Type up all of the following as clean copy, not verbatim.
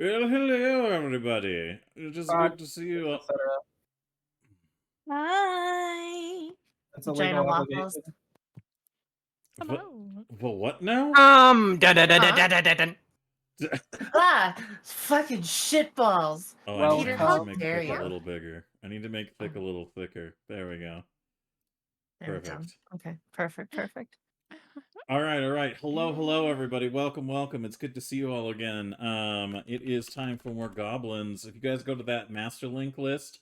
Well, hello, everybody. It's just good to see you. etc. Hi. It's a Vagina legal waffles. obligation. Hello. What now? Fucking shitballs. Oh, I Well, need Peter, this how to make dare thick a you? little bigger. I need to make thick a little thicker. There we go. There we go. Perfect. Okay, perfect. All right. Hello, everybody. Welcome. It's good to see you all again. It is time for more goblins. If you guys go to that master link list,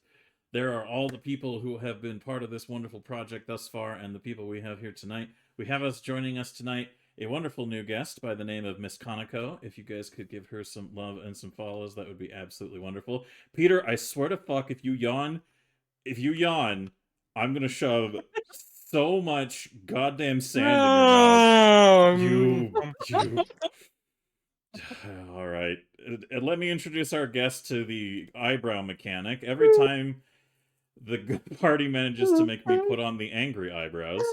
there are all the people who have been part of this wonderful project thus far, and the people we have here tonight. We have joining us tonight a wonderful new guest by the name of Miss Conoco. If you guys could give her some love and some follows, that would be absolutely wonderful. Peter, I swear to fuck, if you yawn, I'm gonna shove so much goddamn sand in your mouth. You. All right. And let me introduce our guest to the eyebrow mechanic. Every time the party manages to make me put on the angry eyebrows,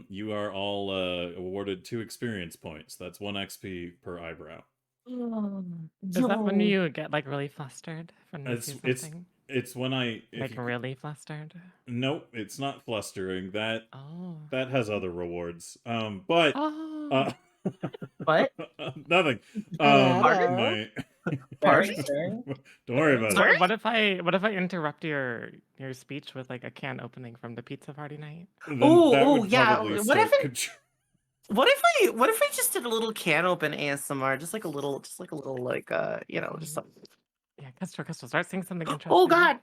you are all awarded 2 experience points. That's 1 XP per eyebrow. Is that when you get like really flustered when you see something? It's when I really flustered. Nope, it's not flustering. That Oh. that has other rewards. But What? Nothing. Pardon? Don't worry about Sorry? it. What if I interrupt your speech with like a can opening from the pizza party night? Yeah. What if I just did a little can open ASMR, just like a little like just something. Yeah, Crystal, start saying something interesting. Oh God.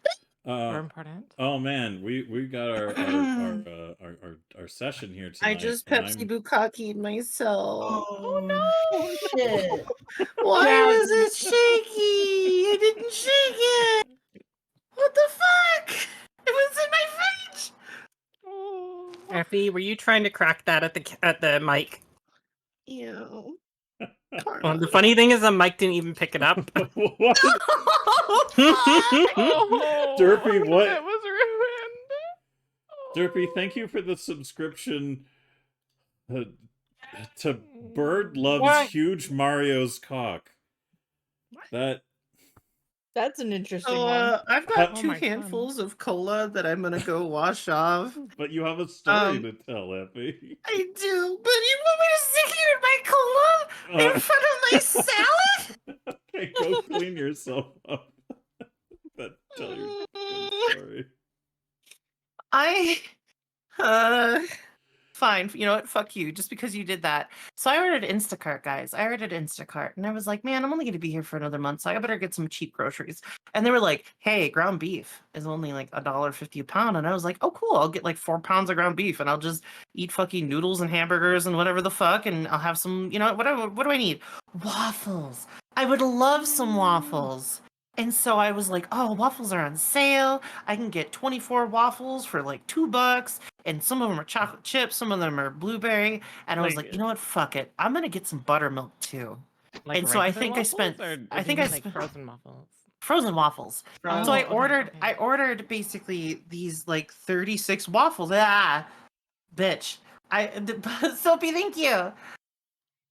Or important. Oh man, we got our session here tonight. I just Pepsi Bukkake myself. Oh no! Shit. Why was it shaky? I didn't shake it. What the fuck? It was in my fridge. Effie, were you trying to crack that at the mic? Ew. Well, the funny thing is the mic didn't even pick it up. What? Derpy, what? It was ruined. Derpy, thank you for the subscription to Bird Loves Huge Mario's Cock. That's an interesting one. I've got 2 handfuls of cola that I'm gonna go wash off. But you have a story to tell, Effie. I do, but you want me to stick you in my cola in front of my salad? Okay, go clean yourself up. Tell your story. Fine. You know what? Fuck you. Just because you did that. So I ordered Instacart, guys. I ordered Instacart, and I was like, man, I'm only going to be here for another month, so I better get some cheap groceries. And they were like, hey, ground beef is only like $1.50 a pound. And I was like, oh, cool. I'll get like 4 pounds of ground beef, and I'll just eat fucking noodles and hamburgers and whatever the fuck, and I'll have some, whatever. What do I need? Waffles. I would love some waffles. And so I was like, oh, waffles are on sale. I can get 24 waffles for like $2. And some of them are chocolate chips. Some of them are blueberry. And I was like, you know what? Fuck it. I'm going to get some buttermilk too. Like, and so I think waffles, I spent, frozen waffles. Frozen waffles. So I ordered basically these like 36 waffles. Bitch. Soapy, thank you.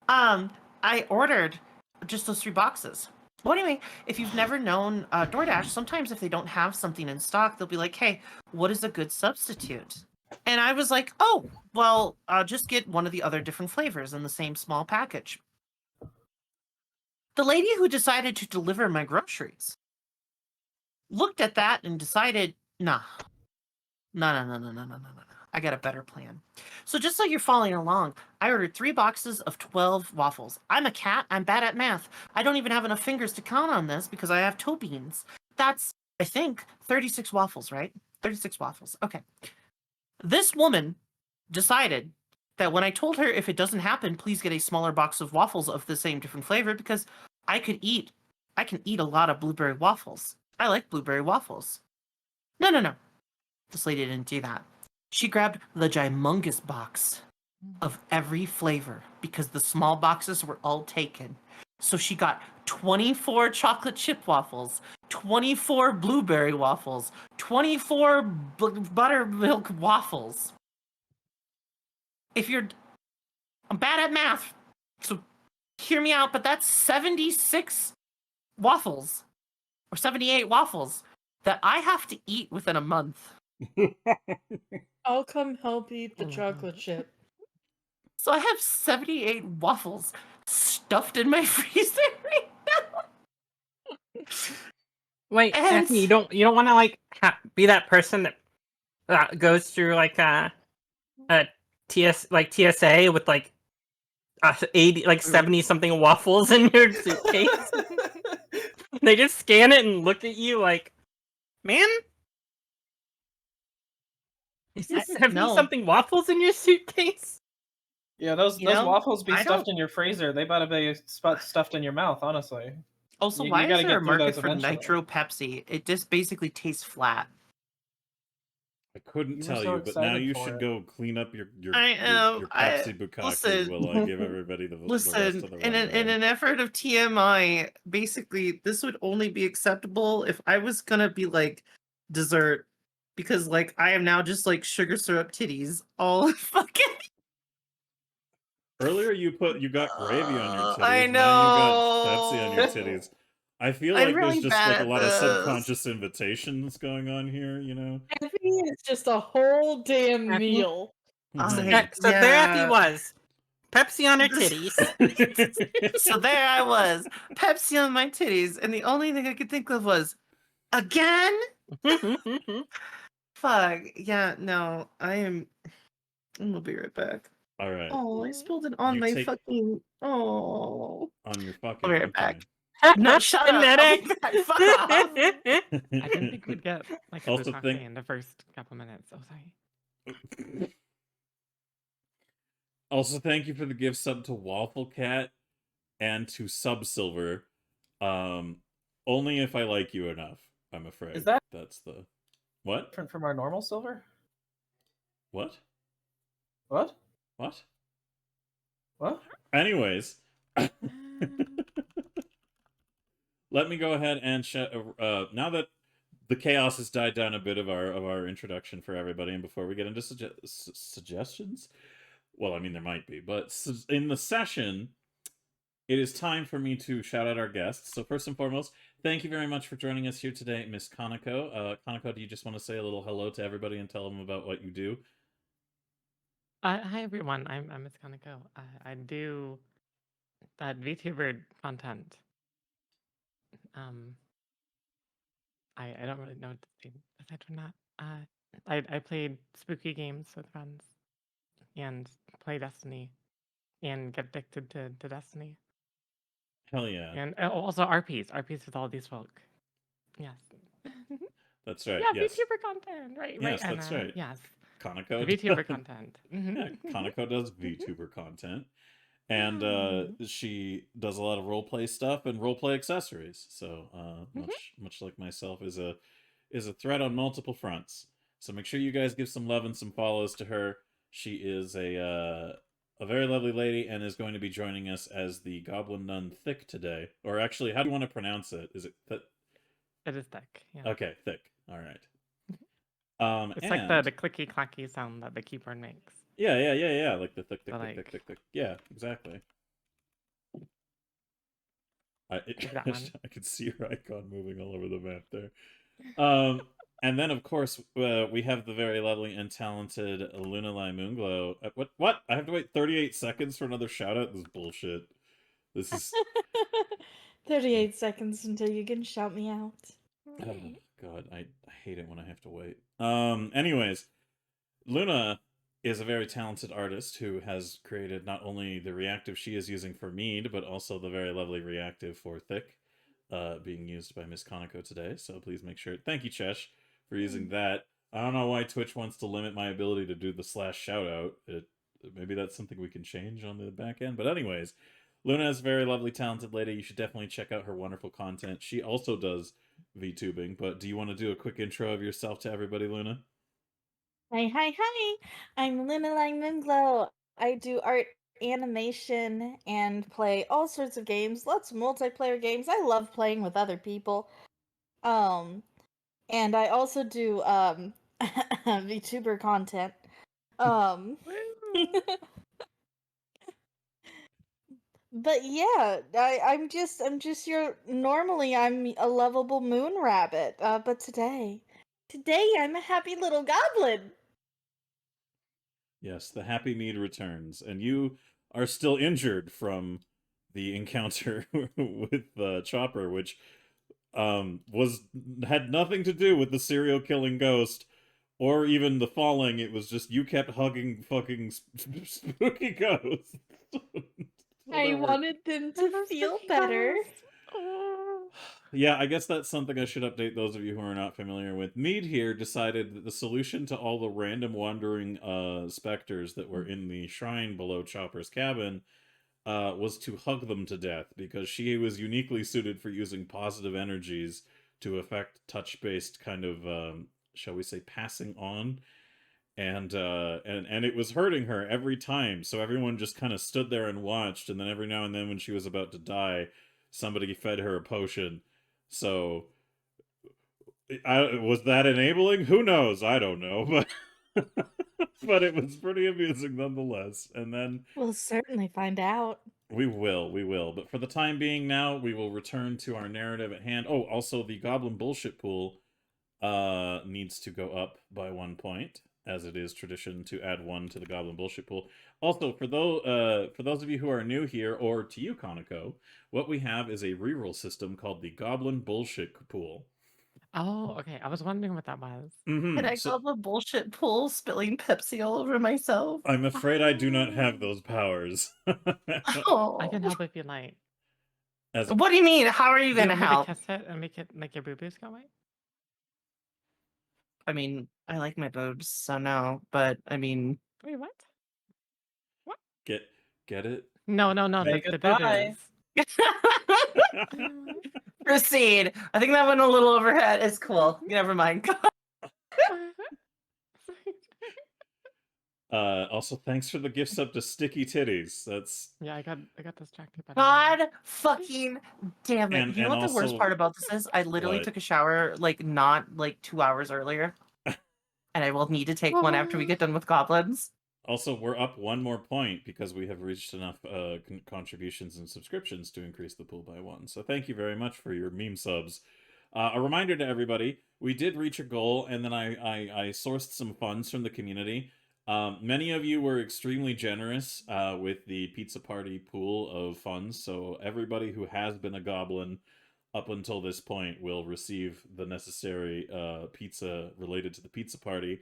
I ordered just those 3 boxes. Well, anyway, if you've never known DoorDash, sometimes if they don't have something in stock, they'll be like, hey, what is a good substitute? And I was like, oh, well, just get one of the other different flavors in the same small package. The lady who decided to deliver my groceries looked at that and decided, no. I got a better plan. So just so you're following along, I ordered 3 boxes of 12 waffles. I'm a cat. I'm bad at math. I don't even have enough fingers to count on this because I have toe beans. That's, I think, 36 waffles, right? 36 waffles. Okay. This woman decided that when I told her if it doesn't happen, please get a smaller box of waffles of the same different flavor because I can eat a lot of blueberry waffles. I like blueberry waffles. No. This lady didn't do that. She grabbed the gymongous box of every flavor because the small boxes were all taken. So she got 24 chocolate chip waffles, 24 blueberry waffles, 24 buttermilk waffles. I'm bad at math, so hear me out, but that's 76 waffles, or 78 waffles that I have to eat within a month. I'll come help eat the Oh my chocolate God. chip. So I have 78 waffles stuffed in my freezer right now. Wait, And Effie, you don't want to like be that person that goes through like a TSA with like 80 like 70 something waffles in your suitcase. They just scan it and look at you like, man, is this 70 no. something waffles in your suitcase? Yeah, those You know, waffles be I stuffed don't- in your freezer. They better be stuffed in your mouth, honestly. Also, You why gotta is there get a through market those for eventually. Nitro Pepsi? It just basically tastes flat. I couldn't You were tell so you, but now excited you for should it. go clean up your I am. Pepsi bukkake Listen. while I give everybody the rest Listen, of the in rundown. an effort of TMI, basically, this would only be acceptable if I was gonna be like dessert, because like I am now just like sugar syrup titties all fucking. Earlier you got gravy on your titties. I Now you got Pepsi on your know. titties. I feel I'm like really there's just bad like a at lot of this. subconscious invitations going on here, you know? Effie is just a whole damn Effie? meal. Mhm. So there Effie Yeah. was, Pepsi on her This- titties. So there I was, Pepsi on my titties, and the only thing I could think of was, again? Fuck. Yeah, no, I'm gonna be right back. All right. Oh, I spilled it on You my take- fucking. Oh. On your fucking. I'll be right Okay. back. No, shut up. I'll be back. Fuck off. I didn't think we'd get like a Also bukkake think- in the first couple minutes. Oh, sorry. Also, thank you for the gift sub to Waffle Cat and to Sub Silver. Only if I like you enough, I'm afraid. Is that- That's the what? Different from our normal silver? What? What? What? What? Anyways, let me go ahead and now that the chaos has died down a bit of our introduction for everybody, and before we get into suggestions, well, I mean there might be, but in the session, it is time for me to shout out our guests. So first and foremost, thank you very much for joining us here today, Miss Kanako. Kanako, do you just want to say a little hello to everybody and tell them about what you do? Hi everyone, I'm Miss Kanako. I do that VTuber content. I don't really know what to say aside from that. I played spooky games with friends and play Destiny and get addicted to Destiny. Hell yeah. And also RPs with all these folk. Yes. That's right. Yeah, Yes. VTuber content, right? Yes, right, that's right. Yes, Kanako VTuber does- content. Yeah, Kanako does VTuber content. And she does a lot of roleplay stuff and roleplay accessories. So much like myself is a threat on multiple fronts. So make sure you guys give some love and some follows to her. She is a very lovely lady and is going to be joining us as the Goblin Nun Thick today. Or actually, how do you want to pronounce it? Is it It is thick. Yeah. Okay, Thick. All right. It's like the clicky clacky sound that the keyboard makes. Yeah. Like the thick. But Thick. Yeah, exactly. that one. I could see your icon moving all over the map there. And then of course we have the very lovely and talented Luna Lai Moonglow. What? I have to wait 38 seconds for another shout out? This is bullshit. This is 38 seconds until you can shout me out. oh, God, I hate it when I have to wait. Anyways, Luna is a very talented artist who has created not only the reactive she is using for Mead, but also the very lovely reactive for Thick, being used by Miss Kanako today. So please make sure. Thank you, Chesh, for using that. I don't know why Twitch wants to limit my ability to do the / shout out. Maybe that's something we can change on the back end. But anyways, Luna is a very lovely, talented lady. You should definitely check out her wonderful content. She also does VTubing, but do you want to do a quick intro of yourself to everybody, Luna? Hi. I'm Luna Moonglow. I do art, animation, and play all sorts of games. Lots of multiplayer games. I love playing with other people. And I also do VTuber content. But yeah, I'm just your normally I'm a lovable moon rabbit. But today I'm a happy little goblin. Yes, the happy mead returns, and you are still injured from the encounter with Chopper, which was had nothing to do with the serial killing ghost or even the falling. It was just you kept hugging fucking spooky ghosts. So I there were- wanted them to feel better. Yeah, I guess that's something I should update those of you who are not familiar with. Mead here decided that the solution to all the random wandering specters that were in the shrine below Chopper's cabin was to hug them to death, because she was uniquely suited for using positive energies to affect touch-based kind of, shall we say, passing on. And it was hurting her every time, so everyone just kind of stood there and watched, and then every now and then when she was about to die, somebody fed her a potion. So was that enabling? Who knows? I don't know, but but it was pretty amusing nonetheless. And then We'll certainly find out. we will. But for the time being now, we will return to our narrative at hand. Oh, also the Goblin Bullshit Pool needs to go up by 1 point, as it is tradition to add 1 to the Goblin Bullshit Pool. Also, for those of you who are new here, or to you, Conoco, what we have is a reroll system called the Goblin Bullshit Pool. Oh, okay. I was wondering what that was. Mhm, Can I so- call the bullshit pool spilling Pepsi all over myself? I'm afraid I do not have those powers. Oh. I can help if you like. As What do you mean? How are you Do you gonna want me to help? kiss it and make it make your boo-boos go away? I mean, I like my boobs, so no. But I mean, Wait, what? get it? No, Say the goodbye. boo-boos. proceed. I think that went a little overhead. It's cool. Never mind. Also, thanks for the gift sub to Sticky Titties. That's Yeah, I got distracted by that. God fucking damn it. And- You know and what the worst also- part about this is? I literally What? took a shower not 2 hours earlier. And I will need to take one after we get done with goblins. also, we're up 1 more point because we have reached enough contributions and subscriptions to increase the pool by 1. So thank you very much for your meme subs. A reminder to everybody, we did reach a goal, and then I sourced some funds from the community. Many of you were extremely generous with the pizza party pool of funds, so everybody who has been a goblin up until this point will receive the necessary pizza related to the pizza party.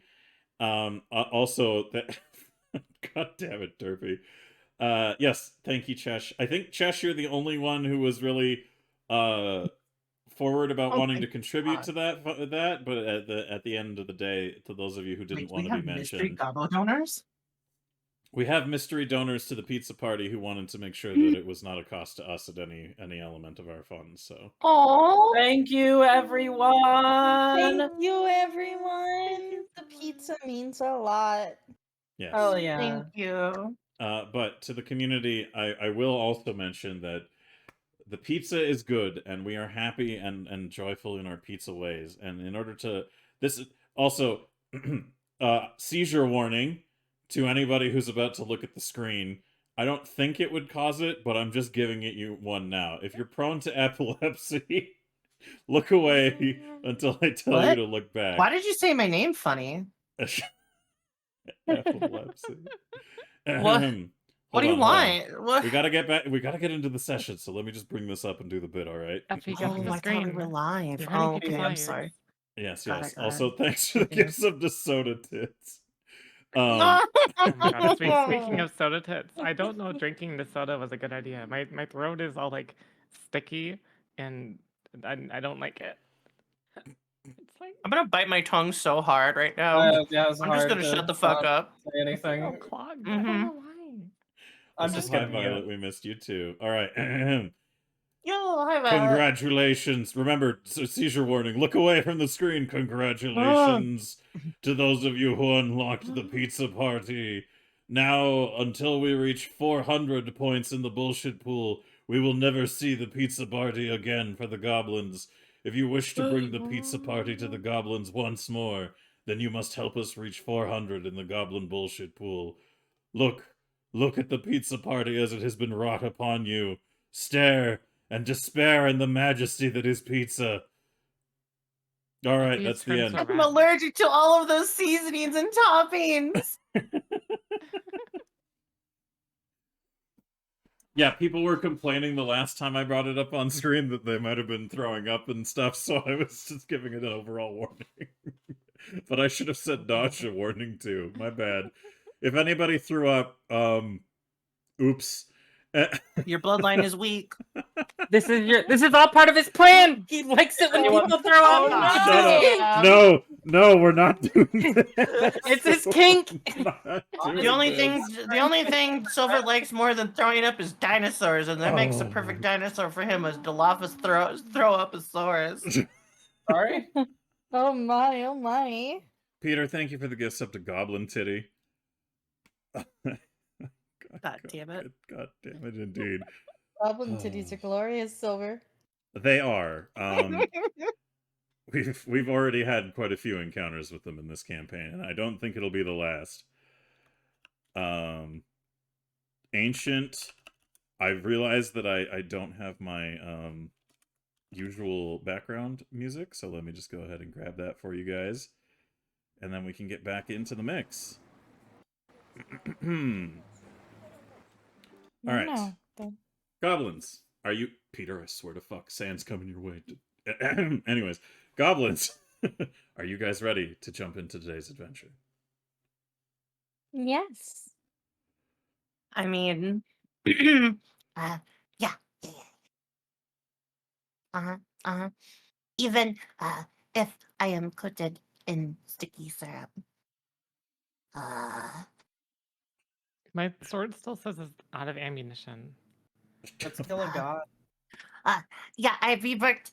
Also, that God damn it, Derpy. Yes, thank you, Chesh. I think, Chesh, you're the only one who was really forward about Oh wanting my to contribute God. to that, but at the end of the day, to those of you who didn't want We to be have mystery mentioned, gobble donors? we have mystery donors to the pizza party who wanted to make sure that it was not a cost to us at any element of our funds. So Oh, Thank you, everyone. Thank you, everyone. The pizza means a lot. yes. Oh yeah. thank you. But to the community, I will also mention that the pizza is good, and we are happy and joyful in our pizza ways. And in order to this is also seizure warning to anybody who's about to look at the screen. I don't think it would cause it, but I'm just giving it you one now. If you're prone to epilepsy, look away until I tell you What? to look back. Why did you say my name funny? Epilepsy. What? Ahem. What do you Hold on. want? What? We gotta get back. We gotta get into the session. So let me just bring this up and do the bit. All right. Effie, get Oh, to the I thought we screen. were live. You're hurting Oh, people's okay. I'm lives. sorry. Yes. Got Yes. it, got Also, it. thanks for the Thank you. gifts of the soda tits. Oh my god, speaking of soda tits, I don't know drinking the soda was a good idea. My throat is all like sticky and I don't like it. It's like I'm gonna bite my tongue so hard right now. Yeah, it's I'm just hard gonna to shut the fuck not up. say anything. all clogged. I Mhm. don't know why. I'm Also, just hi, kidding. Violet. We missed you too. All right. Yo, hi, Violet. Congratulations. Remember, seizure warning. Look away from the screen. Congratulations to those of you who unlocked the pizza party. Now, until we reach 400 points in the bullshit pool, we will never see the pizza party again for the goblins. If you wish to bring the pizza party to the goblins once more, then you must help us reach 400 in the goblin bullshit pool. Look, Look at the pizza party as it has been wrought upon you. Stare and despair in the majesty that is pizza. All right, Please that's the turn end. to I'm red. allergic to all of those seasonings and toppings. Yeah, people were complaining the last time I brought it up on stream that they might have been throwing up and stuff, so I was just giving it an overall warning. But I should have said nausea warning too. My bad. If anybody threw up, oops. Your bloodline is weak. This is all part of his plan. He likes it when Anyone- people throw up. Oh, It's Shut his up. kink. No, we're not doing that. It's his kink. The only thing Silver likes more than throwing up is dinosaurs, and that makes the perfect dinosaur for him as Dilophosaurus throw uposaurus. Sorry? Oh my, oh my. Peter, thank you for the gift sub to Goblin Titty. God damn it. God damn it, indeed. Goblin titties are glorious, Silver. They are. We've already had quite a few encounters with them in this campaign, and I don't think it'll be the last. Ancient. I've realized that I don't have my usual background music, so let me just go ahead and grab that for you guys, and then we can get back into the mix. All right. No, don't- Goblins, are you... Peter, I swear to fuck, sand's coming your way. Anyways, goblins, are you guys ready to jump into today's adventure? Yes. I mean, yeah. Even if I am coated in sticky syrup. My sword still says it's out of ammunition. Let's kill a god. Yeah, I reworked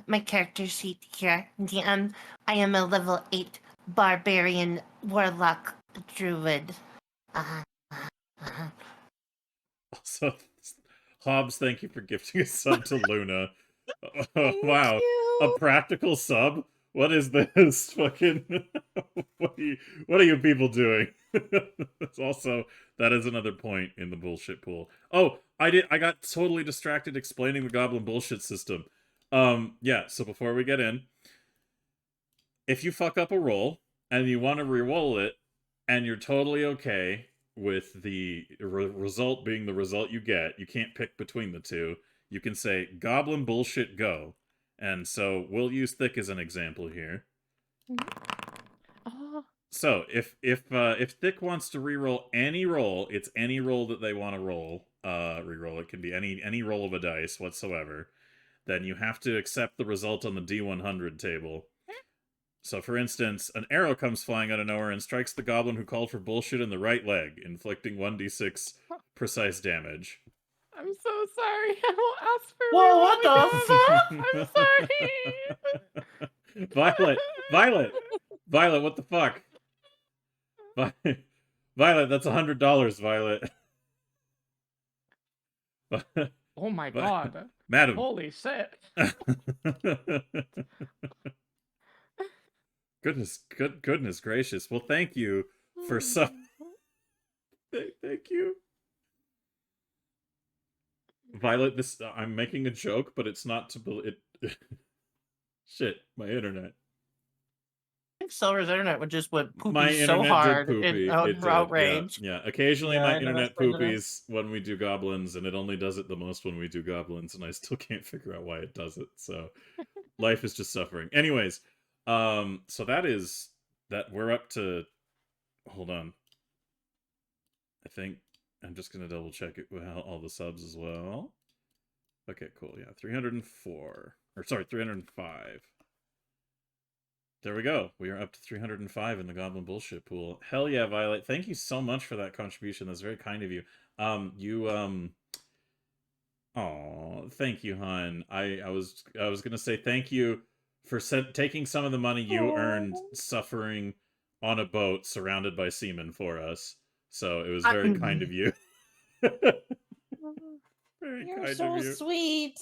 my character sheet here. I am a level 8 barbarian warlock druid. Also, Hobbs, thank you for gifting a sub to Luna. Thank Wow, you. a practical sub? What is this? Fucking... what are you people doing? It's also, that is another point in the bullshit pool. Oh, I got totally distracted explaining the goblin bullshit system. Yeah, so before we get in, if you fuck up a roll and you want to re-roll it, and you're totally okay with the result being the result you get, you can't pick between the two, you can say, goblin bullshit go. And so we'll use Thick as an example here. Oh, So if Thick wants to re-roll any roll, it's any roll that they want to roll. Re-roll. It can be any roll of a dice whatsoever. Then you have to accept the result on the D100 table. So, for instance, an arrow comes flying out of nowhere and strikes the goblin who called for bullshit in the right leg, inflicting 1d6 precise damage. I'm so sorry. I won't ask for Whoa, reroll what the again. I'm sorry. Violet, what the fuck? Violet, that's $100, Violet. Oh my god. Madam. Holy shit. Goodness gracious. Well, thank you for some... Thank you. Violet, I'm making a joke, but it's not to believe it. Shit, my internet. I think Silver's internet would just went poopy My so internet hard did poopy. in It did, outrage. Yeah. Occasionally Yeah, my internet's internet pretty good. poopies when we do goblins, and it only does it the most when we do goblins, and I still can't figure out why it does it. So life is just suffering. Anyways, so that we're up to... Hold on. I think I'm just gonna double check it with all the subs as well. Okay, cool. Yeah, 304. Or sorry, 305. There we go. We are up to 305 in the Goblin Bullshit pool. Hell yeah, Violet. Thank you so much for that contribution. That's very kind of you. Aw, thank you, hon. I was gonna say thank you for taking some of the money you earned suffering on a boat surrounded by seamen for us. So it was very kind of you. Very You're kind so of you. sweet.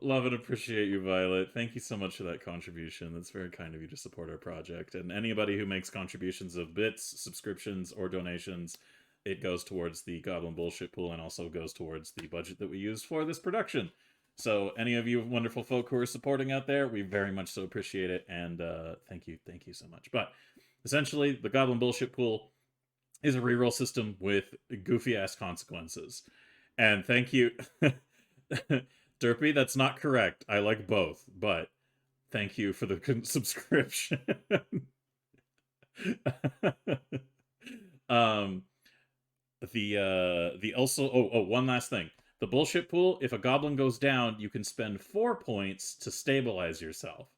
Love and appreciate you, Violet. Thank you so much for that contribution. That's very kind of you to support our project. And anybody who makes contributions of bits, subscriptions, or donations, it goes towards the Goblin Bullshit Pool and also goes towards the budget that we used for this production. So any of you wonderful folk who are supporting out there, we very much so appreciate it, and thank you so much. But essentially, the Goblin Bullshit Pool is a reroll system with goofy-ass consequences. And thank you... Derpy, that's not correct. I like both, but thank you for the subscription. The also one last thing. The bullshit pool, if a goblin goes down, you can spend 4 points to stabilize yourself.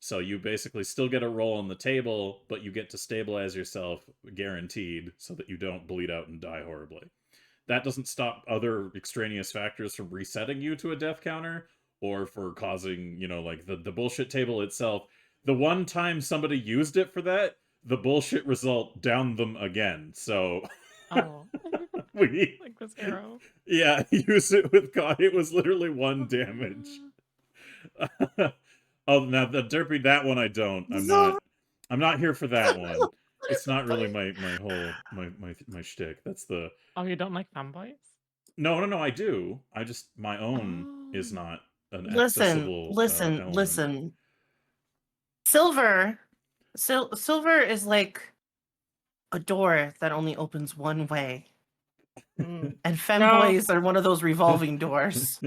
So you basically still get a roll on the table, but you get to stabilize yourself guaranteed so that you don't bleed out and die horribly. That doesn't stop other extraneous factors from resetting you to a death counter or for causing, you know, like the bullshit table itself. The one time somebody used it for that, the bullshit result downed them again. So Oh, we like this arrow. yeah, use it with God. It was literally 1 damage. Oh, now the Derpy, that one I don't. I'm not here for that one. It's not really my whole my shtick. That's the Oh, you don't like femboys? No, I do. I just my own is not an Listen, accessible element. listen. Silver is like a door that only opens one way. Mm. And femboys are one of those revolving doors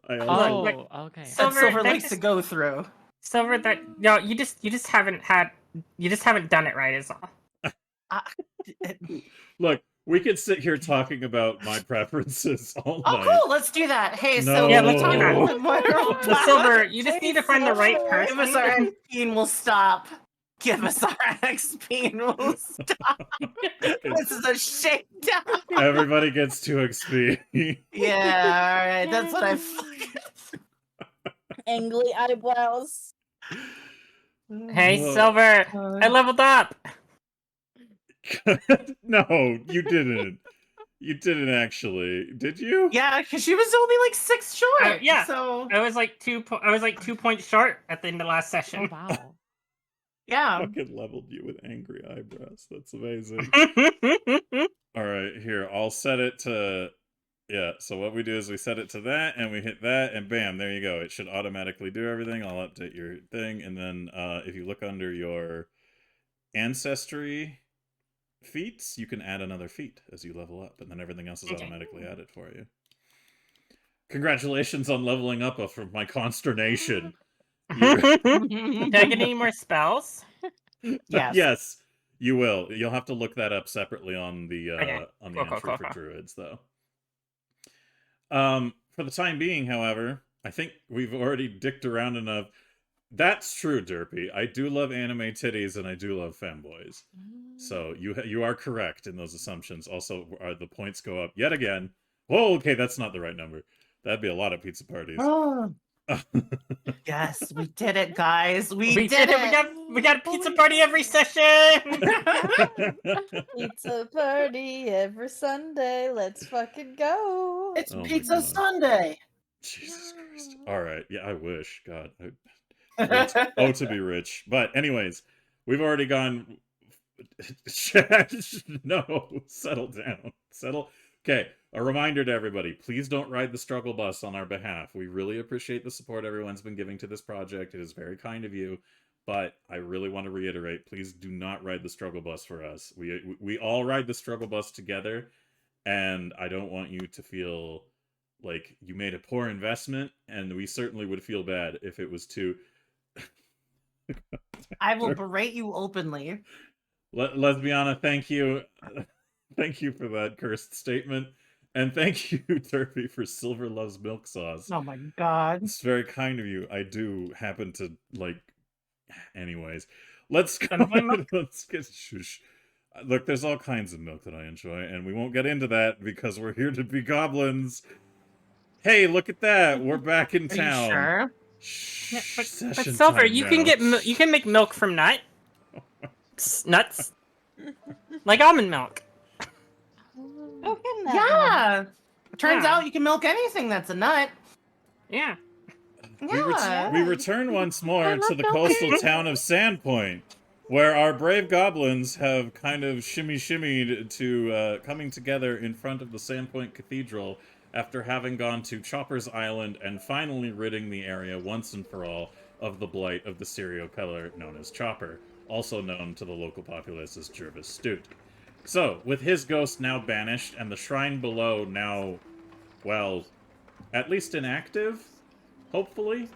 I also Oh, okay. So- that Silver that likes just- to go through. Silver, that no, you just haven't done it right, is all. look. We could sit here talking about my preferences all Oh, night. cool. Let's do that. Hey, No. so Yeah, let's do that. that. Well, Silver, you just need to find the right Give us person. our XP and we'll stop. Give us our XP and we'll stop. This is a shakedown. Everybody gets 2 XP. Yeah, all right. That's what I fucking. Angry eyebrows. Hey, Whoa. Silver, I leveled up. No, you didn't. You didn't actually. Did you? Yeah, because she was only like 6 short. Yeah. So I was like 2 points short at the end of last session. Oh, wow. yeah. Fucking leveled you with angry eyebrows. That's amazing. All right, here, I'll set it to... Yeah, so what we do is we set it to that, and we hit that, and bam, there you go. It should automatically do everything. I'll update your thing, and then if you look under your ancestry feats, you can add another feat as you level up, and then everything else is Okay. automatically added for you. Congratulations on leveling up from my consternation. Do I get any more spells? Yes. Yes, you will. You'll have to look that up separately on the Okay. on the Cool, cool, entry cool, for cool. druids, though. For the time being, however, I think we've already dicked around enough. That's true, Derpy. I do love anime titties, and I do love femboys. So you are correct in those assumptions. Also, the points go up yet again. Whoa, okay, that's not the right number. That'd be a lot of pizza parties. Oh, yes, we did it, guys. We We did did it. it. We got a pizza party every session. Pizza party every Sunday. Let's fucking go. It's Oh my Pizza God. Sunday. Jesus Christ. All right. Yeah, I wish. God. Oh, to be rich. But anyways, we've already gone... No, settle down. Okay, a reminder to everybody, please don't ride the struggle bus on our behalf. We really appreciate the support everyone's been giving to this project. It is very kind of you, but I really want to reiterate, please do not ride the struggle bus for us. We all ride the struggle bus together, and I don't want you to feel like you made a poor investment, and we certainly would feel bad if it was too... I will berate you openly. Lesbiana, thank you. Thank you for that cursed statement. And thank you, Turpy, for Silver Loves Milk Sauce. Oh my god. It's very kind of you. I do happen to, like... Anyways. Let's go. Let's get... Shush. Look, there's all kinds of milk that I enjoy, and we won't get into that because we're here to be goblins. Hey, look at that. We're back in Are town. you sure? Shh, Yeah, but session Silver, time you now. can get you can make milk from nuts, like almond milk. Okay, now. Yeah. Turns Yeah. out you can milk anything that's a nut. Yeah. We Yeah. return once more I to love the milk. coastal town of Sandpoint. where our brave goblins have kind of shimmied to coming together in front of the Sandpoint Cathedral after having gone to Chopper's Island and finally ridding the area once and for all of the blight of the serial killer known as Chopper, also known to the local populace as Jervis Stute. So, with his ghost now banished and the shrine below now, well, at least inactive, hopefully,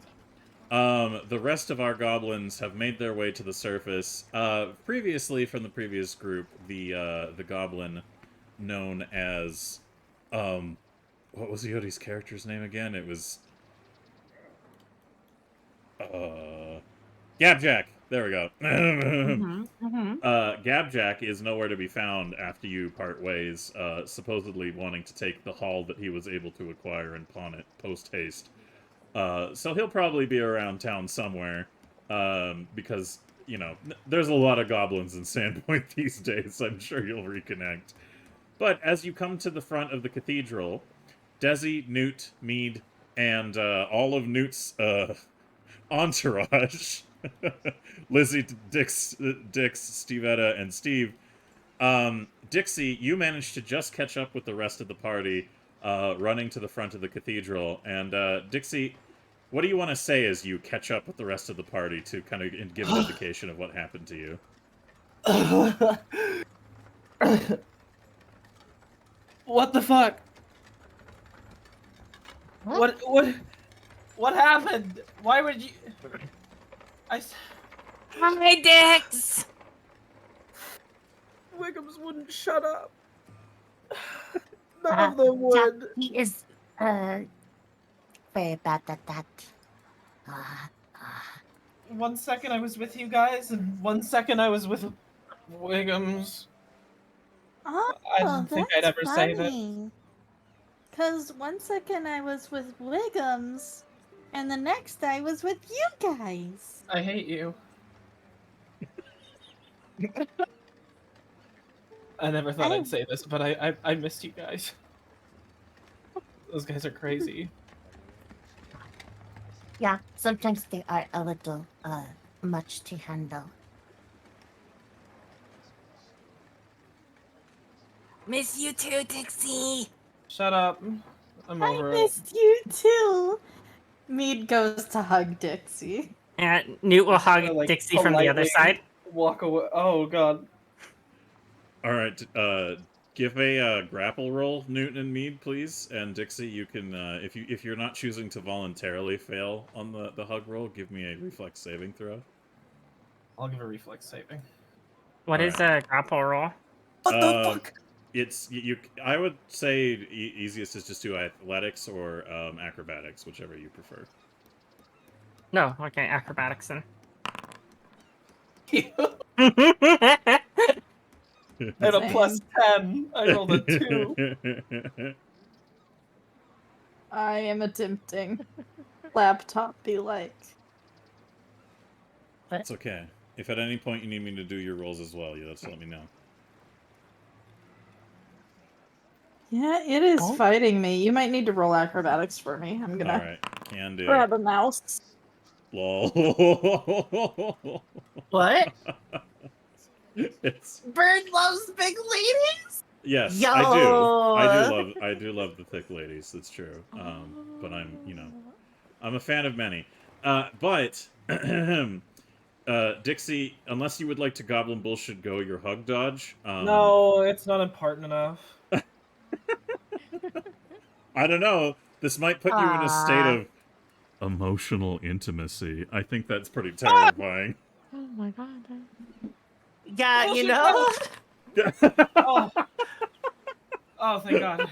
the rest of our goblins have made their way to the surface. Previously, from the previous group, the goblin known as, what was Yodi's character's name again? It was, Gabjack. There we go. Gabjack is nowhere to be found after you part ways, supposedly wanting to take the haul that he was able to acquire and pawn it post-haste. So he'll probably be around town somewhere, because, you know, there's a lot of goblins in Sandpoint these days. I'm sure you'll reconnect. But as you come to the front of the cathedral, Desi, Newt, Mead, and all of Newt's entourage, Lizzie, Dix, Stevetta, and Steve, Dixie, you managed to just catch up with the rest of the party, running to the front of the cathedral. And Dixie, what do you want to say as you catch up with the rest of the party to kind of give an indication of what happened to you? What the fuck? What happened? Why would you? Hi, Dix! Wiggums wouldn't shut up. None of them would. He is very bad at that. 1 second I was with you guys, and 1 second I was with Wiggums. Oh, I didn't think I'd ever say that. Because 1 second I was with Wiggums, and the next I was with you guys. I hate you. I never thought I'd say this, but I missed you guys. Those guys are crazy. Yeah, sometimes they are a little much to handle. Miss you too, Dixie! Shut up. I'm I over it. missed you too. Mead goes to hug Dixie. Newt will hug Like, Dixie from the other politely side. Walk away. Oh god. All right, give a grapple roll, Newton and Mead, please. And Dixie, you can, if you're not choosing to voluntarily fail on the hug roll, give me a reflex saving throw. I'll give a reflex saving. What is a grapple roll? What the fuck? It's you. I would say easiest is just do athletics or acrobatics, whichever you prefer. No, okay, acrobatics then. At a plus 10, I rolled a 2. I am attempting. Laptop be like. It's okay. If at any point you need me to do your rolls as well, you just let me know. Yeah, it is fighting me. You might need to roll acrobatics for me. I'm gonna Alright, can do. grab a mouse. Lol. What? It's... Bird loves big ladies? Yes, Yo! I do love the thick ladies, that's true. But I'm, you know, I'm a fan of many. But Dixie, unless you would like to goblin bullshit go your hug dodge. No, it's not important enough. I don't know. This might put you in a state of emotional intimacy. I think that's pretty terrifying. Oh my god. Yeah, you Bullshit know? Oh, thank god.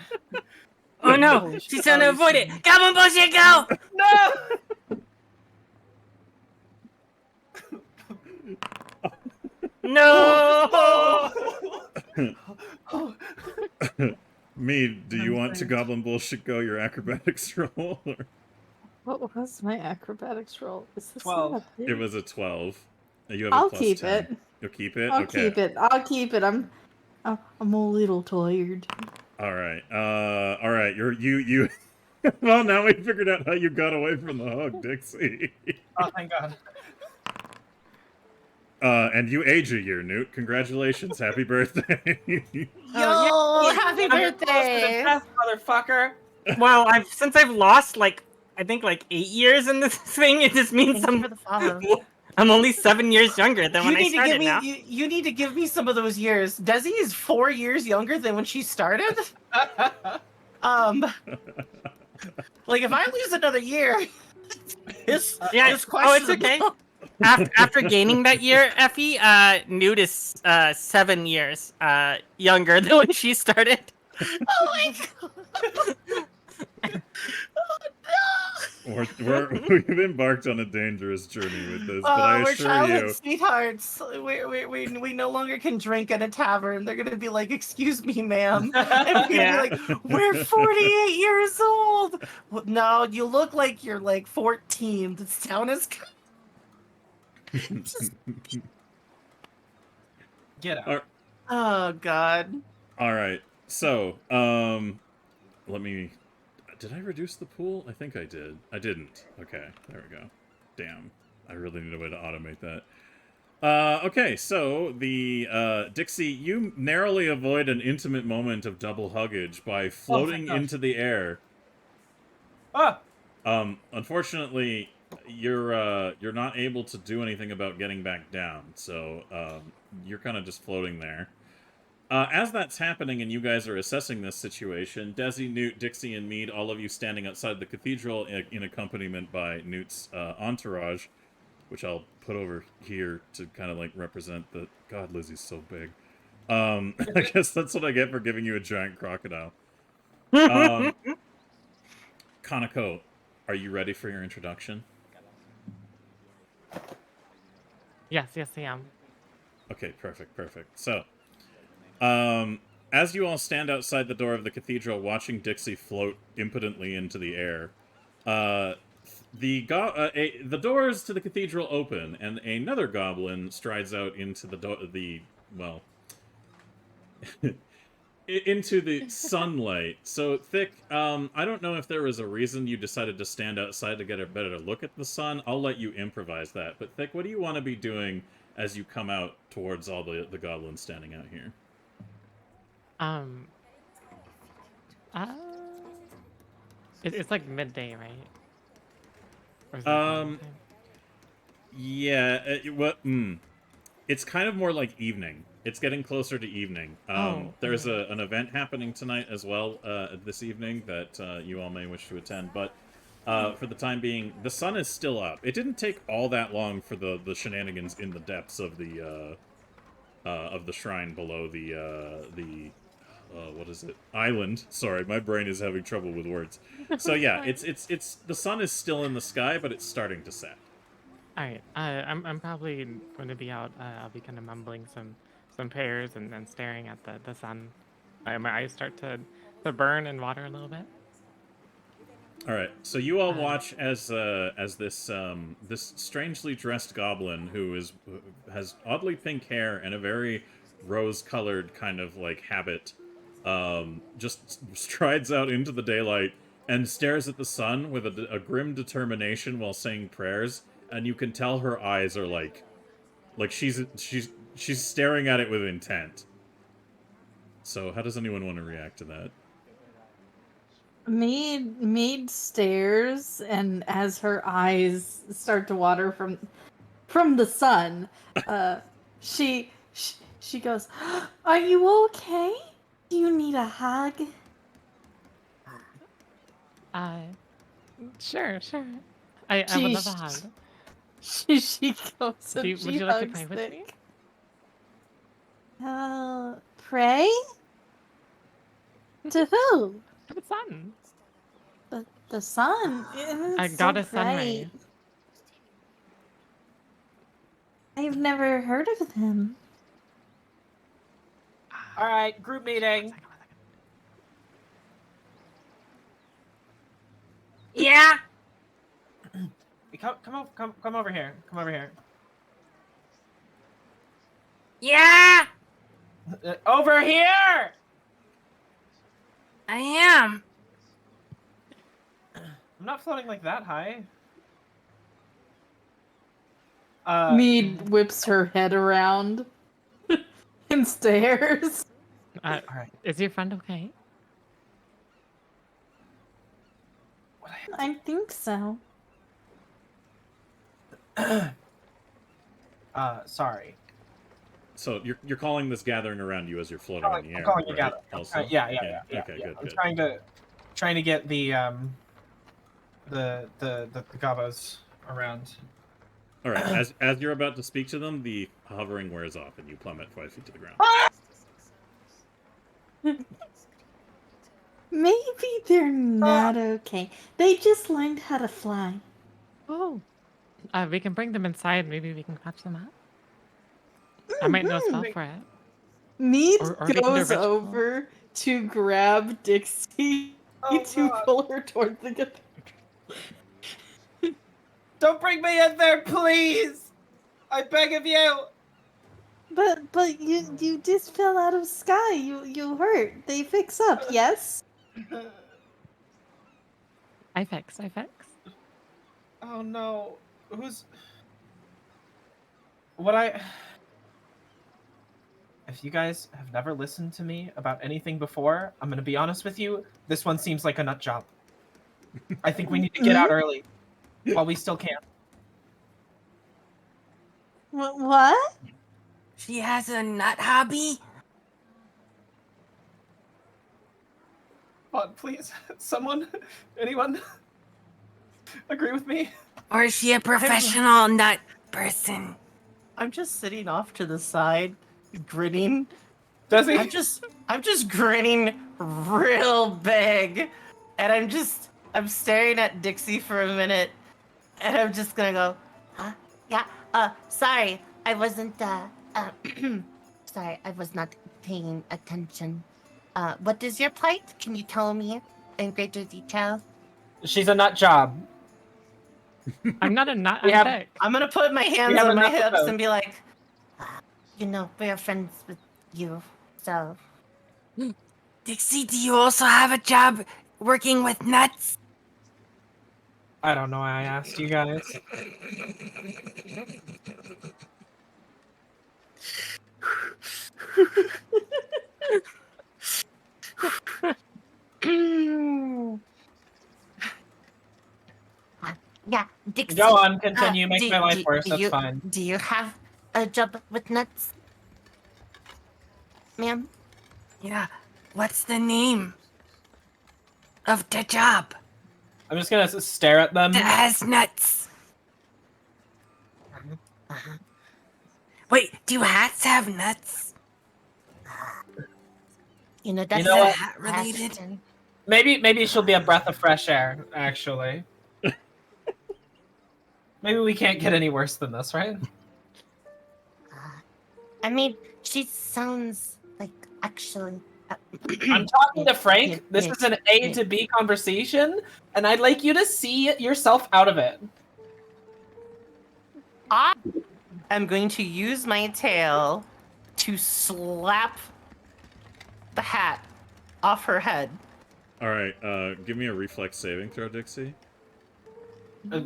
Oh no, she's trying to avoid it. Goblin bullshit, go! No! No! Mead, do you want to goblin bullshit go your acrobatics roll? Or... What was my acrobatics roll? Is this 12. not a It was a 12. You have I'll a plus keep 10. it. You'll keep it? I'll Okay. keep it. I'll keep it. I'm a little tired. Alright. Alright. You well, now we figured out how you got away from the hug, Dixie. Oh, thank god. And you age a year, Newt. Congratulations. Happy birthday. Yo, happy birthday! Death, motherfucker. Well, since I've lost I think 8 years in this thing, it just means Thank you for the follow. I'm only 7 years younger than when I need to give started me now. you need to give me some of those years. Desi is 4 years younger than when she started. Like if I lose another year, it's it's questionable. okay. After gaining that year, Effie, Newt is 7 years younger than when she started. Oh my god! Oh no! We've embarked on a dangerous journey with this, but I We're assure childhood you, sweethearts. We no longer can drink at a tavern. They're gonna be like, "Excuse me, ma'am," and we're gonna be like, "We're 48 years old." Well, no, you look like you're like 14. This town is. Get out. Oh god. all right. So, let me. Did I reduce the pool? I think I did. I didn't. Okay, there we go. Damn, I really need a way to automate that. Okay, so the Dixie, you narrowly avoid an intimate moment of double huggage by floating into the air. Ah! Unfortunately, you're not able to do anything about getting back down, so you're kind of just floating there. As that's happening and you guys are assessing this situation, Desi, Newt, Dixie, and Mead, all of you standing outside the cathedral in accompaniment by Newt's entourage, which I'll put over here to kind of represent the... God, Lizzie's so big. I guess that's what I get for giving you a giant crocodile. Kanako, are you ready for your introduction? Yes, I am. Okay, perfect. So, as you all stand outside the door of the cathedral watching Dixie float impotently into the air, the doors to the cathedral open, and another goblin strides out into into the sunlight. So, Thick, I don't know if there was a reason you decided to stand outside to get a better look at the sun. I'll let you improvise that. But, Thick, what do you want to be doing as you come out towards all the goblins standing out here? It's like midday, right? Or is Yeah, it's kind of more like evening. It's getting closer to evening. There's an event happening tonight as well this evening that you all may wish to attend, but for the time being, the sun is still up. It didn't take all that long for the shenanigans in the depths of the shrine below the what is it? Island. Sorry, my brain is having trouble with words. So yeah, it's the sun is still in the sky, but it's starting to set. All right. I'm probably going to be out. I'll be kind of mumbling some prayers and then staring at the sun. My eyes start to burn and water a little bit. All right, so you all watch as this this strangely dressed goblin who has oddly pink hair and a very rose-colored kind of habit, just strides out into the daylight and stares at the sun with a grim determination while saying prayers, and you can tell her eyes are like she's staring at it with intent. So how does anyone want to react to that? Mead stares, and as her eyes start to water from the sun, she goes, "Are you okay? Do you need a hug?" Sure. I would love a hug. She goes and Would you like to pray with me? Pray? To who? To the sun. The sun? I got a sun ray. I've never heard of him. All right, group meeting. Yeah. Come over here. Come over here. Yeah. Over here. I am. I'm not floating like that high. Mead whips her head around and stares. All right. Is your friend okay? I think so. Sorry. So you're calling this gathering around you as you're floating in the I'm air, calling you right? together. Also, Yeah. Okay, good, I'm good. trying to get the gobos around. All right. As you're about to speak to them, the hovering wears off, and you plummet 5 feet to the ground. Maybe they're not okay. They just learned how to fly. Oh. We can bring them inside. Maybe we can catch them up. I might know a spell for it. Mead Or we can do a goes ritual. over to grab Dixie to pull her toward the cathedral. Don't bring me in there, please! I beg of you! But you just fell out of sky. You hurt. They fix up, yes? I fix. Oh no. Who's... If you guys have never listened to me about anything before, I'm gonna be honest with you, this one seems like a nut job. I think we need to get out early, while we still can. What? She has a nut hobby? But please, someone, anyone, agree with me? Or is she a professional nut person? I'm just sitting off to the side, grinning. Does he? I'm just grinning real big, and I'm staring at Dixie for a minute, and I'm just gonna go, huh? Yeah. Sorry, I wasn't. Sorry, I was not paying attention. What is your plight? Can you tell me in greater detail? She's a nut job. I'm not a nut. We I'm have- thick. I'm gonna put my hands have on my enough of hips those. and be like, we're friends with you, so. Dixie, do you also have a job working with nuts? I don't know why I asked you guys. Yeah, Dixie. Go on, continue. Make my life worse. Do That's you, fine. Do you have a job with nuts, ma'am? Yeah. What's the name of the job I'm just gonna stare at them. that has nuts? Wait, do hats have nuts? That's You know what? Hat related? Maybe she'll be a breath of fresh air, actually. Maybe we can't get any worse than this, right? I mean, she sounds like actually. I'm talking to Frank. This is an A to B conversation, and I'd like you to see yourself out of it. I am going to use my tail to slap the hat off her head. All right. Give me a reflex saving throw, Dixie.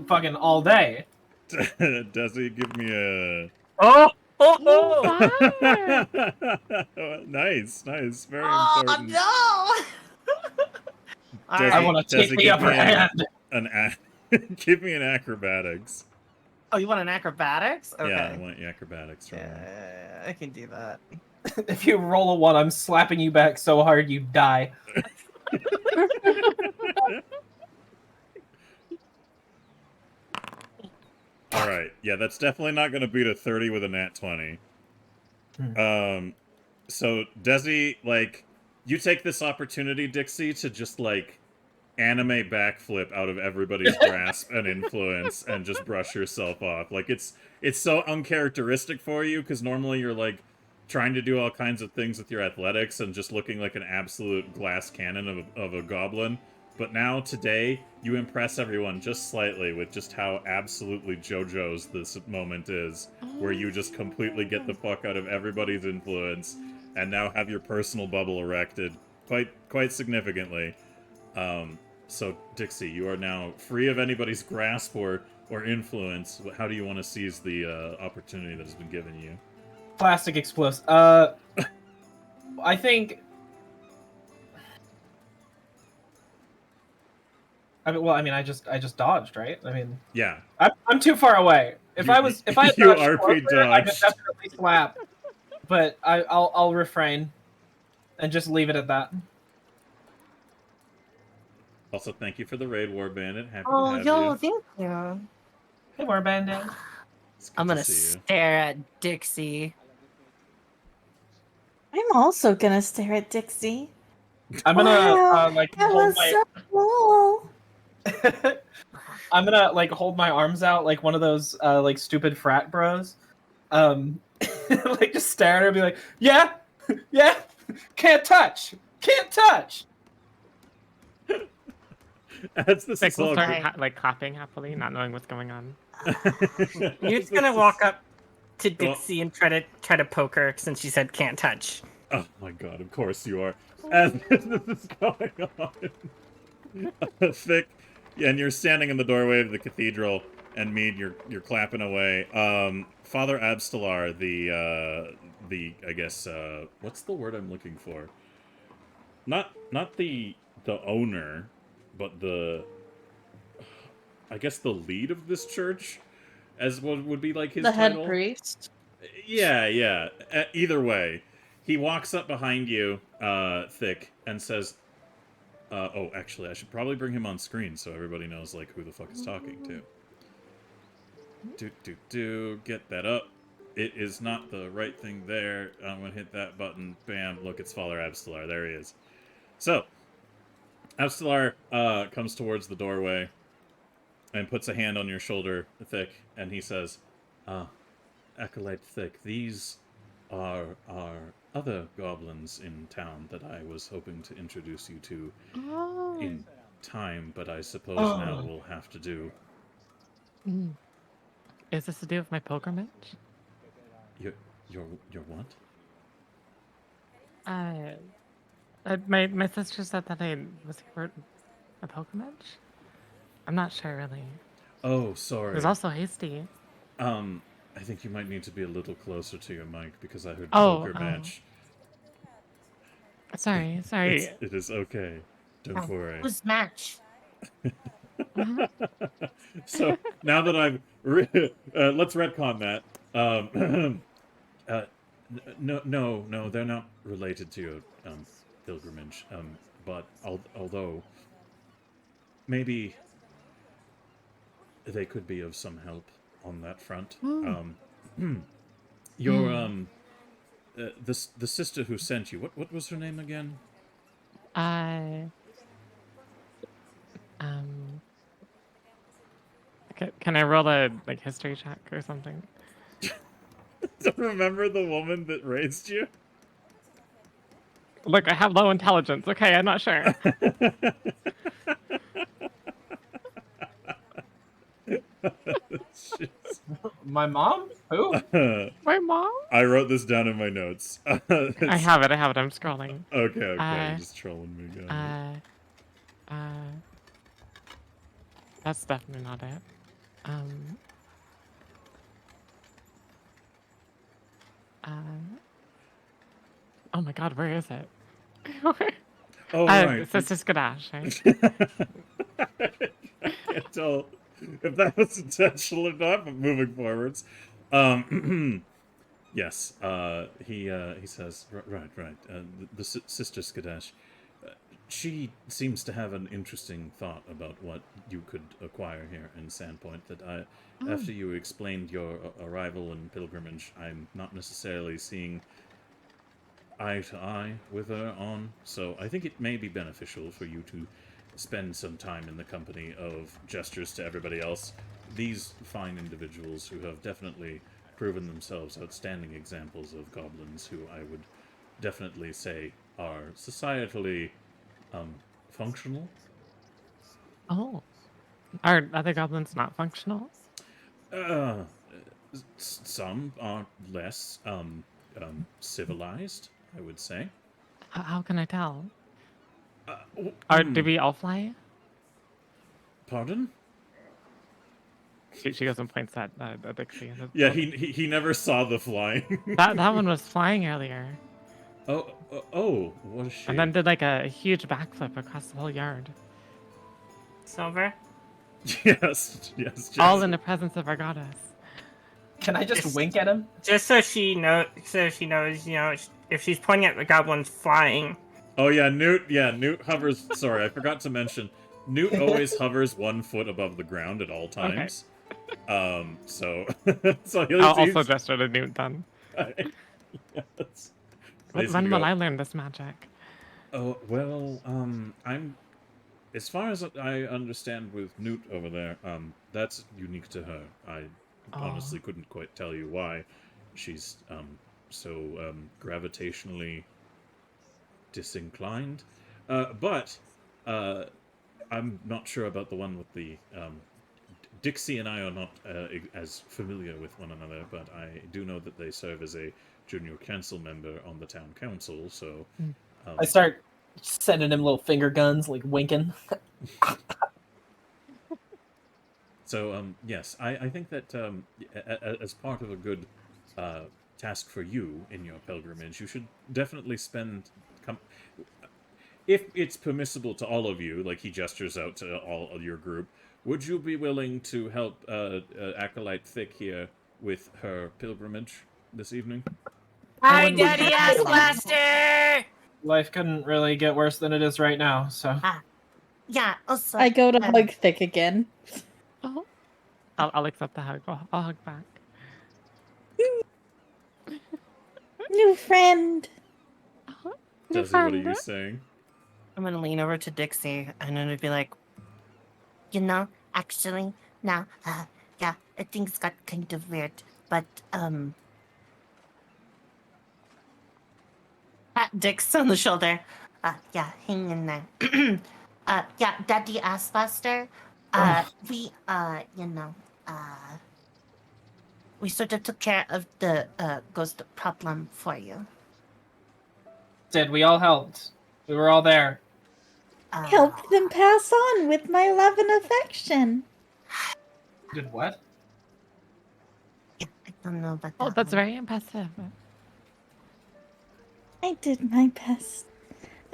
Fucking all day. Desi, give me a. Oh! Nice. Very Oh important. no! All Desi, I want to take Desi, the give upper me hand. give me an acrobatics. Oh, you want an acrobatics? Okay. Yeah, I want your acrobatics. From Yeah, I can do that. If you roll a 1, I'm slapping you back so hard you die. All right. Yeah, that's definitely not going to beat a 30 with a nat 20. So Desi, like, you take this opportunity, Dixie, to just like anime backflip out of everybody's grasp and influence and just brush yourself off. Like it's so uncharacteristic for you because normally you're like trying to do all kinds of things with your athletics and just looking like an absolute glass cannon of a goblin. But now, today, you impress everyone just slightly with just how absolutely JoJo's this moment is, where you just completely get the fuck out of everybody's influence, and now have your personal bubble erected quite significantly. So, Dixie, you are now free of anybody's grasp or influence. How do you want to seize the opportunity that has been given you? Plastic explosive. I think. I just dodged, right? I mean, Yeah. I'm too far away. If I had you dodged RP closer, I'd have dodged. definitely slapped. But I'll refrain, and just leave it at that. Also, thank you for the raid, War Bandit. Happy to Oh, have yo, you. thank you. Hey, Warbandit. It's good I'm to gonna see you. stare at Dixie. I'm also gonna stare at Dixie. I'm gonna Wow, like that hold was my. so cool. I'm gonna like hold my arms out like one of those like stupid frat bros. Like just stare at her and be like, yeah, yeah, can't touch, can't touch. As this Like is we'll all start Right. like clapping happily, not knowing what's going on. You're just gonna walk up to Dixie and try to poke her since she said can't touch. Oh my god, of course you are. As this is going on. Thick, yeah, and you're standing in the doorway of the cathedral, and Mead, you're clapping away. Father Abstelar, the I guess what's the word I'm looking for? Not the owner, but I guess the lead of this church, as what would be like his The head title. priest. Yeah. Either way, he walks up behind you, Thick, and says, oh, actually, I should probably bring him on screen so everybody knows, like, who the fuck is talking to. Get that up. It is not the right thing there. I'm gonna hit that button. Bam. Look, it's Father Abstelar. There he is. So, Abstelar comes towards the doorway and puts a hand on your shoulder, Thick, and he says, Acolyte Thick, these are other goblins in town that I was hoping to introduce you to in time, but I suppose now we'll have to do. Is this to do with my pilgrimage? Your what? My sister said that I was for a pilgrimage. I'm not sure really. Oh, It sorry. was also hasty. I think you might need to be a little closer to your mic because I heard Oh, poker oh. match. Sorry. It is okay. Don't worry. Who's match? So now that I've let's retcon that. No, they're not related to your pilgrimage. But although maybe they could be of some help on that front. Your the sister who sent you. What was her name again? Can I roll a like history check or something? Remember the woman that raised you? Look, I have low intelligence. Okay, I'm not sure. My mom? Who? My mom? I wrote this down in my notes. I have it. I'm scrolling. Okay, you're just trolling me, guys. That's definitely not it. Oh my god, where is it? Oh, right. It's Sister Skadash, right? I can't tell if that was intentional or not, but moving forwards. Yes, he says, right, the Sister Skadash, she seems to have an interesting thought about what you could acquire here in Sandpoint that after you explained your arrival and pilgrimage, I'm not necessarily seeing eye to eye with her on, so I think it may be beneficial for you to spend some time in the company of gestures to everybody else. These fine individuals who have definitely proven themselves outstanding examples of goblins who I would definitely say are societally functional. Oh. Are other goblins not functional? Some are less civilized, I would say. How can I tell? Uh, Do we all fly? Pardon? She goes and points at Dixie. Yeah, he never saw the flying. That one was flying earlier, Oh, what a shame. and then did like a huge backflip across the whole yard, Silver. Yes, all Jesse. in the presence of our goddess. Can I just Just- wink at him? Just so she knows, if she's pointing at the goblins flying. Oh yeah, Newt hovers. Sorry, I forgot to mention. Newt always hovers 1 foot above the ground at all times. So he'll I'll also gesture to Newt then. Yes. When will I learn this magic? Oh well, I'm. As far as I understand, with Newt over there, that's unique to her. I honestly couldn't quite tell you why. She's so gravitationally disinclined, but I'm not sure about the one with the. Dixie and I are not as familiar with one another, but I do know that they serve as a junior council member on the town council. So I start sending him little finger guns, like winking. So yes, I think that as part of a good task for you in your pilgrimage, you should definitely spend. If it's permissible to all of you, like he gestures out to all of your group, would you be willing to help Acolyte Thick here with her pilgrimage this evening? Hi, Daddy Ass Blaster! Life couldn't really get worse than it is right now, so. Yeah, also. I go to hug Thick again. Oh, I'll accept the hug. I'll hug back. New friend. Desi, what are you saying? I'm gonna lean over to Dixie and I'm gonna be like, actually, now, yeah, things got kind of weird, but, pat Dix on the shoulder. Yeah, hang in there. Yeah, Daddy Assbuster, we, we sort of took care of the, ghost problem for you. Did we all helped? We were all there. Help them pass on with my love and affection. Did what? I don't know about that. Oh, that's one. very impressive. I did my best.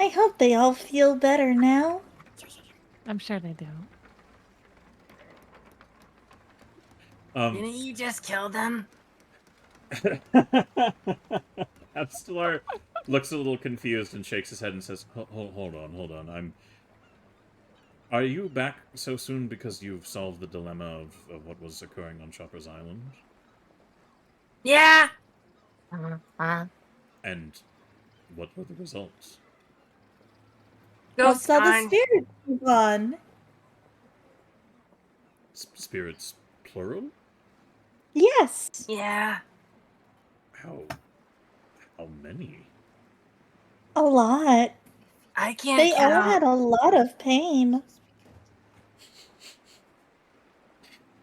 I hope they all feel better now. I'm sure they do. Didn't you just kill them? Abstelar looks a little confused and shakes his head and says, hold on. Are you back so soon because you've solved the dilemma of what was occurring on Chopper's Island? Yeah! And what were the results? Ghost Most all the kind. spirits are gone. Spirits, plural? Yes. Yeah. How many? A lot. I can't They all count. had a lot of pain.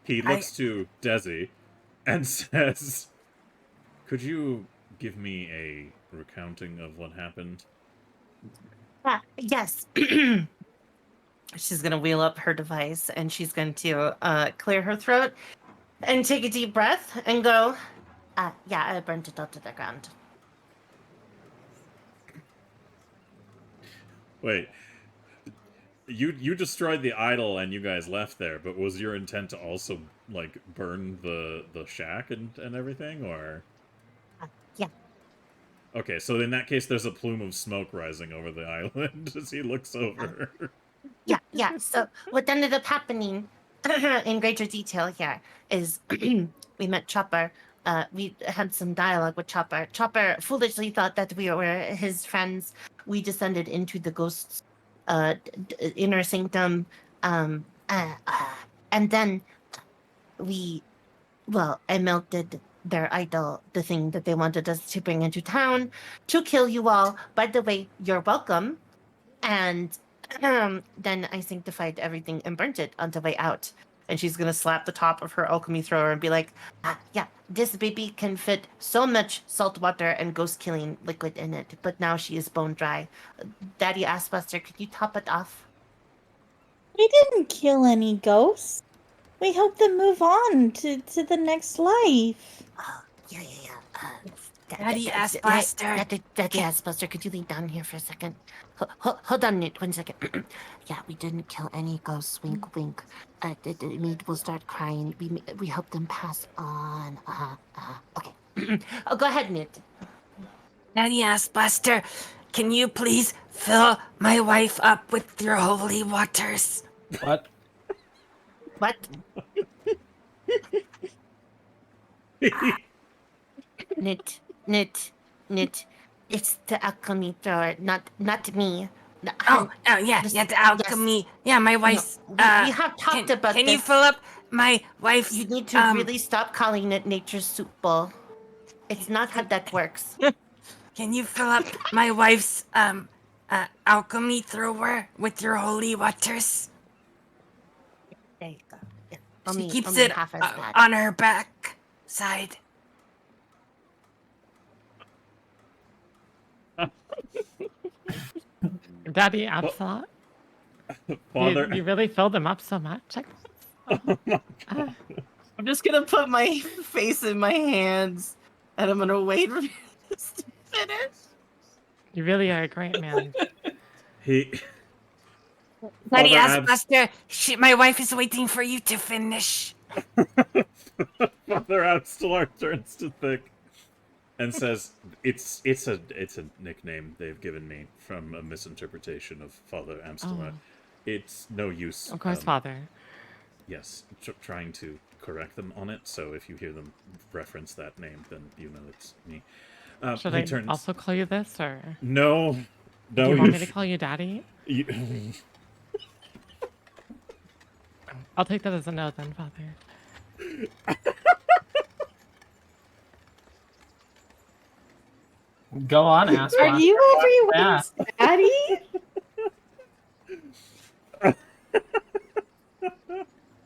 He looks to Desi and says, could you give me a recounting of what happened? Yes. She's gonna wheel up her device and she's going to clear her throat and take a deep breath and go, yeah, I burnt it all to the ground. Wait, you destroyed the idol and you guys left there, but was your intent to also like burn the shack and everything, or? Yeah. Okay, so in that case, there's a plume of smoke rising over the island as he looks over. Yeah. So what ended up happening in greater detail here is we met Chopper. We had some dialogue with Chopper. Chopper foolishly thought that we were his friends. We descended into the ghost's inner sanctum. And then I melted their idol, the thing that they wanted us to bring into town to kill you all. By the way, you're welcome. And then I sanctified everything and burnt it on the way out. And she's gonna slap the top of her alchemy thrower and be like, yeah, this baby can fit so much salt water and ghost killing liquid in it, but now she is bone dry. Daddy Assbuster, could you top it off? We didn't kill any ghosts. We helped them move on to the next life. Oh, yeah. Daddy Assbuster. Daddy Assbuster, could you lean down here for a second? Hold on, Nate, 1 second. Yeah, we didn't kill any ghosts. Wink, wink. Mead will start crying. We helped them pass on. Okay. Oh, go ahead, Nate. Daddy Assbuster, can you please fill my wife up with your holy waters? What? What? Nit. It's the alchemy thrower, not me. Oh, yeah, the alchemy. Yes. Yeah, my wife's. We have talked about Can this. you fill up my wife's? You need to really stop calling it nature's soup bowl. It's not how that works. Can you fill up my wife's alchemy thrower with your holy waters? There you go. Yeah. She keeps only it half as bad. on her back side. Daddy Absalot, Father, you really filled them up so much. I'm just gonna put my face in my hands, and I'm gonna wait for this to finish. You really are a great man. he. Daddy Father Assbuster, my wife is waiting for you to finish. Father Abstelar turns to Thick and says, "It's a nickname they've given me from a misinterpretation of Father Abstelar. Oh. It's no use. Of course, Father. Yes, trying to correct them on it. So if you hear them reference that name, then you know it's me." Should he I turns- also call you this, or No. do you want me to call you Daddy? I'll take that as a no then, Father. Go on, ass. Are you everyone's daddy?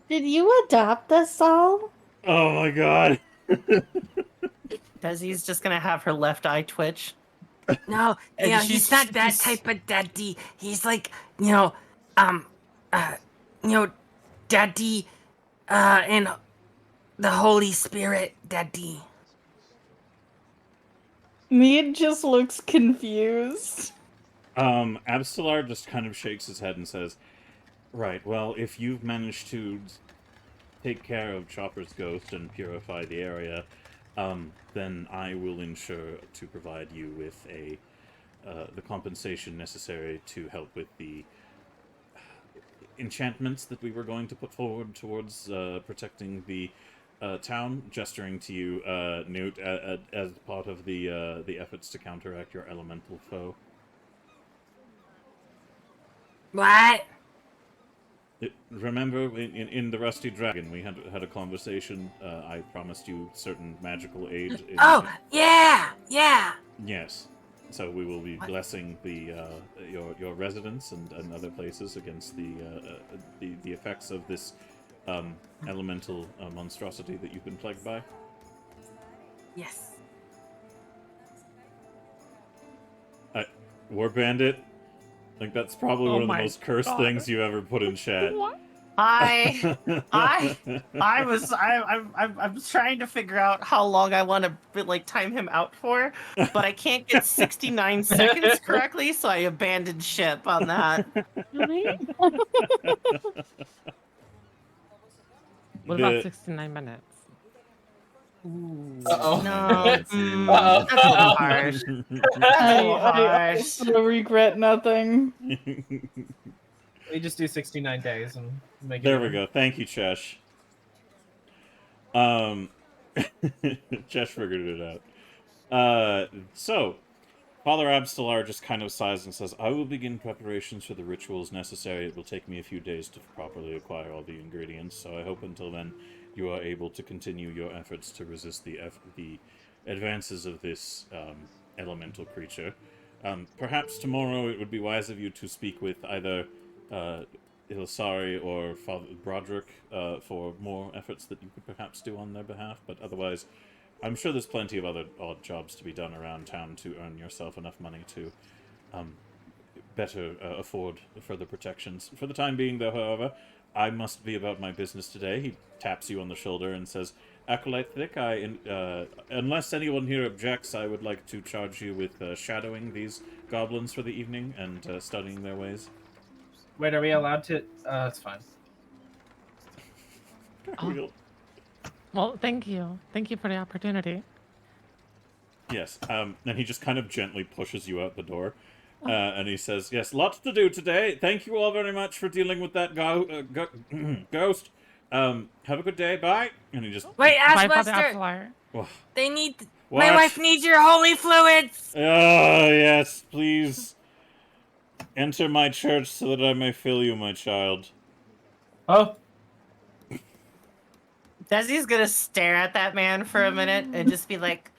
Did you adopt us all? Oh my god. Desi's just gonna have her left eye twitch. No, And he's not that type of daddy. He's like, daddy, and the Holy Spirit daddy. Mead just looks confused. Abstelar just kind of shakes his head and says, "Right, well, if you've managed to take care of Chopper's ghost and purify the area, then I will ensure to provide you with the compensation necessary to help with the enchantments that we were going to put forward towards protecting the town," gesturing to you, Newt, as part of the efforts to counteract your elemental foe. What? Remember, in the Rusty Dragon, we had a conversation. I promised you certain magical aid. Yeah. Yes. So we will be blessing your residents and other places against the effects of this elemental monstrosity that you've been plagued by. Yes. War Bandit. Like that's probably one of the most cursed things you ever put in chat. I was trying to figure out how long I want to time him out for, but I can't get 69 seconds correctly, so I abandoned ship on that. What about 69 minutes? Uh-oh. No, Uh-oh. that's a little harsh. I still regret nothing. We just do 69 days and make it. There we go. Thank you, Chesh. Chesh figured it out. So, Father Abstelar just kind of sighs and says, "I will begin preparations for the rituals necessary. It will take me a few days to properly acquire all the ingredients, so I hope until then you are able to continue your efforts to resist the advances of this elemental creature. Perhaps tomorrow it would be wise of you to speak with either Ilisari or Father Broderick for more efforts that you could perhaps do on their behalf, but otherwise I'm sure there's plenty of other odd jobs to be done around town to earn yourself enough money to better afford further protections. For the time being, though, however, I must be about my business today. He taps you on the shoulder and says, Acolyte Thick, unless anyone here objects, I would like to charge you with shadowing these goblins for the evening and studying their ways. Wait, are we allowed to? It's fine. Oh. Well, thank you. Thank you for the opportunity. Yes, and he just kind of gently pushes you out the door. And he says, yes, lots to do today. Thank you all very much for dealing with that ghost. Have a good day. Bye. And he just... Wait, Bye, Father Ashbuster! Absolar. They need... What? My wife needs your holy fluids! Oh, yes, please. Enter my church so that I may fill you, my child. Oh, Desi's gonna stare at that man for a minute and just be like,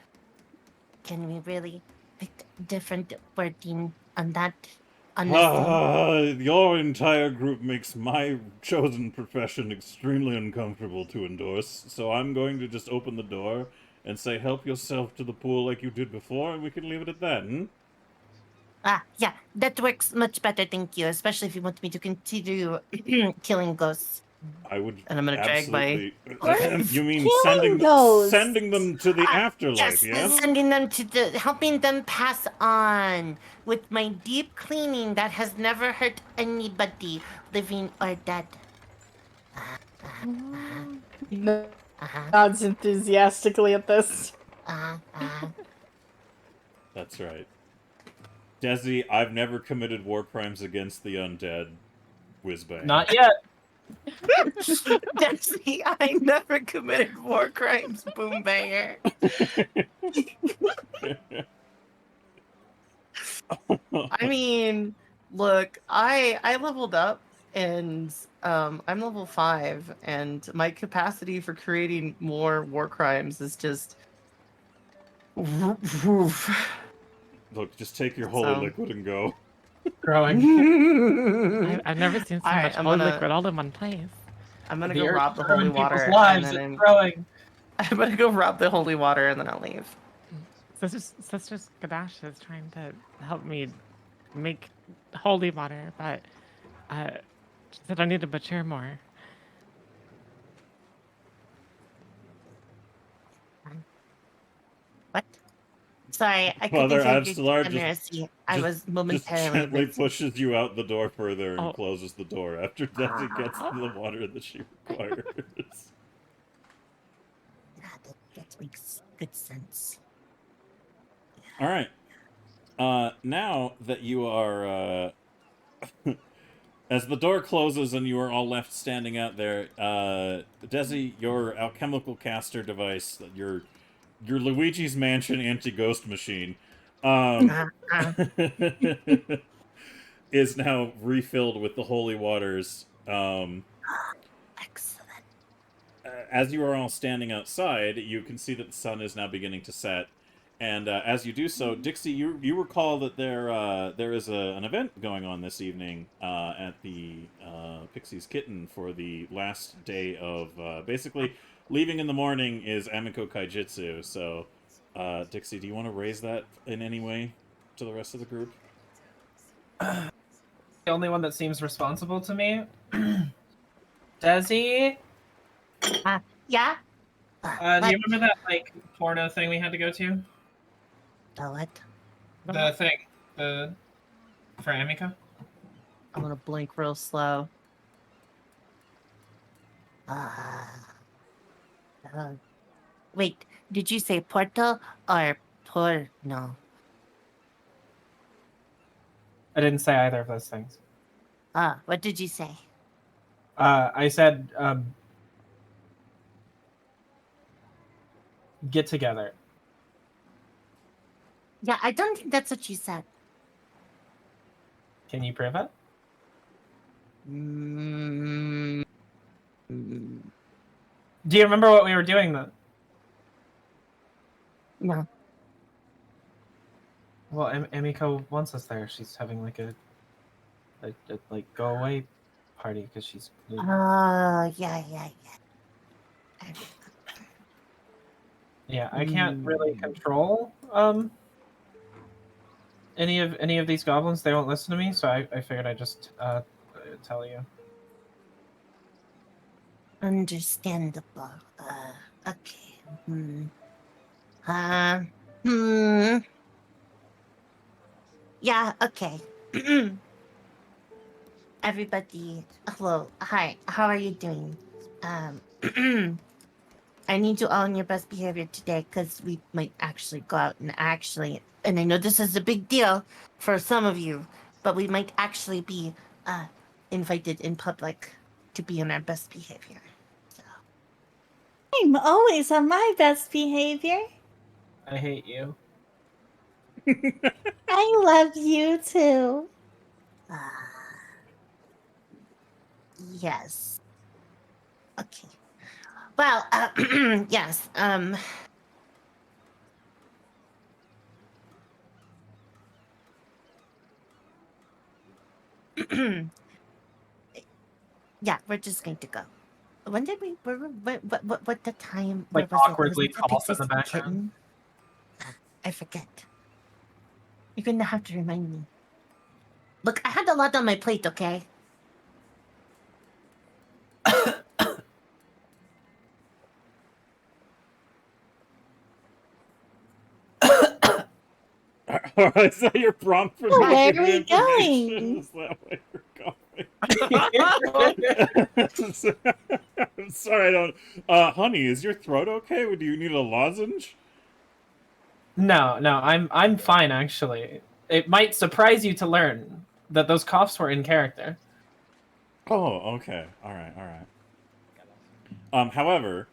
"Can we really pick different wording on that? On this thing?" Your entire group makes my chosen profession extremely uncomfortable to endorse, so I'm going to just open the door and say help yourself to the pool like you did before, and we can leave it at that, hmm? Yeah, that works much better, thank you. Especially if you want me to continue killing ghosts. I would And I'm gonna drag my... absolutely... You mean Killing ghosts. sending them to the afterlife, Yes, sending them to helping them pass on with my deep cleaning that has never hurt anybody, living or dead. Nods enthusiastically at this. That's right. Desi, I've never committed war crimes against the undead. Whizbang. not yet. Desi, I never committed war crimes, boombanger. I mean, look, I leveled up and I'm level 5 and my capacity for creating more war crimes is just Look, just take your holy liquid and go. Growing. I've never seen so much holy liquid all in one place. I'm gonna The go earth rob the is ruining holy water people's lives, and then it's growing. I'm gonna go rob the holy water and then I'll leave. Sister Gadash is trying to help me make holy water, but she said I need to mature more. What? Sorry, I Father couldn't Abstelar I was momentarily just gently busy. pushes you out the door further and Oh. closes the door after Desi gets the water that she requires. That makes good sense. All right. Now that you are, as the door closes and you are all left standing out there, Desi, your alchemical caster device, your Luigi's Mansion anti-ghost machine, is now refilled with the holy waters. Excellent. As you are all standing outside, you can see that the sun is now beginning to set. And as you do so, Dixie, you recall that there is an event going on this evening at the Pixie's Kitten for the last day of basically leaving in the morning is Amiko Kaijitsu. So, Dixie, do you want to raise that in any way to the rest of the group? The only one that seems responsible to me. Desi, Yeah? do you remember that like porno thing we had to go to? What? The thing, for Amiko. I'm gonna blink real slow. Wait, did you say portal or porno? I didn't say either of those things. What did you say? I said get together. Yeah, I don't think that's what you said. Can you prove it? Do you remember what we were doing then? No. Well, Amiko wants us there. She's having like a like go away party because she's. Oh, yeah. Yeah, I can't really control any of these goblins. They won't listen to me, so I figured I'd just tell you. Understandable. Okay. Uh, hmm. Yeah, okay. Everybody, hello. Hi, how are you doing? I need you all on your best behavior today because we might actually go out and and I know this is a big deal for some of you, but we might actually be invited in public to be on our best behavior. So. I'm always on my best behavior. I hate you. I love you too. Yes. Okay. Well, yes. Yeah, we're just going to go. When did we? What the time? Like Where was it? awkwardly Was it the cough in the Pixie's background. kitten? I forget. You're gonna have to remind me. Look, I had a lot on my plate. Okay. Is that your prompt for Oh, me where to are we give information? going? Is that why you're coughing? I'm sorry, I don't. Honey, is your throat okay? Do you need a lozenge? No, I'm fine actually. It might surprise you to learn that those coughs were in character. Oh, okay. All right, all right. However,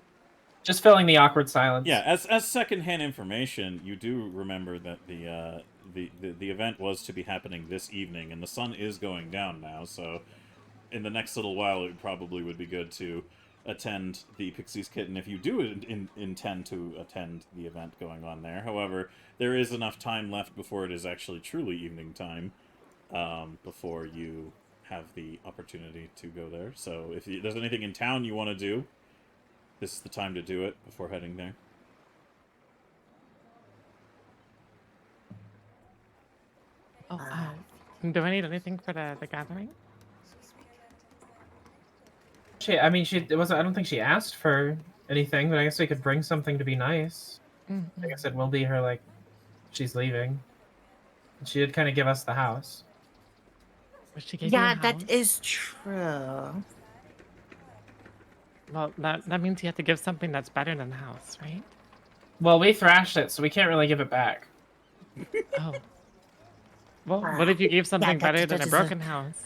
Just filling the awkward silence. yeah, as secondhand information, you do remember that the event was to be happening this evening, and the sun is going down now. So, in the next little while, it probably would be good to attend the Pixie's Kitten if you do intend to attend the event going on there. However, there is enough time left before it is actually truly evening time, before you have the opportunity to go there. So, if there's anything in town you want to do, this is the time to do it before heading there. Oh, do I need anything for the gathering? I mean, it wasn't. I don't think she asked for anything, but I guess we could bring something to be nice. Mm-hmm. I guess it will be her, like, she's leaving. She did kind of give us the house. She gave you a Yeah, house? that is true. Well, that means you have to give something that's better than the house, right? Well, we thrashed it, so we can't really give it back. Oh. Well, what if you gave something that- better than that a is broken house?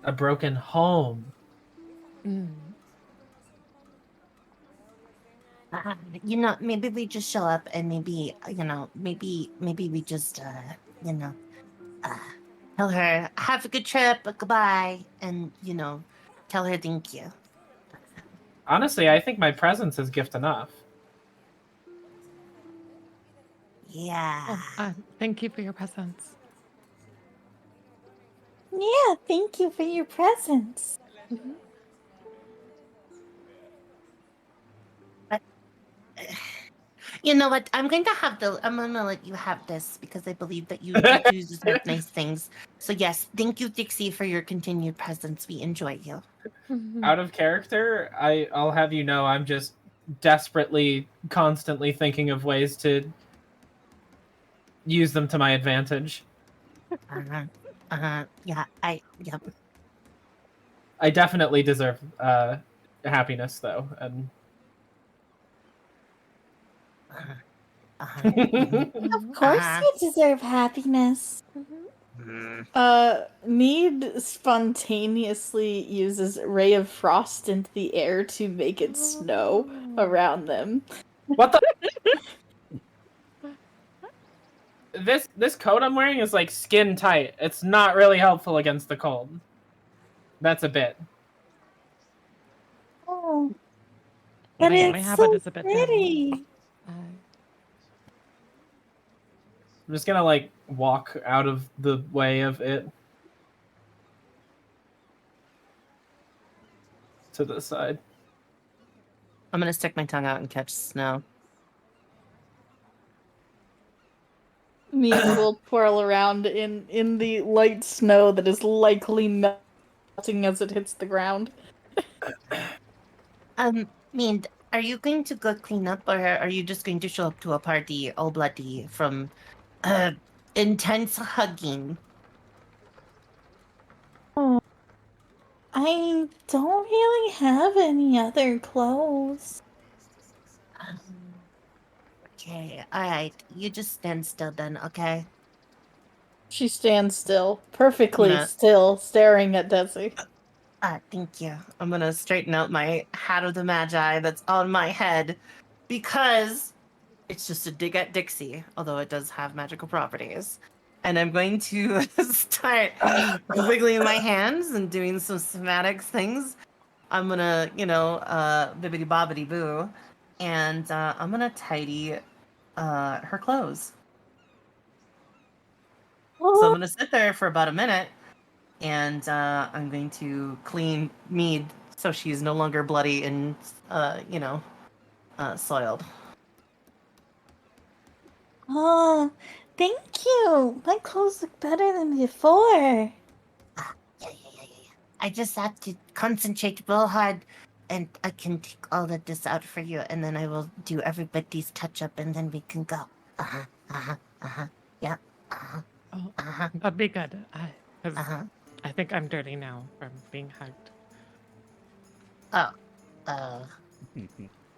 A broken home. You know, maybe we just show up and maybe, you know, maybe we just, you know, tell her, have a good trip, goodbye, and, you know, tell her thank you. Honestly, I think my presence is gift enough. Yeah. Oh, thank you for your presents. Yeah, thank you for your presents. Mm-hmm. You know what? I'm gonna let you have this because I believe that you do deserve nice things. So yes, thank you, Dixie, for your continued presence. We enjoy you. Out of character, I'll have you know I'm just desperately, constantly thinking of ways to use them to my advantage. Yeah, yep. I definitely deserve happiness, though, and Of course you deserve happiness. Mead spontaneously uses Ray of Frost into the air to make it snow around them. What the? This coat I'm wearing is like skin tight. It's not really helpful against the cold. That's a bit. Oh, but my it's habit so is a bit pretty. I'm just gonna like walk out of the way of it to the side. I'm gonna stick my tongue out and catch snow. Mead will twirl around in the light snow that is likely melting as it hits the ground. Mead, are you going to go clean up, or are you just going to show up to a party all bloody from intense hugging? Oh, I don't really have any other clothes. Okay, alright. You just stand still then, okay? She stands still, perfectly gonna- still, staring at Desi. Thank you. I'm gonna straighten out my hat of the Magi that's on my head because it's just a dig at Dixie, although it does have magical properties. And I'm going to start wiggling my hands and doing some somatics things. I'm gonna, bibbity bobbity boo, and I'm gonna tidy her clothes. So I'm gonna sit there for about a minute, and I'm going to clean Mead so she's no longer bloody and, soiled. Oh, thank you. My clothes look better than before. Yeah. I just have to concentrate real hard, and I can take all of this out for you, and then I will do everybody's touch up, and then we can go. Yeah. Oh, Uh-huh. that'd be good. Because Uh-huh. I think I'm dirty now from being hugged.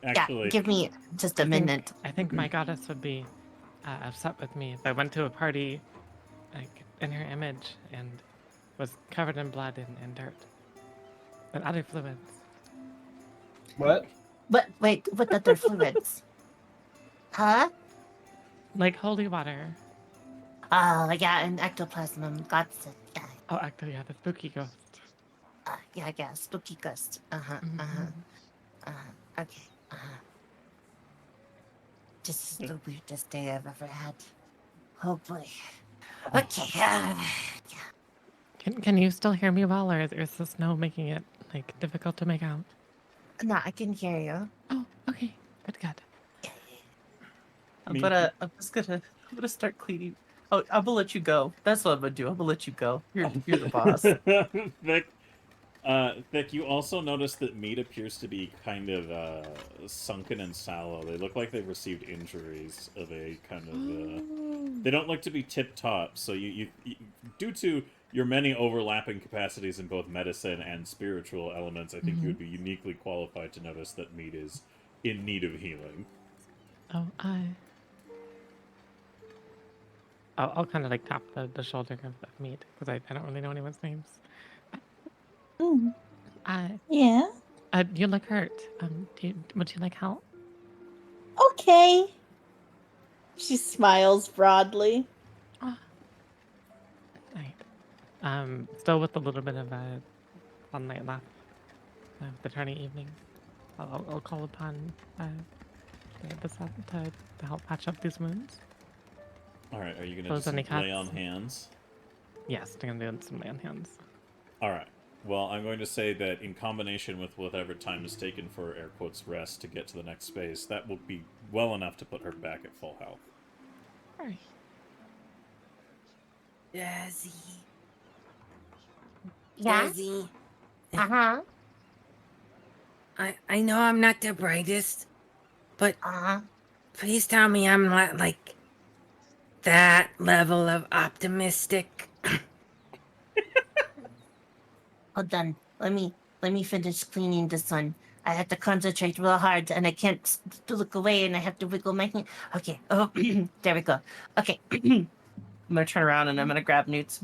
Actually, Yeah, give me just a I think- minute. I think my goddess would be upset with me if I went to a party like in her image and was covered in blood and dirt and other fluids. What? But wait, what other fluids? Huh? Like holy water. Oh, yeah, and ectoplasm. Gotcha. Yeah, Oh, actually, yeah, the spooky ghost. yeah, spooky ghost. Mhm. Okay. This is the weirdest day I've ever had. Oh boy. Okay. Can you still hear me well, or is the snow making it like difficult to make out? No, I can hear you. Oh, okay, good. I'm gonna start cleaning. Oh, I'm gonna let you go. That's what I'm gonna do. I'm gonna let you go. You're the boss. Vic, you also notice that Mead appears to be kind of sunken and sallow. They look like they've received injuries of a kind of. They don't look to be tip-top, so you due to your many overlapping capacities in both medicine and spiritual elements, I think you would be uniquely qualified to notice that Mead is in need of healing. Oh, I'll kind of like tap the shoulder of Mead because I don't really know anyone's names. Mm, I yeah. You look hurt. Would you like help? Okay. She smiles broadly. Oh. Right. Still with a little bit of sunlight left of the turning evening. I'll call upon the sun to help patch up these wounds. All right, are you going to Close do some any lay cuts? on hands? Yes, I'm gonna do some lay on hands. All right. Well, I'm going to say that in combination with whatever time is taken for air quotes rest to get to the next space, that will be well enough to put her back at full health. All right. Dazzy. Yeah? Dazzy. Uh-huh. I know I'm not the brightest, but please tell me I'm not like that level of optimistic. Hold on. Let me finish cleaning this one. I have to concentrate real hard, and I can't look away, and I have to wiggle my hand. Okay. Oh, there we go. Okay. I'm gonna turn around and I'm gonna grab Newt's,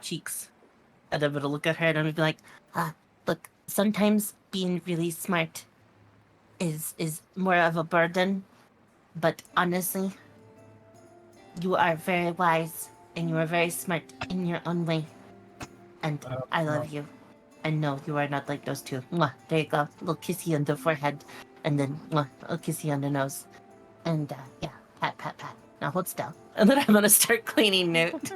cheeks, and I'm gonna look at her and I'm gonna be like, look. Sometimes being really smart is more of a burden, but honestly, you are very wise and you are very smart in your own way, and I love you. And no, you are not like those two. Mwah, there you go. Little kissy on the forehead, and then mwah, a kissy on the nose. And yeah, pat, pat, pat. Now hold still. And then I'm gonna start cleaning Newt.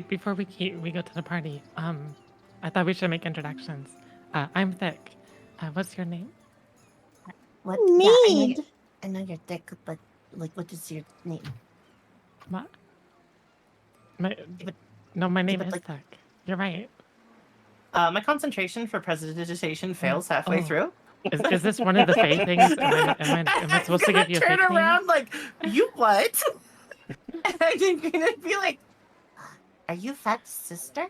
Before we go to the party, I thought we should make introductions. I'm Thick. What's your name? What? Yeah, Mead. I know you're thick, but like, what is your name? What? But- My name but is like- Thick. You're right. My concentration for prestidigitation fails halfway oh. through. Is this one of the Fae things? Am I supposed to give you a turn fake name? around like, you what? And I'm gonna be like, are you Fat's sister?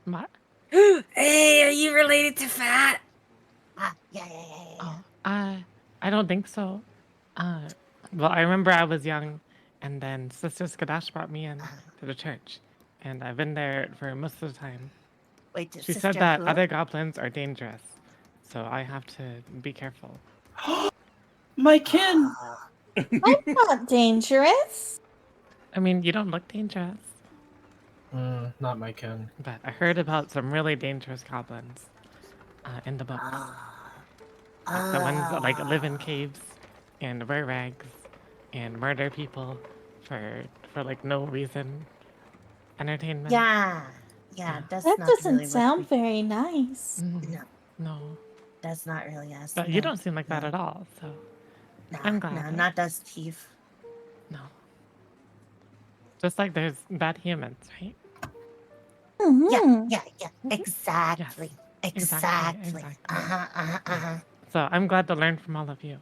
What? Hey, are you related to Fat? Yeah. Oh, I don't think so. Well, I remember I was young, and then Sister Skadash brought me in to the church, and I've been there for most of the time. Wait, She sister said that who? other goblins are dangerous, so I have to be careful. My kin. I'm not dangerous. I mean, you don't look dangerous, Not my kin. but I heard about some really dangerous goblins in the books. Like the ones that like live in caves and wear rags and murder people for like no reason. Entertainment. Yeah, that's That not doesn't really what sound we- very nice. Mhm. No, No. that's not really us. But no. you don't seem like that no. at all, so Nah, I'm glad. No, not us, Chief. no. Just like there's bad humans, right? Mhm. Yeah. Exactly. Exactly. Uh-huh. So I'm glad to learn from all of you.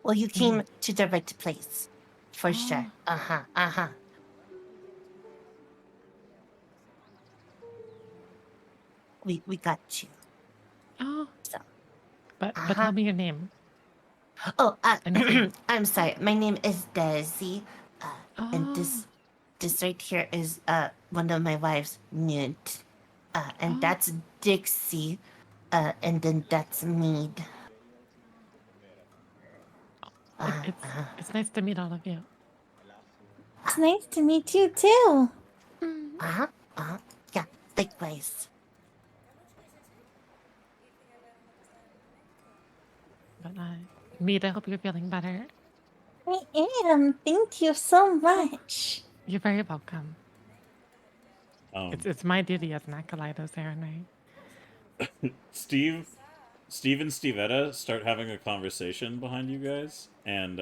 Well, you came to the right place. For sure. Oh. Uh-huh. We got you. Oh. So, But tell me your name. Oh, Anything? I'm sorry. My name is Daisy. And Oh. this right here is one of my wives, Newt. And Oh. that's Dixie. And then that's Mead. It's nice to meet all of you. It's nice to meet you too. Yeah, likewise. But Mead, I hope you're feeling better. I am. Thank you so much. You're very welcome. Um, It's my duty as an acolyte of Serenade. Steve and Stevetta start having a conversation behind you guys, and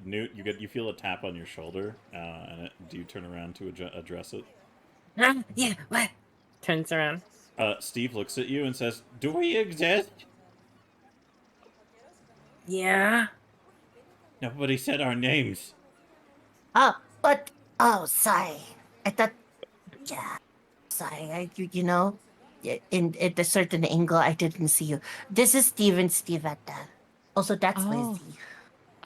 Newt, you feel a tap on your shoulder, and do you turn around to address it? Huh? Yeah, what? Turns around. Steve looks at you and says, "Do we exist?" Yeah? Nobody said our names. Sorry. I thought, yeah, sorry. You know, in at a certain angle, I didn't see you. This is Steve and Stevetta. Also, that's Oh. Lizzie.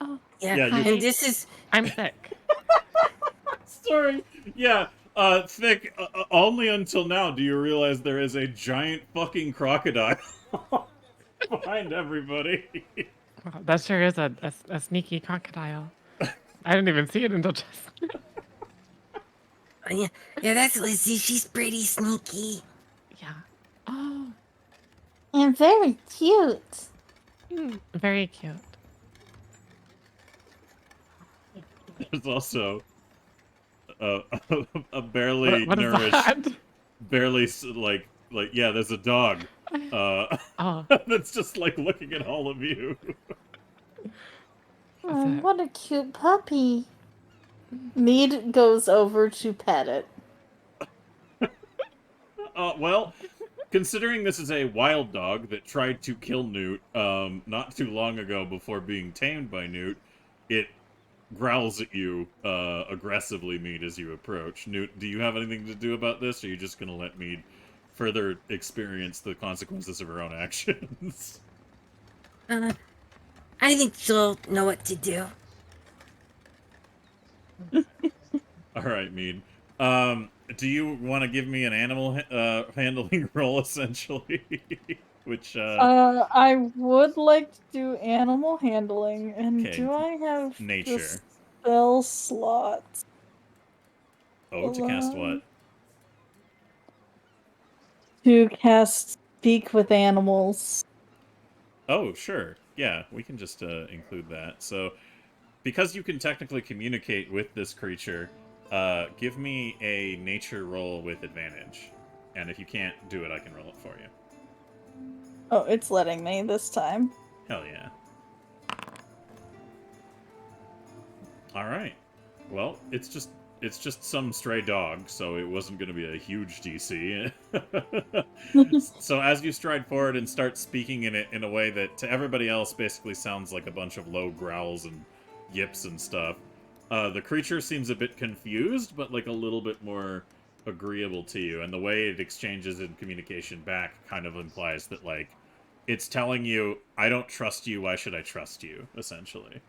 Oh, Yeah, Yeah, you- and this is... I'm Thick. Sorry. Yeah. Thick. Only until now do you realize there is a giant fucking crocodile behind everybody. Wow, that sure is a sneaky crocodile. I didn't even see it until just. Yeah, that's Lizzie. She's pretty sneaky. Yeah. Oh, And very cute. very cute. There's also a barely What is nourished, that? barely yeah. There's a dog. Oh, That's just like looking at all of you. Oh, it? what a cute puppy. Mead goes over to pet it. Well, considering this is a wild dog that tried to kill Newt not too long ago before being tamed by Newt, it growls at you aggressively, Mead, as you approach. Newt, do you have anything to do about this, or are you just going to let Mead further experience the consequences of her own actions? I think she'll know what to do. All right, Mead. Do you want to give me an animal handling roll, essentially? Which, I would like to do animal handling, and Okay, do I have nature. the spell slots? Oh, to cast what? To cast Speak with Animals. Oh, sure. Yeah, we can just include that. So, because you can technically communicate with this creature, give me a nature roll with advantage. And if you can't do it, I can roll it for you. Oh, it's letting me this time. Hell yeah. Alright. Well, it's just some stray dog, so it wasn't going to be a huge DC. So as you stride forward and start speaking in it in a way that to everybody else basically sounds like a bunch of low growls and yips and stuff, the creature seems a bit confused, but like a little bit more agreeable to you. And the way it exchanges in communication back kind of implies that, like, it's telling you, I don't trust you, why should I trust you, essentially.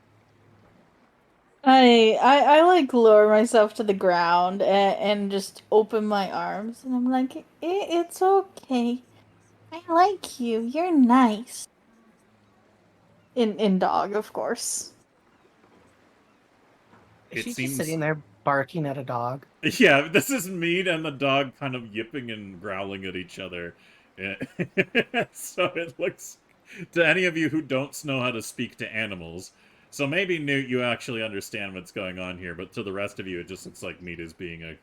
I like lower myself to the ground and just open my arms and I'm like, it's okay. I like you. You're nice. In dog, of course. Is It she seems- just sitting there barking at a dog? Yeah, this is Mead and the dog kind of yipping and growling at each other. So it looks, to any of you who don't know how to speak to animals, so maybe Newt, you actually understand what's going on here, but to the rest of you, it just looks like Mead is being a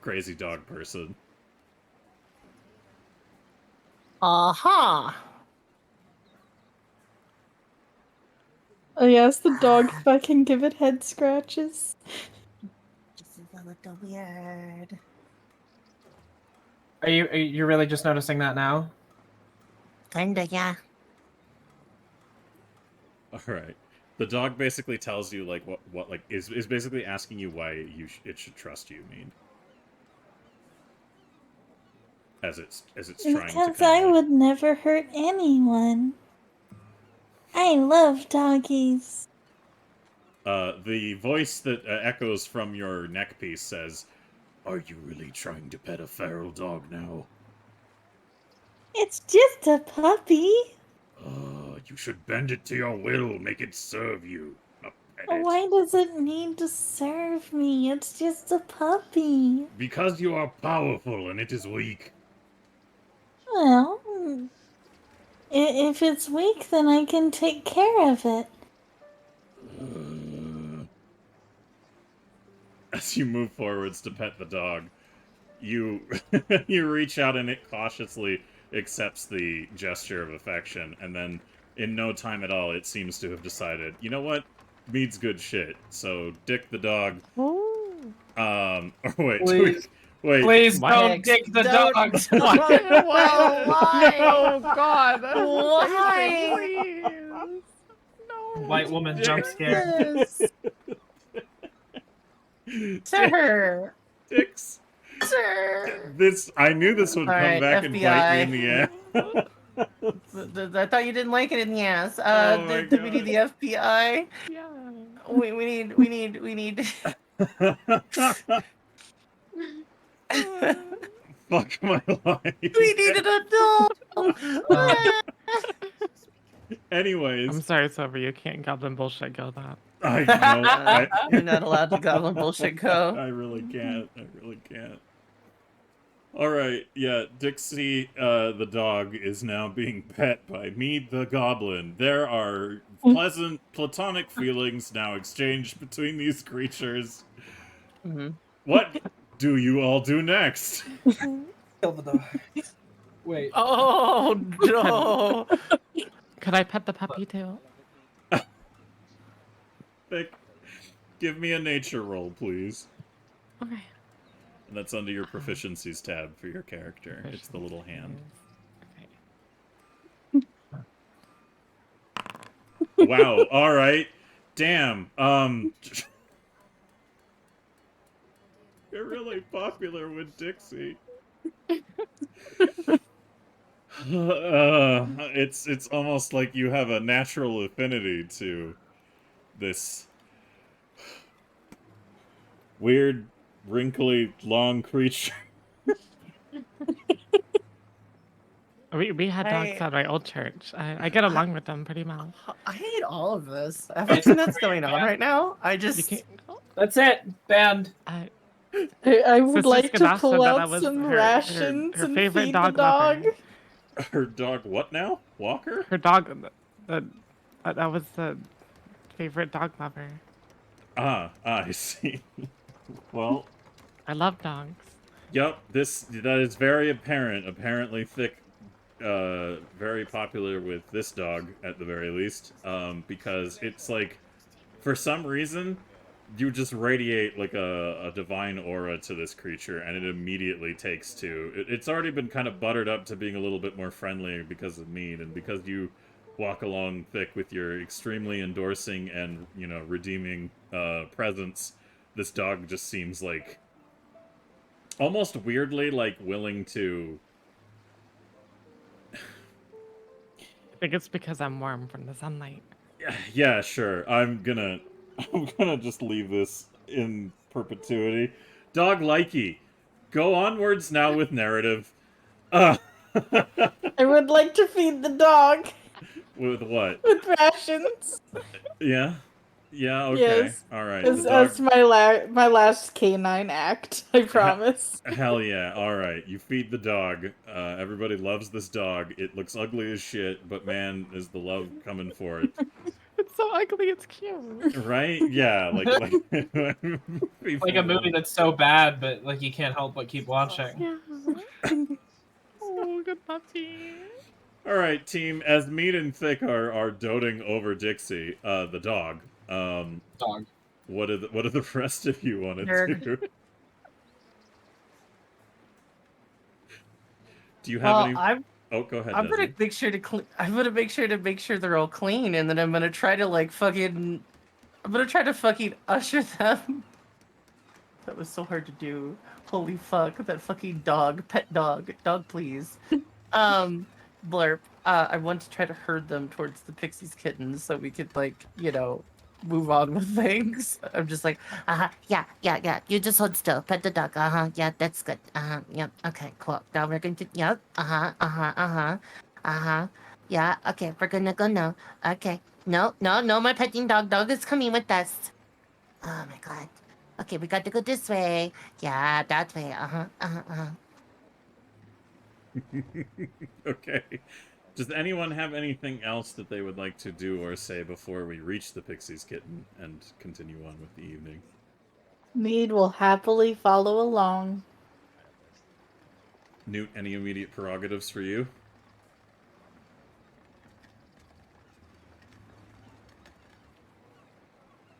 crazy dog person. Uh-huh. Oh yeah, ask the dog if I can give it head scratches. This is a little weird. Are you really just noticing that now? Kinda, yeah. Alright. The dog basically tells you, like, what like, is basically asking you why it should trust you, Mead. As it's trying to Because kinda, I like, would never hurt anyone. I love doggies. The voice that echoes from your neckpiece says, "Are you really trying to pet a feral dog now?" It's just a puppy. You should bend it to your will, make it serve you, not pet it. Why does it need to serve me? It's just a puppy. Because you are powerful and it is weak. Well, if it's weak, then I can take care of it. As you move forwards to pet the dog, you you reach out and it cautiously accepts the gesture of affection, and then in no time at all, it seems to have decided, you know what? Mead's good shit. So Dick the dog. Or wait, Please. wait. Please Why- don't dick the don't- dog. Well, why? Oh God! Why? Please. No. White woman jump scare. Yes. Sir. Dicks. Sir. This I knew this would come Alright, back and bite me in the ass. I thought you didn't like it in the ass. Oh my Do we need the FBI? Yeah. We need. Fuck my life. We need an adult. Anyways, I'm sorry, Silver. You can't goblin bullshit go that. I know. You're not allowed to goblin bullshit go. I really can't. I really can't. Alright, yeah, Dixie, the dog, is now being pet by Mead the Goblin. There are pleasant, platonic feelings now exchanged between these creatures. Mm-hmm. What do you all do next? Kill the dog. Wait. Oh no! Could I pet the puppy too? Vic, give me a nature roll, please. Okay. And that's under your proficiencies tab for your character. It's the little hand. Okay. Wow, alright. Damn. You're really popular with Dixie. It's almost like you have a natural affinity to this weird, wrinkly, long creature. We had dogs I- at my old church. I get along with them pretty well. I hate all of this. Everything that's going on right now. I You just. can't. That's it. Banned. I would Sister like to Skadash pull said that out was some her rations and favorite feed dog the dog. lover. Her dog, what now? Walker? Her dog, that was the favorite dog lover. I see. Well, I love dogs. yep, that is very apparent. Apparently, Thick very popular with this dog at the very least, because it's like, for some reason, you just radiate like a divine aura to this creature, and it immediately takes to. It's already been kind of buttered up to being a little bit more friendly because of Mead, and because you walk along thick with your extremely endorsing and, you know, redeeming presence. This dog just seems like almost weirdly like willing to. I think it's because I'm warm from the sunlight. Yeah, sure. I'm gonna just leave this in perpetuity. Dog likey, go onwards now with narrative. I would like to feed the dog With what? with rations. Yeah, yeah. Okay. Yes. All right. That's my last canine act. I promise. Hell yeah. All right. You feed the dog. Everybody loves this dog. It looks ugly as shit, but man, is the love coming for it. It's so ugly, it's cute. Right? Yeah. Like Like a movie that's so bad, but like you can't help but keep watching. Yeah. Oh, good puppy. All right, team. As Mead and Thick are doting over Dixie, the dog. Dog. What do the rest of you want to Nerd. do? Do you have any? Oh, go ahead. I'm gonna Desmond. make sure to I'm gonna make sure they're all clean, and then I'm gonna try to like fucking. I'm gonna try to fucking usher them. That was so hard to do. Holy fuck! That fucking dog, pet dog, please. Blurp. I want to try to herd them towards the Pixies kittens so we could like, you know, move on with things. I'm just like, yeah. You just hold still. Pet the dog. Yeah, that's good. Yep. Okay, cool. Now we're going to. Yep. Yeah. Okay, we're gonna go now. Okay. No. My petting dog. Dog is coming with us. Oh my god. Okay, we got to go this way. Yeah, that way. Okay. Does anyone have anything else that they would like to do or say before we reach the Pixies kitten and continue on with the evening? Mead will happily follow along. Newt, any immediate prerogatives for you?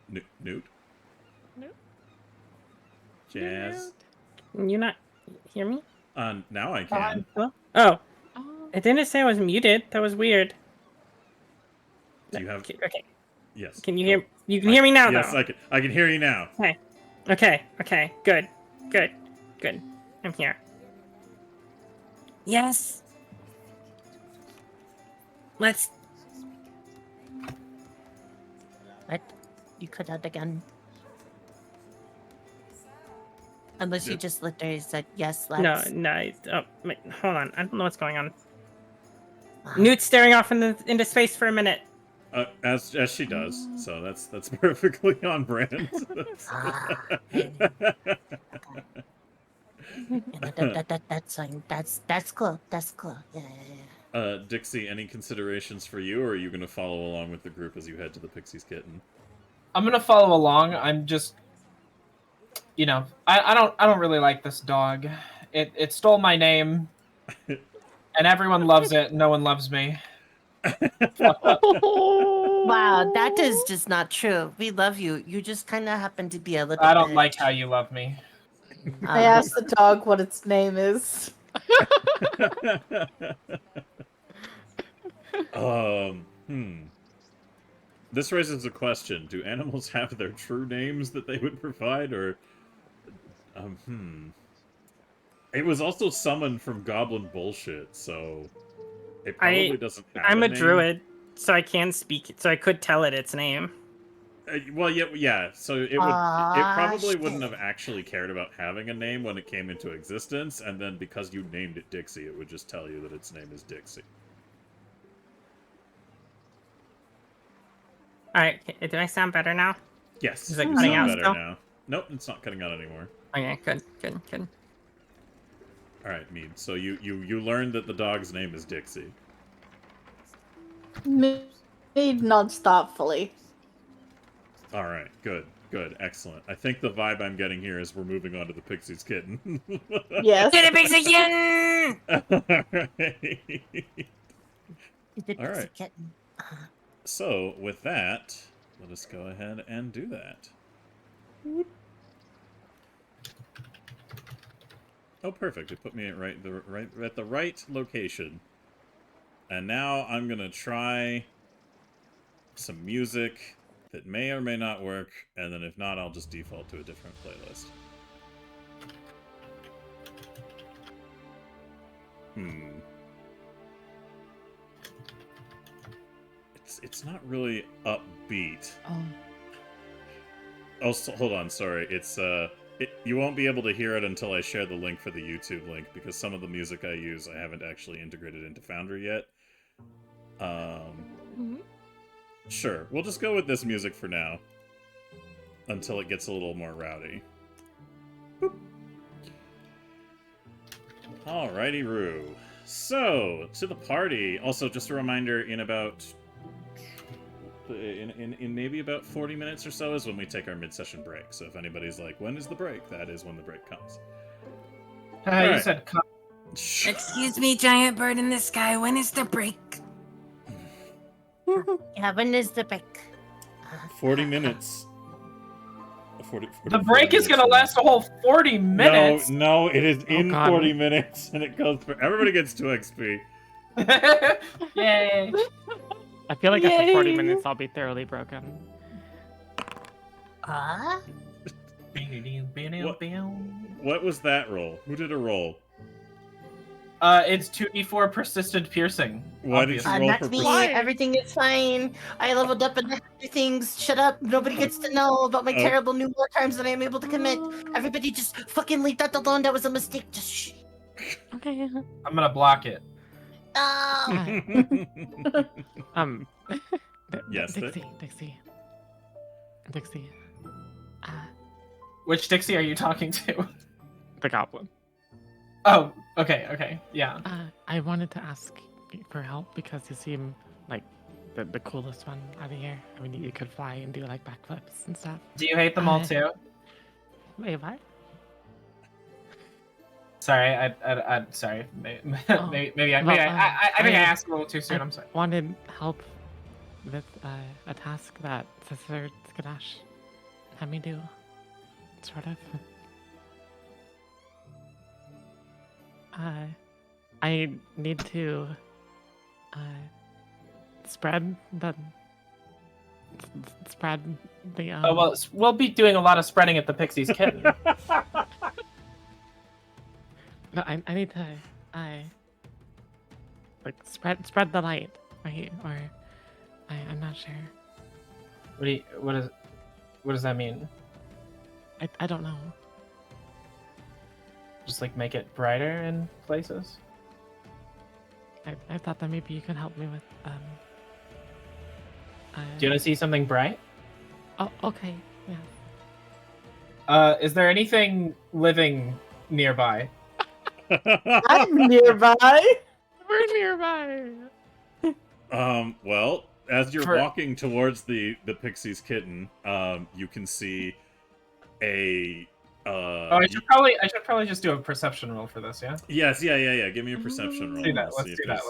Newt? Nope. Jazz? Can you not hear me? Now I can. Oh, Oh. it didn't say I was muted. That was weird. Do you have? Okay. Yes. Can you go. hear? You can hear me now, Yes, though. I can hear you now. Okay. Good. I'm here. Yes. Let's. What? You cut out again. Unless you just literally said yes, let's. No. Oh, wait, hold on. I don't know what's going on. Ah. Newt's staring off into space for a minute. As she does, so that's perfectly on brand. That's fine. That's cool. Yeah. Dixie, any considerations for you, or are you going to follow along with the group as you head to the Pixies kitten? I'm gonna follow along. I'm just, you know, I don't really like this dog. It stole my name, and everyone loves it. No one loves me. Wow, that is just not true. We love you. You just kind of happen to be a little. I don't bit, like how you love me. I asked the dog what its name is. This raises a question. Do animals have their true names that they would provide, or... It was also summoned from goblin bullshit, so... It probably doesn't have I'm a name. druid, so I can speak. So I could tell it its name. Well, yeah. So it probably wouldn't shit. have actually cared about having a name when it came into existence, and then because you named it Dixie, it would just tell you that its name is Dixie. All right, do I sound better now? Yes, Is it you cutting sound out better still? now. Nope, it's not cutting out anymore. Okay, good. All right, Mead. So you learned that the dog's name is Dixie. Mead nods thoughtfully. All right, good. Good, excellent. I think the vibe I'm getting here is we're moving on to the Pixie's Kitten. Yes. Get a pixie kitten! All right. So, with that, let us go ahead and do that. Oh, perfect. It put me at the right location. And now I'm going to try some music that may or may not work, and then if not, I'll just default to a different playlist. It's not really upbeat. Oh, so, hold on, sorry. It's you won't be able to hear it until I share the link for the YouTube link, because some of the music I use I haven't actually integrated into Foundry yet. Sure, we'll just go with this music for now until it gets a little more rowdy. Boop. Alrighty-roo. So, to the party. Also, just a reminder, in maybe about 40 minutes or so is when we take our mid-session break. So if anybody's like, when is the break? That is when the break comes. You Alright. said Excuse me, giant bird in the sky, when is the break? Yeah, when is the break? 40 minutes. 40 the break is gonna last a whole 40 minutes. No, it is in God. 40 minutes, and it goes for... Everybody gets 2 XP. Yay! I feel like after 40 Yay. minutes, I'll be thoroughly broken. What was that roll? Who did a roll? It's 2d4 persistent piercing. Why did you roll That's for me. persistent? Everything is fine. I leveled up and things. Shut up. Nobody gets to know about my terrible new war crimes that I am able to commit. Everybody just fucking leave that alone. That was a mistake. Just shh. Okay. I'm gonna block it. Oh. Yes, Dixie. Which Dixie are you talking to? The goblin. Oh, okay, yeah. I wanted to ask for help because you seem like the coolest one out of here. I mean, you could fly and do like backflips and stuff. Do you hate them all too? Wait, what? Sorry, I sorry. Maybe I Well, think I asked a little too soon. I'm sorry. Wanted help with a task that Sister Skadash had me do, sort of. I need to spread the. Oh well, we'll be doing a lot of spreading at the Pixie's Kitten. No, I need to like spread the light, right? Or I'm not sure. What does that mean? I don't know. Just like make it brighter in places? I thought that maybe you could help me with Do you want to see something bright? Oh, okay, yeah. Is there anything living nearby? I'm nearby. We're nearby. Well, as you're walking towards the Pixie's Kitten, you can see a I should probably just do a perception roll for this, yeah? Yes, yeah. Give me a perception roll. Let's do that.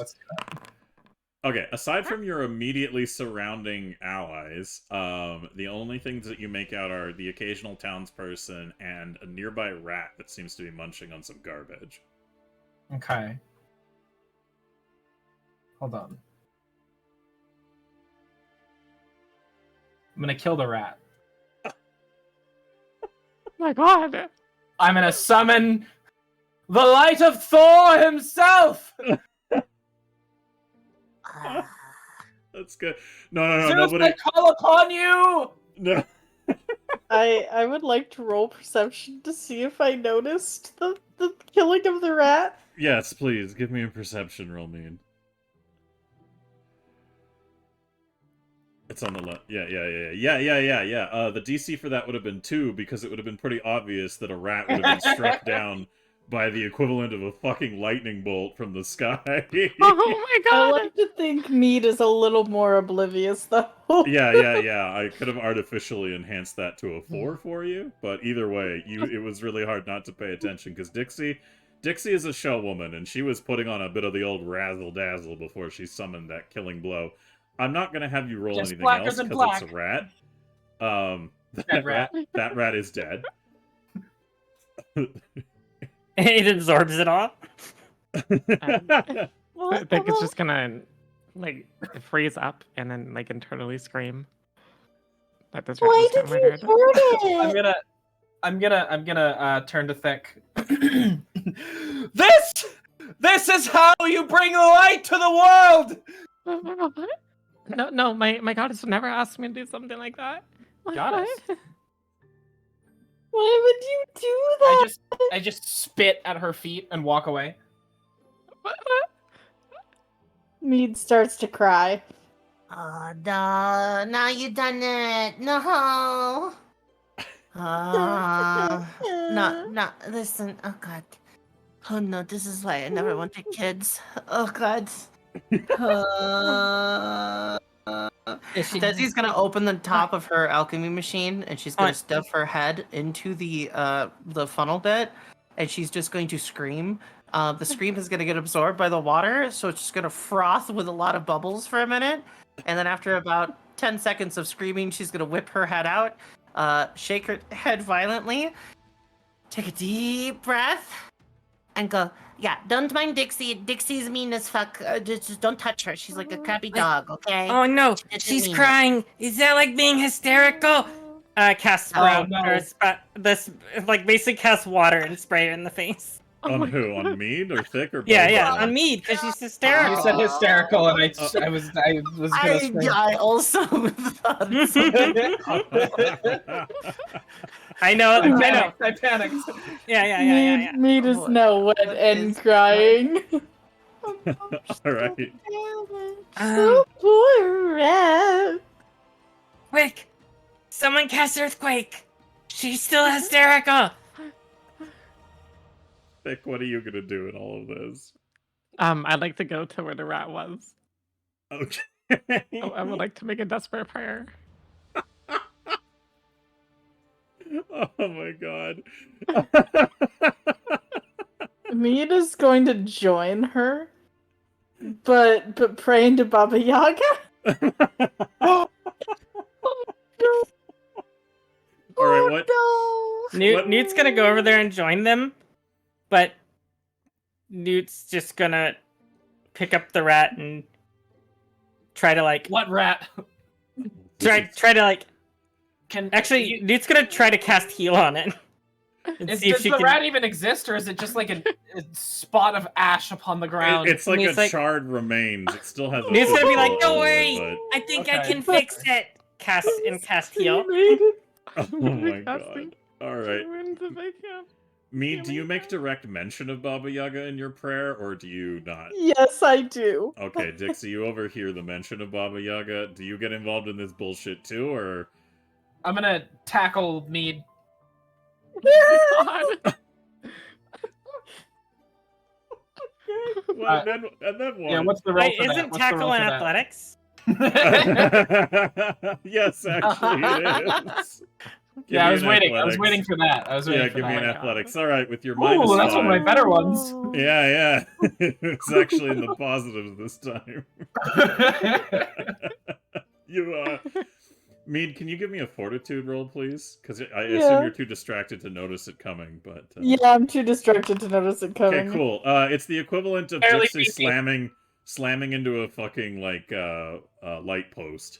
Okay, aside from your immediately surrounding allies, the only things that you make out are the occasional townsperson and a nearby rat that seems to be munching on some garbage. Okay. Hold on. I'm gonna kill the rat. My God. I'm gonna summon the light of Thor himself! That's good. No, Zeus, nobody. I call upon you! No. I would like to roll perception to see if I noticed the killing of the rat. Yes, please give me a perception roll, mean. It's on the left. Yeah. The DC for that would have been 2 because it would have been pretty obvious that a rat would have been struck down by the equivalent of a fucking lightning bolt from the sky. Oh my I god! like to think Mead is a little more oblivious, though. Yeah. I could have artificially enhanced that to a 4 for you, but either way, it was really hard not to pay attention because Dixie is a shell woman, and she was putting on a bit of the old razzle dazzle before she summoned that killing blow. I'm not gonna have you roll Just anything blacker else than because it's black. a rat. Dead rat. That rat is dead. It absorbs it all. I think it's just gonna like freeze up and then like internally scream that this rat Why was did you murdered. hurt it? I'm gonna turn to Thick. This is how you bring light to the world. No, my goddess never asked me to do something like that. Goddess? What? Why would you do that? I just spit at her feet and walk away. What? Mead starts to cry. Oh, no. Now you done it. No. No, listen. Oh, God. Oh, no, this is why I never wanted kids. Oh, God. Desi's gonna open the top of her alchemy machine, and she's gonna stuff her head into the funnel bit, and she's just going to scream. The scream is gonna get absorbed by the water, so it's just gonna froth with a lot of bubbles for a minute, and then after about 10 seconds of screaming, she's gonna whip her head out, shake her head violently, take a deep breath, and go, yeah, don't mind Dixie. Dixie's mean as fuck. Just don't touch her. She's like a crappy dog, okay? Oh no, She doesn't she's mean it. crying. Is that like being hysterical? Cast sprout no. or like basically cast water and spray her in the face. On who? On Mead or Thick or both? Yeah, on Mead because she's hysterical. You said hysterical, and I was gonna scream. I also thought so. I know. I panicked. Yeah. Mead is now wet and crying. All right. So poor rat. Quick! Someone cast Earthquake! She's still hysterical! Thick, what are you gonna do in all of this? I'd like to go to where the rat was. Okay. I would like to make a desperate prayer. Oh my god. Mead is going to join her, but praying to Baba Yaga. All right, what? No. Newt's gonna go over there and join them, but Newt's just gonna pick up the rat and try to like What rat? try to like. Actually, Actually, Newt's gonna try to cast heal on it. And see if does she the can. rat even exist, or is it just like a spot of ash upon the ground? It's like Newt's a like- charred remains. It still has a Newt's gonna be like, physical "Don't worry." element, I think I Okay. can fix it! Cast heal. but... Oh my god. All right. Mead, Can do we you make cast- direct mention of Baba Yaga in your prayer, or do you not? Yes, I do. Okay, Dixie, you overhear the mention of Baba Yaga. Do you get involved in this bullshit too, or... I'm gonna tackle Mead. God. Well, and then what? Yeah, what's the roll Wait, for that? isn't What's the roll tackle in for that? athletics? Yes, actually it is. Give Yeah, I me was an waiting. I was athletics. waiting for that. I was waiting Yeah, for give me an that. athletics. All right, with your Ooh, minus that's one of my 5. better ones. Yeah. It's actually in the positives this time. You, Mead, can you give me a fortitude roll, please? Because I assume Yeah. you're too distracted to notice it coming, but... Yeah, I'm too distracted to notice it coming. Okay, cool. It's the equivalent of Barely Dixie creepy. slamming into a fucking, like, light post.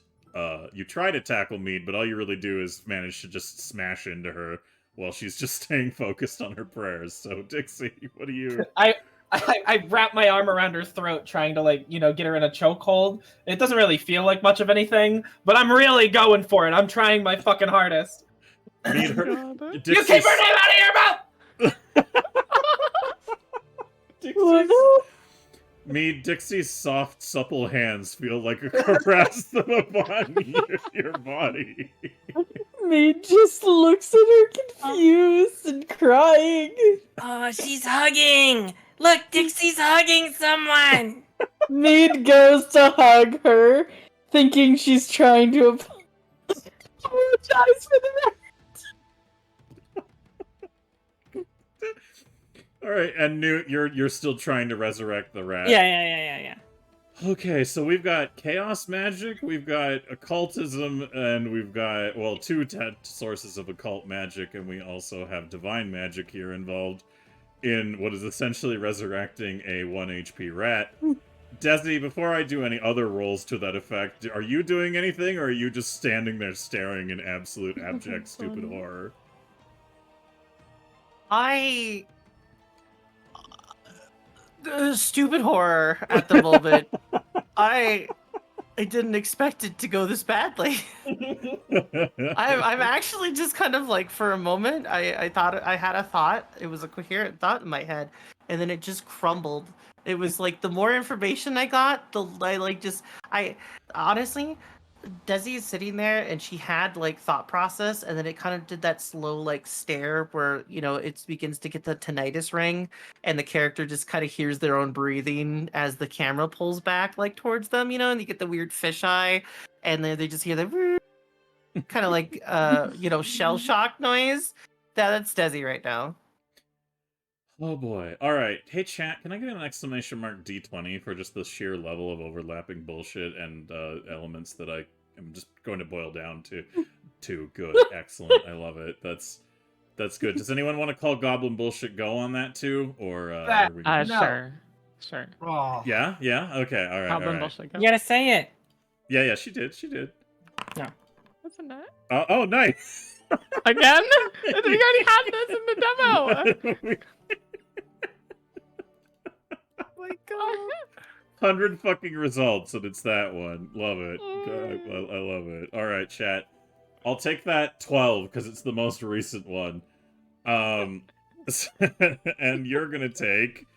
You try to tackle Mead, but all you really do is manage to just smash into her while she's just staying focused on her prayers. So, Dixie, what do you... I wrap my arm around her throat, trying to, like, get her in a chokehold. It doesn't really feel like much of anything, but I'm really going for it. I'm trying my fucking hardest. Mead, her... God. You Dixie's- keep her name out of your mouth! Dixie's... Oh, Dixie's soft, supple hands feel like a caress upon your body. Mead just looks at her confused and crying. Oh, she's hugging! Look, Dixie's hugging someone! Mead goes to hug her, thinking she's trying to apologize for the All right, and Newt, you're still trying to resurrect the rat. Yeah. Okay, so we've got chaos magic, we've got occultism, and we've got, well, two sources of occult magic, and we also have divine magic here involved in what is essentially resurrecting a 1 HP rat. Desi, before I do any other rolls to that effect, are you doing anything, or are you just standing there staring in absolute abject stupid horror? Stupid horror at the moment. I didn't expect it to go this badly. I'm actually just kind of like, for a moment, I thought I had a thought. It was a coherent thought in my head, and then it just crumbled. It was like the more information I got, I honestly, Desi is sitting there and she had like thought process, and then it kind of did that slow like stare where, you know, it begins to get the tinnitus ring, and the character just kind of hears their own breathing as the camera pulls back like towards them, you know, and you get the weird fisheye, and then they just hear the kind of like shell shock noise. That's Desi right now. Oh boy. Alright. Hey chat, can I get an exclamation mark D20 for just the sheer level of overlapping bullshit and elements that I am just going to boil down to? Good. Excellent. I love it. That's good. Does anyone want to call Goblin Bullshit go on that too? Or are we good? Sure. Oh. Yeah? Okay. Alright. Goblin Alright. bullshit. Go. You gotta say it. Yeah, she did. Isn't it? Oh, nice! Again? We already had this in the demo! Oh my god. 100 fucking results, and it's that one. Love it. I love it. Alright, chat. I'll take that 12, because it's the most recent one. And you're gonna take...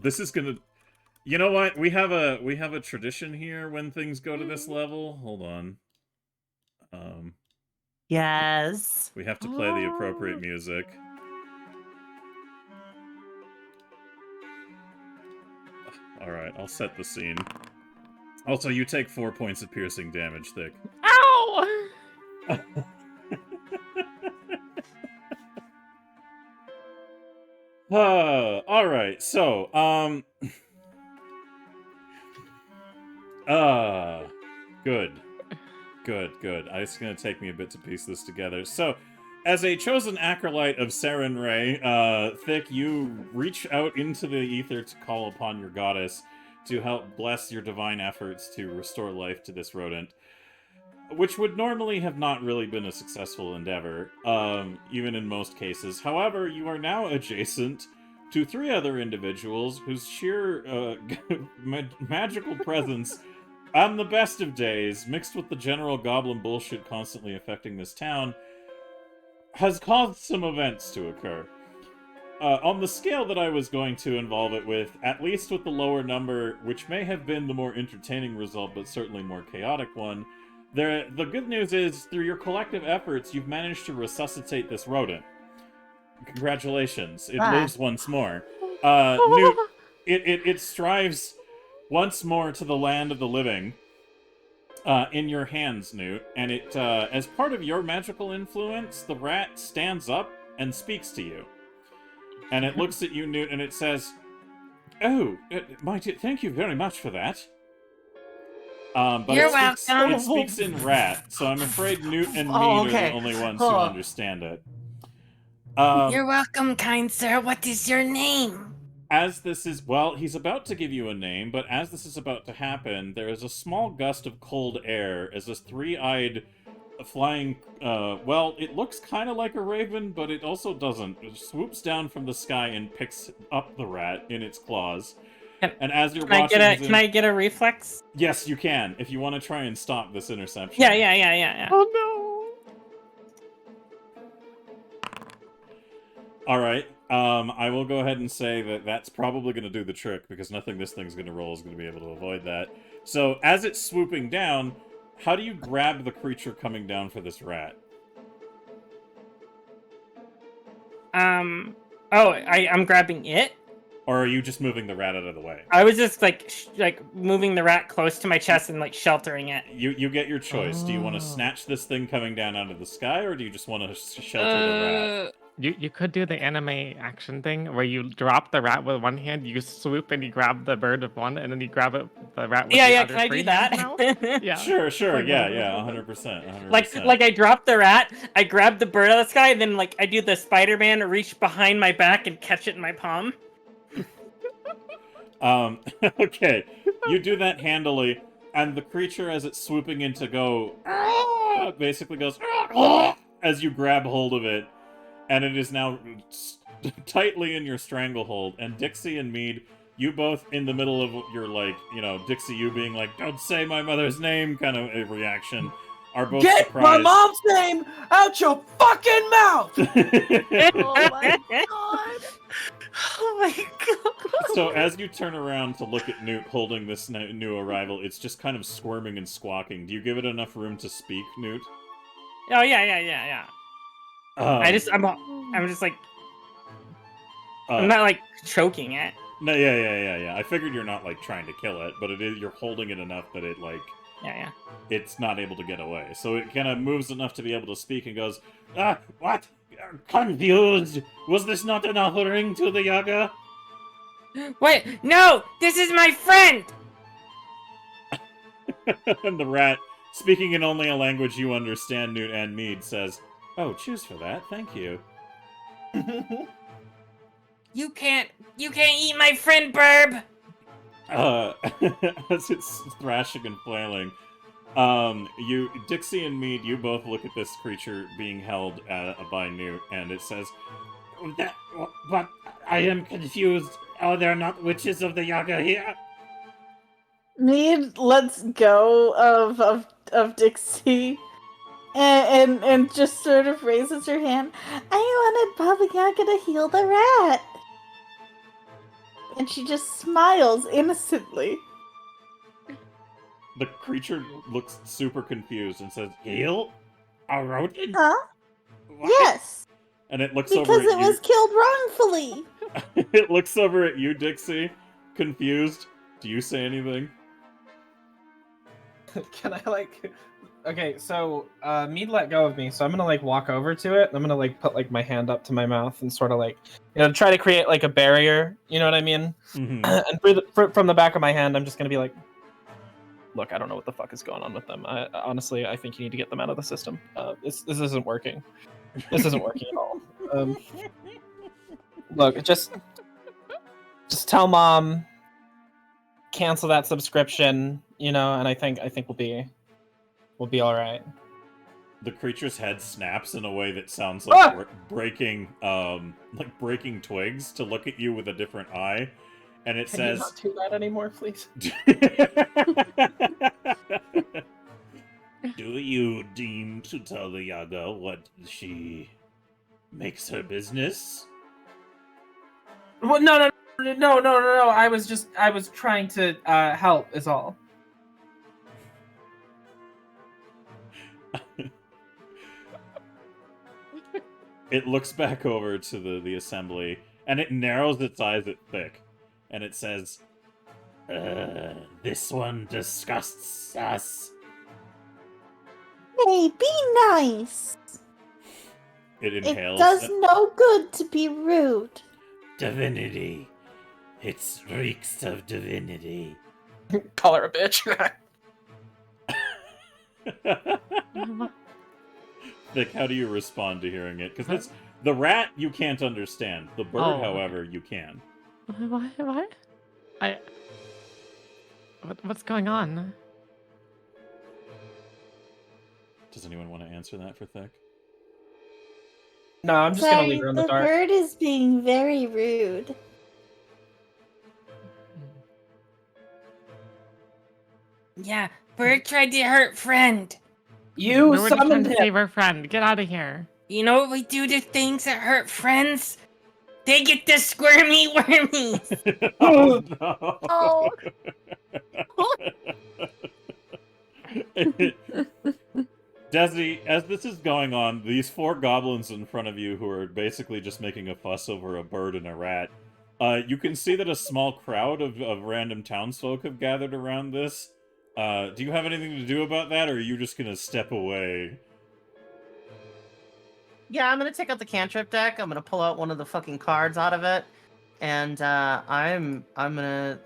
This is gonna... You know what? We have a tradition here when things go to this level. Hold on. Yes. We have to play the appropriate music. Alright, I'll set the scene. Also, you take 4 points of piercing damage, Thick. Ow! Alright, so, Good. It's gonna take me a bit to piece this together. So, as a chosen acolyte of Saren Ray, Thick, you reach out into the ether to call upon your goddess to help bless your divine efforts to restore life to this rodent, which would normally have not really been a successful endeavor, even in most cases. However, you are now adjacent to 3 other individuals whose sheer magical presence on the best of days, mixed with the general goblin bullshit constantly affecting this town, has caused some events to occur. On the scale that I was going to involve it with, at least with the lower number, which may have been the more entertaining result, but certainly more chaotic one, the good news is, through your collective efforts, you've managed to resuscitate this rodent. Congratulations. It lives once more. Newt, it strives once more to the land of the living. In your hands, Newt, and it, as part of your magical influence, the rat stands up and speaks to you. And it looks at you, Newt, and it says, "Oh, thank you very much for that." But You're welcome. It speaks in rat, so I'm afraid Newt and me are the only ones who understand it. You're welcome, kind sir. What is your name? As this is, well, he's about to give you a name, but as this is about to happen, there is a small gust of cold air as this 3-eyed flying, well, it looks kind of like a raven, but it also doesn't. It swoops down from the sky and picks up the rat in its claws. And as you're watching... Can I get a reflex? Yes, you can, if you want to try and stop this interception. Yeah. Oh no! Alright. I will go ahead and say that that's probably going to do the trick, because nothing this thing's going to roll is going to be able to avoid that. So, as it's swooping down, how do you grab the creature coming down for this rat? I'm grabbing it. Or are you just moving the rat out of the way? I was just like moving the rat close to my chest and like sheltering it. You get your choice. Do you want to snatch this thing coming down out of the sky, or do you just want to shelter the rat? You could do the anime action thing where you drop the rat with one hand, you swoop and you grab the bird with one, and then you grab the rat with the Yeah, other can I three do that? hands now? Yeah. Sure, Like, yeah, 100%. Like I drop the rat, I grab the bird out of the sky, and then like I do the Spider-Man, reach behind my back and catch it in my palm. Okay, you do that handily, and the creature, as it's swooping in to go, basically goes, as you grab hold of it, and it is now tightly in your stranglehold, and Dixie and Mead, you both in the middle of your, like, you know, Dixie, you being like, don't say my mother's name kind of a reaction, are both Get surprised. my mom's name out your fucking mouth! Oh my god! Oh my god! So as you turn around to look at Newt holding this new arrival, it's just kind of squirming and squawking. Do you give it enough room to speak, Newt? Oh yeah. I'm just like I'm not like choking it. No, yeah. I figured you're not like trying to kill it, but you're holding it enough that it like Yeah. it's not able to get away. So it kind of moves enough to be able to speak and goes, what? Confused. Was this not an offering to the Yaga? Wait, no! This is my friend! And the rat, speaking in only a language you understand, Newt and Mead, says, oh, cheers for that, thank you. You can't eat my friend, Burb! As it's thrashing and flailing, Dixie and Mead, you both look at this creature being held by Newt, and it says, what? I am confused. Are there not witches of the Yaga here? Mead lets go of Dixie and just sort of raises her hand. I wanted Baba Yaga to heal the rat. And she just smiles innocently. The creature looks super confused and says, heal? A rodent? Huh? What? Yes. And it looks Because over at it you. was killed wrongfully. It looks over at you, Dixie, confused. Do you say anything? Can I like? Okay, so Mead let go of me, so I'm gonna like walk over to it. I'm gonna like put like my hand up to my mouth and sort of like, you know, try to create like a barrier. You know what I mean? Mm-hmm. And from the back of my hand, I'm just gonna be like, look, I don't know what the fuck is going on with them. Honestly, I think you need to get them out of the system. This isn't working. This isn't working at all. Look, just tell Mom, cancel that subscription, you know, and I think we'll be all right. The creature's head snaps in a way that sounds like breaking twigs to look at you with a different eye, and it Can says, you not do that anymore, please? do you deem to tell the Yaga what she makes her business? Well, no. I was trying to help. Is all. It looks back over to the assembly, and it narrows its eyes at Thick, and it says, this one disgusts us. Hey, be nice. It inhales. It does no good to be rude. Divinity. It reeks of divinity. Call her a bitch. Thick, how do you respond to hearing it? Because the rat you can't understand. The bird, however, you can. What? What's going on? Does anyone want to answer that for Thick? No, I'm just gonna leave her in the dark. The bird is being very rude. Yeah, Bird tried to hurt friend. You We were just trying summoned to him. save our friend. Get out of here. You know what we do to things that hurt friends? They get the squirmy wormies. Oh no! Oh. Desi, as this is going on, these 4 goblins in front of you who are basically just making a fuss over a bird and a rat, you can see that a small crowd of random townsfolk have gathered around this. Do you have anything to do about that, or are you just gonna step away? Yeah, I'm gonna take out the cantrip deck. I'm gonna pull out one of the fucking cards out of it, and I'm gonna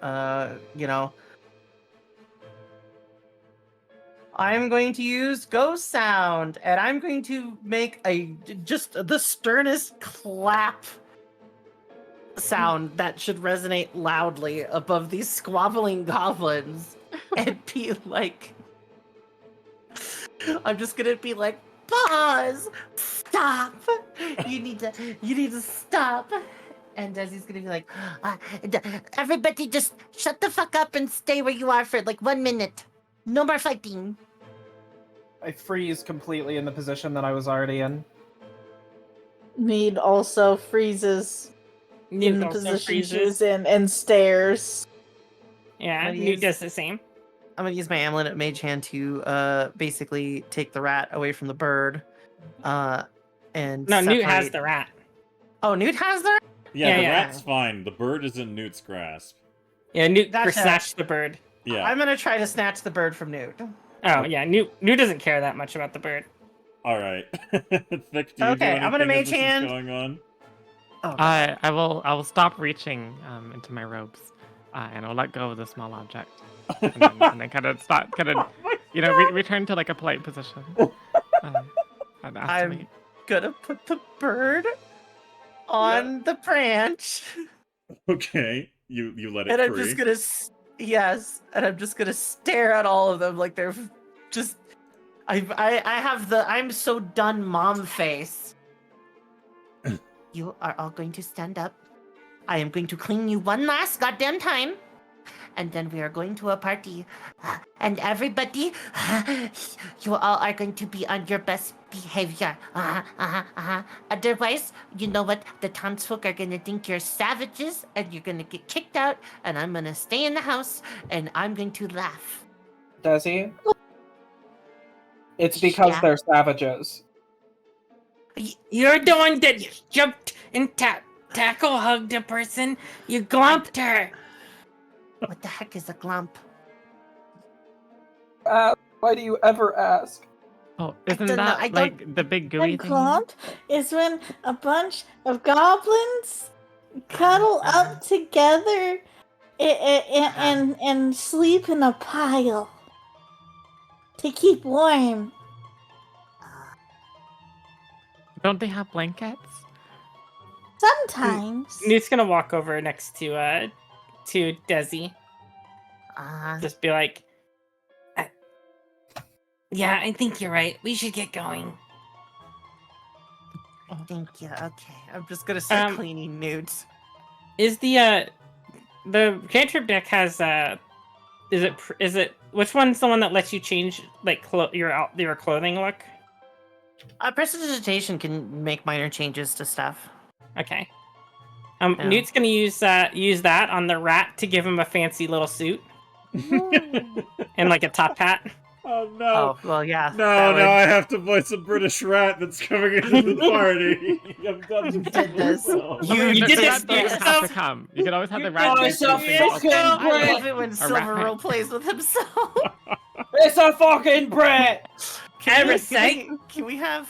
I'm going to use Ghost Sound, and I'm going to make just the sternest clap sound that should resonate loudly above these squabbling goblins, and be like, I'm just gonna be like, pause, stop. You need to stop. And Desi's gonna be like, everybody just shut the fuck up and stay where you are for like 1 minute. No more fighting. I freeze completely in the position that I was already in. Mead also freezes in the also position she freezes. was in and stares. Yeah, What do you Newt use? does the same. I'm gonna use my amulet at Mage Hand to basically take the rat away from the bird. And No, Newt has separate- the rat. Oh, Newt has the Yeah, Yeah, the yeah. rat's fine. The bird is in Newt's grasp. Yeah, Newt Gotcha. snatched the bird. Yeah. I'm gonna try to snatch the bird from Newt. Oh yeah, Newt doesn't care that much about the bird. All right. Thick, do you Okay, do I'm gonna anything as mage this is hand. going on? Oh, I will stop reaching into my robes, and I'll let go of the small object, and then kind of return to like a polite position. And ask to I'm wait. gonna put the bird on the branch, Okay. You let it and I'm free. just gonna and I'm just gonna stare at all of them like they're just. I have the I'm so done mom face. You are all going to stand up. I am going to clean you one last goddamn time. And then we are going to a party. And everybody, you all are going to be on your best behavior. Otherwise, you know what? The townsfolk are going to think you're savages and you're going to get kicked out. And I'm going to stay in the house and I'm going to laugh. Desi? It's because Yeah. they're savages. You're the one that jumped and tackle hugged a person. You glumped her. What the heck is a glump? Why do you ever ask? Oh, isn't don't know, that I don't- like the big gooey A thing? clump is when a bunch of goblins cuddle up together and sleep in a pile to keep warm. Don't they have blankets? Sometimes. Newt's gonna walk over next to Desi. Just be like, Yeah, I think you're right. We should get going. Thank you. Okay. I'm just going to start Um, cleaning Newt. is the cantrip deck has is it which one's the one that lets you change like your clothing look? Prestidigitation can make minor changes to stuff. Okay. Yeah. Newt's gonna use that on the rat to give him a fancy little suit and like a top hat. Oh no. Oh, well, yeah. No, that would- I have to voice a British rat that's coming into the party. I've done this did this. myself. You The did rat this doesn't have yourself. to come. You can always have the You rat. guys do are something else. fucking I love it when rat Silverroll hat. plays with himself. It's a fucking Brit! Can we Parasite. have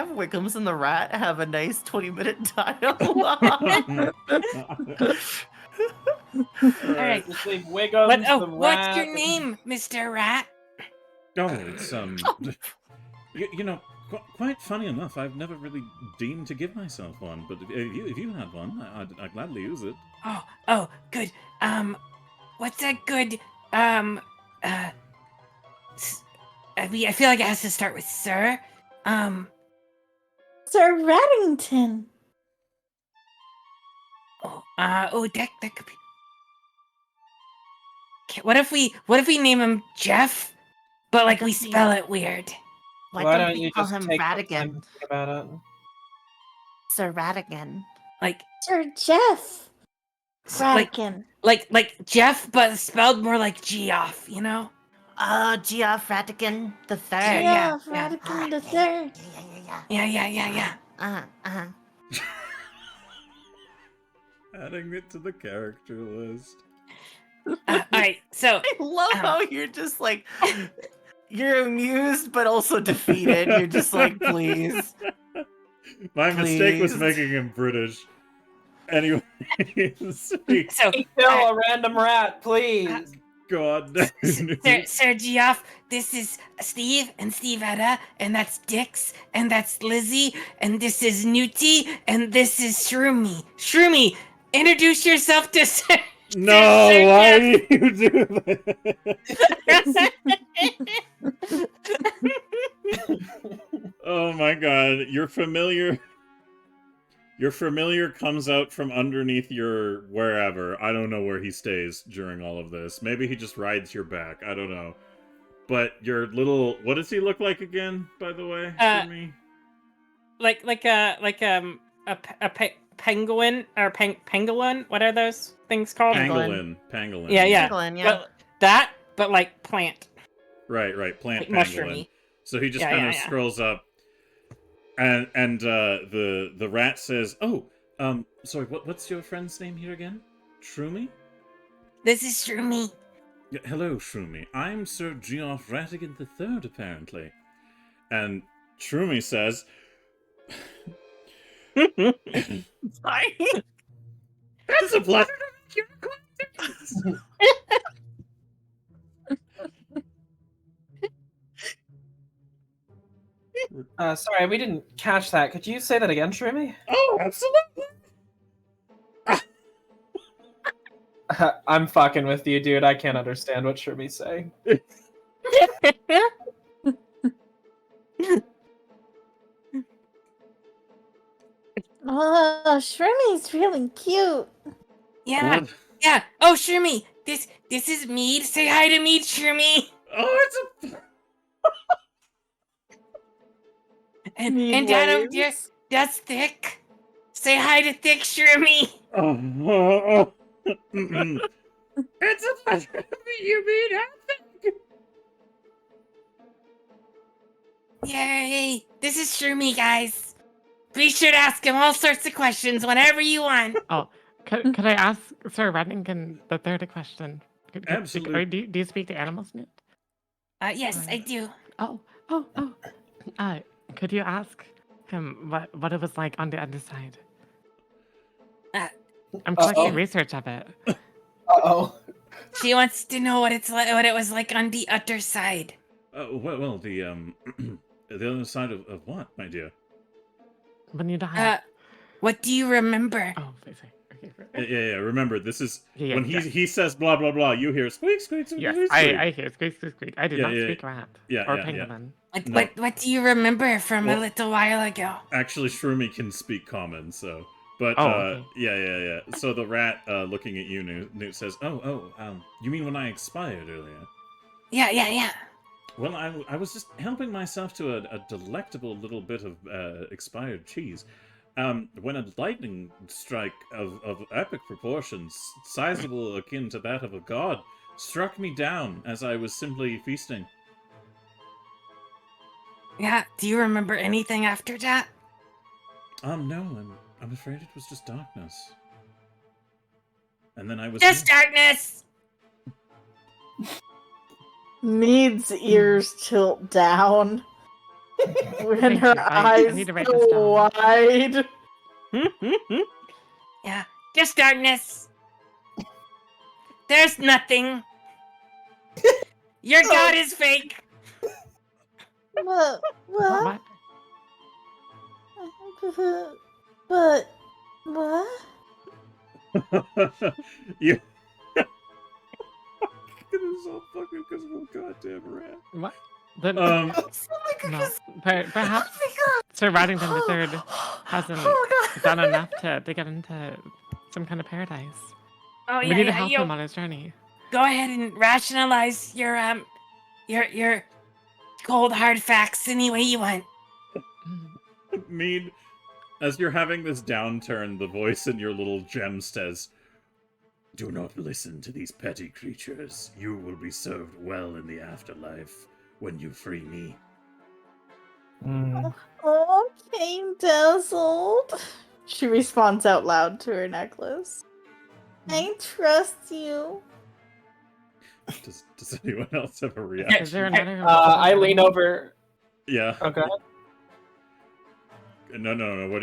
Wickham's and the rat have a nice 20-minute dialogue? All right. Just leave Wiggums, the What's your rat, name, Mr. Rat? Oh, it's you know, quite funny enough. I've never really deemed to give myself one, but if you had one, I'd gladly use it. Oh, good. What's a good, I feel like it has to start with Sir. Sir Reddington. That could be. Okay, what if we name him Jeff, but like we spell it weird? Why Why don't don't we you call just him take the time Radigan? to think about it? Sir Radigan. Like, Sir Jeff like, Ratigan. like Jeff, but spelled more like Geoff, you know? Geoff Ratigan the Third. Yeah. Ratigan the Third. Yeah. Adding it to the character list. Alright, so I love how you're just like, you're amused but also defeated. You're just like, please. My mistake was Please. making him British. Anyway, so Kill a random rat, please. God. Sir Geoff, this is Steve and Stevetta, and that's Dix, and that's Lizzie, and this is Newty, and this is Shroomy. Shroomy, introduce yourself to Sir. No, why do you do that? Oh my god, your familiar comes out from underneath your wherever. I don't know where he stays during all of this. Maybe he just rides your back. I don't know. But your little, what does he look like again, by the way, for me? Like a penguin or pangolin. What are those things called? Pangolin. Yeah. Pangolin, yeah. But like plant. Right. Plant Like pangolin. mushroomy. So he just kind of scrolls up, and the rat says, "Oh, sorry, what's your friend's name here again? Shroomy? This is Shroomy. Yeah, hello, Shroomy. I'm Sir Geoff Ratigan III, apparently." And Shroomy says, Sorry. "It's a pleasure to make your acquaintance." Sorry, we didn't catch that. Could you say that again, Shroomy? Oh, absolutely. I'm fucking with you, dude. I can't understand what Shroomy's saying. Oh, Shrimmy's really cute. Yeah. Oh, Shroomy, this is Mead. Say hi to Mead, Shroomy. Oh, it's a... And down over there, that's Thick. Say hi to Thick, Shroomy. Oh. It's a pleasure to meet you, Mead. Yay! This is Shroomy, guys. Be sure to ask him all sorts of questions whenever you want. Oh, could I ask Sir Reddington the third question? Absolutely. Or do you speak to animals, Newt? Yes, I do. Oh. Could you ask him what it was like on the underside? I'm collecting research of it. Uh-oh. She wants to know what it was like on the other side. Well, the other side of what, my dear? When you die. What do you remember? Oh, sorry. Yeah. Remember, this is Yeah, when he says blah blah blah. You hear squeak squeak squeak. Yes, squeak. I hear squeak. I did not Yeah. speak rat. Yeah, or yeah. penguin. What do you remember from a little while ago? Actually, Shroomy can speak common, so. But okay. yeah. So the rat, looking at you, Newt says, you mean when I expired earlier? Yeah. Well, I was just helping myself to a delectable little bit of expired cheese. When a lightning strike of epic proportions, sizable akin to that of a god, struck me down as I was simply feasting. Yeah, do you remember anything after that? No, I'm afraid it was just darkness. And then I was... Just darkness! Mead's ears tilt down. When Thank her you. I need eyes to write this go down. wide. Yeah, just darkness. There's nothing. Your god is fake. What? What? But what? Yeah. It is all fucking because of a goddamn rat. What? Then, Oh my no. goodness. Perhaps Oh my god. Sir Reddington III hasn't Oh god. done enough to get into some kind of paradise. Oh We yeah, need to help him you on his journey. go ahead and rationalize your cold hard facts any way you want. Mead As you're having this downturn, the voice in your little gem says, "Do not listen to these petty creatures. You will be served well in the afterlife when you free me." Mm. Okay, dazzled. She responds out loud to her necklace. I trust you. Does anyone else have a reaction? Is there another? I lean over. Yeah. Okay. No. What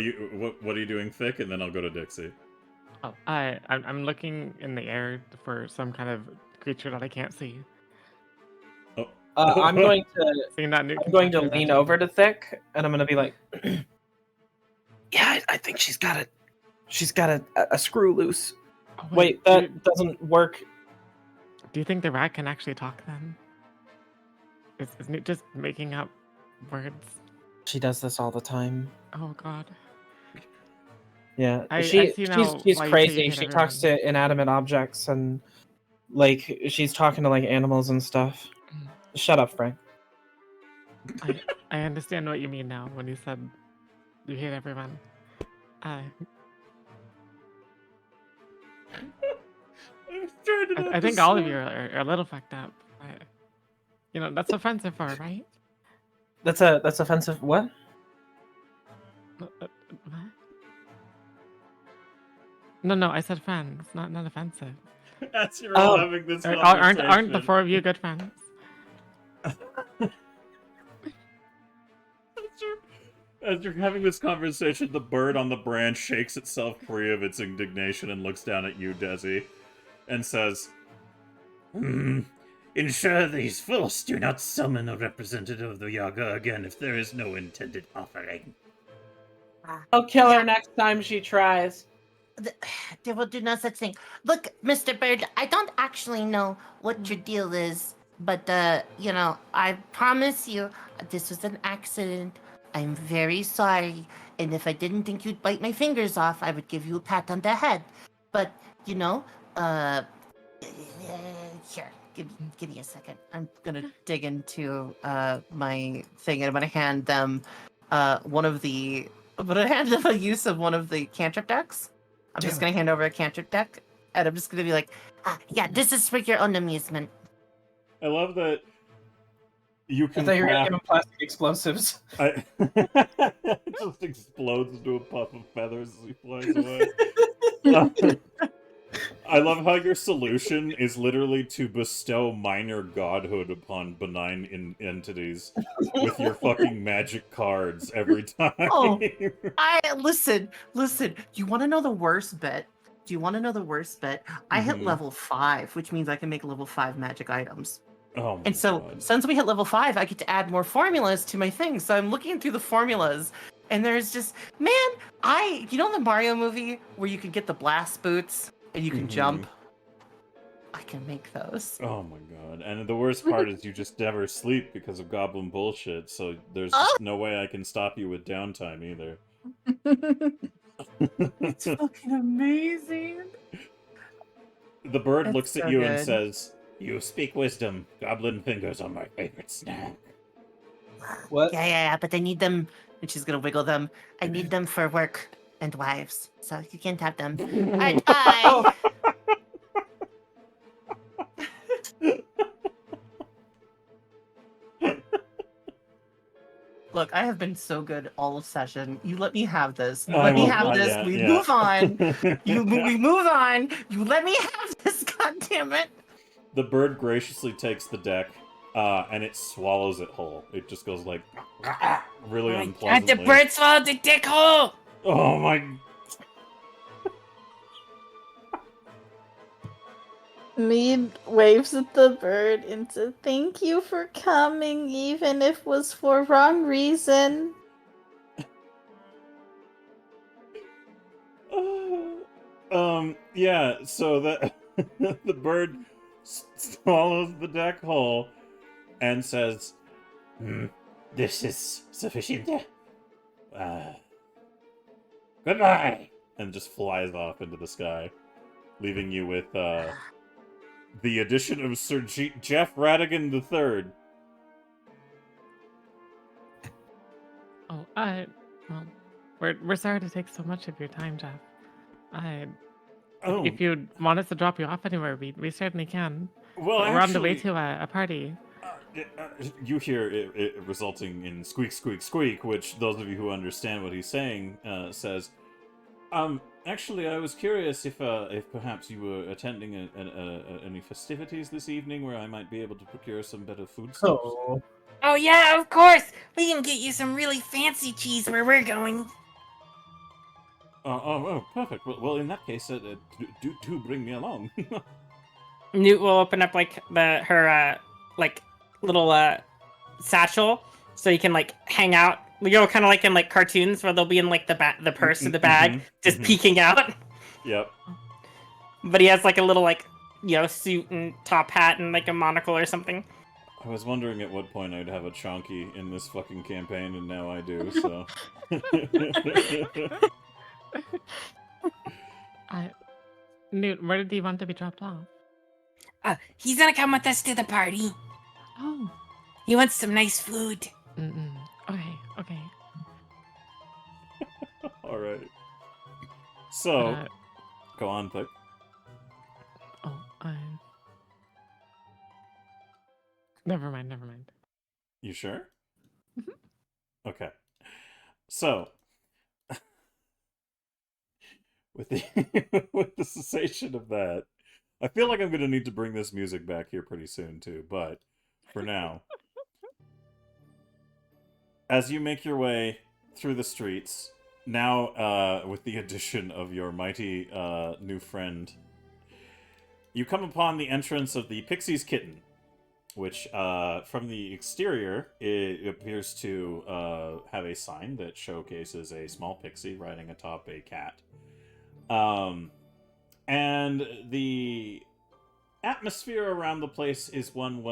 are you doing, Thick? And then I'll go to Dixie. Oh, I'm looking in the air for some kind of creature that I can't see. Oh. I'm going to. Seeing that new I'm going to construction, lean that's- over to Thick, and I'm going to be like, "Yeah, I think she's got it. She's got a screw loose. Oh, Wait, that doesn't work. Do you think the rat can actually talk then? Isn't it just making up words? She does this all the time. Oh god. Yeah, I she's see now why you say you crazy. hate She talks everyone. to inanimate objects and like she's talking to like animals and stuff. Mm. Shut up, Frank. I understand what you mean now when you said you hate everyone. I think all of you are a little fucked up. You know, that's offensive for her, right? That's offensive. What? What? No, I said friends, not offensive. As you're all Oh. having this Aren't the conversation. four of you good friends? As you're having this conversation, the bird on the branch shakes itself free of its indignation and looks down at you, Desi, and says, "Ensure these fools do not summon a representative of the Yaga again if there is no intended offering." I'll kill her next time she tries. They will do no such thing. Look, Mr. Bird, I don't actually know what your deal is, but I promise you, this was an accident. I'm very sorry, and if I didn't think you'd bite my fingers off, I would give you a pat on the head. But here, give me a second. I'm gonna dig into my thing, and I'm gonna hand them I'm gonna hand them a use of one of the cantrip decks. I'm just gonna hand over a cantrip deck, and I'm just gonna be like, yeah, this is for your own amusement. I love that you I can thought you were gonna craft... give him plastic explosives. It just explodes into a puff of feathers as he flies away. I love how your solution is literally to bestow minor godhood upon benign entities with your fucking magic cards every time. Oh, listen. You want to know the worst bit? Do you want to know the worst bit? I hit Mhm. level 5, which means I can make level 5 magic items. Oh my And so, God. since we hit level 5, I get to add more formulas to my thing. So I'm looking through the formulas, and there's just, man, you know the Mario movie where you can get the blast boots and you can Mhm. jump? I can make those. Oh my God. And the worst part is you just never sleep because of goblin bullshit, so there's just no way I can stop you with downtime either. It's fucking amazing. The bird That's looks at so you and good. says, "You speak wisdom. Goblin fingers are my favorite snack." What? Yeah, but I need them, and she's gonna wiggle them. I need them for work and wives, so you can't have them. Alright, bye! Look, I have been so good all of session. You let me have this. You let me have this. We move on. We move on. You let me have this. God damn it! The bird graciously takes the deck, and it swallows it whole. It just goes like really God, unpleasantly. the bird swallowed the dick hole! Oh my! Mead waves at the bird and says, "Thank you for coming, even if it was for wrong reason." Yeah. So the the bird swallows the deck whole and says, "This is sufficient. Goodbye," and just flies off into the sky, leaving you with the addition of Sir Jeff Radigan III. Oh, well, We're sorry to take so much of your time, Jeff. Oh, If you want us to drop you off anywhere, we certainly can. well, We're on the way actually, to a party. you hear it resulting in squeak, squeak, squeak, which those of you who understand what he's saying says, actually, I was curious if perhaps you were attending any festivities this evening where I might be able to procure some better food stuffs. Oh. Oh yeah, of course. We can get you some really fancy cheese where we're going. Oh, perfect. Well, in that case, do bring me along. Newt will open up like her like little satchel so you can like hang out. You know, kind of like in like cartoons where they'll be in like the purse or the bag, just peeking out. Yep. But he has like a little like suit and top hat and like a monocle or something. I was wondering at what point I'd have a chonky in this fucking campaign, and now I do. So. Newt, where did he want to be dropped off? He's gonna come with us to the party. Oh. He wants some nice food. Okay. All right. So, go on, Pick. Never mind. You sure? Okay. So, with the with the cessation of that, I feel like I'm going to need to bring this music back here pretty soon too, but for now, as you make your way through the streets, now with the addition of your mighty new friend, you come upon the entrance of the Pixie's Kitten, which from the exterior, it appears to have a sign that showcases a small pixie riding atop a cat. And the atmosphere around the place is one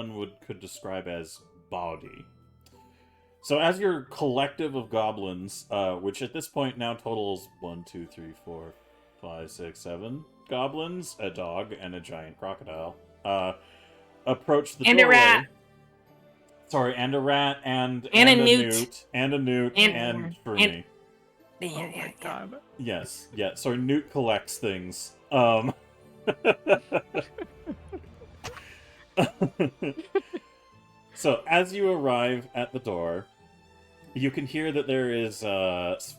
could describe as bawdy. So as your collective of goblins, which at this point now totals 1, 2, 3, 4, 5, 6, 7 goblins, a dog, and a giant crocodile, approach the doorway. A rat. Sorry, and a rat, and a newt. And Shroomy. Oh my God. Yes, yeah. Sorry, Newt collects things. So as you arrive at the door, you can hear that there is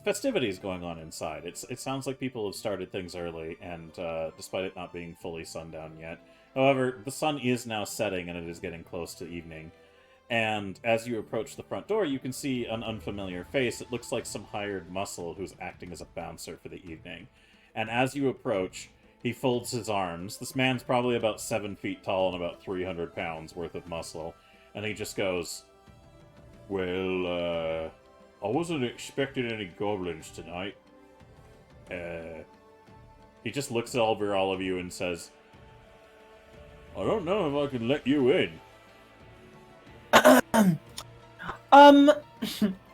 festivities going on inside. It sounds like people have started things early, and despite it not being fully sundown yet. However, the sun is now setting, and it is getting close to evening. And as you approach the front door, you can see an unfamiliar face. It looks like some hired muscle who's acting as a bouncer for the evening. And as you approach, he folds his arms. This man's probably about 7 feet tall and about 300 pounds worth of muscle. And he just goes, "Well, I wasn't expecting any goblins tonight." He just looks over all of you and says, "I don't know if I can let you in."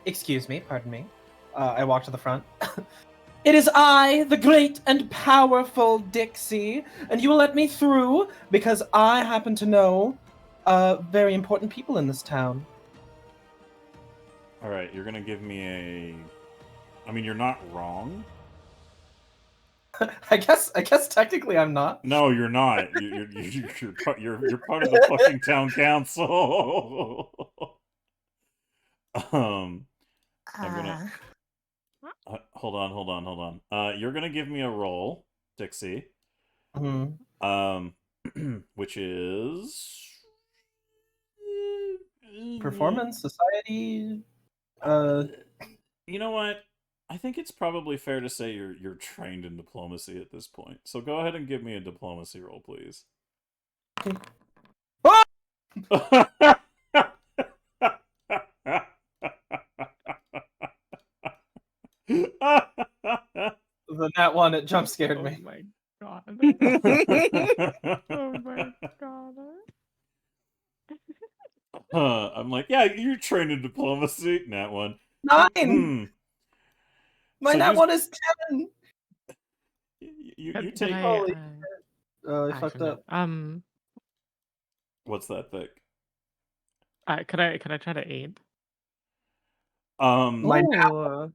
Excuse me, pardon me. I walk to the front. It is I, the great and powerful Dixie, and you will let me through because I happen to know very important people in this town. Alright, you're gonna give me a... I mean, you're not wrong. I guess technically I'm not. No, you're not. You're part of the fucking town council. I'm gonna hold on. You're gonna give me a roll, Dixie. Which is Performance, society. You know what? I think it's probably fair to say you're trained in diplomacy at this point. So go ahead and give me a diplomacy roll, please. The nat one, it jump scared me. Oh my god. Oh my god. I'm like, yeah, you're trained in diplomacy. Nat one. 9! My So nat just- one is 10! You Did take... I fucked actually, up. no. What's that thing? Could I try to aid? My nat Ooh.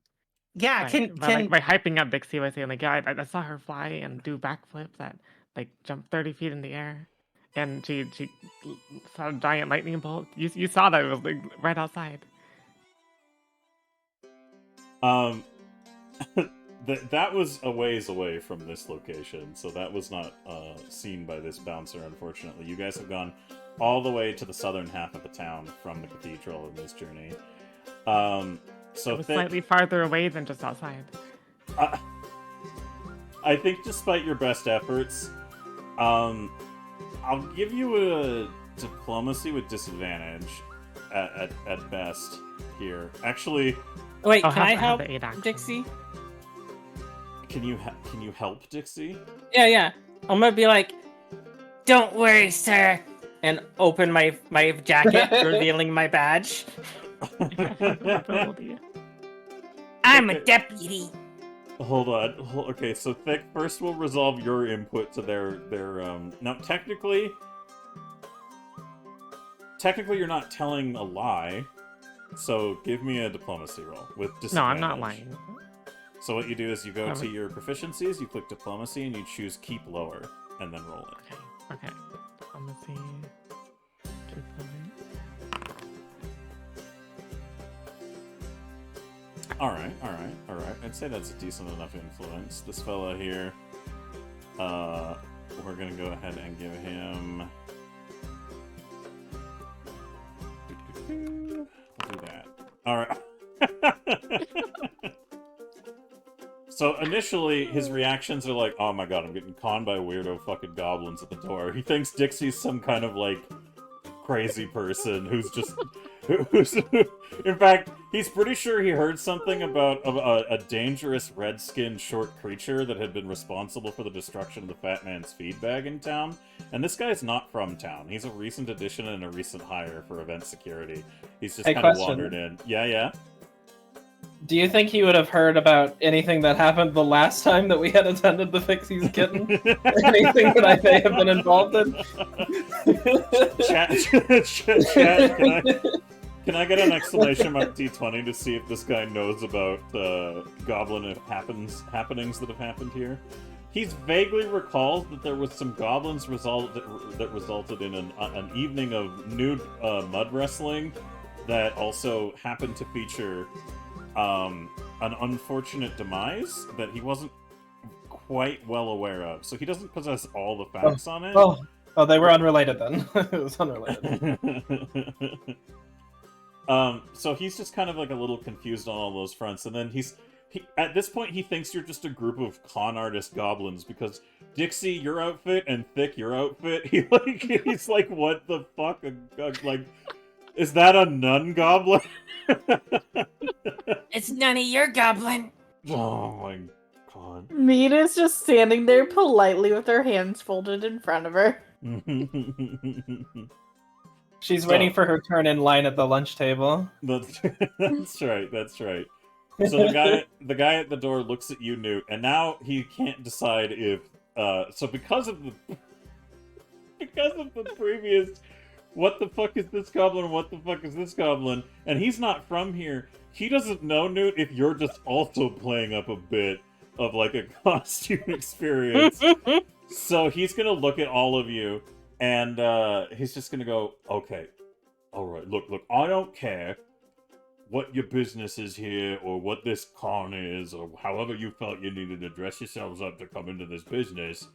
Yeah, by hyping up Dixie by saying like, yeah, I saw her fly and do backflips that like jump 30 feet in the air, and she saw a giant lightning bolt. You saw that, it was like right outside. That was a ways away from this location, so that was not seen by this bouncer, unfortunately. You guys have gone all the way to the southern half of the town from the cathedral in this journey. So It was slightly farther away than just outside. I think despite your best efforts, I'll give you a diplomacy with disadvantage at best here. Actually, Wait, I'll can I have help the 8 action. Dixie? can you help Dixie? Yeah. I'm gonna be like, Don't worry, sir. and open my jacket, revealing my badge. I'm a deputy. Hold on. Okay, so Thick, first we'll resolve your input to their now technically you're not telling a lie. So give me a diplomacy roll with disadvantage. No, I'm not lying. So what you do is you go to your proficiencies, you click diplomacy, and you choose keep lower, and then roll it. Okay. Diplomacy. Alright. I'd say that's a decent enough influence. This fella here, we're gonna go ahead and give him... We'll do that. Alright. So initially, his reactions are like, oh my god, I'm getting conned by weirdo fucking goblins at the door. He thinks Dixie's some kind of, like, crazy person who's just... in fact, he's pretty sure he heard something about a dangerous red-skinned short creature that had been responsible for the destruction of the Fat Man's feed bag in town. And this guy's not from town. He's a recent addition and a recent hire for event security. He's just kind of wandered in. Yeah? Do you think he would have heard about anything that happened the last time that we had attended the Fixie's Kitten? Anything that I may have been involved in? Chat, can I get an exclamation mark D20 to see if this guy knows about goblin happenings that have happened here? He's vaguely recalls that there was some goblins that resulted in an evening of nude mud wrestling that also happened to feature an unfortunate demise that he wasn't quite well aware of. So he doesn't possess all the facts on it. Oh, they were unrelated then. It was unrelated. So he's just kind of like a little confused on all those fronts, and then at this point he thinks you're just a group of con artist goblins because Dixie, your outfit, and Thick, your outfit. He's like, what the fuck? Like, is that a nun goblin? It's none of your goblin. Oh my god. Mina's just standing there politely with her hands folded in front of her. She's waiting for her turn in line at the lunch table. That's right. So the guy at the door looks at you, Newt, and now he can't decide if so because of the previous what the fuck is this goblin? What the fuck is this goblin? And he's not from here. He doesn't know, Newt, if you're just also playing up a bit of like a costume experience. So he's gonna look at all of you, and he's just gonna go, okay, all right, look, I don't care what your business is here, or what this con is, or however you felt you needed to dress yourselves up to come into this business.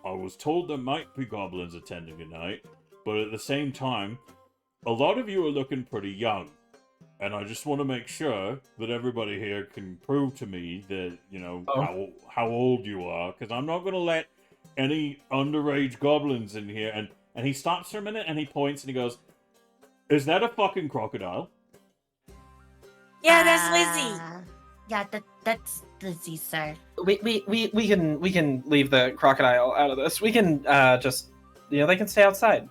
I was told there might be goblins attending tonight, but at the same time, a lot of you are looking pretty young. And I just want to make sure that everybody here can prove to me that, you know, how old you are, because I'm not going to let any underage goblins in here. And he stops for a minute, and he points, and he goes, is that a fucking crocodile? Yeah, that's Lizzie. Yeah, that's Lizzie, sir. We can leave the crocodile out of this. We can just, they can stay outside.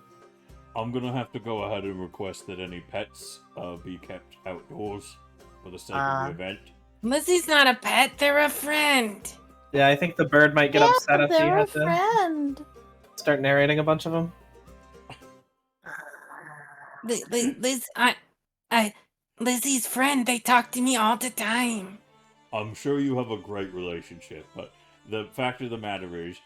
I'm gonna have to go ahead and request that any pets be kept outdoors for the sake of the event. Lizzie's not a pet, they're a friend. Yeah, I think the bird might get upset if you they're a had to friend. start narrating a bunch of them. Lizzie's friend, they talk to me all the time. I'm sure you have a great relationship, but the fact of the matter is,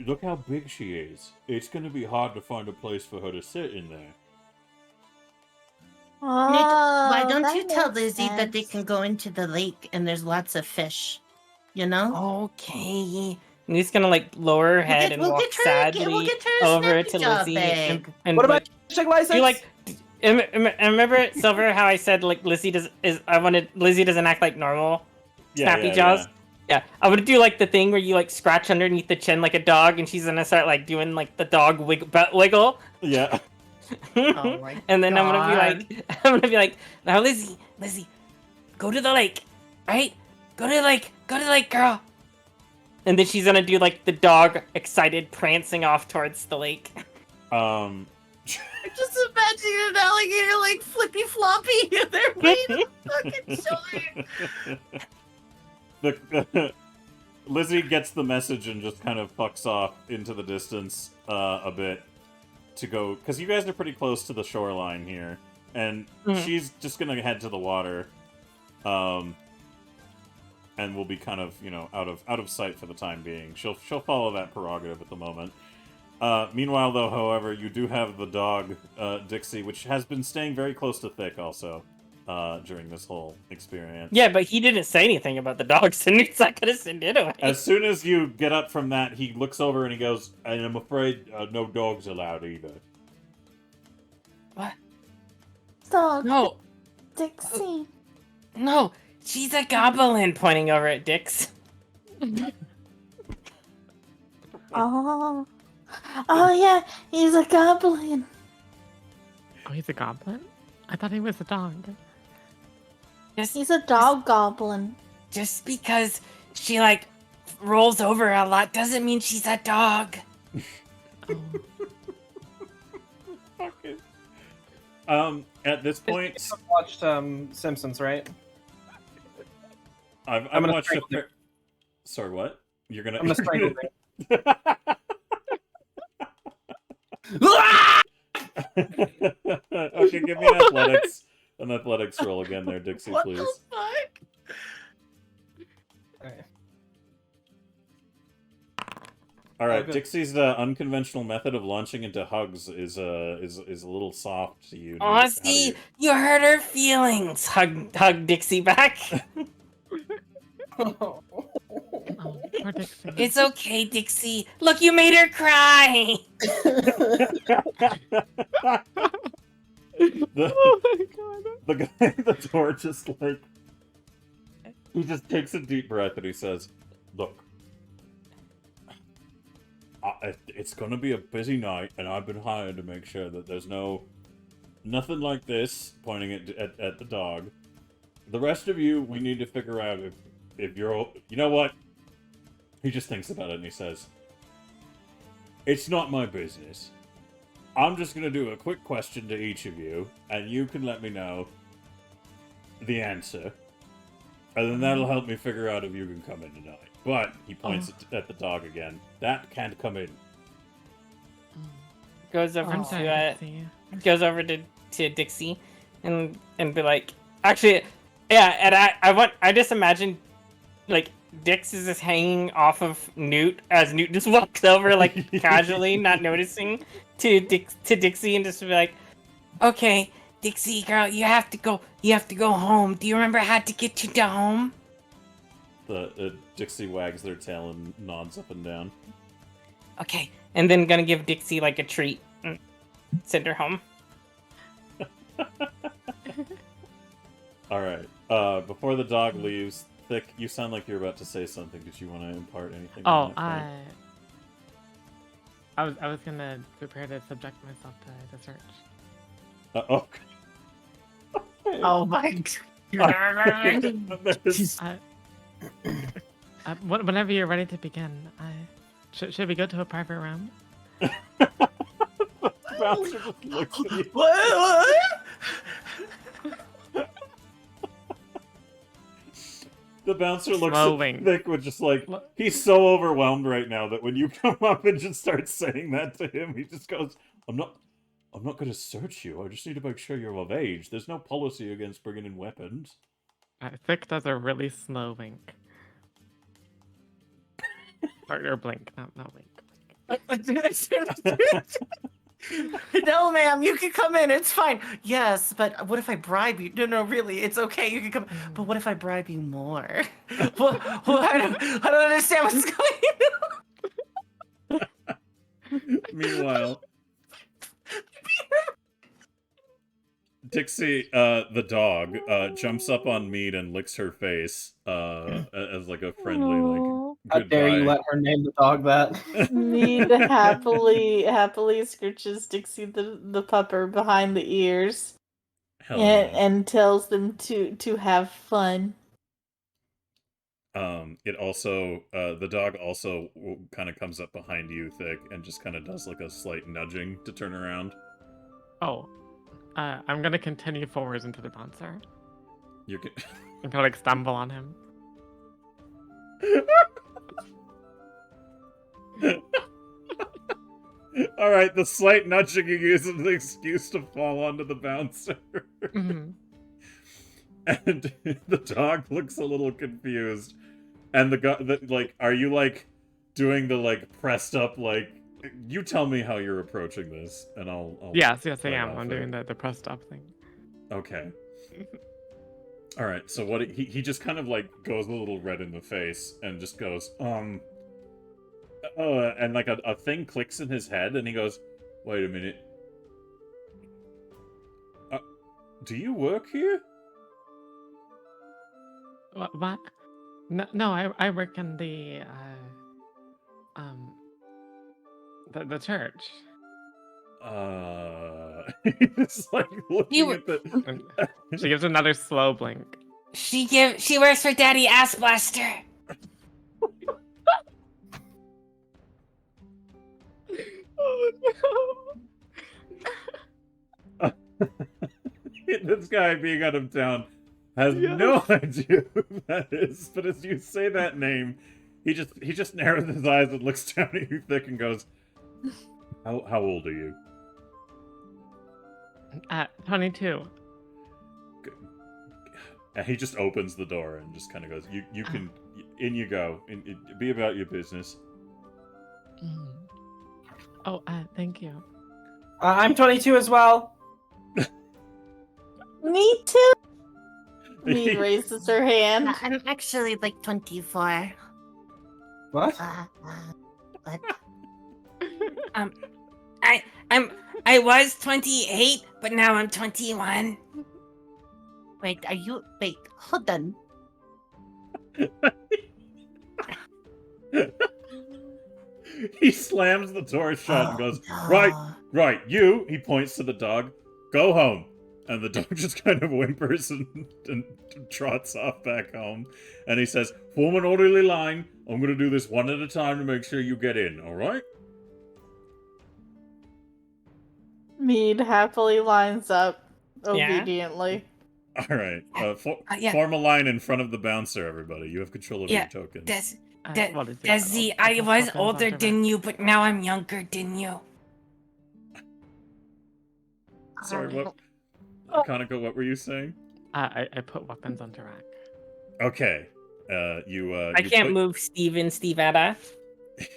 look how big she is. It's going to be hard to find a place for her to sit in there. Why Oh, don't that you tell makes Lizzie that they sense. can go into the lake and there's lots of fish? You know? Okay. Newt's gonna like lower her head and We'll walk get her. We'll sadly get her a over snappy to job Lizzie bag. and What about like, fishing license? you like remember Silver how I said like Lizzie doesn't act like normal snappy jaws? Yeah, I would do like the thing where you like scratch underneath the chin like a dog, and she's gonna start like doing like the dog butt wiggle. Yeah. Oh my And then God. I'm gonna be like, now Lizzie, go to the lake, right? Go to the lake, girl. And then she's gonna do like the dog excited prancing off towards the lake. Just imagine an alligator like flippy floppy and they're waiting the fucking shore. Lizzie gets the message and just kind of fucks off into the distance a bit to go, because you guys are pretty close to the shoreline here, and she's just gonna head to the water, and will be kind of, you know, out of sight for the time being. She'll follow that prerogative at the moment. Meanwhile, though, however, you do have the dog, Dixie, which has been staying very close to Thick also, during this whole experience. Yeah, but he didn't say anything about the dog, so Newt's not gonna send it away. As soon as you get up from that, he looks over and he goes, and I'm afraid no dogs allowed either. What? Dog. No, Dixie. no, she's a goblin, pointing over at Dix. Oh. Oh yeah, he's a goblin. Oh, he's a goblin? I thought he was a dog. He's a dog goblin. Just because she like rolls over a lot doesn't mean she's a dog. Okay. At this point, You've watched Simpsons, right? I've gonna watched strangle a... Sorry, what? You're gonna... I'm gonna strangle Okay, give me an athletics roll again there, Dixie, What please. the fuck? Okay. All right, Okay. Dixie's unconventional method of launching into hugs is a little soft to you. Oh, see, you hurt her feelings. Hug Dixie back. Oh, poor Dixie. It's okay, Dixie. Look, you made her cry. Oh my god. The guy at the door just like, he just takes a deep breath and he says, "Look, it's gonna be a busy night, and I've been hired to make sure that there's nothing like this," pointing at the dog. "The rest of you, we need to figure out if you're, you know what?" He just thinks about it and he says, "It's not my business. I'm just gonna do a quick question to each of you, and you can let me know the answer. And then that'll help me figure out if you can come in tonight." But he points at the dog again. "That can't come in." Goes over I'm to sorry, Dixie. goes over to Dixie and be like, actually, yeah, and I just imagine like Dix is just hanging off of Newt as Newt just walks over like casually, not noticing, to Dixie, and just be like, Okay, Dixie girl, you have to go home. Do you remember how to get you to home? The Dixie wags their tail and nods up and down. Okay. and then gonna give Dixie like a treat, and send her home. All right. Before the dog leaves, Thick, you sound like you're about to say something. Did you want to impart anything? Oh, on that I was gonna prepare to subject myself to search. front? Oh. Oh my god. Whenever you're ready to begin, should we go to a private room? Bouncer just looks at you. What? The bouncer looks Flowing. at Thick with just like, he's so overwhelmed right now that when you come up and just start saying that to him, he just goes, I'm not going to search you. I just need to make sure you're of age. There's no policy against bringing in weapons." Thick does a really slow wink. or blink, not wink. No, ma'am, you can come in. It's fine. Yes, but what if I bribe you? No, really, it's okay. You can come. But what if I bribe you more? Well, I don't understand what's going on. Meanwhile, Dixie, the dog, jumps up on Mead and licks her face as like a friendly, like, Aw. How dare you goodbye. let her name the dog that? Mead happily scritches Dixie the pupper behind the ears Hell yeah. and tells them to have fun. It also, the dog also kind of comes up behind you, Thick, and just kind of does like a slight nudging to turn around. Oh, I'm gonna continue forwards into the bouncer. You can. I'm gonna like stumble on him. All right, the slight nudging you use as an excuse to fall onto the bouncer. Mhm. And the dog looks a little confused. And like, are you like doing the like pressed up like? You tell me how you're approaching this, and I'll Yes, I play am. off I'm it. doing the pressed up thing. Okay. All right. So what he just kind of like goes a little red in the face and just goes and like a thing clicks in his head and he goes, "Wait a minute. Do you work here?" What? No, I work in the church. He's like looking at the. And she gives another slow blink. She works for Daddy Ass Blaster. Oh This guy being out of town has Yes. no idea who that is, but as you say that name, he just narrows his eyes and looks down at you Thick and goes, How old are you? 22. And he just opens the door and just kind of goes, you can, in you go, be about your business. Mhm. Oh, thank you. I'm 22 as well. Me too. Mead raises her hand. I'm actually like 24. What? What? I was 28, but now I'm 21. Wait, hold on. He slams the door shut and goes, no. Right, you, he points to the dog, go home. And the dog just kind of whimpers and trots off back home. And he says, form an orderly line. I'm going to do this one at a time to make sure you get in, alright? Mead happily lines up Yeah. obediently. Alright, Yeah. form a line in front of the bouncer, everybody. You have control of Yeah, your tokens. What is it? Desi, I'll I put was buttons older onto than that. you, but now I'm younger than you. Sorry, what? Kaneko, what were you saying? I put weapons onto rack. Okay. I You can't put, move Stevetta.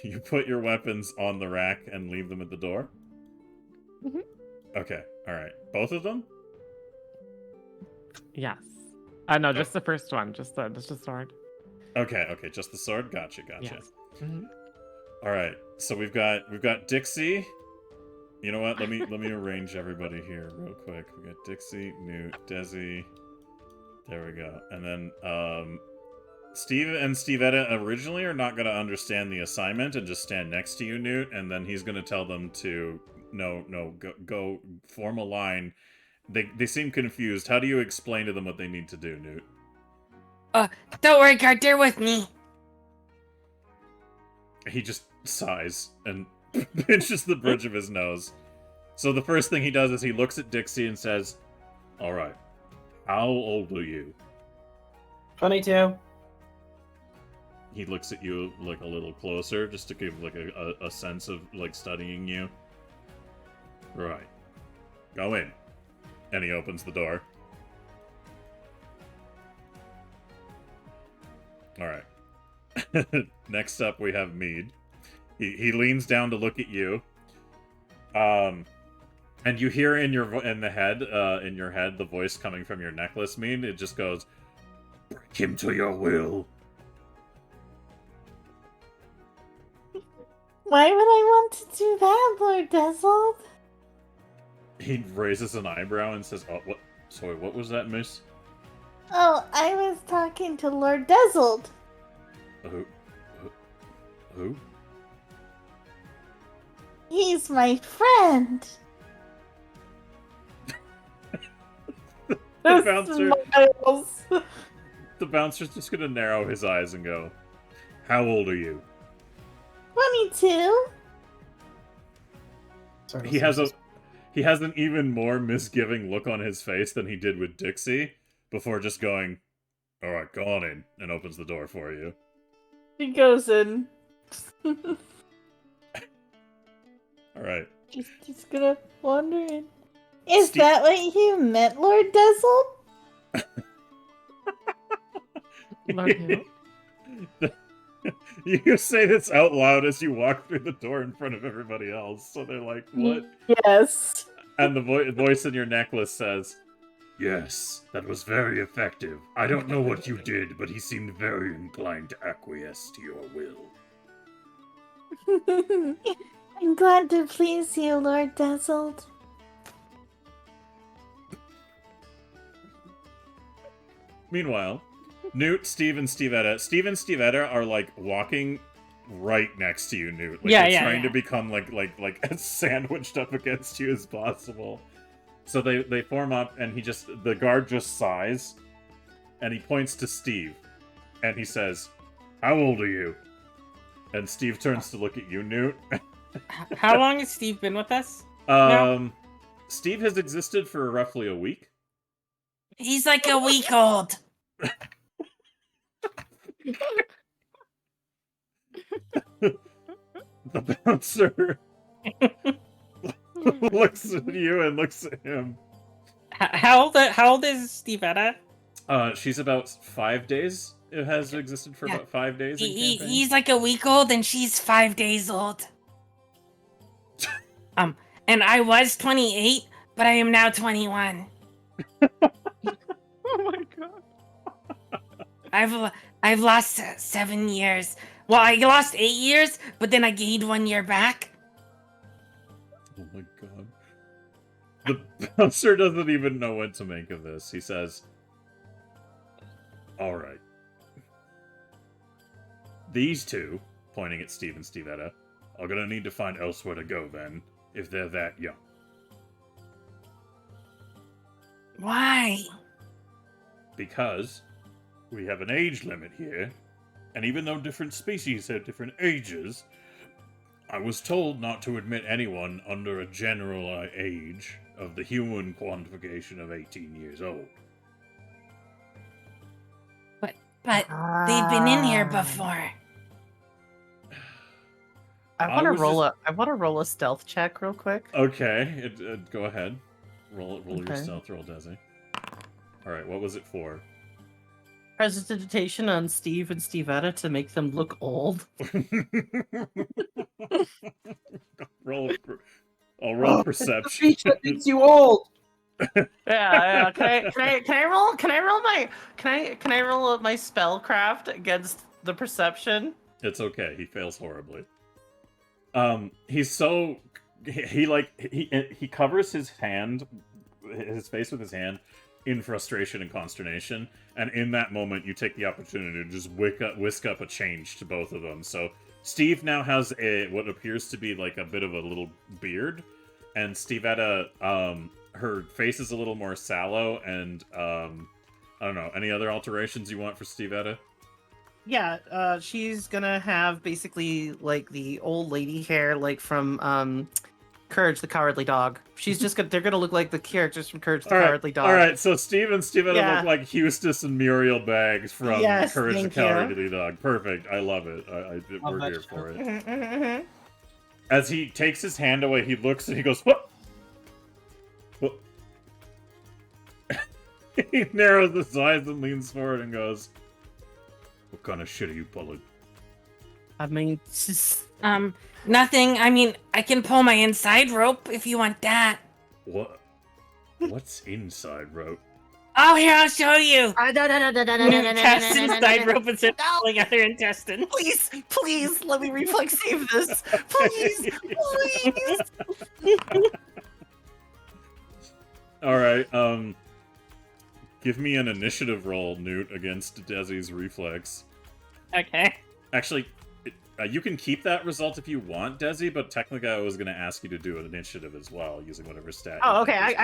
You put your weapons on the rack and leave them at the door? Mhm. Okay, alright. Both of them? Yes. No, just the first one. Just the sword. Okay, just the sword? Gotcha. Yes. Mhm. Alright, so we've got Dixie. You know what? Let me arrange everybody here real quick. We got Dixie, Newt, Desi. There we go. And then Steve and Stevetta originally are not gonna understand the assignment and just stand next to you, Newt, and then he's gonna tell them to go form a line. They seem confused. How do you explain to them what they need to do, Newt? Don't worry, guard, they're with me. He just sighs and pinches the bridge of his nose. So the first thing he does is he looks at Dixie and says, Alright, how old are you? 22. He looks at you like a little closer just to give like a sense of like studying you. Right. Go in. And he opens the door. All right. Next up, we have Mead. He leans down to look at you. And you hear in your head, the voice coming from your necklace. Mead. It just goes, "Break him to your will." Why would I want to do that, Lord Dezold? He raises an eyebrow and says, "Oh, what? Sorry, what was that, miss?" Oh, I was talking to Lord Dezold. Who? He's my friend. The bouncer's just gonna narrow his eyes and go, "How old are you?" 22. He has an even more misgiving look on his face than he did with Dixie, before just going, "All right, go on in," and opens the door for you. He goes in. All right. Just gonna wander in. Is Steve- that what you meant, Lord Dezold? Lord who? You say this out loud as you walk through the door in front of everybody else, so they're like, "What?" Yes. And the voice in your necklace says, "Yes, that was very effective. I don't know what you did, but he seemed very inclined to acquiesce to your will." I'm glad to please you, Lord Dezold. Meanwhile, Newt, Steve, and Stevetta are like walking right next to you, Newt. Like, they're trying to become like as sandwiched up against you as possible. So they form up, and the guard just sighs, and he points to Steve, and he says, "How old are you?" And Steve turns to look at you, Newt. How long has Steve been with us? Steve has existed for roughly a week. He's like a week old. The bouncer looks at you and looks at him. How old is Stevetta? She's about 5 days. It has existed for about 5 days. He's like a week old and she's 5 days old. And I was 28, but I am now 21. Oh my god. I've lost 7 years. Well, I lost 8 years, but then I gained 1 year back. Oh my god. The bouncer doesn't even know what to make of this. He says, "All right. These two," pointing at Steve and Stevetta, "are gonna need to find elsewhere to go then, if they're that young." Why? Because we have an age limit here, and even though different species have different ages, I was told not to admit anyone under a general age of the human quantification of 18 years old. But they've been in here before. I want I to was roll a stealth check real quick. Okay, go ahead. Roll your Okay. stealth roll, Desi. Alright, what was it for? Prestidigitation on Steve and Stevetta to make them look old. I'll roll perception. Creature thinks you old. Yeah. Can I roll my spellcraft against the perception? It's okay. He fails horribly. He's so he covers his face with his hand in frustration and consternation, and in that moment, you take the opportunity to just whisk up a change to both of them. So Steve now has what appears to be like a bit of a little beard, and Stevetta, her face is a little more sallow, and I don't know. Any other alterations you want for Stevetta? Yeah, she's gonna have basically like the old lady hair, like from Courage the Cowardly Dog. They're gonna look like the characters from Courage the Cowardly Dog. All right, so Steve and Stevetta Yeah. look like Eustace and Muriel Baggs from Yes, Courage the thank you. Cowardly Dog. Perfect. I love it. We're that here show. for it. Mhm. As he takes his hand away, he looks and he goes, "What?" What? He narrows his eyes and leans forward and goes, What kind of shit are you pulling? I mean, just... Nothing. I mean, I can pull my inside rope if you want that. What? What's inside rope? Oh, here, I'll show you. Cast inside rope and start No. pulling out her intestines. Please, please, let me reflex save this. Please, please. All right. Give me an initiative roll, Newt, against Desi's reflex. Okay. Actually, you can keep that result if you want, Desi, but technically I was going to ask you to do an initiative as well, using whatever stat. Oh, you okay. use.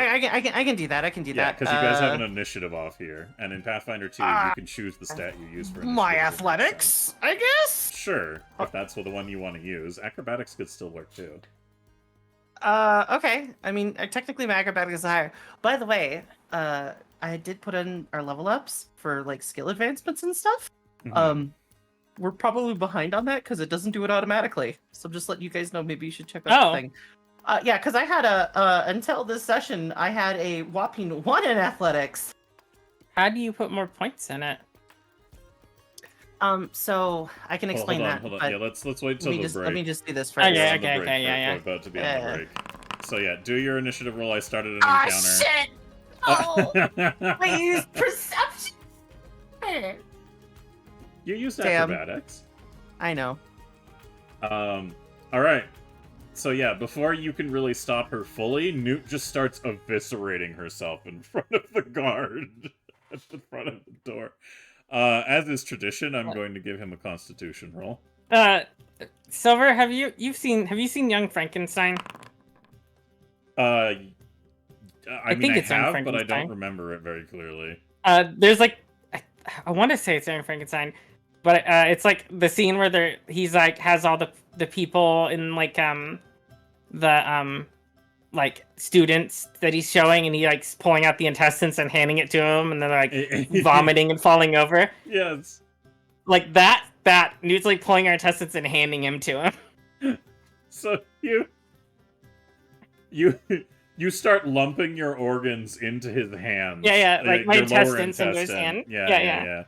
I can do that. I can do Yeah, that. because you guys have an initiative off here, and in Pathfinder 2, you can choose the stat you use for initiative. My if it makes athletics, sense. I guess. Sure, if that's the one you want to use. Acrobatics could still work too. Okay. I mean, technically my acrobatics is higher. By the way, I did put in our level ups for like skill advancements and stuff. Mhm. We're probably behind on that because it doesn't do it automatically. So I'm just letting you guys know. Maybe you should check out the thing. Yeah, because I had until this session, I had a whopping 1 in athletics. How do you put more points in it? So I can explain that. Hold on. but Yeah, let's wait till the break. let me just do this first. Okay, We're on the okay, break. okay, yeah, We're about to be on Yeah. the break. So yeah, do your initiative roll. I started an Ah, encounter. shit! Oh, I used perception. You used Damn. acrobatics. I know. All right. So yeah, before you can really stop her fully, Newt just starts eviscerating herself in front of the guard at the front of the door. As is tradition, I'm going to give him a Constitution roll. Silver, have you seen Young Frankenstein? I mean, think I it's Young have, but I don't Frankenstein. remember it very clearly. There's like, I want to say it's Young Frankenstein, but it's like the scene where he's like has all the people in like like students that he's showing, and he like pulling out the intestines and handing it to him, and then like vomiting and falling over. Yes. Like that Newt's like pulling our intestines and handing him to him. So you start lumping your organs into his hands. Yeah, like my your lower intestines into his hand. Yeah.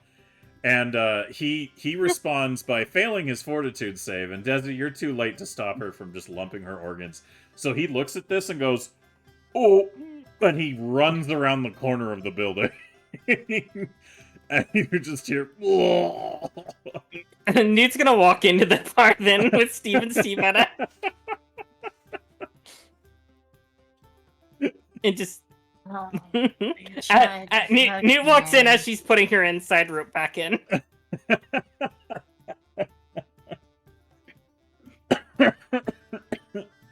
And he responds by failing his fortitude save, and Desi, you're too late to stop her from just lumping her organs. So he looks at this and goes, "Oh," and he runs around the corner of the building. And you just hear, "Whoa." And Newt's gonna walk into the bar then with Steve and Stevetta. And just Newt walks in as she's putting her inside rope back in.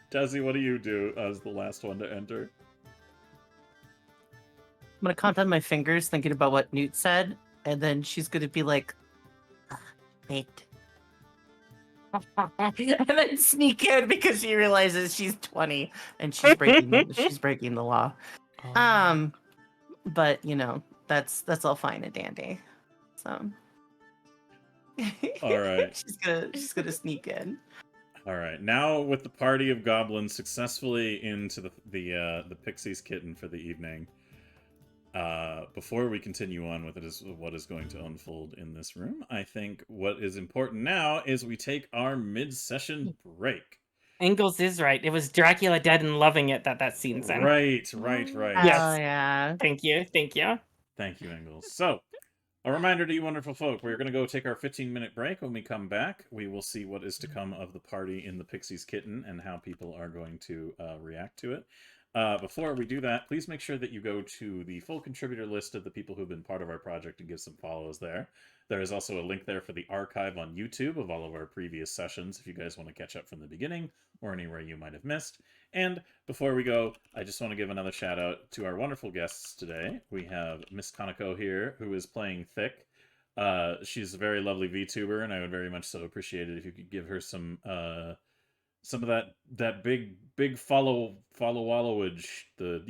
Desi, what do you do as the last one to enter? I'm gonna count on my fingers, thinking about what Newt said, and then she's gonna be like, "Wait," and then sneak in because she realizes she's 20 and she's breaking the law. But you know, that's all fine and dandy. So, All right. she's gonna sneak in. All right. Now, with the party of goblins successfully into the Pixie's kitten for the evening, before we continue on with what is going to unfold in this room, I think what is important now is we take our mid-session break. Ingalls is right. It was Dracula Dead and Loving It that scene's in. Right. Yes. Oh yeah. Thank you. Thank you, Ingalls. So, a reminder to you wonderful folk, we're going to go take our 15-minute break. When we come back, we will see what is to come of the party in the Pixie's Kitten and how people are going to react to it. Before we do that, please make sure that you go to the full contributor list of the people who've been part of our project and give some follows there. There is also a link there for the archive on YouTube of all of our previous sessions if you guys want to catch up from the beginning or anywhere you might have missed. And before we go, I just want to give another shout out to our wonderful guests today. We have Miss Kanako here, who is playing Thick. She's a very lovely VTuber, and I would very much so appreciate it if you could give her some of that big follow-wallowage, the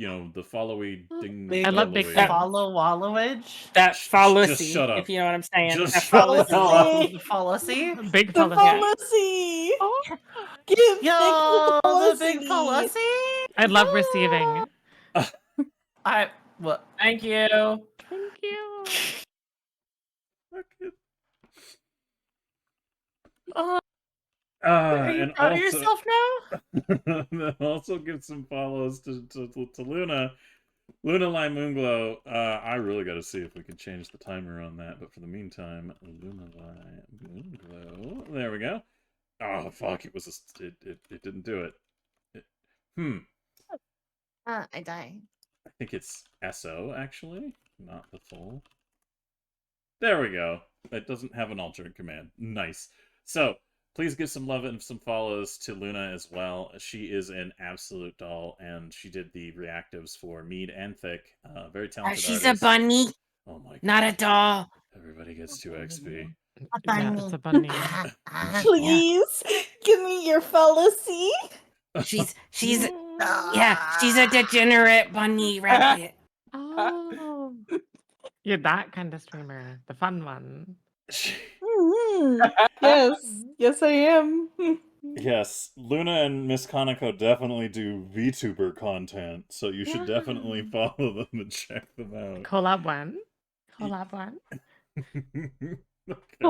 followy ding. I love big follow-wallowage. That fallacy, just shut up. if you know what I'm saying. Just That shut fallacy. up. The fallacy. Big The fallacy. policy! Give Yo, the the big policy. I love receiving. What? Thank you. Thank you. Fucking Are you And proud of also, yourself now? also give some follows to Luna. Luna Lime Moonglow. I really got to see if we can change the timer on that. But for the meantime, Luna Lime Moonglow. There we go. Oh fuck! It was just, it didn't do it. I die. I think it's SO actually, not the full. There we go. It doesn't have an alternate command. Nice. So please give some love and some follows to Luna as well. She is an absolute doll, and she did the reactives for Mead and Thick. Very talented She's artist. a bunny, Oh my god. not a doll. Everybody gets 2 XP. A bunny. Yeah, it's a bunny. Please give me your fallacy. She's she's a degenerate bunny rabbit. Oh, you're that kind of streamer, the fun one. Yes, I am. Yes, Luna and Miss Kaneko definitely do VTuber content, so you should definitely follow them and check them out. Collab one. Collab one. Okay,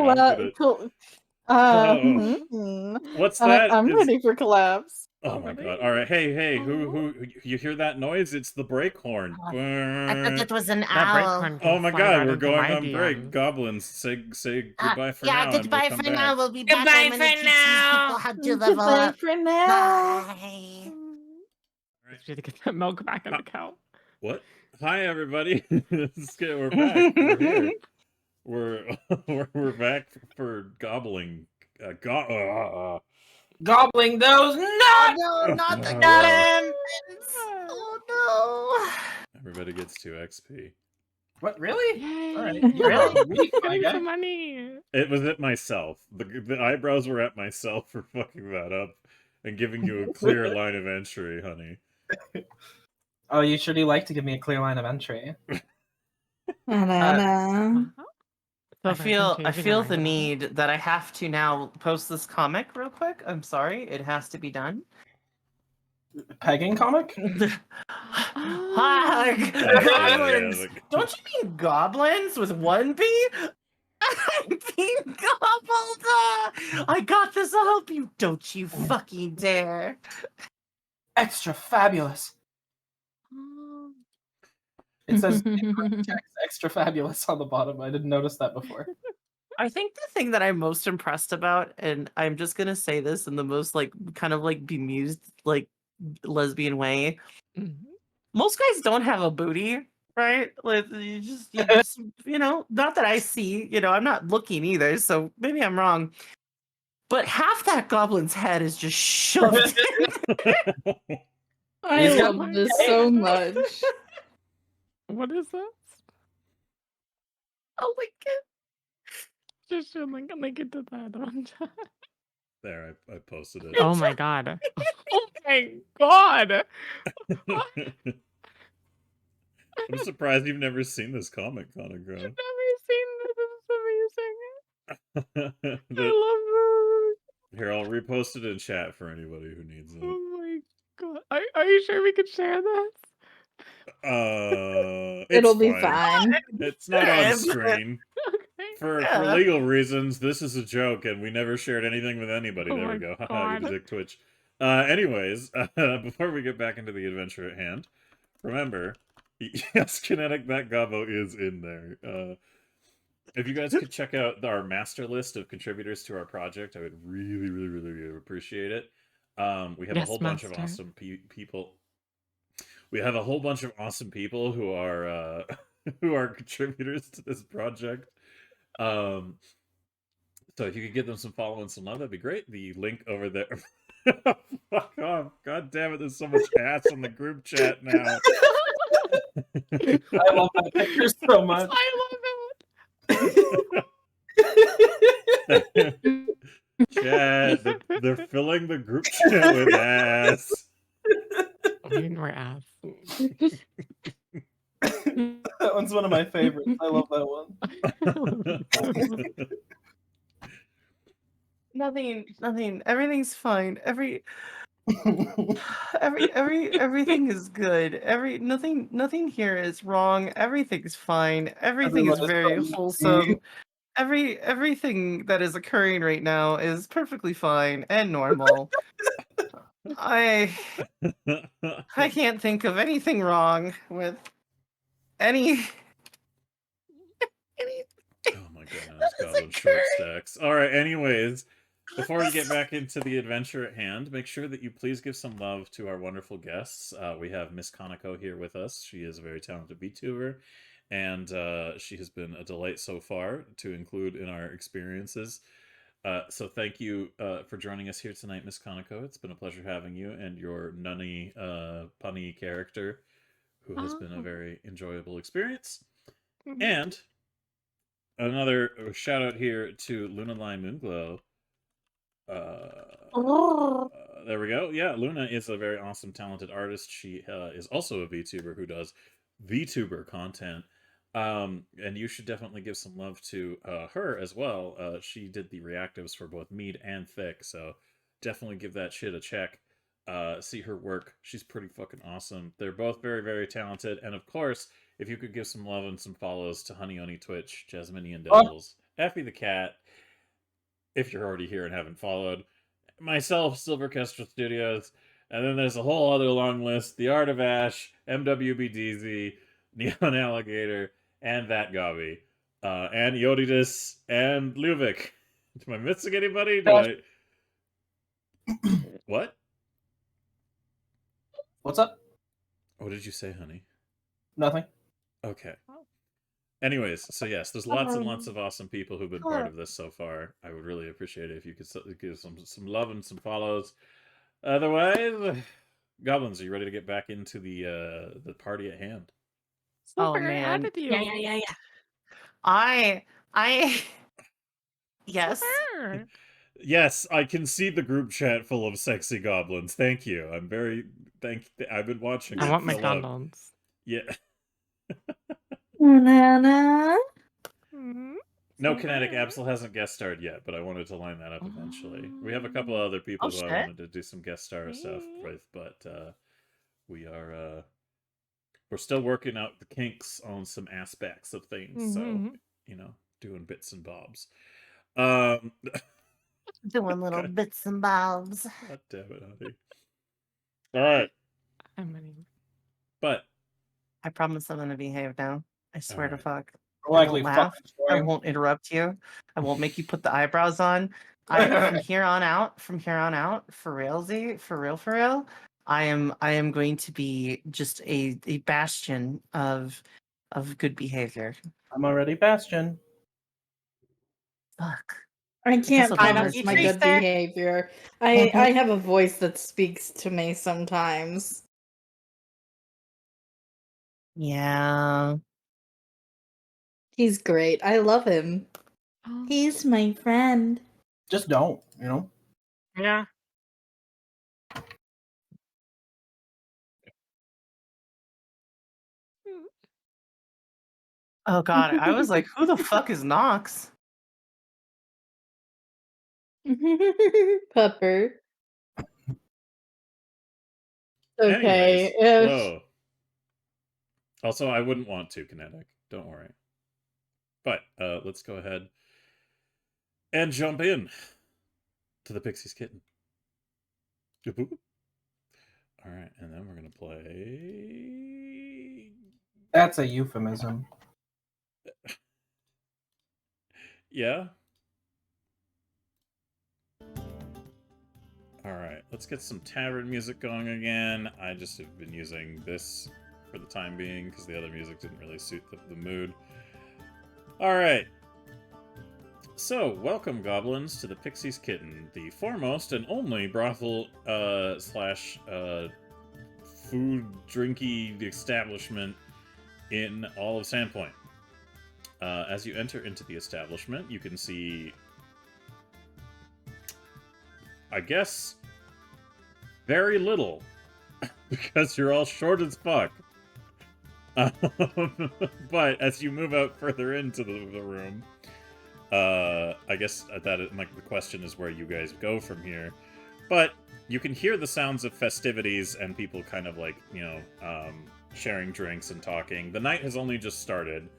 what's that? I'm It's- ready for collabs. Oh my god! All right, hey, who? You hear that noise? It's the break horn. I thought that was an That break owl. horn Oh can my slide god, right we're into going my on break. DMs. Goblins, say goodbye for now. Yeah, and we'll goodbye come for back. now. We'll be back. Goodbye I'm gonna for teach these now. people how to level Goodbye up. for now. Bye. Just need to get that milk back in the cow. What? Hi everybody. We're back. We're here. We're back for gobbling. Gobbling those nuts! No, not the Got goblins. Oh Everybody gets 2 XP. What, really? Yay! All right, really? Really, my Getting guy? some money. It was at myself. The eyebrows were at myself for fucking that up and giving you a clear line of entry, honey. Oh, you surely like to give me a clear line of entry. no. I Silver, feel changing your mind the about it. need that I have to now post this comic real quick. I'm sorry, it has to be done. Pegging comic? Hi, Yeah, goblins. like- Don't you mean goblins with one B? I'm being gobbled. I got this. I'll help you. Don't you fucking dare. Extra fabulous. It says text extra fabulous on the bottom. I didn't notice that before. I think the thing that I'm most impressed about, and I'm just gonna say this in the most like kind of like bemused like lesbian way, most guys don't have a booty, right? Like you just you know, not that I see, you know, I'm not looking either, so maybe I'm wrong. But half that goblin's head is just shoved. I He's got love this so much. What is this? Oh my god. Just should link it to that one. There, I posted it. Oh my god. Oh my god. I'm surprised you've never seen this comic, Kaneko. I've never seen this. This is amazing. I The- love this. Here, I'll repost it in chat for anybody who needs it. Oh my god. Are you sure we could share this? It'll It's be fine. It's not on screen. Okay. For Yeah. legal reasons, this is a joke, and we never shared anything with anybody. Oh There we my go. Haha, God. you dick Twitch. Anyways, before we get back into the adventure at hand, remember, yes, Kinetic, that Gobbo is in there. If you guys could check out our master list of contributors to our project, I would really, really, really, really appreciate it. We have a Yes, whole bunch of master. awesome people. We have a whole bunch of awesome people who are who are contributors to this project. So if you could give them some follow and some love, that'd be great. The link over there. Fuck off! God damn it! There's so much ass in the group chat now. I love that picture so much. Chat, they're filling the group chat with ass. We need more ass. That one's one of my favorites. I love that one. Nothing. Everything's fine. Everything is good. Nothing here is wrong. Everything's fine. Everything is Everyone is very so wholesome. everything that is occurring right now is perfectly fine and normal. I can't think of anything wrong with any Oh my goodness, Goblin short stacks. Alright, anyways, before we get back into the adventure at hand, make sure that you please give some love to our wonderful guests. We have Miss Conoco here with us. She is a very talented VTuber, and she has been a delight so far to include in our experiences. So thank you for joining us here tonight, Miss Conoco. It's been a pleasure having you and your nunny, punny character, who has been a very enjoyable experience. And another shout out here to Luna Line Moonglow. There we go. Yeah, Luna is a very awesome, talented artist. She is also a VTuber who does VTuber content. And you should definitely give some love to her as well. She did the reactives for both Mead and Thick, so definitely give that shit a check. See her work. She's pretty fucking awesome. They're both very, very talented. And of course, if you could give some love and some follows to Honey Oni Twitch, Jasminian Devils, EphyTheCat, if you're already here and haven't followed, myself, Silvercrest Studios, and then there's a whole other long list: The Art of Ash, MWBDZ, Neon Alligator, and That Gobby, and Yodidus, and Luvik. Am I missing anybody? What? What's up? What did you say, honey? Nothing. Okay. Anyways, so yes, there's lots and lots of awesome people who've been part of this so far. I would really appreciate it if you could give some love and some follows. Otherwise, Goblins, are you ready to get back into the party at hand? Oh Super man. attitude. Yeah. I yes. Super. Yes, I can see the group chat full of sexy goblins. Thank you. I'm very I've been watching. I it. want Hello. McDonald's. Yeah. Nana. No, Kinetic Absol hasn't guest starred yet, but I wanted to line that up eventually. We have a couple of other people who I wanted to do some guest star stuff with, but we're still working out the kinks on some aspects of things. So, doing bits and bobs. Doing little bits and bobs. God damn it, honey. All right. I'm ready. But I promise I'm gonna behave now. I swear to Alright. fuck. Likely I won't laugh. fucking I story. won't interrupt you. I won't make you put the eyebrows on. From here on out, for realsy, for real, I am going to be just a bastion of good behavior. I'm already Bastion. Fuck. I can't what promise Goblins my do. good behavior. I have a voice that speaks to me sometimes. Yeah. He's great. I love him. He's my friend. Just don't, you know? Yeah. Oh god, I was like, who the fuck is Nox? Pepper. Anyways, Okay. hello. Also, I wouldn't want to, Kinetic. Don't worry. But let's go ahead and jump in to the Pixie's Kitten. All right, and then we're gonna play. That's a euphemism. Yeah. All right, let's get some tavern music going again. I just have been using this for the time being because the other music didn't really suit the mood. All right. So, welcome, goblins, to the Pixie's Kitten, the foremost and only brothel slash food drinky establishment in all of Sandpoint. As you enter into the establishment, you can see, I guess, very little, because you're all short as fuck. But as you move out further into the room, I guess that like the question is where you guys go from here. But you can hear the sounds of festivities and people kind of like, sharing drinks and talking. The night has only just started.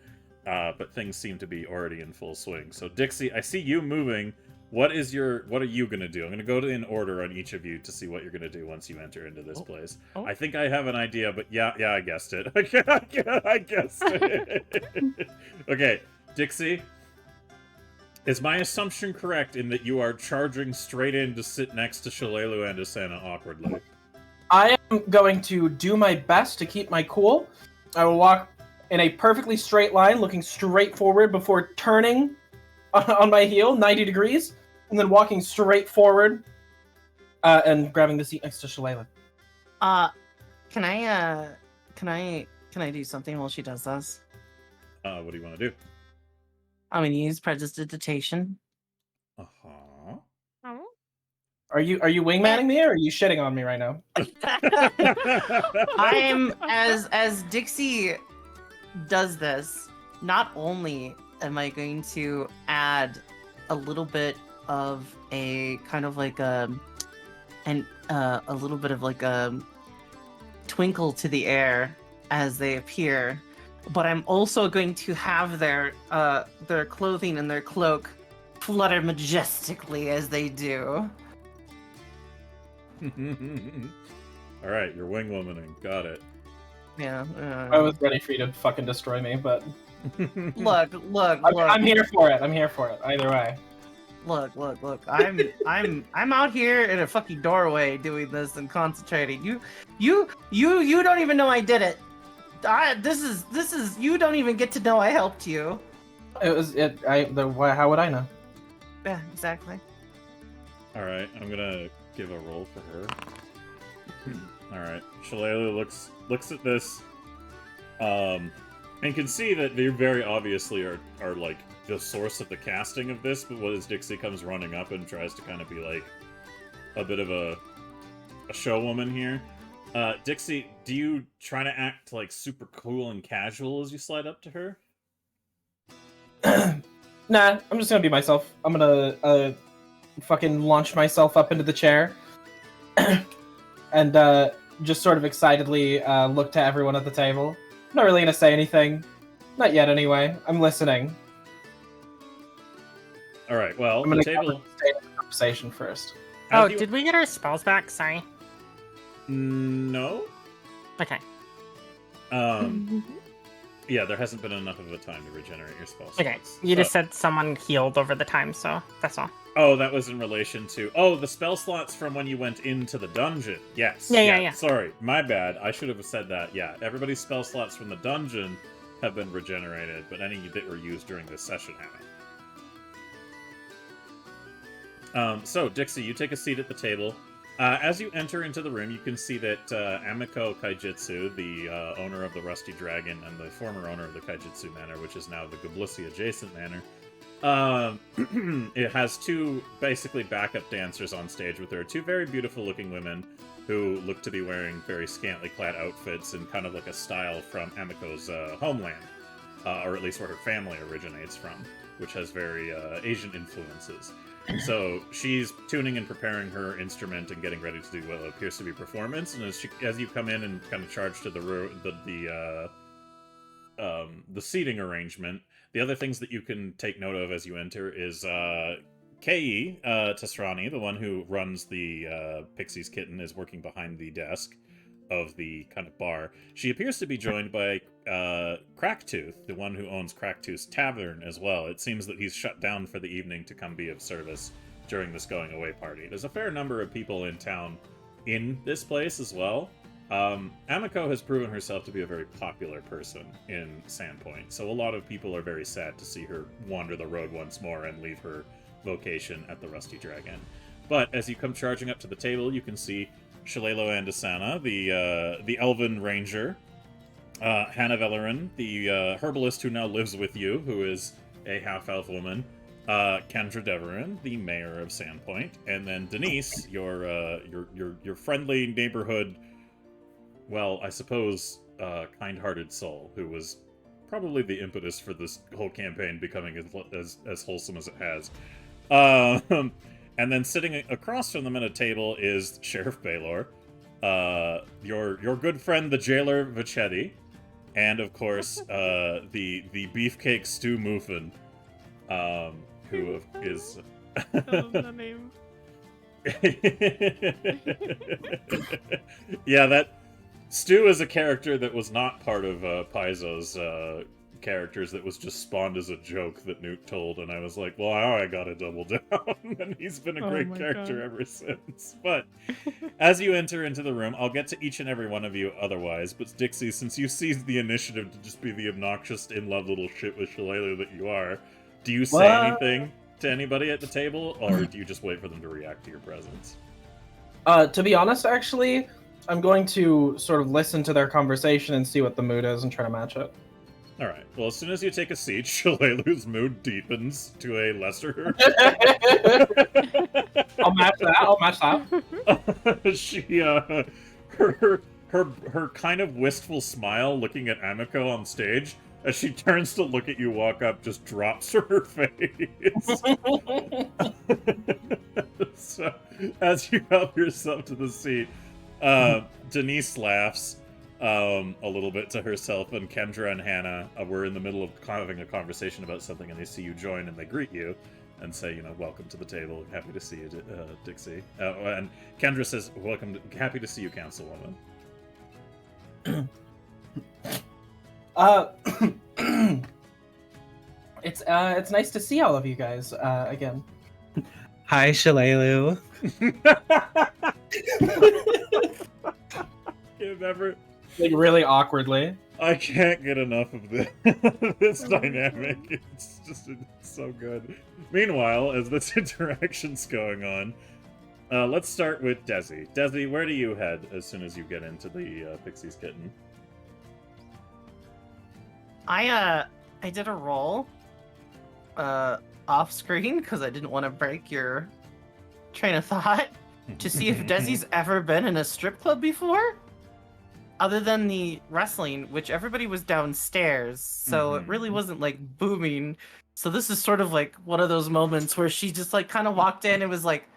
but things seem to be already in full swing. So Dixie, I see you moving. What are you gonna do? I'm gonna go in order on each of you to see what you're gonna do once you enter into this place. Oh. I think I have an idea, but yeah, I guessed it. I guessed it. Okay, Dixie, is my assumption correct in that you are charging straight in to sit next to Shalelu and Asana awkwardly? I am going to do my best to keep my cool. I will walk in a perfectly straight line, looking straight forward before turning on my heel 90 degrees, and then walking straight forward and grabbing the seat next to Shalelu. Can I do something while she does this? What do you want to do? I'm gonna use prestidigitation. Uh-huh. Are you wingmanning me, or are you shitting on me right now? I am as Dixie does this. Not only am I going to add a little bit of a kind of like a little bit of like a twinkle to the air as they appear, but I'm also going to have their clothing and their cloak flutter majestically as they do. All right, you're wing womaning. Got it. Yeah. I was ready for you to fucking destroy me, but Look. I'm here for it. I'm here for it. Either way. Look. I'm out here in a fucking doorway doing this and concentrating. You don't even know I did it. This is you don't even get to know I helped you. How would I know? Yeah, exactly. All right, I'm gonna give a roll for her. All right, Shalelu looks at this, and can see that they very obviously are like the source of the casting of this. But what as Dixie comes running up and tries to kind of be like a bit of a show woman here. Dixie, do you try to act like super cool and casual as you slide up to her? Nah, I'm just gonna be myself. I'm gonna fucking launch myself up into the chair and just sort of excitedly look to everyone at the table. I'm not really gonna say anything. Not yet, anyway. I'm listening. All right. Well, I'm the gonna table. stay in the conversation first. Oh, did we get our spells back? Sorry. No. Okay. Yeah, there hasn't been enough of a time to regenerate your spell slots. Okay. You just said someone healed over the time, so that's all. Oh, that was in relation to... Oh, the spell slots from when you went into the dungeon. Yes. Yeah. Sorry, my bad. I should have said that. Yeah, everybody's spell slots from the dungeon have been regenerated, but any that were used during this session haven't. So, Dixie, you take a seat at the table. As you enter into the room, you can see that Amiko Kaijitsu, the owner of the Rusty Dragon and the former owner of the Kaijitsu Manor, which is now the Goblissi adjacent manor, it has two basically backup dancers on stage with her. Two very beautiful looking women who look to be wearing very scantily clad outfits and kind of like a style from Amiko's homeland, or at least where her family originates from, which has very Asian influences. So she's tuning and preparing her instrument and getting ready to do what appears to be performance. And as you come in and kind of charge to the seating arrangement, the other things that you can take note of as you enter is Kei Tasrani, the one who runs the Pixie's Kitten, is working behind the desk of the kind of bar. She appears to be joined by Cracktooth, the one who owns Cracktooth's Tavern as well. It seems that he's shut down for the evening to come be of service during this going away party. There's a fair number of people in town in this place as well. Amiko has proven herself to be a very popular person in Sandpoint, so a lot of people are very sad to see her wander the road once more and leave her vocation at the Rusty Dragon. But as you come charging up to the table, you can see Shalelu and Asana, the Elven Ranger, Hannah Vellerin, the herbalist who now lives with you, who is a half-elf woman, Kendra Deverin, the mayor of Sandpoint, and then Denise, your friendly neighborhood, well, I suppose, kind-hearted soul, who was probably the impetus for this whole campaign becoming as wholesome as it has. And then sitting across from them at a table is Sheriff Baylor, your good friend, the jailer Vachetti, and of course, the beefcake stew muffin, who is. I love the name. Yeah, that Stu is a character that was not part of Paizo's characters, that was just spawned as a joke that Newt told, and I was like, well, I gotta double down, and he's been a Oh great my character God. ever since. But as you enter into the room, I'll get to each and every one of you otherwise, but Dixie, since you seized the initiative to just be the obnoxious, in-love little shit with Shalala that you are, do you say What? anything to anybody at the table, or do you just wait for them to react to your presence? To be honest, actually, I'm going to sort of listen to their conversation and see what the mood is and try to match it. Alright, well, as soon as you take a seat, Shalalu's mood deepens to a lesser. I'll match that. She, her kind of wistful smile looking at Amiko on stage, as she turns to look at you walk up, just drops from her face. So, as you help yourself to the seat, Denise laughs a little bit to herself, and Kendra and Hannah were in the middle of having a conversation about something, and they see you join and they greet you and say, you know, welcome to the table, happy to see you, Dixie. And Kendra says, happy to see you, Councilwoman. It's nice to see all of you guys again. Hi, Shalalu. Never. Like really awkwardly. I can't get enough of this, this dynamic. It's so good. Meanwhile, as this interaction's going on, let's start with Desi. Desi, where do you head as soon as you get into the Pixie's Kitten? I did a roll off screen because I didn't want to break your train of thought to see if Desi's ever been in a strip club before. Other than the wrestling, which everybody was downstairs, so it really wasn't like booming. So this is sort of like one of those moments where she just like kind of walked in and was like,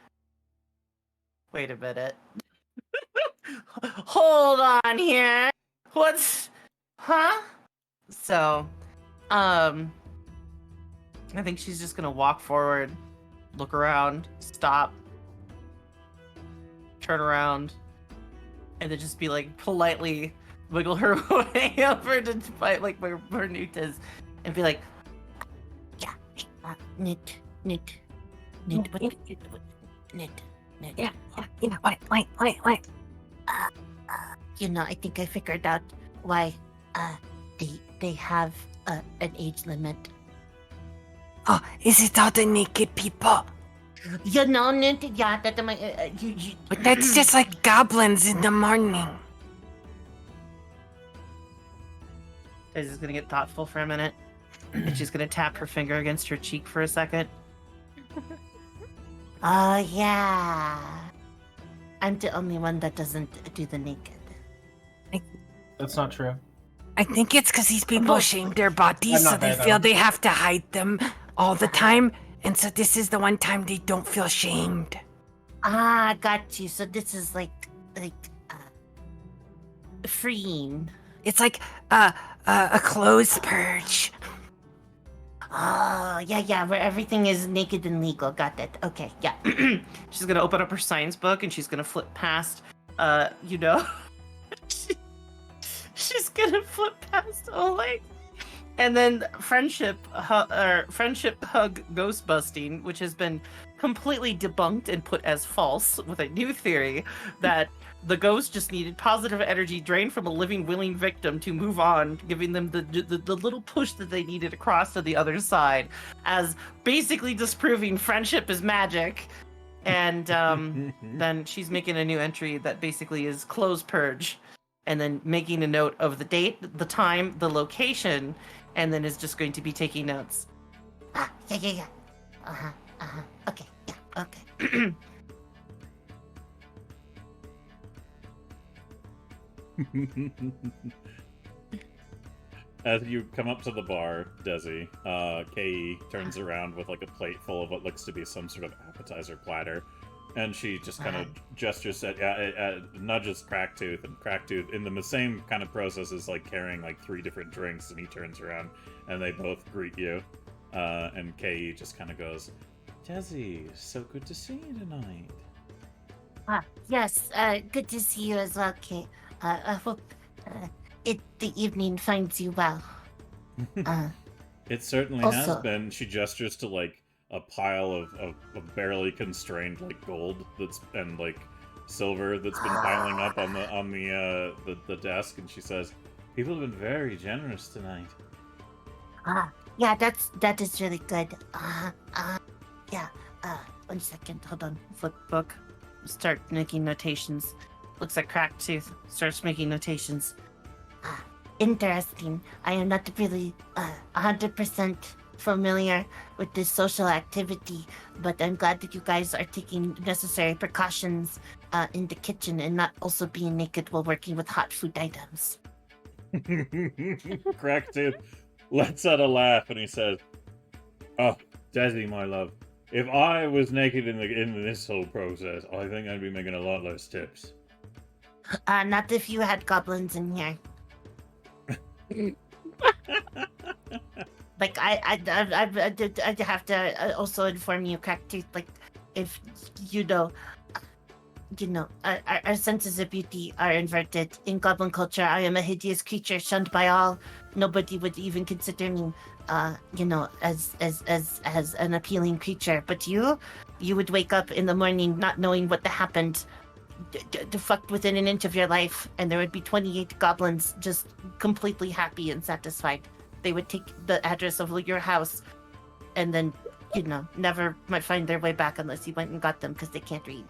wait a minute. Hold on here. Huh? So, I think she's just gonna walk forward, look around, stop, turn around, and then just be like politely wiggle her way over to fight like where Newt is, and be like, yeah, Newt, what, Yeah, what? You know, I think I figured out why they have an age limit. Oh, is it all the naked people? You know, yeah, that But that's just like goblins in the morning. is just gonna get thoughtful for a minute, and she's gonna tap her finger against her cheek for a second. Oh yeah, I'm the only one that doesn't do the naked. That's not true. I think it's because these people shame their bodies, I'm so not they bad, feel though. they have to hide them all the time. And so this is the one time they don't feel shamed. Ah, got you. So this is like freeing. It's like a clothes purge. Oh, yeah, where everything is naked and legal. Got that. Okay, yeah. She's gonna open up her science book and she's gonna flip past, she's gonna flip past Oleg. And then friendship hug ghost busting, which has been completely debunked and put as false, with a new theory that the ghost just needed positive energy drained from a living, willing victim to move on, giving them the little push that they needed across to the other side, as basically disproving friendship is magic. And then she's making a new entry that basically is clothes purge, and then making a note of the date, the time, the location, and then is just going to be taking notes. Ah, yeah. Okay, yeah, okay. As you come up to the bar, Desi, Kei turns around with like a plate full of what looks to be some sort of appetizer platter, And she just kind of gestures nudges Cracktooth, and Cracktooth, in the same kind of process, is like carrying like 3 different drinks, and he turns around, and they both greet you. And Kei just kind of goes, Desi, so good to see you tonight. Yes, good to see you as well, Kate. I hope the evening finds you well. It certainly has Also- been. She gestures to like a pile of barely constrained like gold and like silver that's been piling up on the desk, and she says, "People have been very generous tonight." Yeah, that is really good. Yeah. 1 second, hold on. Flip book. Start making notations. Looks at Cracktooth. Starts making notations. Interesting. I am not really 100% familiar with this social activity, but I'm glad that you guys are taking necessary precautions in the kitchen and not also being naked while working with hot food items. Cracktooth lets out a laugh, and he says, "Oh, Desi, my love, if I was naked in this whole process, I think I'd be making a lot less tips." Not if you had goblins in here. Like I have to also inform you, Cracktooth. Like, if you know, our senses of beauty are inverted in goblin culture. I am a hideous creature shunned by all. Nobody would even consider me, as an appealing creature. But you would wake up in the morning not knowing what happened. Fucked within an inch of your life, and there would be 28 goblins just completely happy and satisfied. They would take the address of your house, and then, never might find their way back unless you went and got them because they can't read.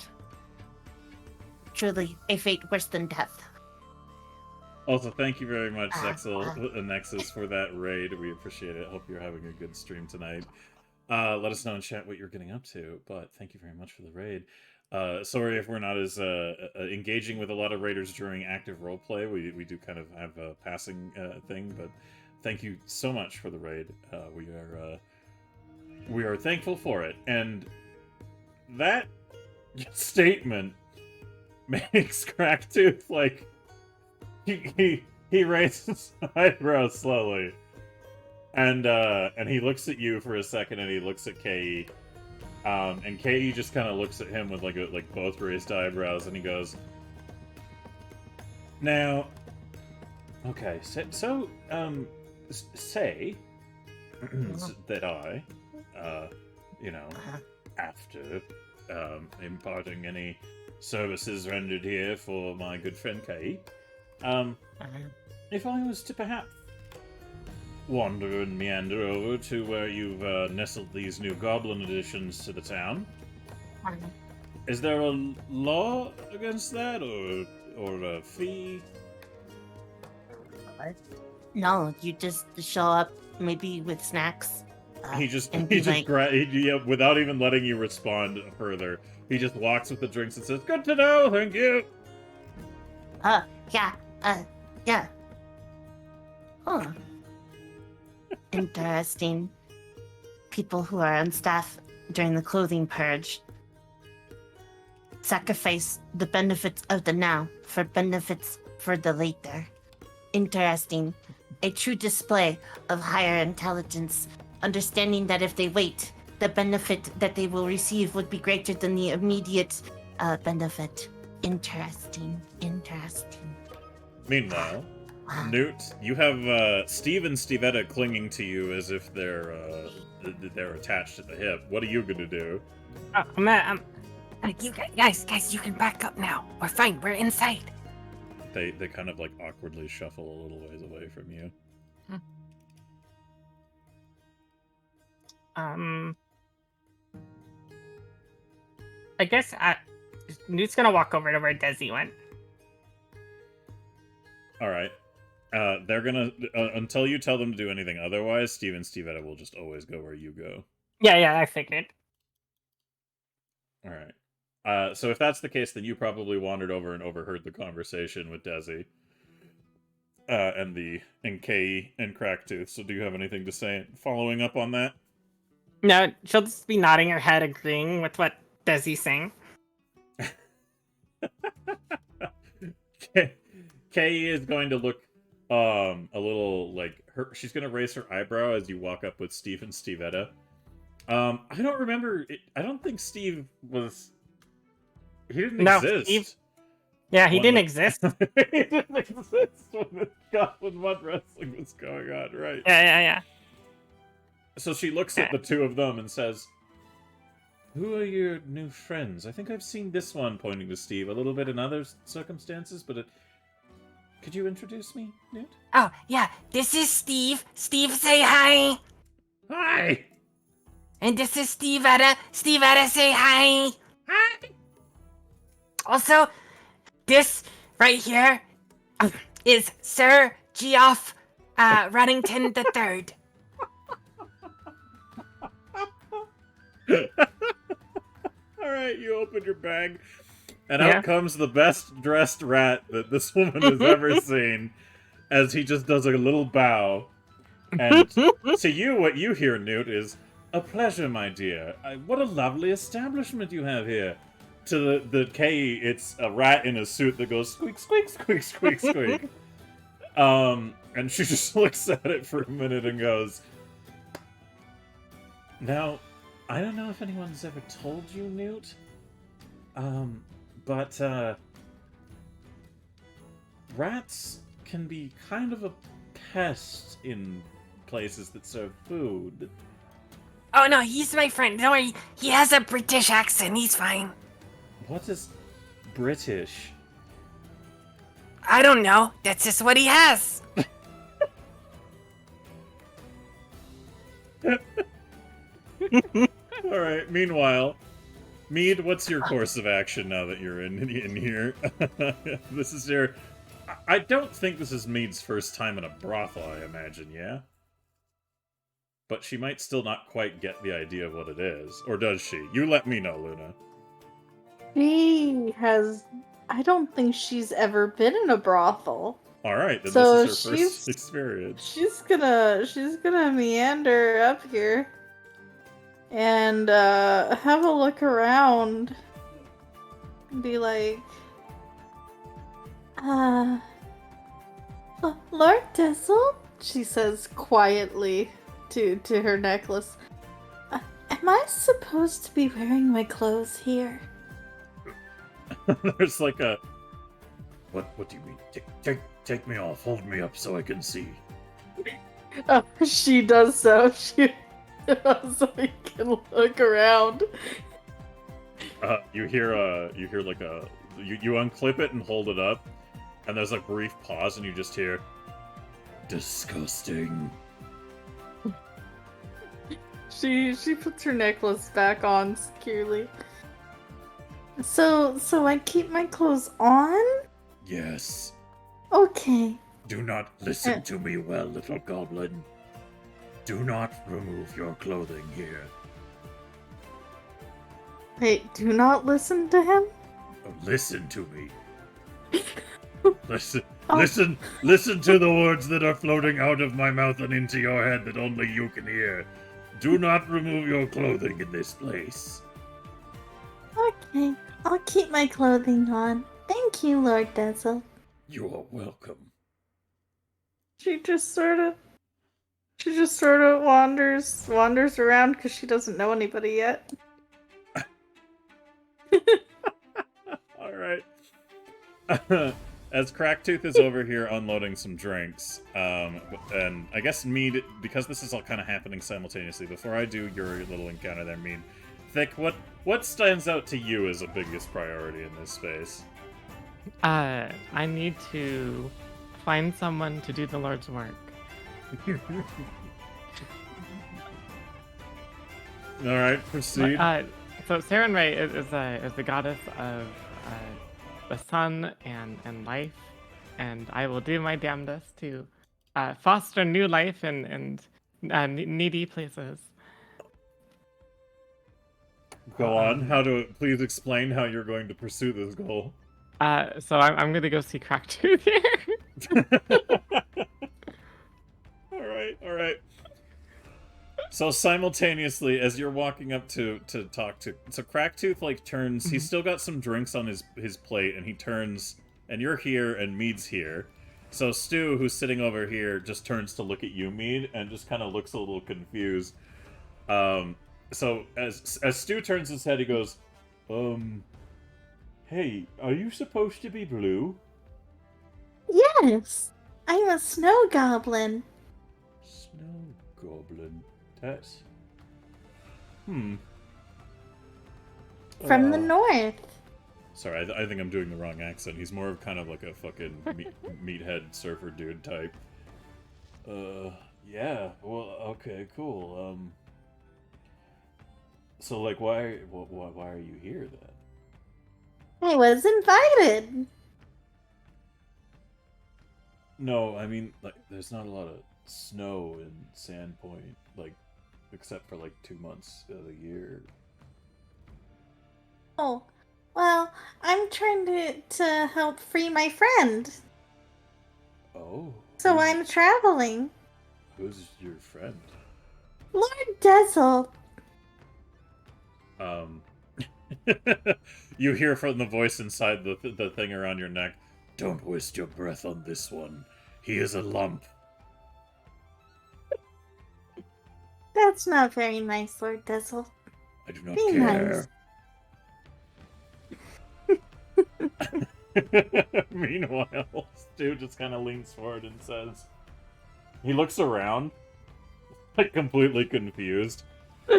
Truly, a fate worse than death. Also, thank you very much, Nexus, for that raid. We appreciate it. Hope you're having a good stream tonight. Let us know in chat what you're getting up to, but thank you very much for the raid. Sorry if we're not as engaging with a lot of raiders during active roleplay. We do kind of have a passing thing, but thank you so much for the raid. We are thankful for it, and that statement makes Cracktooth like he raises his eyebrows slowly, and he looks at you for a second, and he looks at Kei. And Kei just kind of looks at him with like both raised eyebrows, and he goes, "Now, okay, so say that I, after imparting any services rendered here for my good friend Kei, if I was to perhaps wander and meander over to where you've nestled these new goblin additions to the town, is there a law against that, or a fee?" No, you just show up, maybe with snacks. Without even letting you respond further, he just walks with the drinks and says, "Good to know, thank you." Yeah. Huh. Interesting. People who are on staff during the clothing purge sacrifice the benefits of the now for benefits for the later. Interesting. A true display of higher intelligence, understanding that if they wait, the benefit that they will receive would be greater than the immediate benefit. Interesting. Meanwhile, Newt, you have Steve and Stevetta clinging to you as if they're attached at the hip. What are you gonna do? You guys, you can back up now. We're fine. We're inside. They kind of like awkwardly shuffle a little ways away from you. I guess Newt's gonna walk over to where Desi went. All right. They're gonna until you tell them to do anything otherwise. Steve and Stevetta will just always go where you go. Yeah, I figured. All right. So if that's the case, then you probably wandered over and overheard the conversation with Desi, and Kei and Cracktooth. So do you have anything to say following up on that? No, she'll just be nodding her head, agreeing with what Desi's saying. Kay is going to look a little like she's gonna raise her eyebrow as you walk up with Steve and Stevetta. I don't remember I don't think Steve was he didn't exist. Steve... Yeah, he didn't exist. He didn't exist when the Goblin Mud Wrestling was going on, right? Yeah. So she looks at the two of them and says, "Who are your new friends? I think I've seen this one," pointing to Steve, a little bit in other circumstances, but could you introduce me, Newt? Oh, yeah, this is Steve. Steve, say hi. Hi! And this is Stevetta. Stevetta, say hi. Hi. Also, this right here is Sir Geoff Ruddington III. Alright, you open your bag, and out comes the best dressed rat that this woman has ever seen, as he just does a little bow. And to you, what you hear, Newt, is, "A pleasure, my dear. What a lovely establishment you have here." To the K, it's a rat in a suit that goes squeak, squeak, squeak, squeak, squeak. And she just looks at it for a minute and goes, "Now, I don't know if anyone's ever told you, Newt, but rats can be kind of a pest in places that serve food." Oh, no, he's my friend. Don't worry. He has a British accent. He's fine. What is British? I don't know. That's just what he has. Alright, meanwhile, Mead, what's your course of action now that you're in here? This is your... I don't think this is Mead's first time in a brothel, I imagine, yeah? But she might still not quite get the idea of what it is. Or does she? You let me know, Luna. She has... I don't think she's ever been in a brothel. Alright, then So this is her first experience. She's gonna meander up here and have a look around and be like, Lord Dizzle, she says quietly to her necklace, am I supposed to be wearing my clothes here? There's like a... What do you mean? Take me off, hold me up so I can see. Oh, she does so. She so we can look around. You hear like a... You unclip it and hold it up, and there's a brief pause, and you just hear... Disgusting. She puts her necklace back on securely. So I keep my clothes on? Yes. Okay. Do not listen to me well, little goblin. Do not remove your clothing here. Wait, do not listen to him? Oh, listen to me. Listen to the words that are floating out of my mouth and into your head that only you can hear. Do not remove your clothing in this place. Okay, I'll keep my clothing on. Thank you, Lord Dazzle. You are welcome. She just sort of wanders around because she doesn't know anybody yet. All right. As Cracktooth is over here unloading some drinks, and I guess Mead, because this is all kind of happening simultaneously, before I do your little encounter there, Mead, Thick, what stands out to you as the biggest priority in this space? I need to find someone to do the Lord's work. All right, proceed. So Sarenrae is the goddess of the sun and life, and I will do my damnedest to foster new life in needy places. Go on. Please explain how you're going to pursue this goal. So I'm gonna go see Cracktooth here. All right. So simultaneously, as you're walking up to talk to, so Cracktooth like turns. He's still got some drinks on his plate, and he turns, and you're here, and Mead's here. So Stu, who's sitting over here, just turns to look at you, Mead, and just kind of looks a little confused. So as Stu turns his head, he goes, "Hey, are you supposed to be blue?" Yes, I'm a snow goblin. Snow goblin. That's... From the north. Sorry, I think I'm doing the wrong accent. He's more of kind of like a fucking meathead surfer dude type. Yeah. Well, okay, cool. So like, why are you here then? I was invited. No, I mean, like, there's not a lot of snow in Sandpoint, like, except for like 2 months of the year. Oh, well, I'm trying to help free my friend. Oh. So I'm traveling. Who's your friend? Lord Dezel. You hear from the voice inside the thing around your neck. Don't waste your breath on this one. He is a lump. That's not very nice, Lord Dezel. I do not Be care. Nice. Meanwhile, Stu just kind of leans forward and says, he looks around, like completely confused,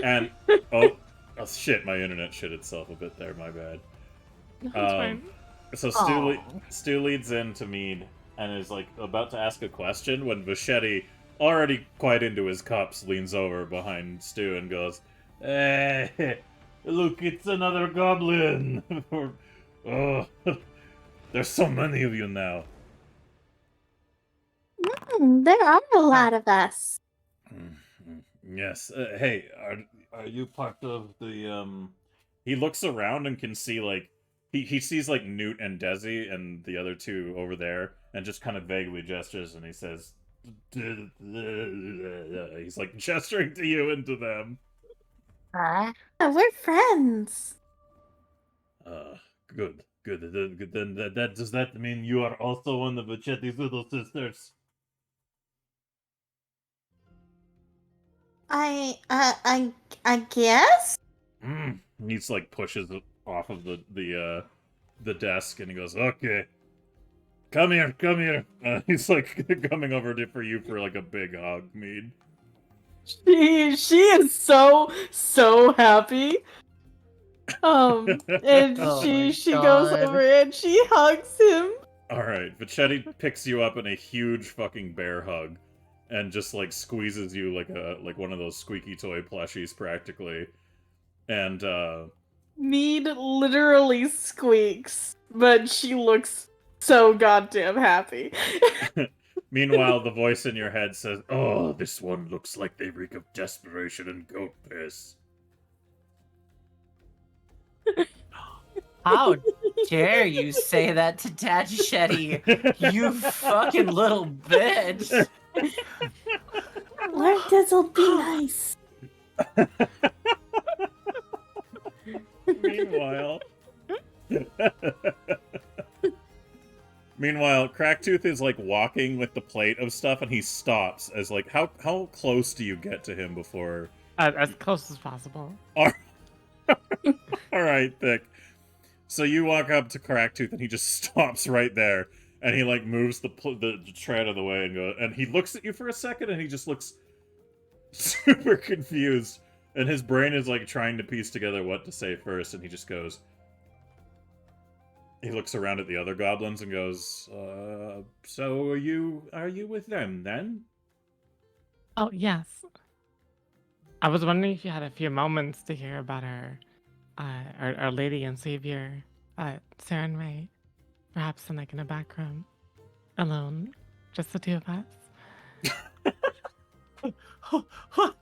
and oh shit, my internet shit itself a bit there, my bad. That's fine. So Stu leads in to Mead and is like about to ask a question when Vachetti, already quite into his cups, leans over behind Stu and goes, "Hey, look, it's another goblin! Oh, there's so many of you now." There are a lot of us. Yes. Hey, are you part of the He looks around and can see like he sees like Newt and Desi and the other two over there, and just kind of vaguely gestures, and he says, he's like gesturing to you and to them. We're friends. Good. Then that does that mean you are also one of Vachetti's little sisters? I guess. He's like pushes it off of the desk, and he goes, "Okay, come here." He's like coming over for you for like a big hug, Mead. She is so happy. And she goes over and she hugs him. All right, Vachetti picks you up in a huge fucking bear hug, and just like squeezes you like one of those squeaky toy plushies, practically. And Mead literally squeaks, but she looks so goddamn happy. Meanwhile, the voice in your head says, "Oh, this one looks like they reek of desperation and goat piss." How dare you say that to Dad Shetty? You fucking little bitch. Lord Dezel, be nice. Meanwhile, Cracktooth is like walking with the plate of stuff, and he stops as like, how close do you get to him before? As close as possible. All right, Thick. So you walk up to Cracktooth, and he just stops right there, and he like moves the tray out of the way and goes, and he looks at you for a second, and he just looks super confused, and his brain is like trying to piece together what to say first, and he just goes. He looks around at the other goblins and goes, "So are you with them then?" Oh yes. I was wondering if you had a few moments to hear about our Lady and Savior, Sarah and Ray, perhaps in like in a back room, alone, just the two of us. What?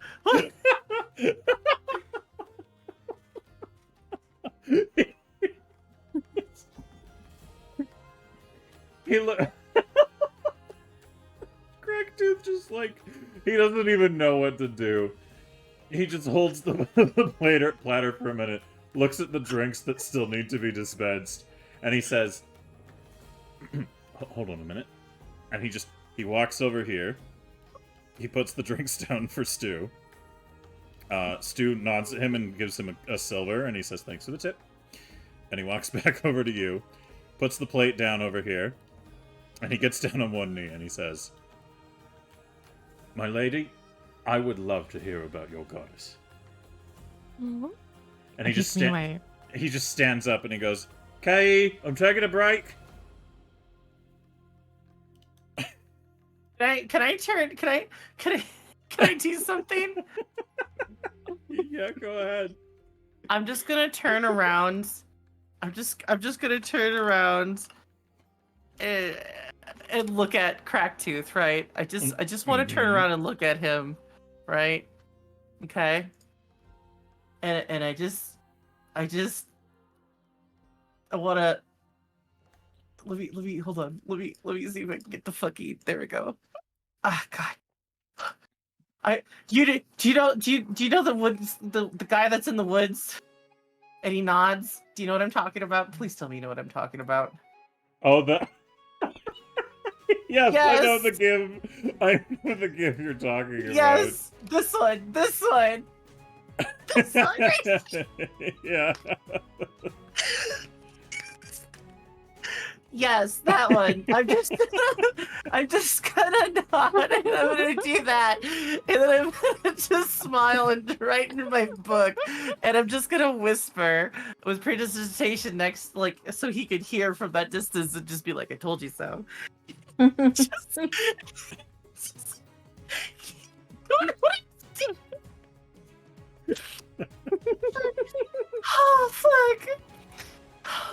He Cracktooth just like he doesn't even know what to do. He just holds the platter for a minute, looks at the drinks that still need to be dispensed, and he says, hold on a minute. And he walks over here. He puts the drinks down for Stu. Stu nods at him and gives him a silver, and he says, thanks for the tip. And he walks back over to you, puts the plate down over here, and he gets down on one knee, and he says, my lady, I would love to hear about your goddess. Mm-hmm. And he just stands up and he goes, "Okay, I'm taking a break." Can I do something? Yeah, go ahead. I'm just gonna turn around. I'm just gonna turn around and look at Cracktooth, right? I just want to turn around and look at him, right? Okay. And I wanna let me hold on. Let me see if I can get the fucking, there we go. Ah, God. Do you know the woods, the guy that's in the woods and he nods? Do you know what I'm talking about? Please tell me you know what I'm talking about. Oh, the yes, Yes. I know the give. I know the give you're talking about. Yes, this one. This one. Yeah. Yes, that one. I'm just gonna nod and I'm gonna do that. And then I'm gonna just smile and write in my book. And I'm just gonna whisper with prestidigitation next, like, so he could hear from that distance and just be like, I told you so. Oh, fuck.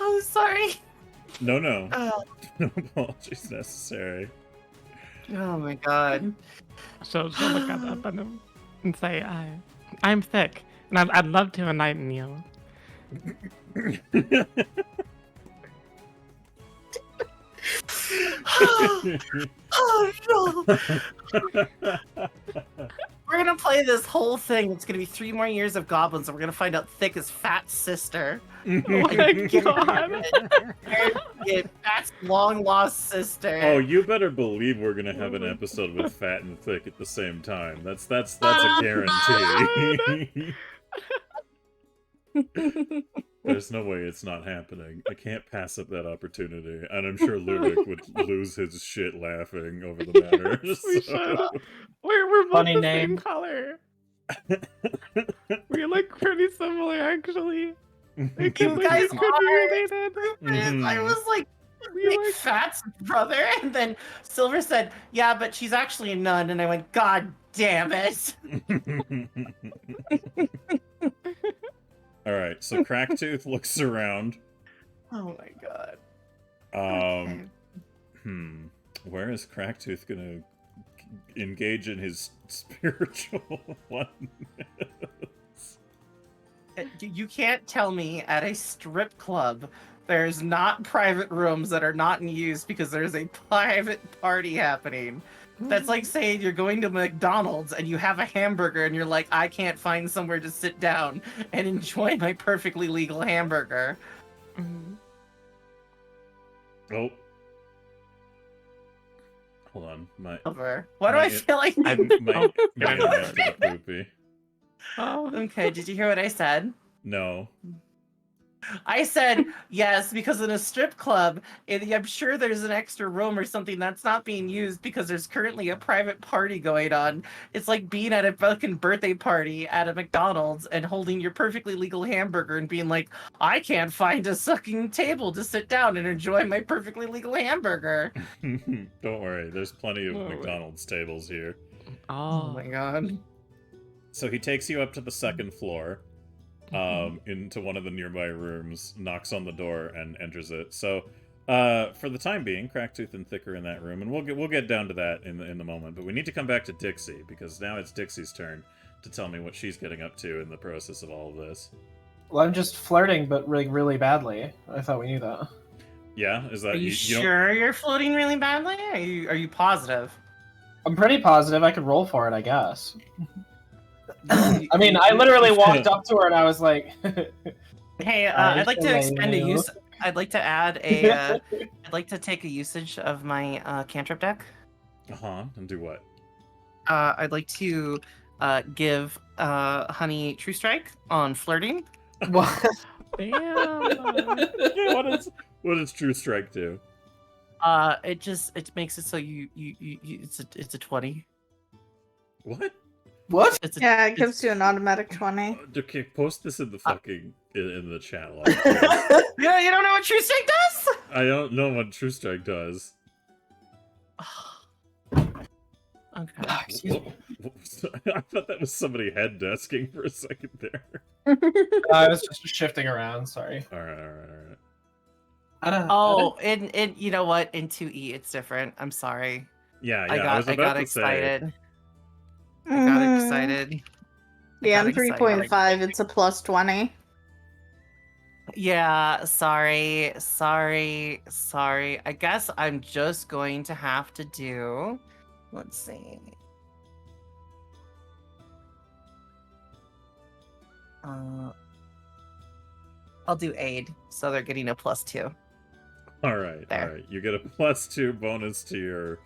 Oh, sorry. No. No apologies necessary. Oh my god. So she'll look up at him and say, I'm thick, and I'd love to enlighten you. Oh no. We're gonna play this whole thing. It's gonna be 3 more years of goblins, and we're gonna find out Thick is Fat's sister. Oh my god. Fat's long lost sister. Oh, you better believe we're gonna have an episode with Fat and Thick at the same time. That's a guarantee. There's no way it's not happening. I can't pass up that opportunity, and I'm sure Ludic would lose his shit laughing over the matter. We so. should. We're both Funny the name. same color. We look pretty similar, actually. I can't believe guys we could be related. I was like, Big Fat's brother, and then Silver said, "Yeah, but she's actually a nun," and I went, "God damn it!" All right, so Cracktooth looks around. Oh my god. Where is Cracktooth gonna engage in his spiritual oneness? You can't tell me at a strip club there's not private rooms that are not in use because there's a private party happening. That's like saying you're going to McDonald's and you have a hamburger and you're like, I can't find somewhere to sit down and enjoy my perfectly legal hamburger. Oh. Hold on. Why do I feel like... my internet to the poopy. Oh, okay. Did you hear what I said? No. I said yes because in a strip club, I'm sure there's an extra room or something that's not being used because there's currently a private party going on. It's like being at a fucking birthday party at a McDonald's and holding your perfectly legal hamburger and being like, I can't find a sucking table to sit down and enjoy my perfectly legal hamburger. Don't worry, there's plenty of McDonald's tables here. Oh my god. So he takes you up to the second floor. Into one of the nearby rooms, knocks on the door, and enters it. So, for the time being, Cracktooth and Thick are in that room, and we'll get down to that in the moment. But we need to come back to Dixie because now it's Dixie's turn to tell me what she's getting up to in the process of all of this. Well, I'm just flirting, but really, really badly. I thought we knew that. Yeah, is that Are you sure you're floating really badly? Are you positive? I'm pretty positive. I could roll for it, I guess. I mean, I literally walked up to her and I was like, Hey, I I'd like to shall expend a you. use. I'd like to add a. I'd like to take a usage of my cantrip deck. And do what? I'd like to give Honey True Strike on flirting. What? Damn. Yeah, what does True Strike do? It makes it so you it's a 20. What? What? It's a, Yeah, it gives you an automatic 20. Okay, post this in the fucking in the chat. Yeah, you don't know what True Strike does? I don't know what True Strike does. Okay. Excuse me. I thought that was somebody head desking for a second there. I was just shifting around. Sorry. All right. Oh, in you know what? In 2E, it's different. I'm sorry. Yeah, I was about got to excited. I Mhm. got excited. Yeah, got in 3.5, it's a plus 20. Yeah, sorry. I guess I'm just going to have to do. Let's see. I'll do aid, so they're getting a +2. All right. There. You get a +2 bonus to your.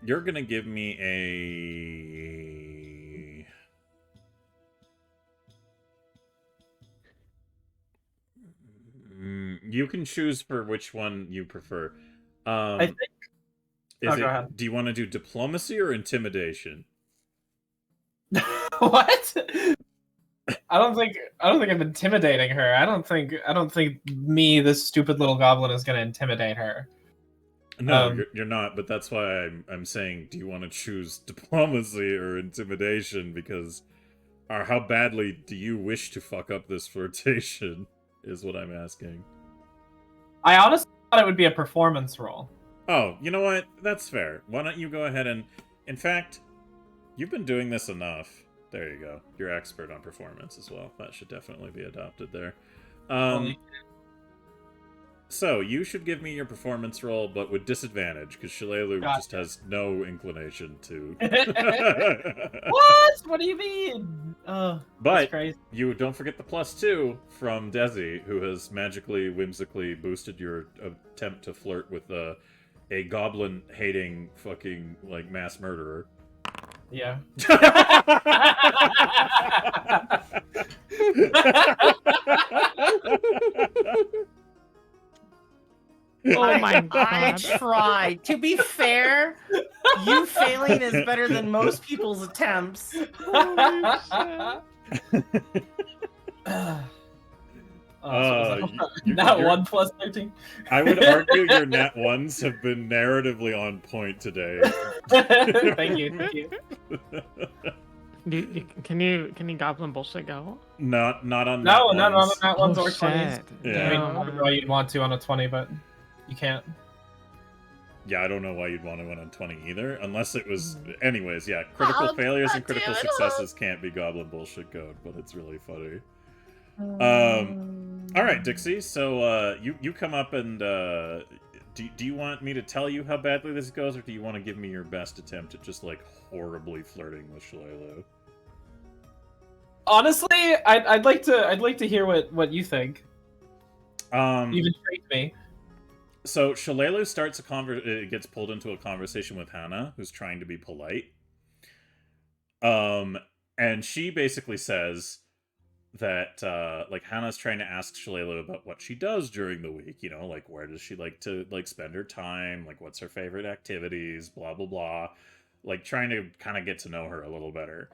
You're gonna give me a. You can choose for which one you prefer. I think. Go ahead. Do you want to do diplomacy or intimidation? What? I don't think I'm intimidating her. I don't think me, this stupid little goblin, is gonna intimidate her. No, you're not. But that's why I'm saying, do you want to choose diplomacy or intimidation? Because, or how badly do you wish to fuck up this flirtation? Is what I'm asking. I honestly thought it would be a performance roll. Oh, you know what? That's fair. Why don't you go ahead and, in fact, you've been doing this enough. There you go. You're expert on performance as well. That should definitely be adopted there. So, you should give me your performance roll, but with disadvantage, because Shalelu just has no inclination to... What? What do you mean? Oh, but crazy. You don't forget the +2 from Desi, who has magically, whimsically boosted your attempt to flirt with a goblin-hating fucking, like, mass murderer. Yeah. Oh my I god. tried. To be fair, you failing is better than most people's attempts. Not 1 plus 13. I would argue your nat ones have been narratively on point today. Thank you. Can you goblin bullshit go? Not on No, nat not ones. on nat ones or 20s. Shit. Yeah. I mean, I don't know why you'd want to on a 20, but you can't. Yeah, I don't know why you'd want to win on 20 either, unless it was... Anyways, yeah, critical failures and critical successes can't be goblin bullshit code, but it's really funny. All right, Dixie, so you come up and... Do you want me to tell you how badly this goes, or do you want to give me your best attempt at just, like, horribly flirting with Shalelu? Honestly, I'd like to hear what you think. You've intrigued me. So Shalelu starts gets pulled into a conversation with Hannah, who's trying to be polite. And she basically says that like Hannah's trying to ask Shalelu about what she does during the week, you know, like where does she like to like spend her time, like what's her favorite activities, blah blah blah. Like trying to kind of get to know her a little better.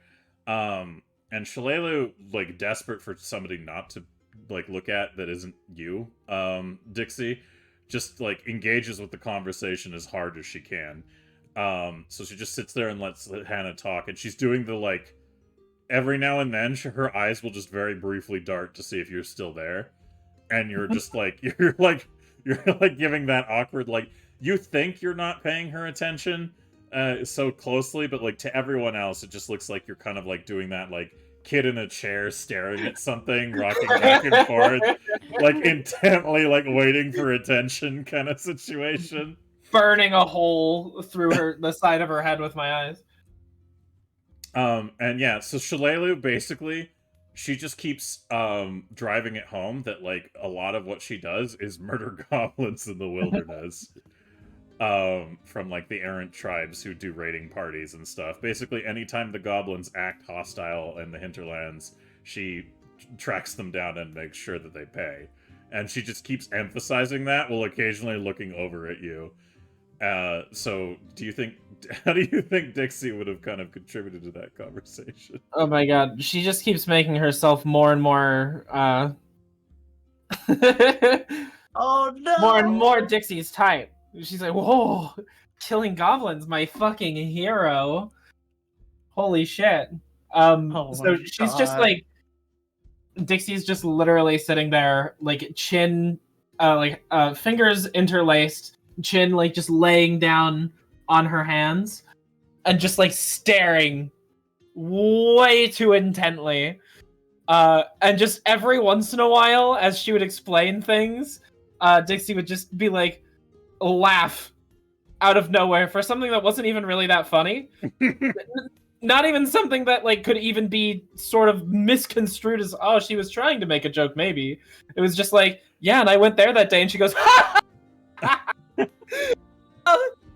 And Shalelu, like desperate for somebody not to like look at that isn't you, Dixie, just like engages with the conversation as hard as she can. So she just sits there and lets Hannah talk, and she's doing the like every now and then her eyes will just very briefly dart to see if you're still there, and you're just like you're like giving that awkward like you think you're not paying her attention so closely, but like to everyone else it just looks like you're kind of like doing that like kid in a chair staring at something, rocking back and forth, like intently, like waiting for attention kind of situation. Burning a hole through the side of her head with my eyes. And yeah, so Shalelu basically, she just keeps driving it home that like a lot of what she does is murder goblins in the wilderness. From like the errant tribes who do raiding parties and stuff. Basically, anytime the goblins act hostile in the hinterlands, she tracks them down and makes sure that they pay. And she just keeps emphasizing that while occasionally looking over at you. So how do you think Dixie would have kind of contributed to that conversation? Oh my god, she just keeps making herself more and more Oh no! more and more Dixie's type. She's like, whoa, killing goblins, my fucking hero. Holy shit. Oh So my she's just God. like, Dixie's just literally sitting there, like chin, fingers interlaced, chin like just laying down on her hands, and just like staring way too intently. And just every once in a while, as she would explain things, Dixie would just be like, laugh out of nowhere for something that wasn't even really that funny. Not even something that like could even be sort of misconstrued as, oh, she was trying to make a joke, maybe. It was just like, yeah, and I went there that day, and she goes,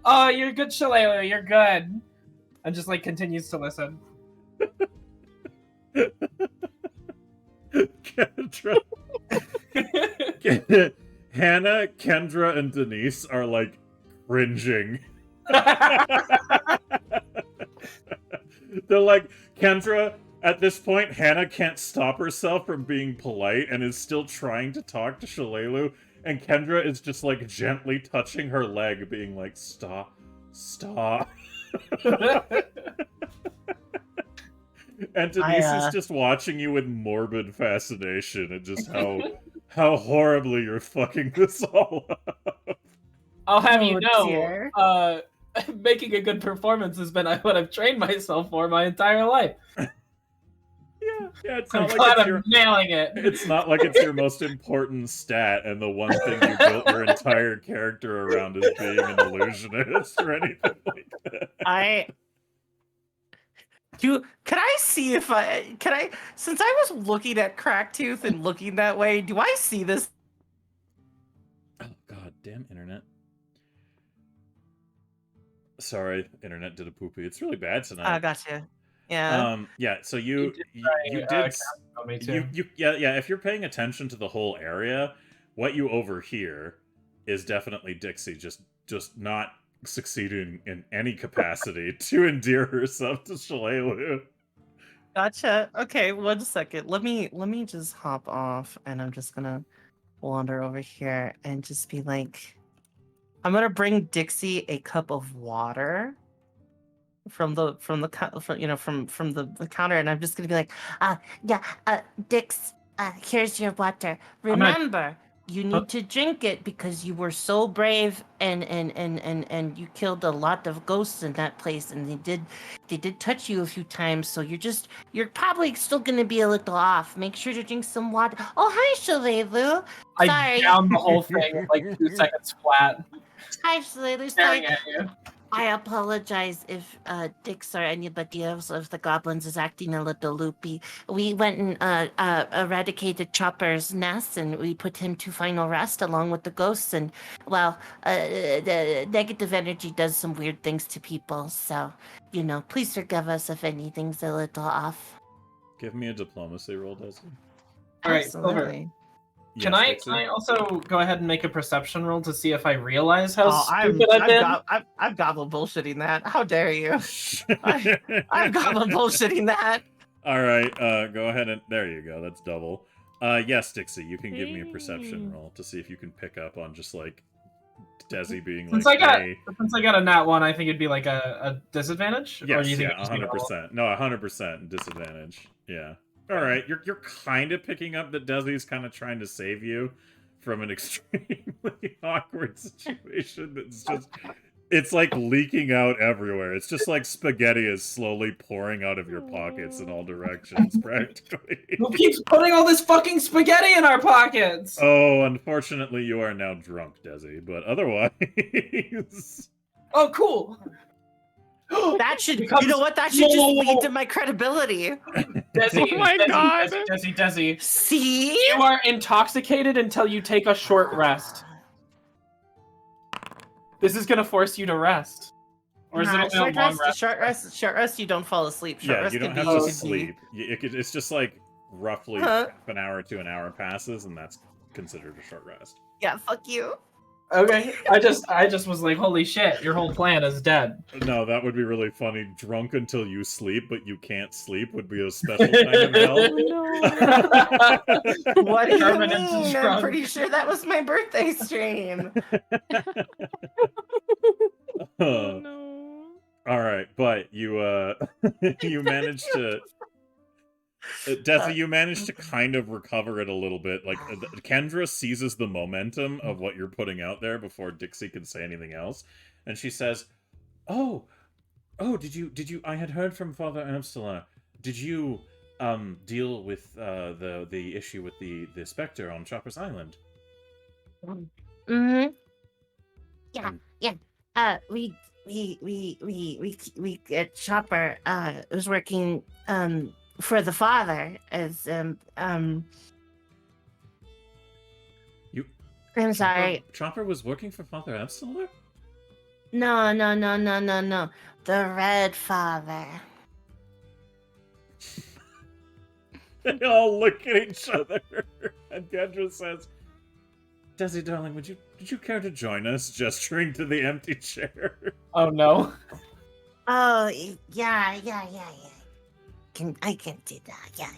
oh, you're good, Shalelu, you're good. And just like continues to listen. Kendra. Hannah, Kendra, and Denise are like cringing. They're like, Kendra, at this point, Hannah can't stop herself from being polite and is still trying to talk to Shalelu, and Kendra is just like gently touching her leg, being like, stop. And Denise is just watching you with morbid fascination at just how horribly you're fucking this all up. I'll have you Oh, know, dear. making a good performance has been what I've trained myself for my entire life. Yeah, it's I'm not glad like I'm nailing it. it's not like it's your most important stat and the one thing you built your entire character around is being an illusionist or anything like that. Can I see if since I was looking at Cracktooth and looking that way, do I see this? Oh god, damn internet. Sorry, internet did a poopy. It's really bad tonight. Gotcha. Yeah. Yeah, so you if you're paying attention to the whole area, what you overhear is definitely Dixie just not succeeding in any capacity to endear herself to Shalelu. Gotcha. Okay, 1 second. Let me just hop off, and I'm just gonna wander over here and just be like, I'm gonna bring Dixie a cup of water from the counter, and I'm just gonna be like, Dix, here's your water. Remember, you need to drink it because you were so brave and you killed a lot of ghosts in that place, and they did touch you a few times, so you're probably still gonna be a little off. Make sure to drink some water. Oh, hi, Shalelu. I Sorry. downed the whole thing in like 2 seconds flat. Hi, Shalelu. Staring at you. I apologize if Dix or anybody else of the goblins is acting a little loopy. We went and eradicated Chopper's nest, and we put him to final rest along with the ghosts. And well, the negative energy does some weird things to people. So, please forgive us if anything's a little off. Give me a diplomacy roll, Desi. All right, Silver. Can I also go ahead and make a perception roll to see if I realize how stupid I've been? I've goblin bullshitting that. How dare you? I've goblin bullshitting that. All right, go ahead and there you go. That's double. Yes, Dixie, you can give me a perception roll to see if you can pick up on just like Desi being since like, since I got a nat 1, I think it'd be like a disadvantage. Yes, or do you think 100%. No, 100% disadvantage. Yeah. All right, you're kind of picking up that Desi's kind of trying to save you from an extremely awkward situation it's like leaking out everywhere. It's just like spaghetti is slowly pouring out of your pockets in all directions, practically. Who keeps putting all this fucking spaghetti in our pockets? Oh, unfortunately, you are now drunk, Desi, but otherwise... Oh, cool. That should, Becomes- you know what? That should just lead to my credibility. Desi, Oh my God. Desi. See? You are intoxicated until you take a short rest. This is gonna force you to rest. Or is it only a short long rest? Short rest, you don't fall asleep. Short Yeah, rest you don't could have be, to you could sleep. It's just like roughly Huh? half an hour to an hour passes, and that's considered a short rest. Yeah, fuck you. Okay. I just was like, holy shit, your whole plan is dead. No, that would be really funny. Drunk until you sleep, but you can't sleep would be a special kind of hell. What do you Permanent mean? I'm drunk. pretty sure that was my birthday stream. Oh no. All right, but you you managed to Desi, you managed to kind of recover it a little bit. Like Kendra seizes the momentum of what you're putting out there before Dixie can say anything else, and she says, "Oh, did you? I had heard from Father Amsteller. Did you deal with the issue with the specter on Chopper's Island?" Mm-hmm. Yeah, Um, yeah. We Chopper was working for the father as You I'm sorry. Chopper was working for Father Amsteller? No. The Red Father. They all look at each other, and Kendra says, "Desi, darling, did you care to join us?" Gesturing to the empty chair. Oh no. Oh yeah. I can do that. Yeah.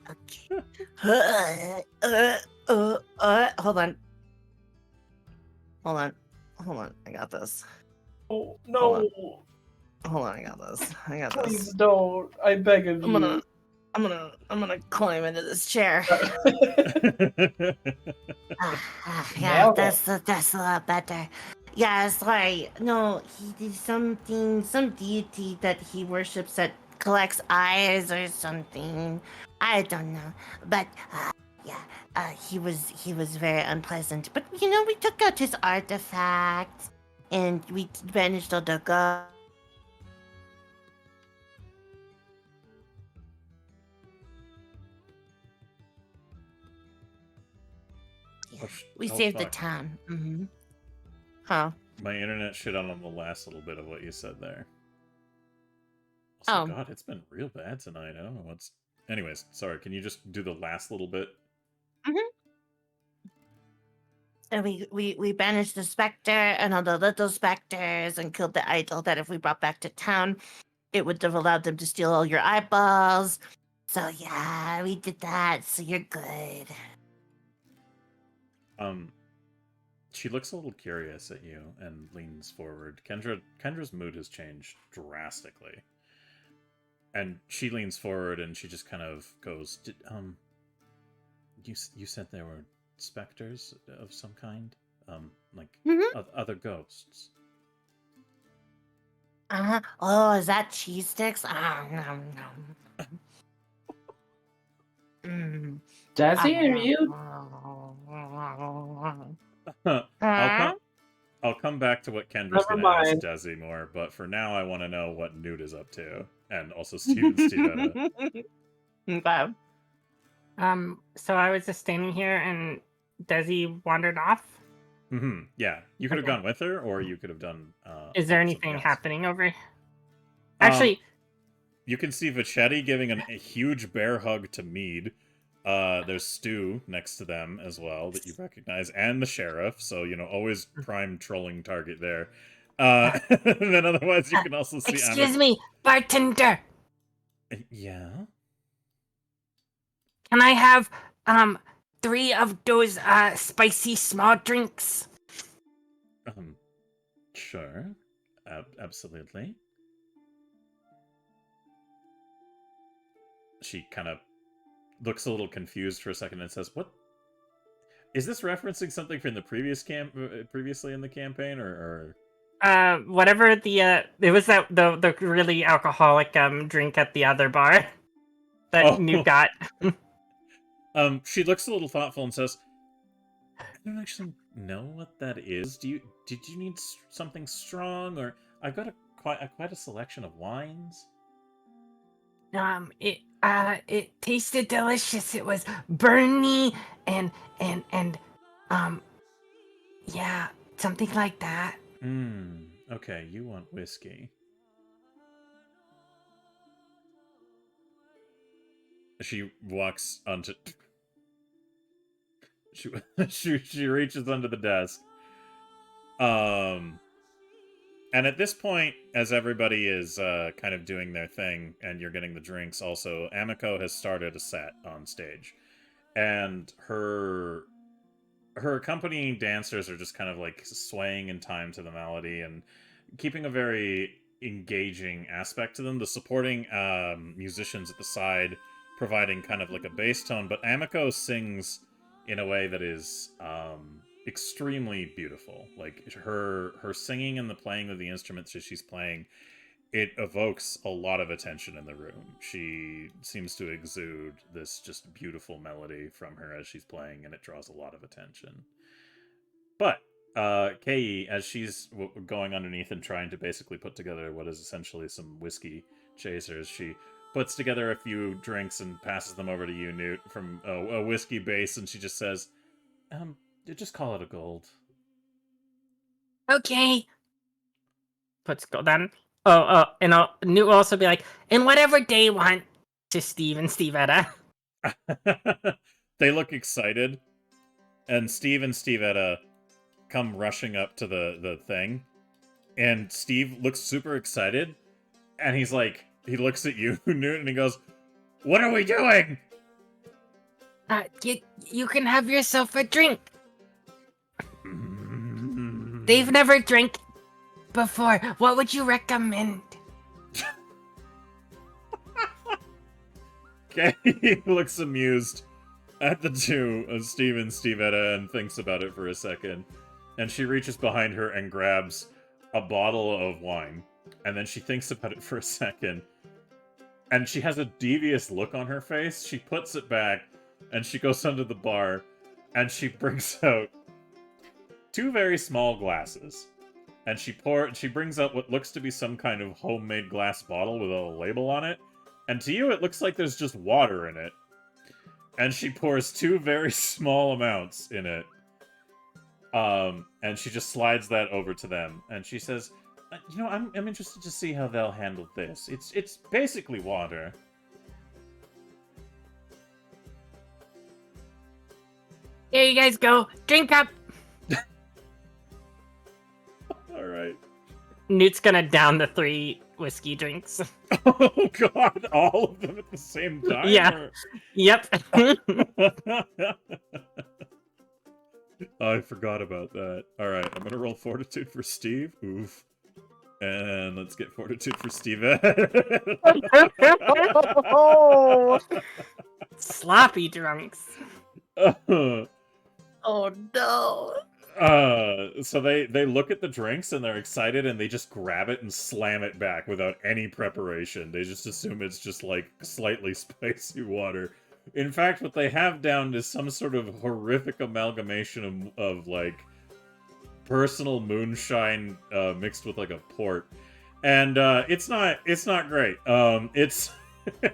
Okay. Hold on. I got this. Oh no. Hold on, I got this. Please don't. I beg of you. I'm gonna climb into this chair. Yeah, Nailed that's a lot better. Yeah, sorry. No, he did something, some deity that he worships that collects eyes or something. I don't know, but he was very unpleasant. But we took out his artifacts, and we managed to go. We saved the fuck. town. Mm-hmm. Huh? My internet shit out on the last little bit of what you said there. Oh. Also, God, it's been real bad tonight. I don't know what's... Anyways, sorry, can you just do the last little bit? And we banished the specter and all the little specters and killed the idol that if we brought back to town, it would have allowed them to steal all your eyeballs. So yeah, we did that. So you're good. She looks a little curious at you and leans forward. Kendra's mood has changed drastically. And she leans forward and she just kind of goes, you said there were specters of some kind? Other ghosts? Uh-huh. Oh, is that cheese sticks? No. Desi, are you? I'll come back to what Kendra's Never going to ask mind. Desi more, but for now I want to know what Newt is up to. And also Steve. Okay. So I was just standing here and Desi wandered off. Mm-hmm. Yeah. You could have Okay. gone with her, or you could have done... Is there something anything else. happening over? Actually, You can see Vachetti giving a huge bear hug to Mead. There's Stu next to them as well that you recognize, and the sheriff. So always prime trolling target there. And then otherwise you can also see. Excuse me, bartender. Yeah. Can I have 3 of those spicy small drinks? Sure. Absolutely. She kind of looks a little confused for a second and says, "What? Is this referencing something from the previously in the campaign, or?" whatever it was that the really alcoholic drink at the other bar that Newt got. She looks a little thoughtful and says, "I don't actually know what that is. Did you need something strong, or I've got a quite a selection of wines. It tasted delicious. It was burny and yeah, something like that. Okay, you want whiskey. She walks onto... She reaches under the desk. And at this point, as everybody is kind of doing their thing and you're getting the drinks also, Amiko has started a set on stage. And her accompanying dancers are just kind of like swaying in time to the melody and keeping a very engaging aspect to them. The supporting musicians at the side providing kind of like a bass tone, but Amiko sings in a way that is extremely beautiful. Like her singing and the playing of the instruments that she's playing, it evokes a lot of attention in the room. She seems to exude this just beautiful melody from her as she's playing, and it draws a lot of attention. But Kei, as she's going underneath and trying to basically put together what is essentially some whiskey chasers, she puts together a few drinks and passes them over to you, Newt, from a whiskey base, and she just says, just call it a gold. Okay. Puts gold then. And Newt will also be like, and whatever they want, to Steve and Stevetta. They look excited, and Steve and Stevetta come rushing up to the thing, and Steve looks super excited, and he's like, he looks at you, Newt, and he goes, "What are we doing?" You can have yourself a drink. They've never drank before. What would you recommend? Okay, he looks amused at the two of Steve and Stevetta and thinks about it for a second. And she reaches behind her and grabs a bottle of wine. And then she thinks about it for a second. And she has a devious look on her face. She puts it back and she goes under the bar and she brings out two very small glasses. And she brings out what looks to be some kind of homemade glass bottle with a label on it. And to you, it looks like there's just water in it. And she pours two very small amounts in it. And she just slides that over to them. And she says, I'm interested to see how they'll handle this. It's basically water. Here you guys go. Drink up. All right. Newt's gonna down the 3 whiskey drinks. Oh god, all of them at the same time? Yeah. Or... Yep. I forgot about that. Alright, I'm gonna roll fortitude for Steve. Oof. And let's get fortitude for Steve. Oh, sloppy drunks. Oh no. So they look at the drinks and they're excited and they just grab it and slam it back without any preparation. They just assume it's just like slightly spicy water. In fact, what they have down is some sort of horrific amalgamation of like personal moonshine mixed with like a port. And it's not great. It's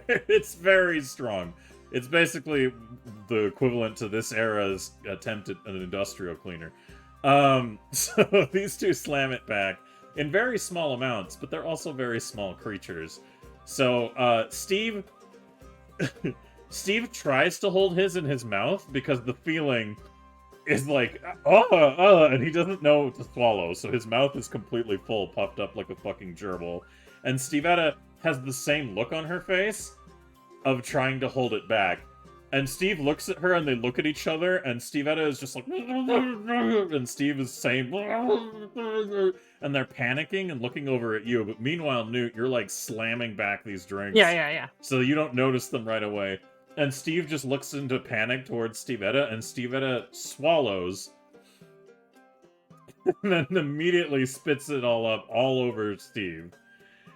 it's very strong. It's basically the equivalent to this era's attempt at an industrial cleaner. So these two slam it back in very small amounts, but they're also very small creatures. So Steve tries to hold his in his mouth because the feeling is like, and he doesn't know what to swallow, so his mouth is completely full, puffed up like a fucking gerbil. And Stevetta has the same look on her face of trying to hold it back. And Steve looks at her and they look at each other and Stevetta is just like, and Steve is saying, and they're panicking and looking over at you. But meanwhile, Newt, you're like slamming back these drinks. Yeah. So you don't notice them right away. And Steve just looks into panic towards Stevetta and Stevetta swallows and then immediately spits it all up all over Steve.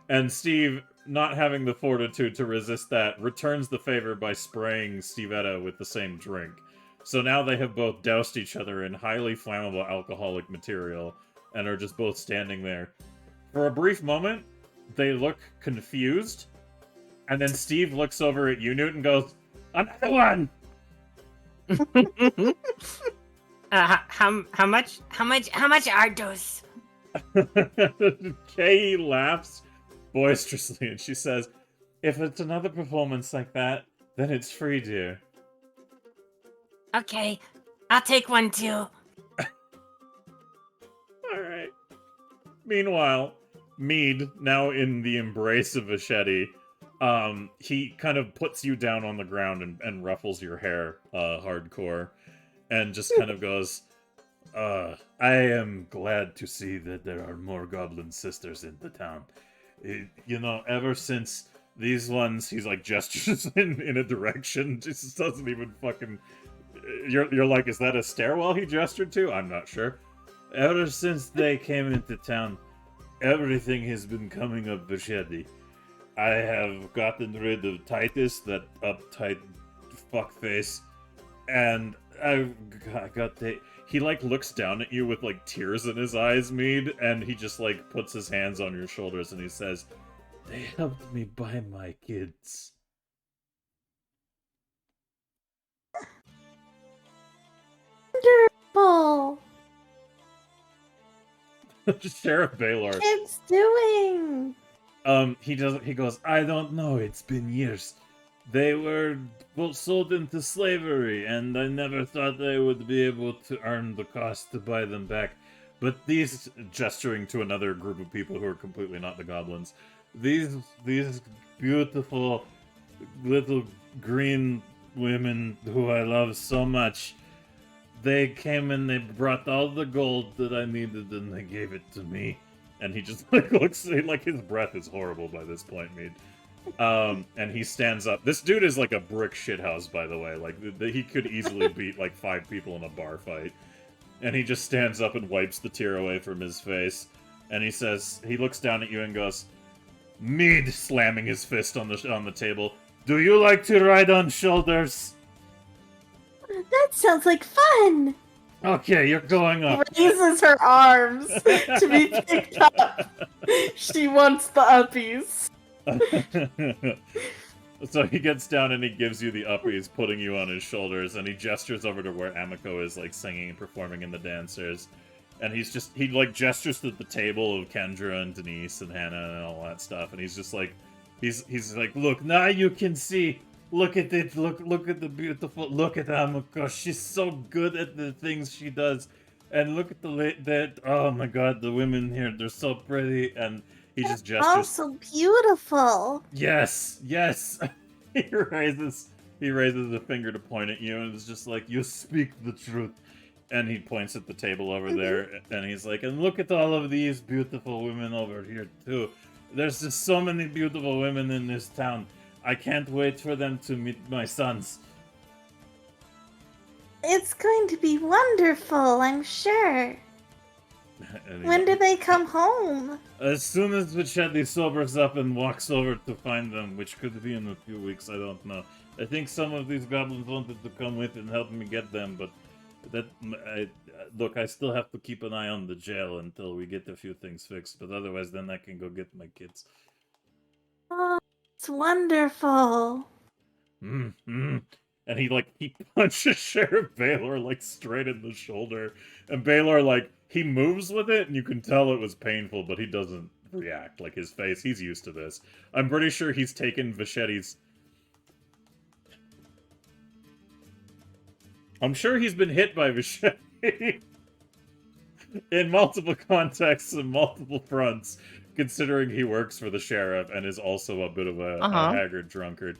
And Steve, not having the fortitude to resist that, returns the favor by spraying Stevetta with the same drink. So now they have both doused each other in highly flammable alcoholic material and are just both standing there For a brief moment, they look confused, and then Steve looks over at you, Newt, and goes, "Another one!" How much are those? Kay laughs boisterously, and she says, "If it's another performance like that, then it's free, dear." Okay, I'll take one too. Alright. Meanwhile, Mead, now in the embrace of Vachetti, he kind of puts you down on the ground and ruffles your hair hardcore, and just kind of goes, I am glad to see that there are more goblin sisters in the town. You know, ever since these ones, he's like gestures in a direction, just doesn't even fucking... You're like, is that a stairwell he gestured to? I'm not sure. Ever since they came into town, everything has been coming up Vachetti. I have gotten rid of Titus, that uptight fuckface, and I got the... He, like, looks down at you with, like, tears in his eyes, Mead, and he just, like, puts his hands on your shoulders and he says, "They helped me buy my kids." Wonderful. Sheriff Baylor. Kids doing? He goes, "I don't know, it's been years. They were both sold into slavery, and I never thought they would be able to earn the cost to buy them back. But these," gesturing to another group of people who are completely not the goblins, these beautiful little green women who I love so much, they came and they brought all the gold that I needed and they gave it to me." And he just like looks like his breath is horrible by this point, Mead. And he stands up. This dude is like a brick shithouse, by the way. Like he could easily beat like 5 people in a bar fight. And he just stands up and wipes the tear away from his face. And he says, he looks down at you and goes, "Mead," slamming his fist on the table, "do you like to ride on shoulders?" That sounds like fun. Okay, you're going up. Raises her arms to be picked up. She wants the uppies. So he gets down and he gives you the uppies, putting you on his shoulders, and he gestures over to where Amiko is like singing and performing in the dancers. And he like gestures to the table of Kendra and Denise and Hannah and all that stuff, and he's just like he's like, "Look, now you can see. Look at it. Look at the beautiful. Look at Amiko. She's so good at the things she does. And look at that. Oh my God, the women here. They're so pretty." And he just gestures. Oh, so beautiful. Yes. He raises a finger to point at you, and it's just like, "You speak the truth." And he points at the table over there, and he's like, "And look at all of these beautiful women over here too. There's just so many beautiful women in this town. I can't wait for them to meet my sons." It's going to be wonderful, I'm sure. When do they come home? As soon as Vachetti sobers up and walks over to find them, which could be in a few weeks, I don't know. I think some of these goblins wanted to come with and help me get them, but look, I still have to keep an eye on the jail until we get a few things fixed, but otherwise then I can go get my kids. Oh, it's wonderful. And he punches Sheriff Baylor like straight in the shoulder, and Baylor like he moves with it, and you can tell it was painful, but he doesn't react. Like his face, he's used to this. I'm pretty sure he's taken Vachetti's. I'm sure he's been hit by Vachetti in multiple contexts and multiple fronts, considering he works for the sheriff and is also a bit of a haggard drunkard.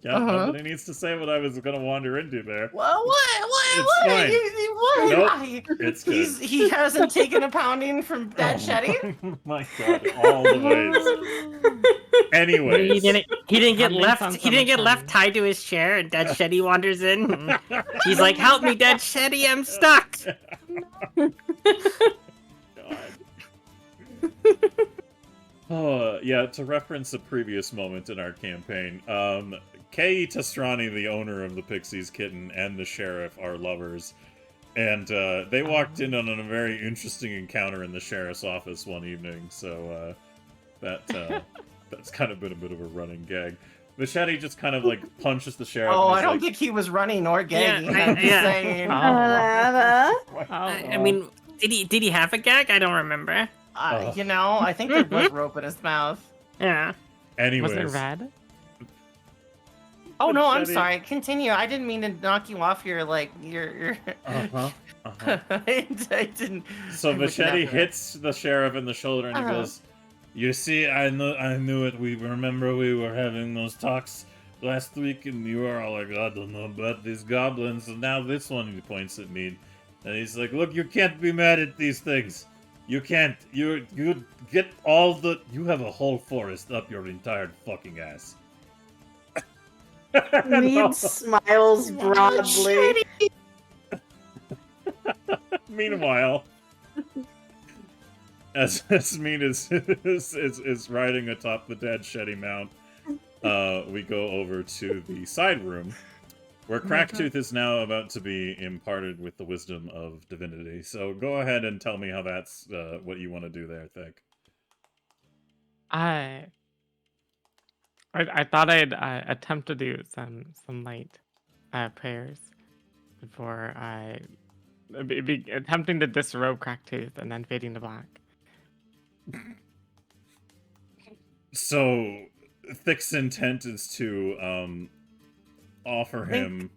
Nobody needs to say what I was going to wander into there. What? It's fine. Nope, it's good. He hasn't taken a pounding from Dad Shetty? Oh my God, all the ways. Anyways, He didn't get left tied to his chair, and Dad Shetty wanders in. He's like, "Help me, Dad Shetty, I'm stuck." God. Yeah, to reference a previous moment in our campaign, Kei Tastrani, the owner of the Pixies Kitten, and the sheriff are lovers. And they walked in on a very interesting encounter in the sheriff's office one evening, so that's kind of been a bit of a running gag. Machete just kind of like punches the sheriff. Oh, and I he's don't like, think he was running or Yeah, gagging. I'm just yeah. saying. I mean, did he have a gag? I don't remember. You know, I think there was rope in his mouth. Yeah. Anyways. Was it red? Oh no, I'm Machete- sorry. Continue. I didn't mean to knock you off your your. I didn't. So I wouldn't Machete have to. hits the sheriff in the shoulder and he goes, "You see, I knew it. We remember we were having those talks last week, and you were all like, I don't know about these goblins, and now this one," he points at me, and he's like, "Look, you can't be mad at these things. You can't. You get all the. You have a whole forest up your entire fucking ass." Mead smiles broadly. Meanwhile, as Mead is riding atop the dead Shetty mount, we go over to the side room, where Cracktooth is now about to be imparted with the wisdom of divinity. So go ahead and tell me how that's what you want to do there, Thick. I thought I'd attempt to do some light prayers before I be attempting to disrobe Cracktooth and then fading to black. So Thick's intent is to offer him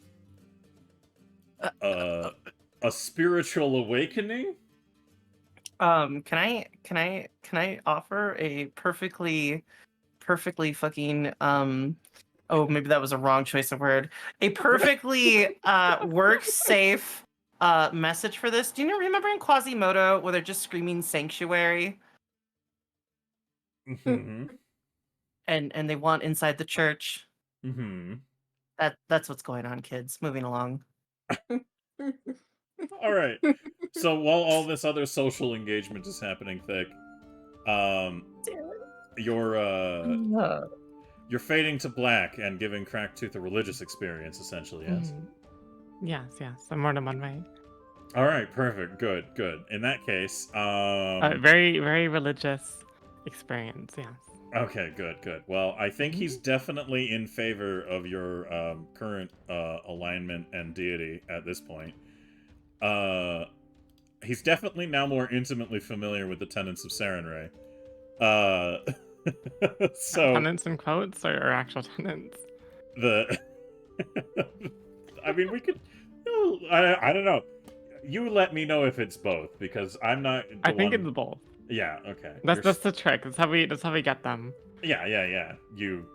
a spiritual awakening. Can I offer a perfectly fucking oh, maybe that was a wrong choice of word. A perfectly work safe message for this. Do you remember in Quasimodo where they're just screaming sanctuary? Mm-hmm. And they want inside the church. Mm-hmm. That's what's going on, kids. Moving along. All right. So while all this other social engagement is happening, Thick, you're fading to black and giving Cracktooth a religious experience, essentially, yes? Yes. I'm more than one way. All right, perfect. Good. In that case, very, very religious experience, yes. Okay, good. Well, I think he's definitely in favor of your current alignment and deity at this point. He's definitely now more intimately familiar with the tenets of Sarenrae. So tenants in quotes or actual tenants? I mean, we could. I don't know. You let me know if it's both, because I'm not. I think it's both. Yeah. Okay. That's the trick. That's how we get them. Yeah. You.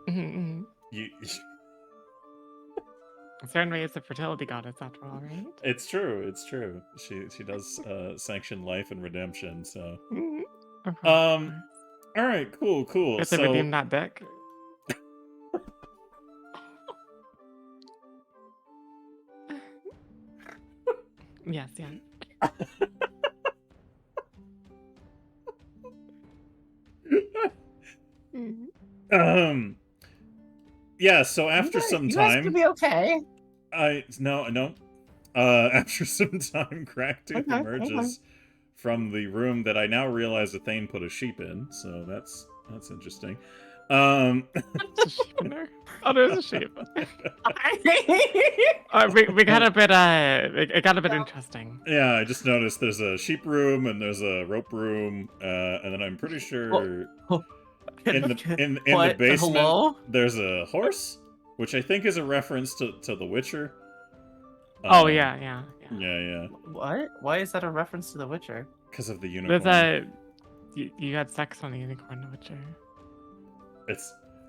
Sarenrae is a fertility goddess, after all, right? It's true. She does sanction life and redemption. So. All right. Cool. It's a redeem that dick. Yes. Yeah, so after some time, you guys could be okay. No. After some time, Cracktooth emerges from the room that I now realize that Thane put a sheep in, so that's interesting. There's a sheep in there? Oh, there's a sheep. We got a bit it got a bit interesting. Yeah, I just noticed there's a sheep room and there's a rope room, and then I'm pretty sure in the basement there's a horse, which I think is a reference to The Witcher. Oh yeah. What? Why is that a reference to The Witcher? Because of the unicorn. There's you had sex on a unicorn in The Witcher.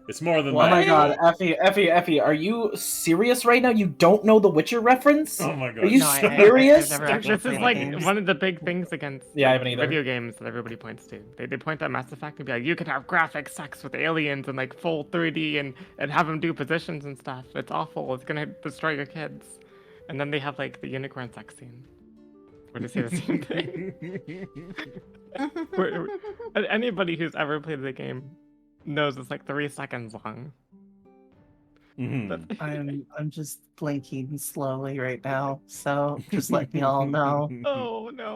It's more than that. Oh my god, Effie, are you serious right now? You don't know the Witcher reference? Oh my god. Are you serious? This is like one of the big things against I haven't either. video games that everybody points to. They point at Mass Effect and be like, you can have graphic sex with aliens and like full 3D and have them do positions and stuff. It's awful. It's gonna destroy your kids. And then they have like the unicorn sex scene. Where they say the same thing. Anybody who's ever played the game knows it's like 3 seconds long. Mhm. I'm just blinking slowly right now, so just let me all know. Oh no.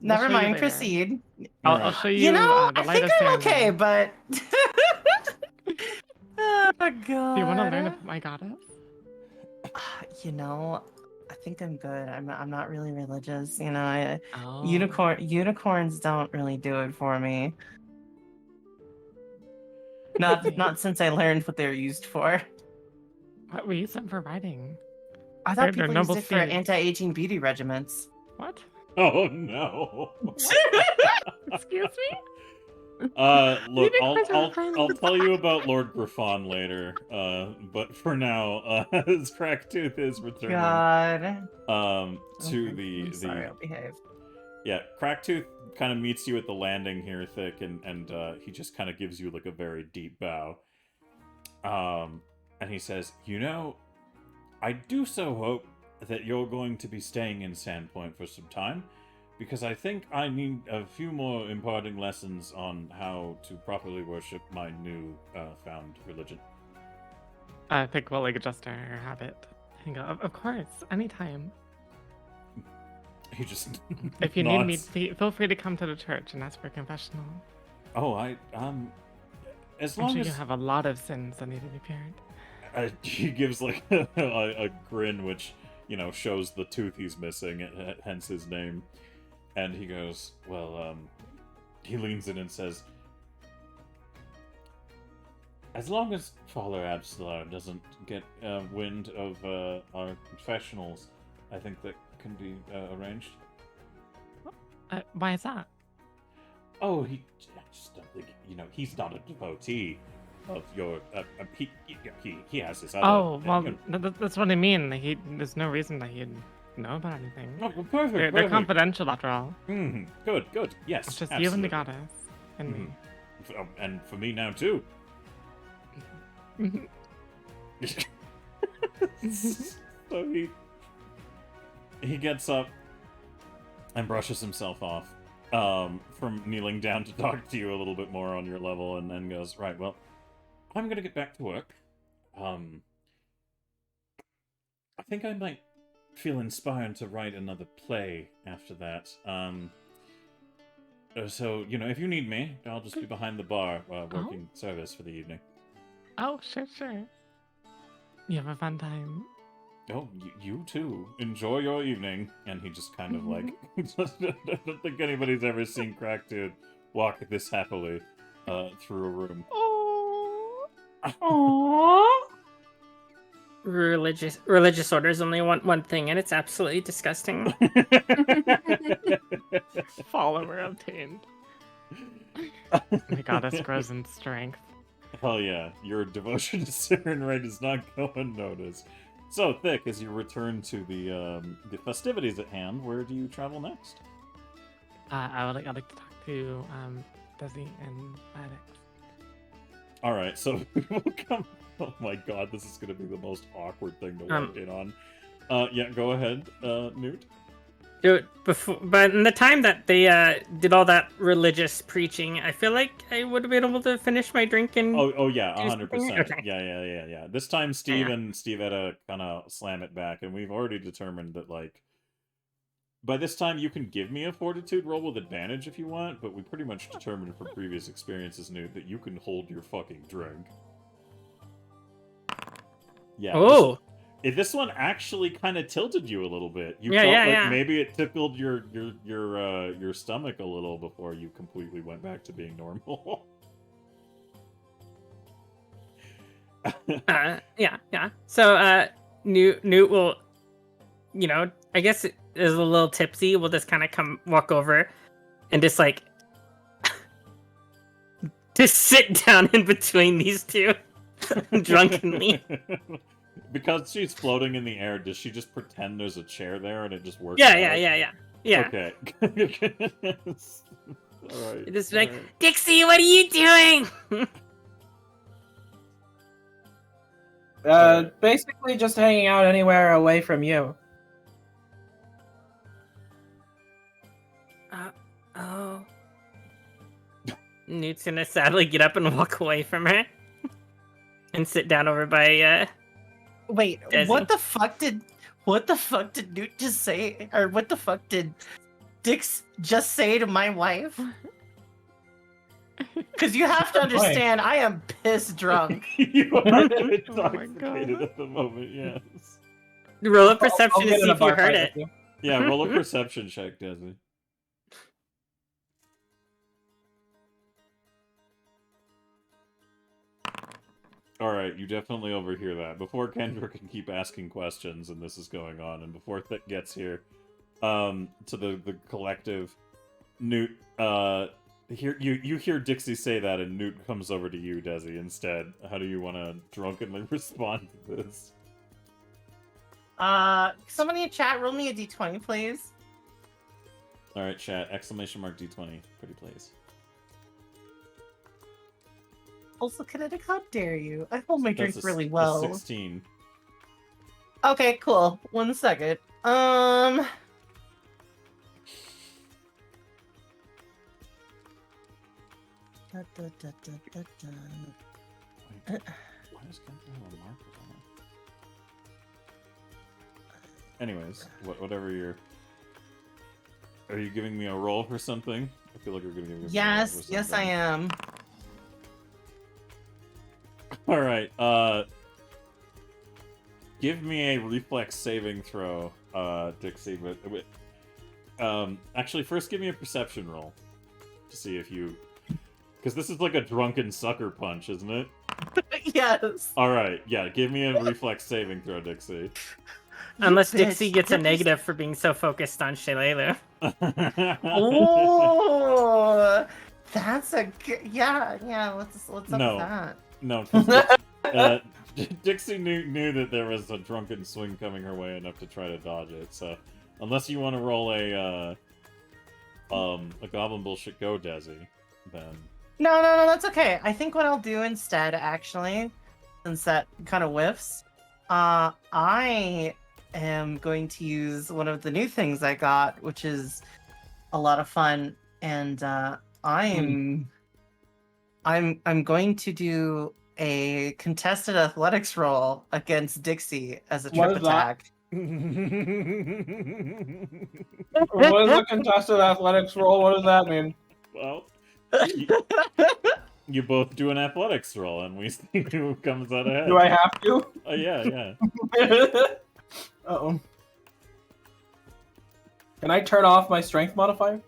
Never show you mind. later. Proceed. I'll Alright. show you. You know, the I light think of I'm okay, ceremony. but oh god. Do you want to learn about my goddess? You know, I think I'm good. I'm not really religious. You know, Oh. unicorns don't really do it for me. Not since I learned what they're used for. What were you sent for riding? I thought They're people used noble it for steeds. anti-aging beauty regimens. What? Oh no. Excuse me? Look, think I'll those are I'll friends? I'll tell you about Lord Griffon later. But for now, his Cracktooth is returning. God. To Okay, the I'm sorry, I'll behave. Yeah, Cracktooth kind of meets you at the landing here, Thick, and he just kind of gives you like a very deep bow. And he says, "You know, I do so hope that you're going to be staying in Sandpoint for some time, because I think I need a few more imparting lessons on how to properly worship my new found religion." I think we'll adjust our habit. And go, of course, anytime. He just If you need me, nods. feel free to come to the church and ask for a confessional. Oh, as I'm long sure as you have a lot of sins that need to be paired. he gives like a grin, which shows the tooth he's missing, hence his name. And he goes, well, he leans in and says, as long as Father Absalar doesn't get wind of our confessionals, I think that can be arranged. Why is that? Oh, I just don't think, he's not a devotee of your, he has his other... Oh, well, that's what I mean. There's no reason that he'd know about anything. Oh, well, perfect, They're confidential after all. Mm-hmm. Good, yes, It's just absolutely. you and the goddess. And me. And for me now, too. So he gets up and brushes himself off from kneeling down to talk to you a little bit more on your level, and then goes, right, well, I'm gonna get back to work. I think I might feel inspired to write another play after that. So, if you need me, I'll just be behind the bar working service for the evening. Oh, sure. You have a fun time. Oh, you too. Enjoy your evening. And he just kind of like... I don't think anybody's ever seen Cracktooth walk this happily through a room. Aww. Religious orders only want one thing, and it's absolutely disgusting. Follower obtained. My goddess grows in strength. Hell yeah, your devotion to Serenray does not go unnoticed. So, Thick, as you return to the festivities at hand, where do you travel next? I'd like to talk to Desi and Maddox. All right, so we'll come. Oh my god, this is going to be the most awkward thing to walk in on. Yeah, go ahead, Newt. Do it before, but in the time that they did all that religious preaching, I feel like I would have been able to finish my drink and. Oh yeah, 100%. Okay. Yeah. This time, Steve and Steve had to kind of slam it back, and we've already determined that by this time you can give me a fortitude roll with advantage if you want, but we pretty much determined from previous experiences, Newt, that you can hold your fucking drink. Yeah. Oh. This one actually kind of tilted you a little bit. You Yeah, felt yeah, like yeah. maybe it tickled your stomach a little before you completely went back to being normal. Yeah. So, Newt will, I guess it is a little tipsy. We'll just kind of walk over and just just sit down in between these two drunkenly. Because she's floating in the air, does she just pretend there's a chair there and it just works? Yeah. Okay. Alright. Just like, Dixie, what are you doing? Basically just hanging out anywhere away from you. Oh. Newt's gonna sadly get up and walk away from her. And sit down over by Wait, Desi. what the fuck did Newt just say? Or what the fuck did Dix just say to my wife? Because you have to understand, I am piss drunk. You are my intoxicated God. at the moment, yes. Roll a I'll perception to get in see a if you bar heard fight it. with you. Yeah, roll a perception check, Desi. Alright, you definitely overhear that. Before Kendra can keep asking questions and this is going on, and before Thick gets here, to the collective, Newt, you hear Dixie say that, and Newt comes over to you, Desi, instead. How do you want to drunkenly respond to this? Somebody in chat, roll me a d20, please. Alright, chat, exclamation mark D20, pretty please. Also, Kinetic, how dare you? I hold my drink That's really a well. 16. Okay, cool. 1 second. Wait, why does Kendra have a marker on it? Anyways, whatever you're... Are you giving me a roll for something? I feel like you're gonna give me a roll for Yes, yes, I something. am. Alright, give me a reflex saving throw, Dixie, but actually, first give me a perception roll. To see if you... Because this is like a drunken sucker punch, isn't it? Yes. Alright, yeah, give me a reflex saving throw, Dixie. Unless bitch. Dixie gets a You're just- negative for being so focused on Shillelagh. Oh, that's a good... Yeah, what's up No. with that? No, 'cause Dixie knew that there was a drunken swing coming her way enough to try to dodge it, so... Unless you want to roll a Goblin Bullshit Go, Desi, then... No, that's okay. I think what I'll do instead, actually, since that kind of whiffs, I am going to use one of the new things I got, which is a lot of fun, and I'm going to do a contested athletics roll against Dixie as a What trip is that? attack. What is a contested athletics roll? What does that mean? Well, you both do an athletics roll, and we see who comes out ahead. Do I have to? Yeah. Uh-oh. Can I turn off my strength modifier?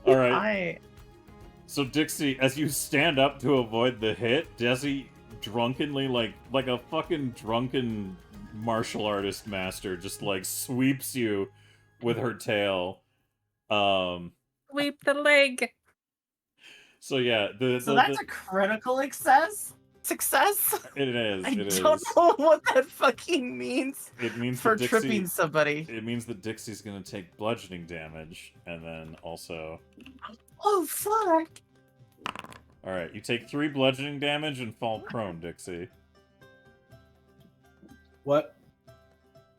All right. So Dixie, as you stand up to avoid the hit, Desi drunkenly, like a fucking drunken martial artist master, just like sweeps you with her tail. Sweep the leg. So yeah, So that's a critical success? It is. I don't know what that fucking means. It means for that Dixie, tripping somebody. It means that Dixie's gonna take bludgeoning damage, and then also... Oh, fuck! Alright, you take 3 bludgeoning damage and fall prone, Dixie. What?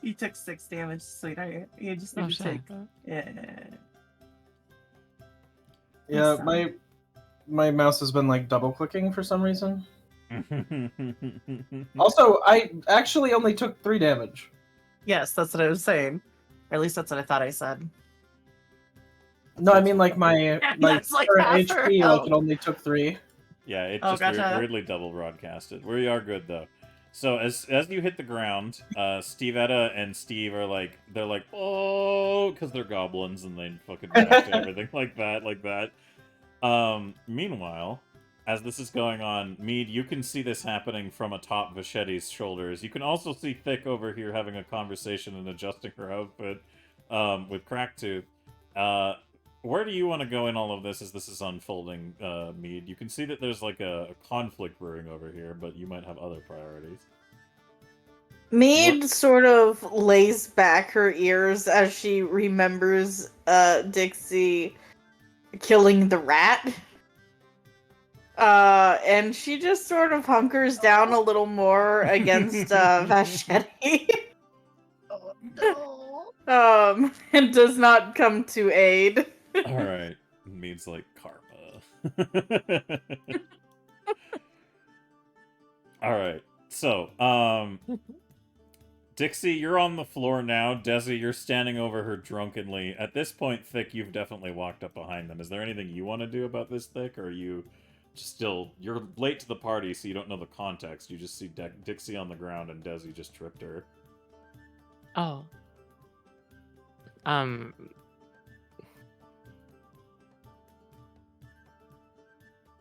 You took 6 damage, sweetheart. You just need to take... Yeah, sorry. my mouse has been like double clicking for some reason. Also, I actually only took 3 damage. Yes, that's what I was saying. Or at least that's what I thought I said. No, I mean like my That's like current half her HP, health. like it only took 3. Yeah, it Oh, just gotcha. weirdly double broadcasted. We are good though. So as you hit the ground, Stevetta and Steve are like, they're like, oh, because they're goblins and they fucking react to everything like that. Meanwhile, as this is going on, Mead, you can see this happening from atop Vachetti's shoulders. You can also see Thick over here having a conversation and adjusting her outfit with Cracktooth. Where do you want to go in all of this as this is unfolding, Mead? You can see that there's like a conflict brewing over here, but you might have other priorities. Mead sort of lays back her ears as she remembers Dixie killing the rat. And she just sort of hunkers down a little more against Vachetti. Oh, no. And does not come to aid. All right. Means like karma. All right. So, Dixie, you're on the floor now. Desi, you're standing over her drunkenly. At this point, Thick, you've definitely walked up behind them. Is there anything you want to do about this, Thick, or are you you're late to the party, so you don't know the context. You just see Dixie on the ground, and Desi just tripped her. Oh.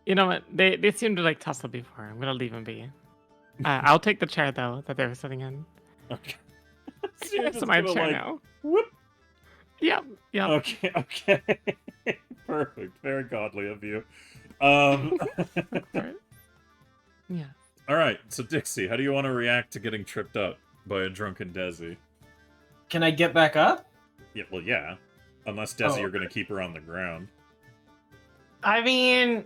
You know what? They seem to like tussle before. I'm gonna leave them be. I'll take the chair though that they were sitting in. Okay. So it's my chair now. Whoop. Yep. Yep. Okay. Perfect. Very godly of you. Yeah. All right. So Dixie, how do you want to react to getting tripped up by a drunken Desi? Can I get back up? Yeah. Well, yeah. Unless Desi, you're going to keep her on the ground. I mean,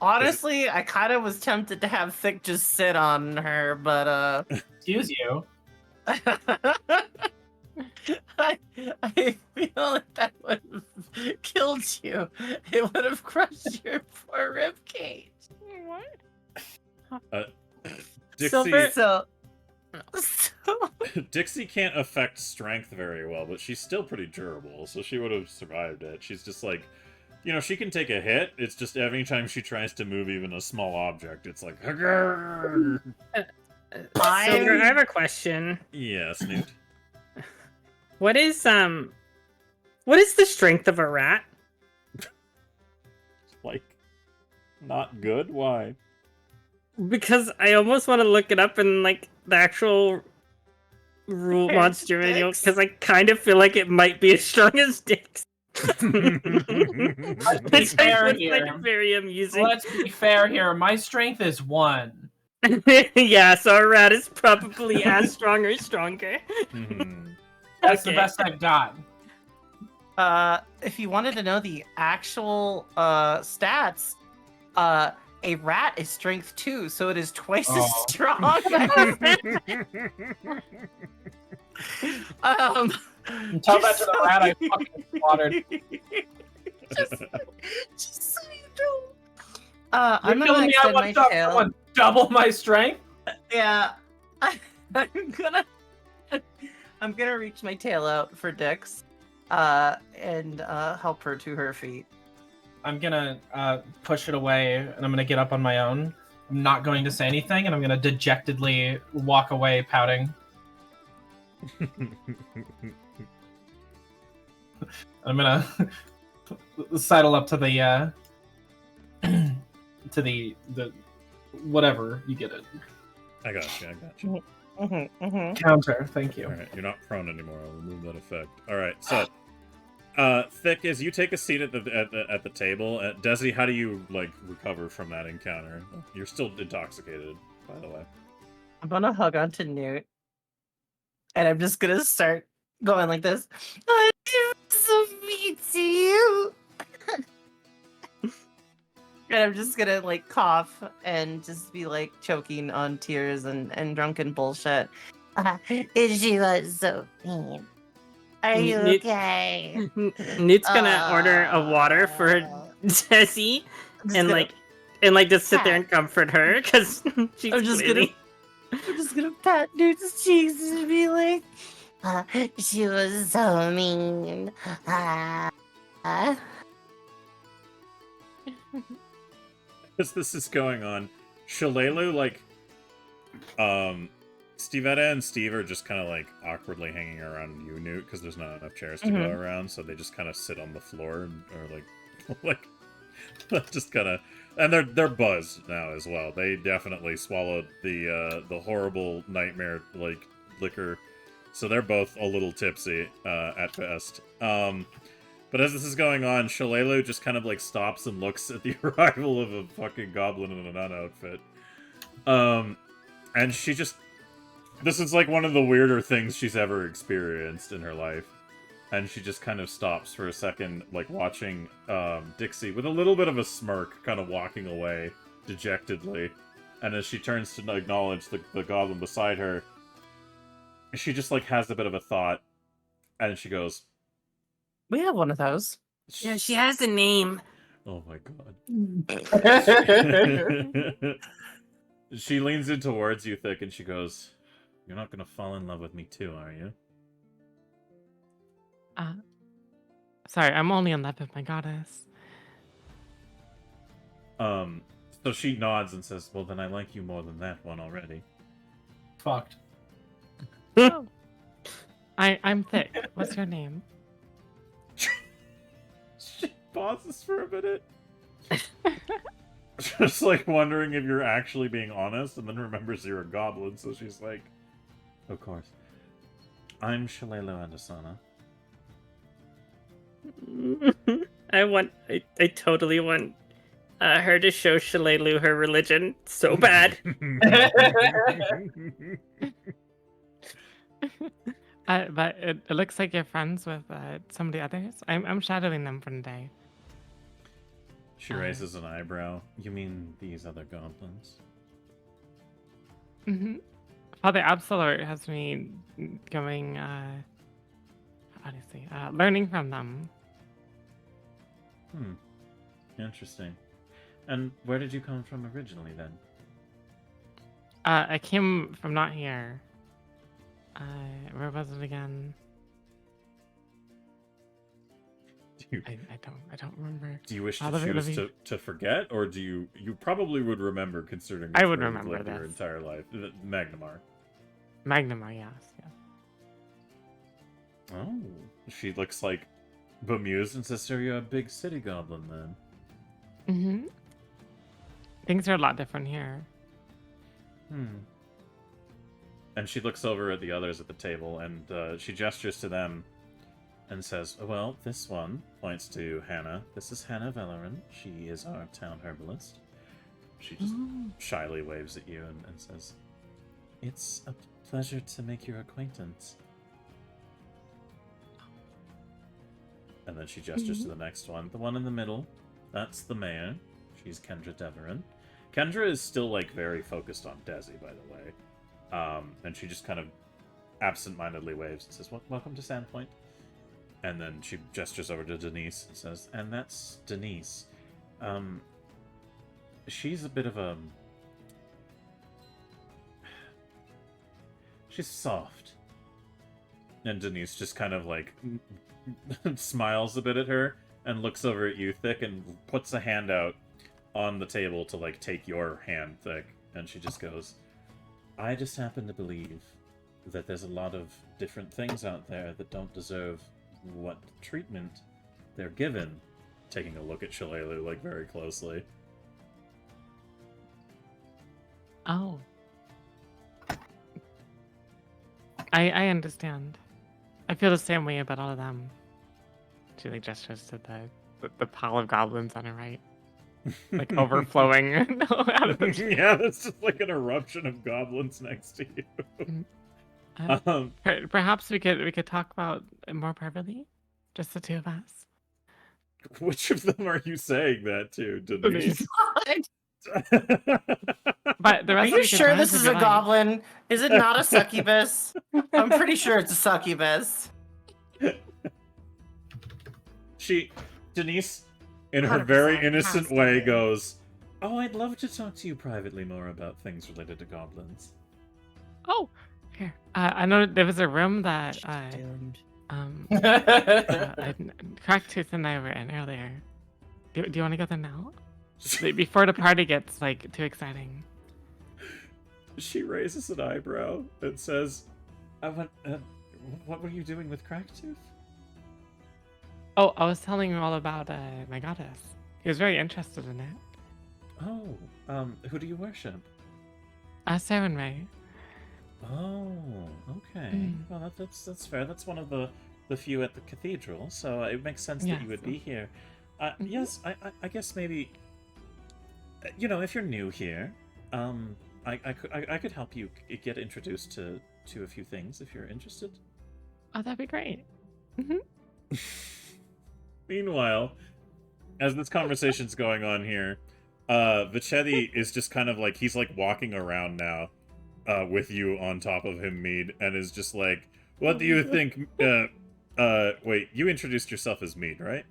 honestly, I kind of was tempted to have Thick just sit on her, but Excuse you. I feel like that would have killed you. It would have crushed your poor rib cage. What? Dixie, So Dixie can't affect strength very well, but she's still pretty durable, so she would have survived it. She's just like, you know, she can take a hit. It's just every time she tries to move even a small object, it's like, Silver, I have a question. Yes, Newt. What is the strength of a rat? Like, not good? Why? Because I almost want to look it up in like the actual rule monster manual, because I kind of feel like it might be as strong as Dix. Let's be fair here. Like very amusing. Let's be fair here. My strength is 1. Yeah, so a rat is probably as strong or stronger. That's the best I've got. if you wanted to know the actual stats, a rat is strength 2, so it is twice as strong. Tell that to the rat I fucking slaughtered. just so you know. I'm You're gonna telling me I extend my want to tail. double my strength? Yeah, I'm gonna reach my tail out for Dix, and help her to her feet. I'm gonna push it away, and I'm gonna get up on my own. I'm not going to say anything, and I'm gonna dejectedly walk away, pouting. I'm gonna sidle up to the to the whatever, you get it. I got you. Counter, thank you. All right, you're not prone anymore. I'll remove that effect. All right, so Thick, as you take a seat at the table, Desi, how do you like recover from that encounter? You're still intoxicated, by the way. I'm gonna hug onto Newt, and I'm just gonna start going like this. I'm so mean to you. And I'm just gonna like cough and just be like choking on tears and drunken bullshit. She was so mean. Are you okay? Newt's gonna order a water for Desi and just sit there and comfort her because she's I'm just gonna pat Newt's cheeks and be like, she was so mean. As this is going on, Shalelu, like, Stevetta and Steve are just kind of like awkwardly hanging around you, Newt, because there's not enough chairs to go around, so they just kind of sit on the floor or like just kind of, and they're buzzed now as well. They definitely swallowed the horrible nightmare like liquor, so they're both a little tipsy at best. But as this is going on, Shalelu just kind of like stops and looks at the arrival of a fucking goblin in a nun outfit. And she just, this is like one of the weirder things she's ever experienced in her life. And she just kind of stops for a second, like watching Dixie with a little bit of a smirk, kind of walking away dejectedly. And as she turns to acknowledge the goblin beside her, she just like has a bit of a thought, and she goes, We have one of those. Yeah, she has a name. Oh my god. She leans in towards you, Thick, and she goes, "You're not gonna fall in love with me too, are you?" Sorry, I'm only in love with my goddess. So she nods and says, "Well, then I like you more than that one already." Fucked. Oh. I'm Thick. What's your name? She pauses for a minute. Just like wondering if you're actually being honest, and then remembers you're a goblin, so she's like, "Of course. I'm Shalelo Andasana." I totally want her to show Shalelu her religion so bad. But it looks like you're friends with some of the others. I'm shadowing them for the day. She raises an eyebrow. You mean these other goblins? Mm-hmm. Father Absolute has me going, how do you say, learning from them. Interesting. And where did you come from originally, then? I came from not here. Where was it again? I don't remember. Do you wish to choose to forget, or do you probably would remember, considering I would where you've remember lived your this. entire life? Magnamar. Magnamar, yes. Oh, she looks like bemused and says, "So you're a big city goblin, then?" Mm-hmm. Things are a lot different here. And she looks over at the others at the table, and she gestures to them and says, "Well, this one," points to Hannah. "This is Hannah Velerin. She is our town herbalist." She just shyly waves at you and says, "It's a pleasure to make your acquaintance." And then she gestures to the next one. The one in the middle, that's the mayor. She's Kendra Deverin. Kendra is still, like, very focused on Desi, by the way. And she just kind of absent-mindedly waves and says, "Welcome to Sandpoint." And then she gestures over to Denise and says, "And that's Denise. She's a bit of a... she's soft." And Denise just kind of, like, smiles a bit at her and looks over at you, Thick, and puts a hand out on the table to, like, take your hand, Thick. And she just goes, "I just happen to believe that there's a lot of different things out there that don't deserve what treatment they're given." Taking a look at Shalelu, like, very closely. Oh. I understand. I feel the same way about all of them. She like gestures to the pile of goblins on her right. Like overflowing out of the... Yeah, that's just like an eruption of goblins next to you. Perhaps we could talk about it more privately, just the two of us. Which of them are you saying that to, Denise? But the Are rest you of sure this is a goblin? Is it not a succubus? I'm pretty sure it's a succubus. Denise, in her 100% very has innocent to way, be. goes, "Oh, I'd love to talk to you privately more about things related to goblins." Oh, here. I know there was a room that Cracktooth and I were in earlier. Do you want to go there now? Before the party gets like too exciting. She raises an eyebrow and says, "What were you doing with Cracktooth?" Oh, I was telling you all about my goddess. He was very interested in it. Oh, who do you worship? Saren Ray. Oh, okay. Well, that's fair. That's one of the few at the cathedral, so it makes sense that you would be here. Yes, I guess maybe, you know, if you're new here, I could help you get introduced to a few things if you're interested. Oh, that'd be great. Meanwhile, as this conversation's going on here, Vichetti is just kind of like, he's like walking around now, with you on top of him, Mead, and is just like, "What do you think?" Wait, you introduced yourself as Mead, right?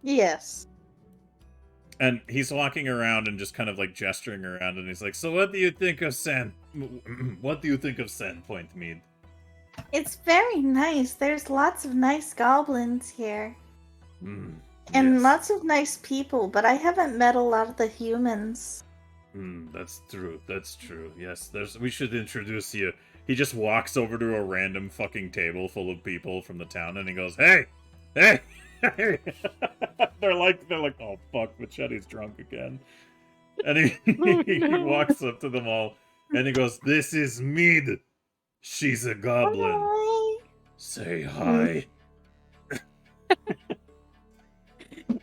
Yes. And he's walking around and just kind of like gesturing around, and he's like, "So what do you think of Sand? What do you think of Sandpoint Mead?" It's very nice. There's lots of nice goblins here. Mm, And yes. lots of nice people, but I haven't met a lot of the humans. That's true. That's true. Yes, we should introduce you. He just walks over to a random fucking table full of people from the town, and he goes, "Hey, hey, hey!" they're like, "Oh fuck, Machete's drunk again." And he walks up to them all, and he goes, "This is Mead. She's a goblin. Hi. Say hi."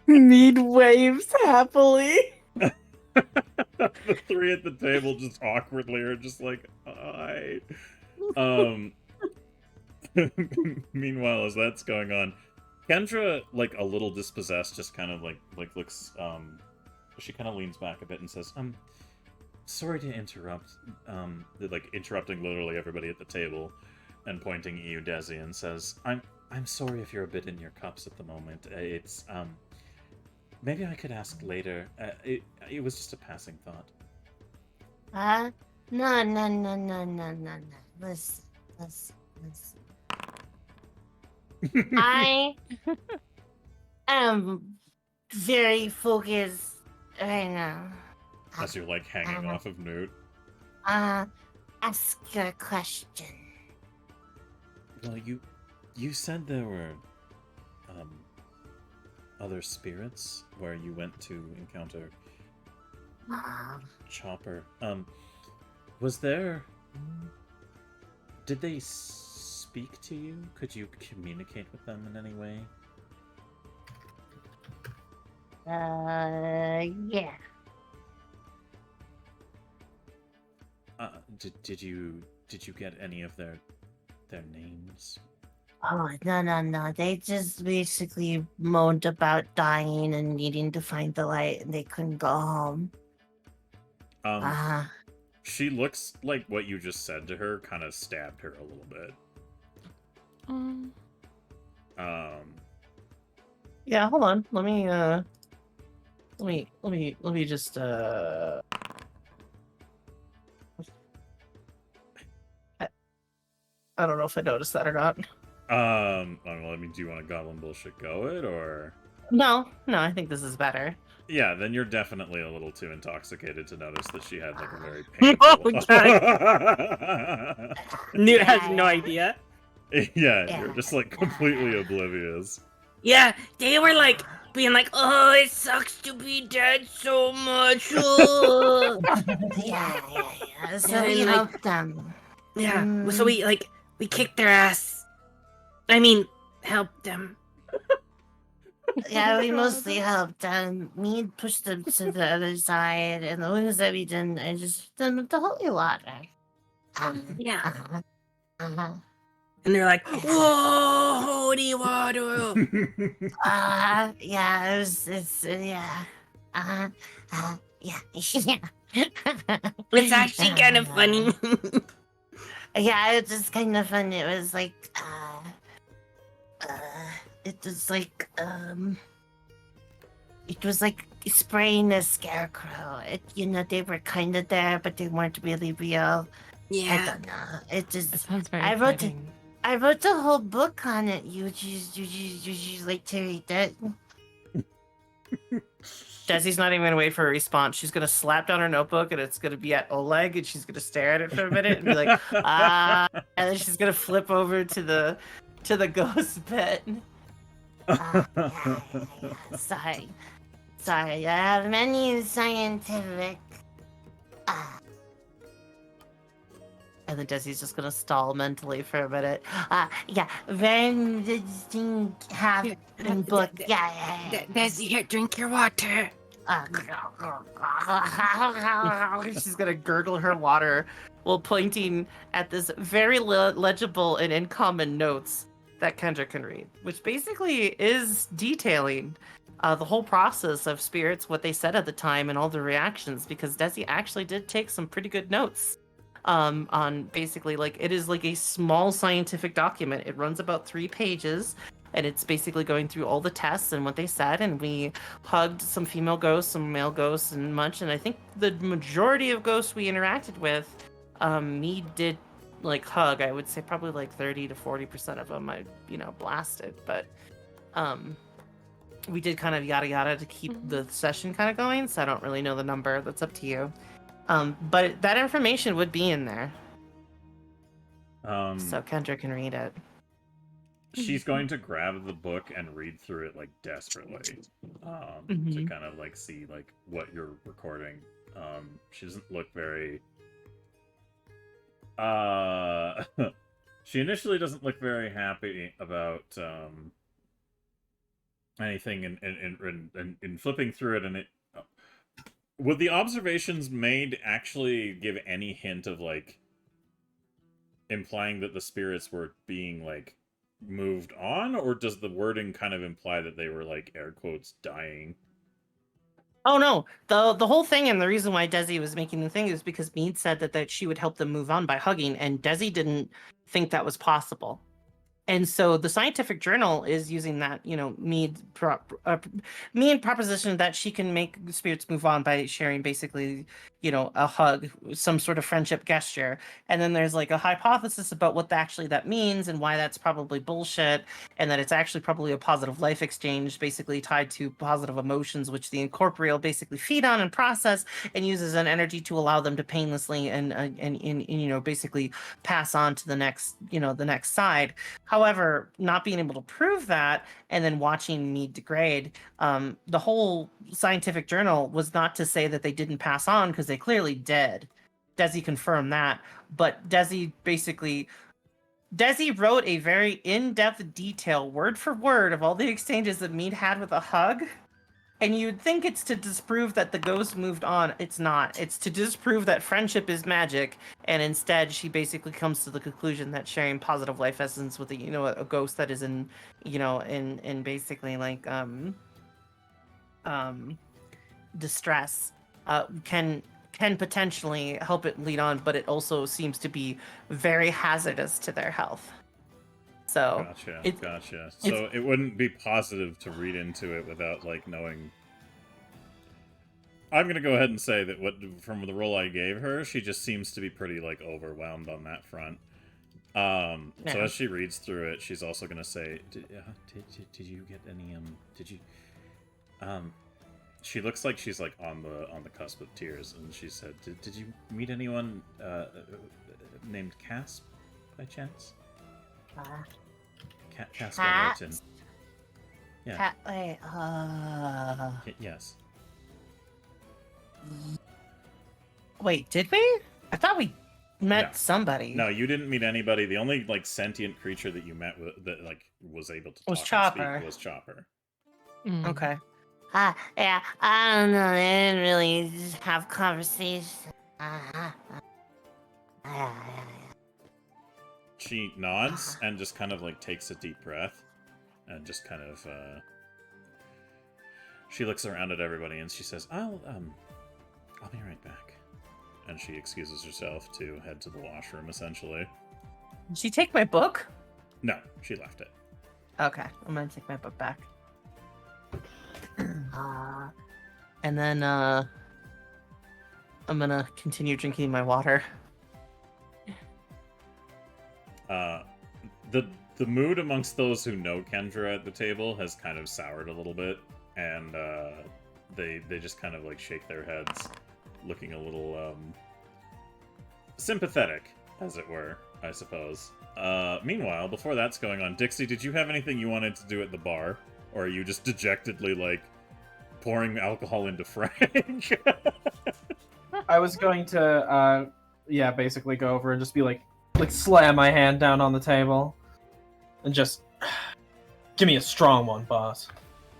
Mead waves happily. The three at the table just awkwardly are just like, "Hi." Meanwhile, as that's going on, Kendra, like a little dispossessed, just kind of like looks. She kind of leans back a bit and says, sorry to interrupt." Like interrupting literally everybody at the table, and pointing at you, Desi, and says, I'm sorry if you're a bit in your cups at the moment. It's maybe I could ask later. It was just a passing thought." No. Listen. I am very focused right now. As you're like hanging off of Newt. Ask your question. Well, you said there were other spirits where you went to encounter Chopper. Was there... Did they speak to you? Could you communicate with them in any way? Yeah. Did you get any of their names? Oh, no. They just basically moaned about dying and needing to find the light, and they couldn't go home. She looks like what you just said to her kind of stabbed her a little bit. Yeah, hold on. Let me just I don't know if I noticed that or not. I don't know, do you want to goblin bullshit go it, or? No, I think this is better. Yeah, then you're definitely a little too intoxicated to notice that she had like a very Oh painful... god. Newt has no idea. Yeah, you're just like completely oblivious. Yeah, they were like being like, "Oh, it sucks to be dead so much." Oh. Yeah. So And, we like, helped them. Yeah, so we kicked their ass. I mean, helped them. Yeah, we mostly helped them. Me pushed them to the other side, and the ones that we didn't, I just did them with the holy water. Yeah. And they're like, "Whoa, holy water!" Yeah, yeah. It's actually kind of funny. Yeah, it's just kind of fun. It was like, it was like spraying a scarecrow. They were kind of there, but they weren't really real. Yeah. I don't know. It just. That sounds very I wrote exciting. I wrote a whole book on it. Would you like to read it? Desi's not even gonna wait for a response. She's gonna slap down her notebook, and it's gonna be at Oleg, and she's gonna stare at it for a minute and be like, and then she's gonna flip over to the ghost bit. Yeah. Sorry. I have many scientific. And then Desi's just gonna stall mentally for a minute. Yeah, very interesting book. Yeah. Desi, here, drink your water. She's gonna gurgle her water while pointing at this very legible and in common notes that Kendra can read, which basically is detailing the whole process of spirits, what they said at the time, and all the reactions, because Desi actually did take some pretty good notes on basically, like, it is like a small scientific document. It runs about 3 pages. and it's basically going through all the tests and what they said. And we hugged some female ghosts, some male ghosts, and much. And I think the majority of ghosts we interacted with, me did like hug. I would say probably like 30 to 40% of them I blasted, but we did kind of yada yada to keep the session kind of going. So I don't really know the number. That's up to you. But that information would be in there. So Kendra can read it. She's going to grab the book and read through it like desperately, to kind of like see like what you're recording. She doesn't look very. She initially doesn't look very happy about anything in flipping through it, and it. Would the observations made actually give any hint of like implying that the spirits were being like moved on, or does the wording kind of imply that they were like air quotes dying? Oh no, the whole thing, and the reason why Desi was making the thing is because Mead said that she would help them move on by hugging, and Desi didn't think that was possible. And so the scientific journal is using that, Mead proposition that she can make spirits move on by sharing basically, a hug, some sort of friendship gesture. And then there's like a hypothesis about what actually that means and why that's probably bullshit, and that it's actually probably a positive life exchange, basically tied to positive emotions, which the incorporeal basically feed on and process and uses an energy to allow them to painlessly and basically pass on to the next, the next side. However, not being able to prove that and then watching me degrade, the whole scientific journal was not to say that they didn't pass on, because they clearly did. Desi confirmed that. But Desi wrote a very in-depth detail, word for word, of all the exchanges that Mead had with a hug. And you'd think it's to disprove that the ghost moved on. It's not. It's to disprove that friendship is magic. And instead, she basically comes to the conclusion that sharing positive life essence with a ghost that is in basically like distress can potentially help it lead on, but it also seems to be very hazardous to their health. So Gotcha. So it wouldn't be positive to read into it without like knowing. I'm gonna go ahead and say that from the role I gave her, she just seems to be pretty like overwhelmed on that front. So as she reads through it, she's also gonna say, "Did you get any Did you?" She looks like she's like on the cusp of tears, and she said, "Did you meet anyone named Casp by chance?" Casper Martin. Yeah. Yes. Wait, did we? I thought we met somebody. No, you didn't meet anybody. The only like sentient creature that you met that like was able to talk and speak was Chopper. Okay. Yeah, I don't know. They didn't really have conversations. She nods and just kind of like takes a deep breath and just kind of she looks around at everybody and she says, I'll be right back. And she excuses herself to head to the washroom, essentially. Did she take my book? No, she left it. Okay, I'm gonna take my book back. And then I'm gonna continue drinking my water. The mood amongst those who know Kendra at the table has kind of soured a little bit, and they just kind of like shake their heads, looking a little sympathetic, as it were, I suppose. Meanwhile, before that's going on, Dixie, did you have anything you wanted to do at the bar, or are you just dejectedly like pouring alcohol into Frank? I was going to basically go over and just be like slam my hand down on the table and just give me a strong one, boss.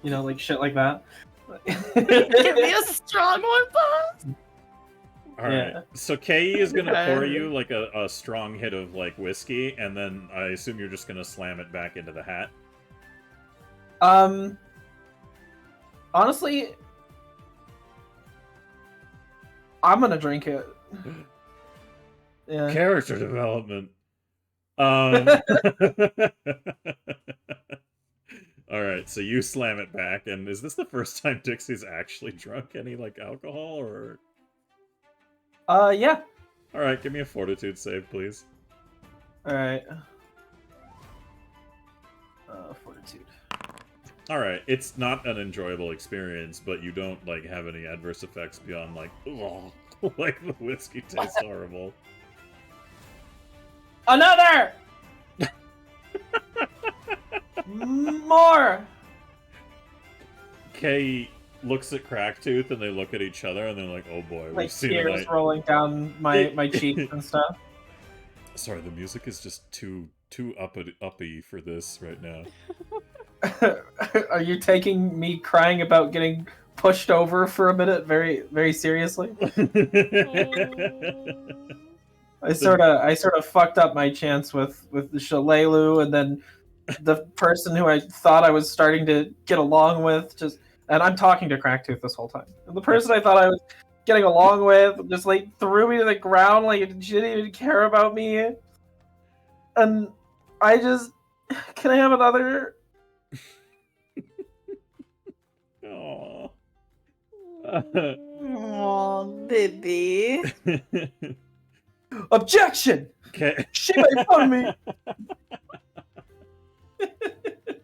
You know, like shit like that. Give me a strong one, boss. All right. So Kei is gonna pour you like a strong hit of like whiskey, and then I assume you're just gonna slam it back into the hat. Honestly, I'm gonna drink it. Yeah. Character development. All right, so you slam it back, and is this the first time Dixie's actually drunk any like alcohol, or? Yeah. All right, give me a fortitude save, please. All right. Fortitude. All right, it's not an enjoyable experience, but you don't like have any adverse effects beyond like, oh, like the whiskey tastes horrible. Another. More. Kay looks at Cracktooth, and they look at each other, and they're like, "Oh boy, we've Like seen tears it." rolling down my cheeks and stuff. Sorry, the music is just too uppy for this right now. Are you taking me crying about getting pushed over for a minute very, very seriously? I sort of fucked up my chance with the Shalelu, and then the person who I thought I was starting to get along with and I'm talking to Cracktooth this whole time. And the person I thought I was getting along with just like threw me to the ground, like she didn't even care about me. And I just, can I have another? Aww. Oh, baby. Objection! Okay. She made fun of me.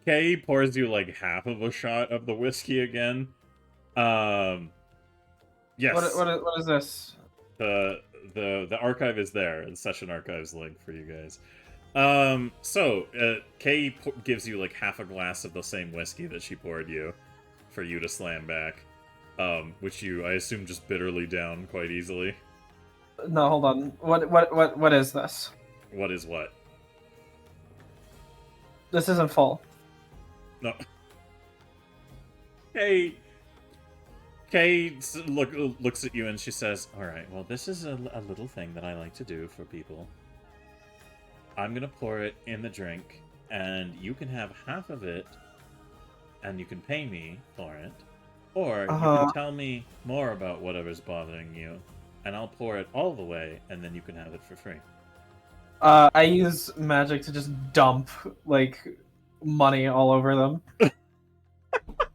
Kay pours you like half of a shot of the whiskey again. Yes. What is this? The archive is there. The session archives link for you guys. So Kay gives you like half a glass of the same whiskey that she poured you for you to slam back. Which you, I assume, just bitterly down quite easily. No, hold on. What is this? What is what? This isn't full. No. Kay looks at you and she says, "All right, well, this is a little thing that I like to do for people. I'm gonna pour it in the drink, and you can have half of it, and you can pay me for it, or you can tell me more about whatever's bothering you, and I'll pour it all the way, and then you can have it for free." I use magic to just dump like money all over them.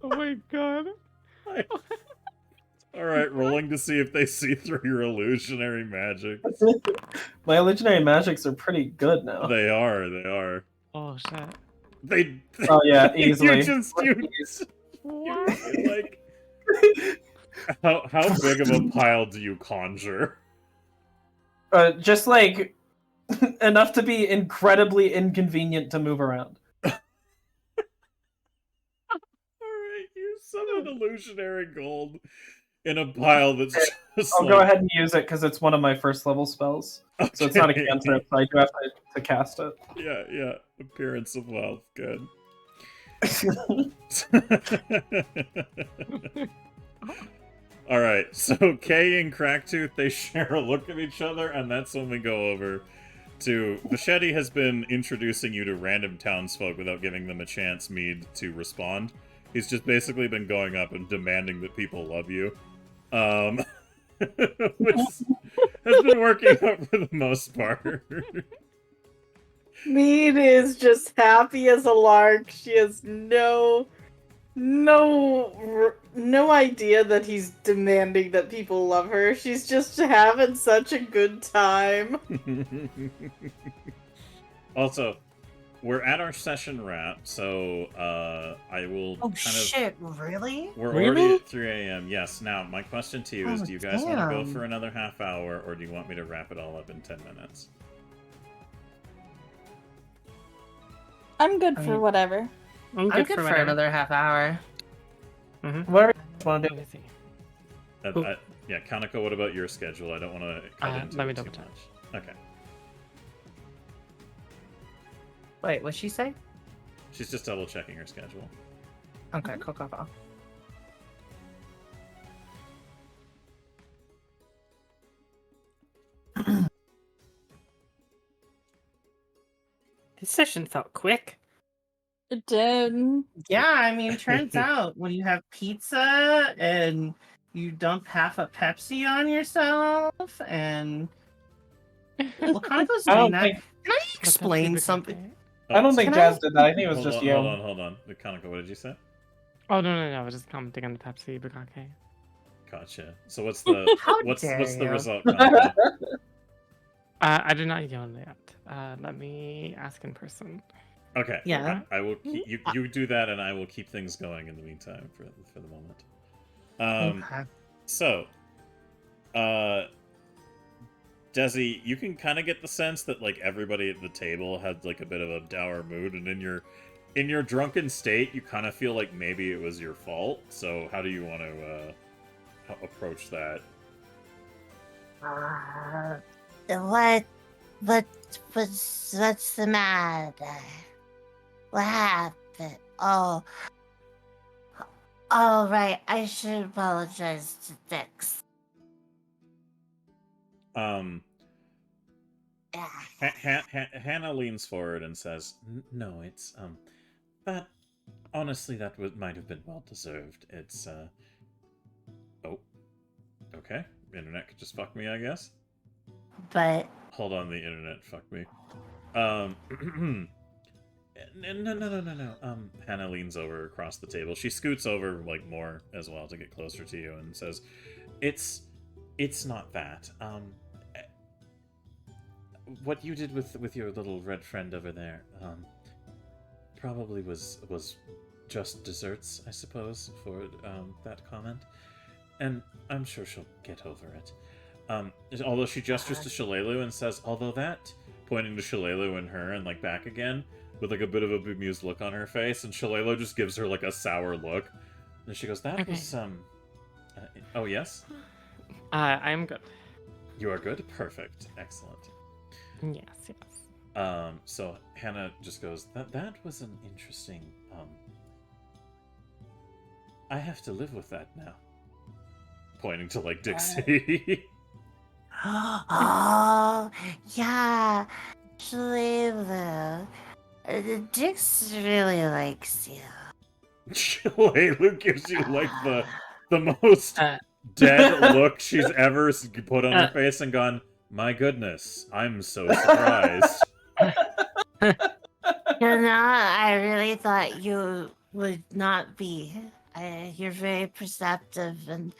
Oh my god. All right, rolling to see if they see through your illusionary magic. My illusionary magics are pretty good now. They are. Oh shit. They. Oh yeah, easily. Like, how big of a pile do you conjure? Just like enough to be incredibly inconvenient to move around. Alright, you summon illusionary gold in a pile that's just I'll go ahead and use it because it's one of my first level spells. Okay. So it's not a cantrip, so I do have to cast it. Yeah. Appearance of wealth, good. Alright, so Kay and Cracktooth, they share a look at each other, and that's when we go over to... Machete has been introducing you to random townsfolk without giving them a chance, Mead, to respond. He's just basically been going up and demanding that people love you. Which has been working out for the most part. Mead is just happy as a lark. She has no idea that he's demanding that people love her. She's just having such a good time. Also, we're at our session wrap, so I will shit, really? We're already at 3 a.m. Yes. Now, my question to you is, do you guys want to go for another half hour, or do you want me to wrap it all up in 10 minutes? I'm good for whatever. I'm good for another half hour. Whatever you want to do. Yeah, Kaneko, what about your schedule? I don't want to cut into let me it too double check. much. Okay. Wait, what'd she say? She's just double checking her schedule. Okay, cool. This session felt quick. It did. Yeah, I mean, turns out when you have pizza and you dump half a Pepsi on yourself and... Well, Kaneko's doing that. Can I explain something? I don't think Can Jazz I- did that. I think it was hold just on, you. hold on. Kanako, what did you say? Oh no, I was just commenting on the Pepsi Bukake. Gotcha. So what's the How what's dare the you. result, Kanako? I did not yell yet. Let me ask in person. Okay. Yeah. I will keep you do that, and I will keep things going in the meantime for the moment. Okay. So, Desi, you can kind of get the sense that like everybody at the table had like a bit of a dour mood, and in your drunken state, you kind of feel like maybe it was your fault. So, how do you want to approach that? What's the matter? What happened? Oh, right. I should apologize to Dix. Hannah leans forward and says, "No, it's that honestly might have been well deserved. It's oh, okay. Internet could just fuck me, I guess. But Hold on, the internet fuck me. No. Hannah leans over across the table. She scoots over like more as well to get closer to you and says, "It's not that. What you did with your little red friend over there, probably was just desserts, I suppose, for that comment. And I'm sure she'll get over it. Although she gestures to Shalelu and says, although that, pointing to Shalelu and her and like back again, with like a bit of a bemused look on her face, and Shalelu just gives her like a sour look. And she goes, that Okay. was, oh yes? I'm good. You are good? Perfect. Excellent. Yes. So Hannah just goes, that was an interesting, I have to live with that now. Pointing to like Dixie. oh, yeah, Shlayla. Dix really likes you. Shalelu gives you like the most dead look she's ever put on her face and gone, my goodness, I'm so surprised. I really thought you would not be. You're very perceptive, and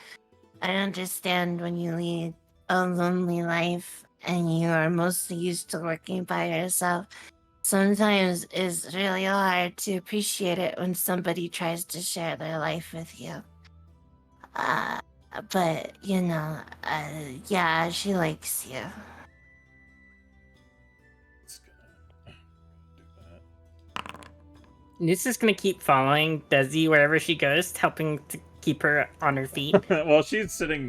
I understand when you lead a lonely life and you are mostly used to working by yourself. Sometimes it's really hard to appreciate it when somebody tries to share their life with you. But, yeah, she likes you. It's gonna do that. Newt's just gonna keep following Desi wherever she goes, helping to keep her on her feet. Well, she's sitting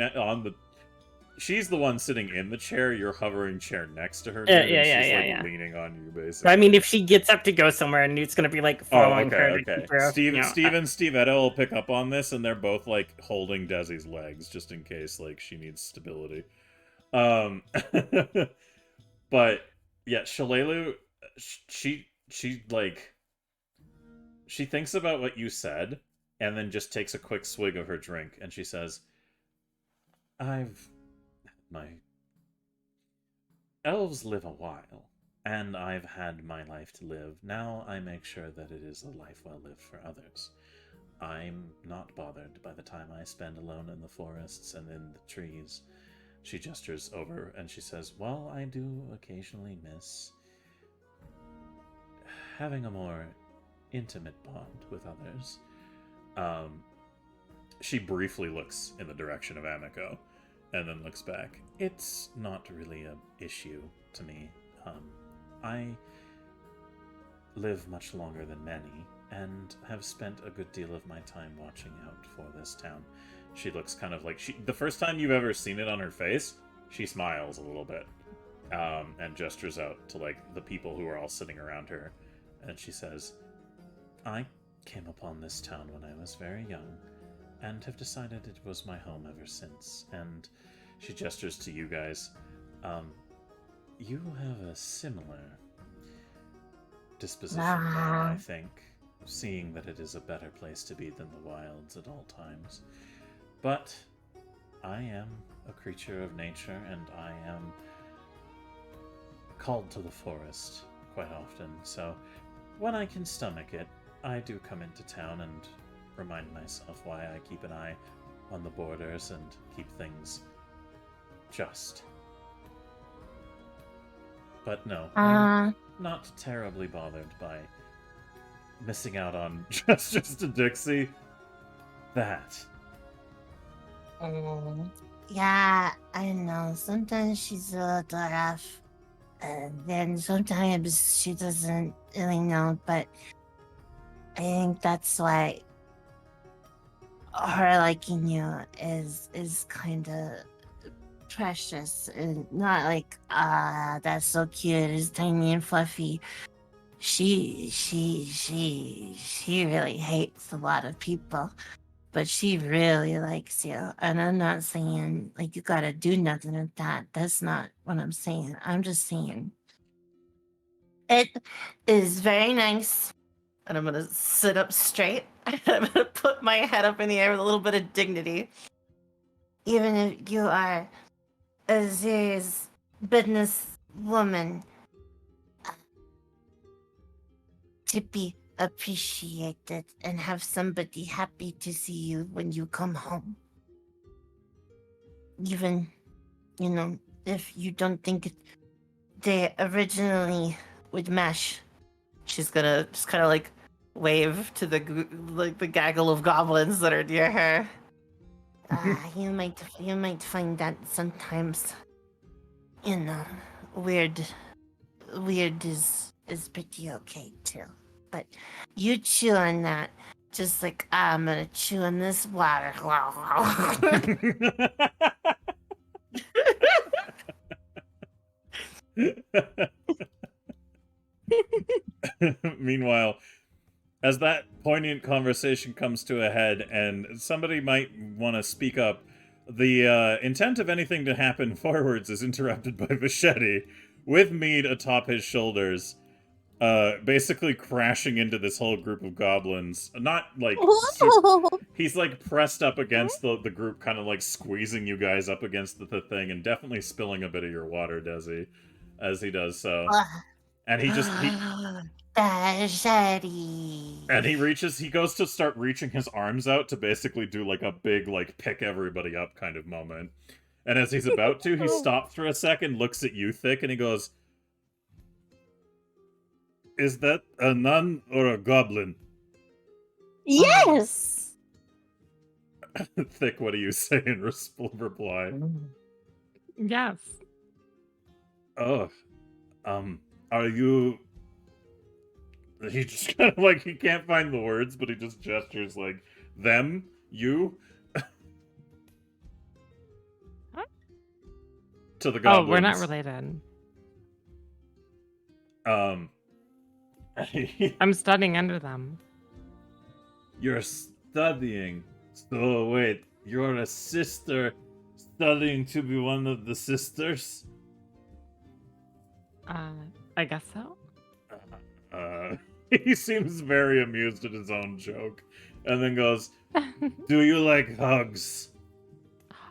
she's the one sitting in the chair. You're hovering chair next to her. Dude, and she's leaning on you, basically. I mean, if she gets up to go somewhere, Newt's gonna be like following her. To keep her, Steve and Stevetta will pick up on this, and they're both like holding Desi's legs just in case like she needs stability. But yeah, Shalelu, she thinks about what you said, and then just takes a quick swig of her drink, and she says, my elves live a while, and I've had my life to live. Now I make sure that it is a life well lived for others. I'm not bothered by the time I spend alone in the forests and in the trees. She gestures over and she says, well, I do occasionally miss having a more intimate bond with others. She briefly looks in the direction of Amiko, and then looks back. It's not really an issue to me. I live much longer than many, and have spent a good deal of my time watching out for this town. She looks kind of like the first time you've ever seen it on her face, she smiles a little bit, and gestures out to like the people who are all sitting around her, and she says, I came upon this town when I was very young, and have decided it was my home ever since. And she gestures to you guys. You have a similar disposition there, I think, seeing that it is a better place to be than the wilds at all times. But I am a creature of nature, and I am called to the forest quite often, so when I can stomach it, I do come into town and remind myself why I keep an eye on the borders and keep things just. But no, I'm not terribly bothered by missing out on Just a Dixie. That. Yeah, I know. Sometimes she's a little rough. And then sometimes she doesn't really know, but I think that's why her liking you is kind of precious and not like that's so cute, it's tiny and fluffy. She really hates a lot of people, but she really likes you. And I'm not saying like you gotta do nothing with that. That's not what I'm saying. I'm just saying it is very nice. And I'm gonna sit up straight. And I'm gonna put my head up in the air with a little bit of dignity. Even if you are a serious business woman, to be appreciated and have somebody happy to see you when you come home. Even, if you don't think they originally would mesh. She's gonna just kind of like wave to the gaggle of goblins that are near her. You might find that sometimes, weird is pretty okay too. But you chew on that, just like I'm gonna chew on this water. Meanwhile, as that poignant conversation comes to a head and somebody might want to speak up, the intent of anything to happen forwards is interrupted by Vachetti, with Mead atop his shoulders, basically crashing into this whole group of goblins. Not like... He's like pressed up against the group, kind of like squeezing you guys up against the thing, and definitely spilling a bit of your water, Desi, as he does so. And he just... And he goes to start reaching his arms out to basically do like a big, like, pick everybody up kind of moment. And as he's about to, he stops for a second, looks at you, Thick, and he goes, "Is that a nun or a goblin?" Yes! Thick, what do you say in reply? Yes. Oh, are you... He just kind of like, he can't find the words, but he just gestures like, them? You? What? To the goblins. Oh, we're not related. I'm studying under them. You're studying. So wait, you're a sister studying to be one of the sisters? I guess so. He seems very amused at his own joke, and then goes, "Do you like hugs?"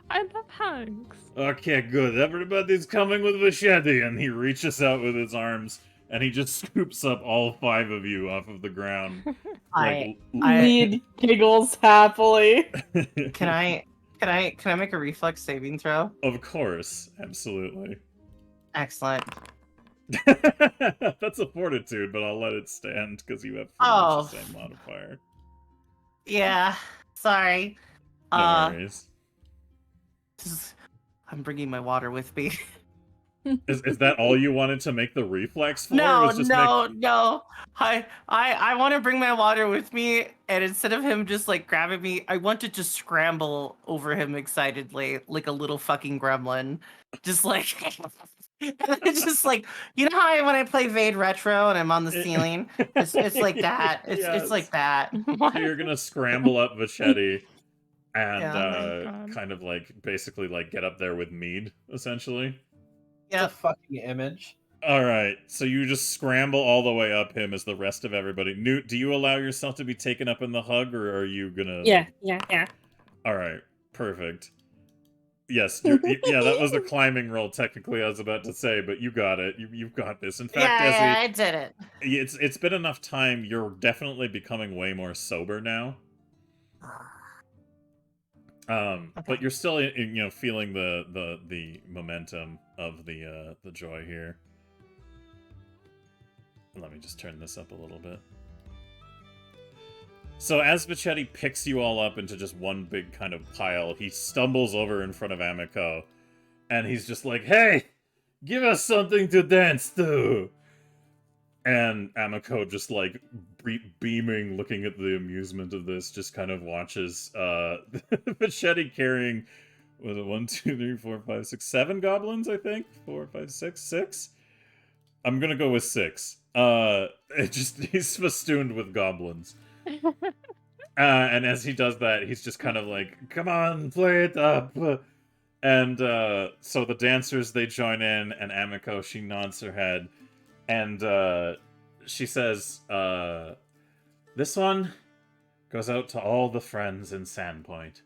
I love hugs. Okay, good. Everybody's coming with Vachetti, and he reaches out with his arms, and he just scoops up all 5 of you off of the ground. Mead giggles happily. Can I make a reflex saving throw? Of course, absolutely. Excellent. That's a fortitude, but I'll let it stand because you have pretty much the same modifier. Yeah, sorry. No worries. I'm bringing my water with me. Is that all you wanted to make the reflex for? No. I want to bring my water with me, and instead of him just like grabbing me, I want to just scramble over him excitedly, like a little fucking gremlin. Just like, it's just like, you know how when I play Vade Retro and I'm on the ceiling? It's like that. It's like that. So you're gonna scramble up Vachetti and kind of like basically like get up there with Mead, essentially. Yeah, fucking image. All right, so you just scramble all the way up him as the rest of everybody. Newt, do you allow yourself to be taken up in the hug, or are you gonna... Yeah. All right, perfect. Yes, yeah, that was a climbing roll, technically, I was about to say, but you got it. You've got this. In fact, Yeah, I did it. it's been enough time, you're definitely becoming way more sober now. But you're still, feeling the momentum of the joy here. Let me just turn this up a little bit. So as Bichetti picks you all up into just one big kind of pile, he stumbles over in front of Amiko, and he's just like, "Hey, give us something to dance to!" And Amiko, just like beaming, looking at the amusement of this, just kind of watches Bichetti carrying, was it 1, 2, 3, 4, 5, 6, 7 goblins, I think? 4, 5, 6, 6? I'm gonna go with 6. He's festooned with goblins. And as he does that, he's just kind of like, "Come on, play it up." And so the dancers, they join in, and Amiko, she nods her head, and she says, "This one goes out to all the friends in Sandpoint."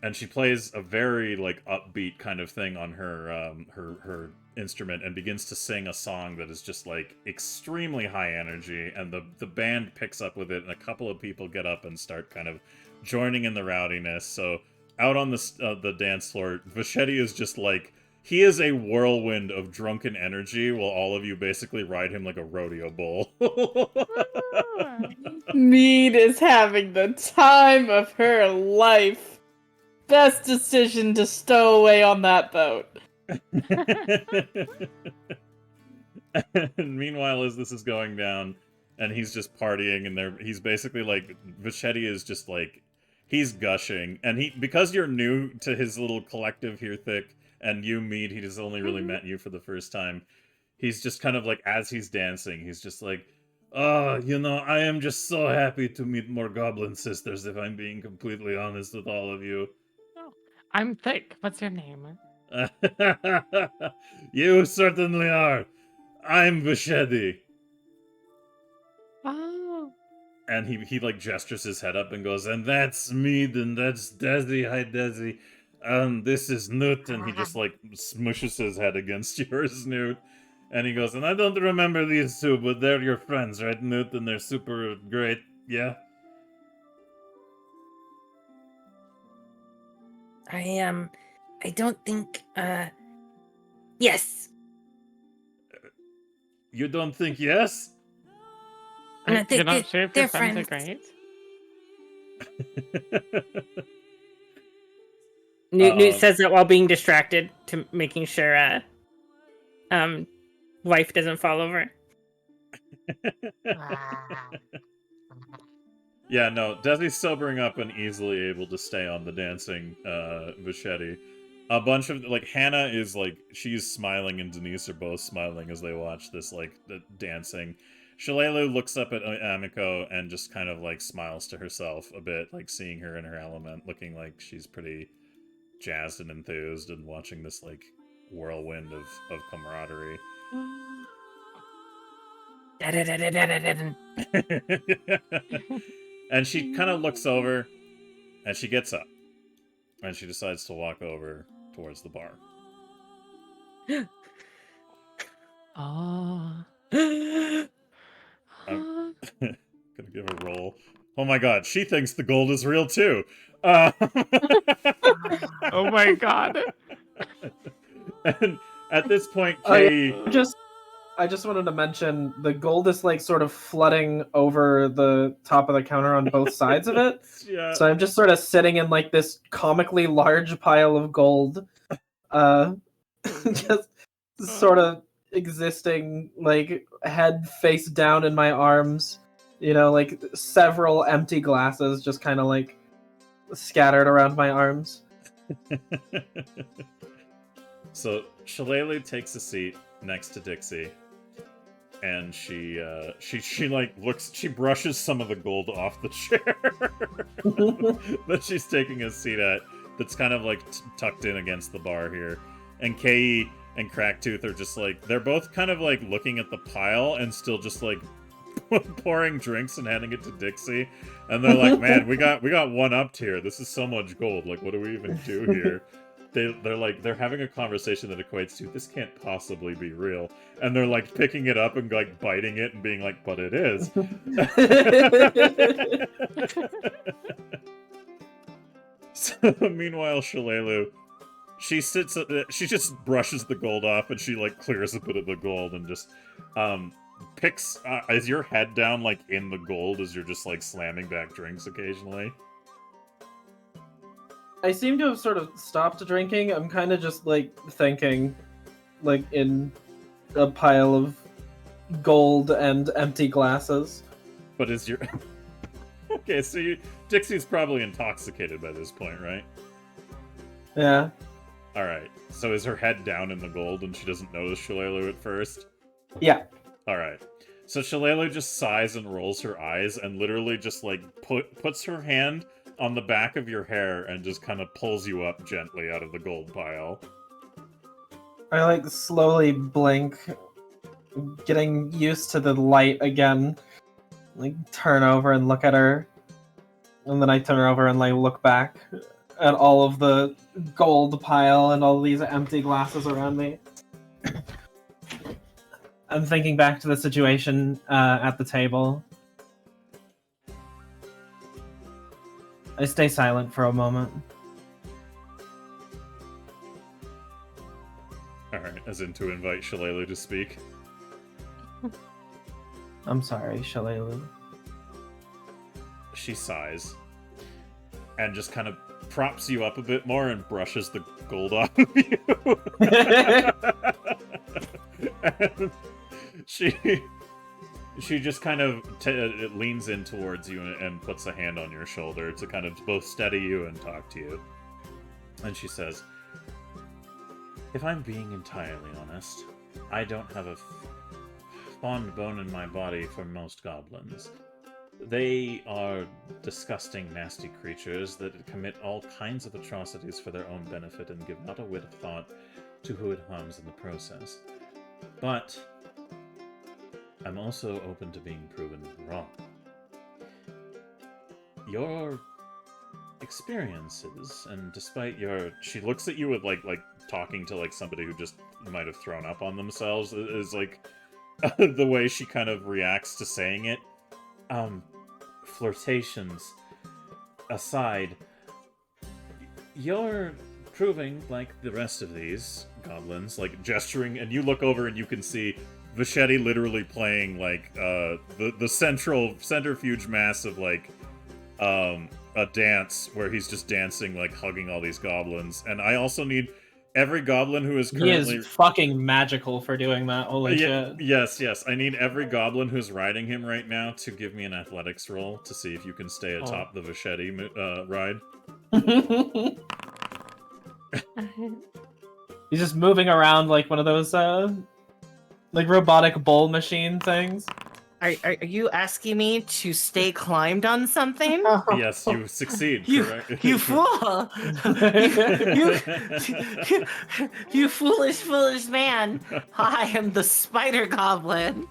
And she plays a very, like, upbeat kind of thing on her her instrument, and begins to sing a song that is just, like, extremely high energy, and the band picks up with it, and a couple of people get up and start kind of joining in the rowdiness. So out on the dance floor, Bichetti is just like, he is a whirlwind of drunken energy, while all of you basically ride him like a rodeo bull. Mead is having the time of her life. Best decision to stow away on that boat. And meanwhile, as this is going down, and he's just partying, and he's basically like, Bichetti is just like, he's gushing, and because you're new to his little collective here, Thick, and you, Mead, he has only really met you for the first time. He's just kind of like, as he's dancing, he's just like, "Oh, I am just so happy to meet more goblin sisters, if I'm being completely honest with all of you." Oh, I'm Thick. What's your name? You certainly are. I'm Bichetti. Oh. And he like gestures his head up and goes, "And that's Mead, and that's Desi. Hi, Desi. This is Newt." And he just like smushes his head against yours, Newt. And he goes, "And I don't remember these two, but they're your friends, right, Newt? And they're super great, yeah?" I don't think, yes. You don't think yes? No, You're not sure if they're your friends are friends. great? Newt says that while being distracted, to making sure wife doesn't fall over. Yeah, no, Desi's sobering up and easily able to stay on the dancing Bichetti. A bunch of, like, Hannah is, like, she's smiling, and Denise are both smiling as they watch this, like, the dancing. Shalelu looks up at Amiko and just kind of, like, smiles to herself a bit, like, seeing her in her element, looking like she's pretty jazzed and enthused, and watching this, like, whirlwind of camaraderie. And she kind of looks over, and she gets up, and she decides to walk over towards the bar. Oh. I'm gonna give a roll. Oh my god, she thinks the gold is real too. Oh my god. And at this point, Kay... I just wanted to mention the gold is like sort of flooding over the top of the counter on both sides of it. Yeah. So I'm just sort of sitting in like this comically large pile of gold, just sort of existing, like head face down in my arms. Like several empty glasses just kind of like scattered around my arms. So Shalelu takes a seat next to Dixie, and she like looks, she brushes some of the gold off the chair that she's taking a seat at, that's kind of like tucked in against the bar here. And Kei and Cracktooth are just like, they're both kind of like looking at the pile and still just like pouring drinks and handing it to Dixie, and they're like, "Man, we got one upped here. This is so much gold. Like, what do we even do here?" They're having a conversation that equates to, "This can't possibly be real," and they're like picking it up and like biting it and being like, "But it is." So meanwhile, Shalelu, she just brushes the gold off and she like clears a bit of the gold and just picks. Is your head down like in the gold as you're just like slamming back drinks occasionally? I seem to have sort of stopped drinking. I'm kind of just like thinking, like in a pile of gold and empty glasses. But is your okay? So Dixie's probably intoxicated by this point, right? Yeah. All right. So is her head down in the gold and she doesn't notice Shalelu at first? Yeah. All right. So Shalelu just sighs and rolls her eyes and literally just like puts her hand on the back of your hair and just kind of pulls you up gently out of the gold pile. I like slowly blink, getting used to the light again. Like turn over and look at her, and then I turn over and like look back at all of the gold pile and all these empty glasses around me. I'm thinking back to the situation at the table. I stay silent for a moment. Alright, as in to invite Shalelu to speak. I'm sorry, Shalelu. She sighs and just kind of props you up a bit more and brushes the gold off of you. And she just kind of leans in towards you and puts a hand on your shoulder to kind of both steady you and talk to you. And she says, "If I'm being entirely honest, I don't have a fond bone in my body for most goblins. They are disgusting, nasty creatures that commit all kinds of atrocities for their own benefit and give not a whit of thought to who it harms in the process. But I'm also open to being proven wrong. Your experiences, and despite your..." She looks at you with like talking to like somebody who just might have thrown up on themselves, is like the way she kind of reacts to saying it. Flirtations aside, you're proving, like the rest of these goblins, like gesturing, and you look over and you can see Vachetti literally playing like the centrifuge mass of like a dance where he's just dancing, like hugging all these goblins. And I also need every goblin who is currently... He is fucking magical for doing that. Holy shit. Yes. I need every goblin who's riding him right now to give me an athletics roll to see if you can stay atop the Vachetti ride. He's just moving around like one of those like robotic bowl machine things. Are you asking me to stay climbed on something? Yes, you succeed. Correct? You fool! you foolish man! I am the spider goblin.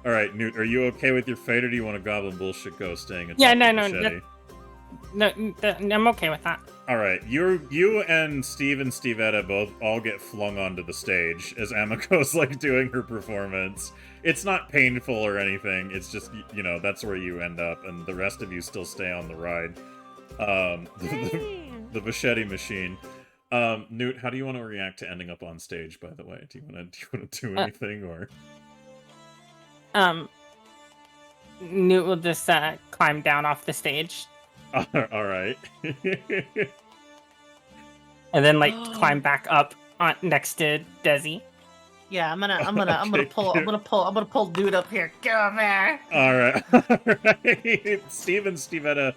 All right, Newt, are you okay with your fate, or do you want a goblin bullshit ghost staying atop Yeah, the no, Vachetti? I'm okay with that. All right, you and Steve and Stevetta both all get flung onto the stage as Amiko's like doing her performance. It's not painful or anything. It's just, you know, that's where you end up, and the rest of you still stay on the ride. The Vachetti machine. Newt, how do you want to react to ending up on stage? By the way, do you want to do anything or? Newt will just climb down off the stage. All right. And then like climb back up next to Desi. Yeah, I'm gonna pull dude up here. Get over there. All right. Steve and Stevetta,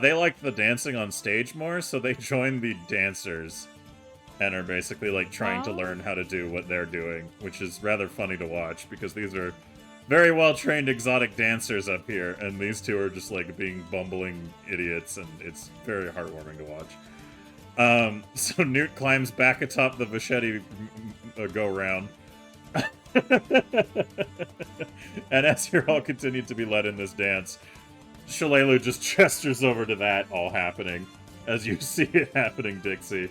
they like the dancing on stage more, so they join the dancers and are basically like trying to learn how to do what they're doing, which is rather funny to watch because these are very well-trained exotic dancers up here, and these two are just like being bumbling idiots, and it's very heartwarming to watch. So Newt climbs back atop the Vachetti go-round, And as you're all continued to be led in this dance, Shalelu just gestures over to that all happening as you see it happening, Dixie.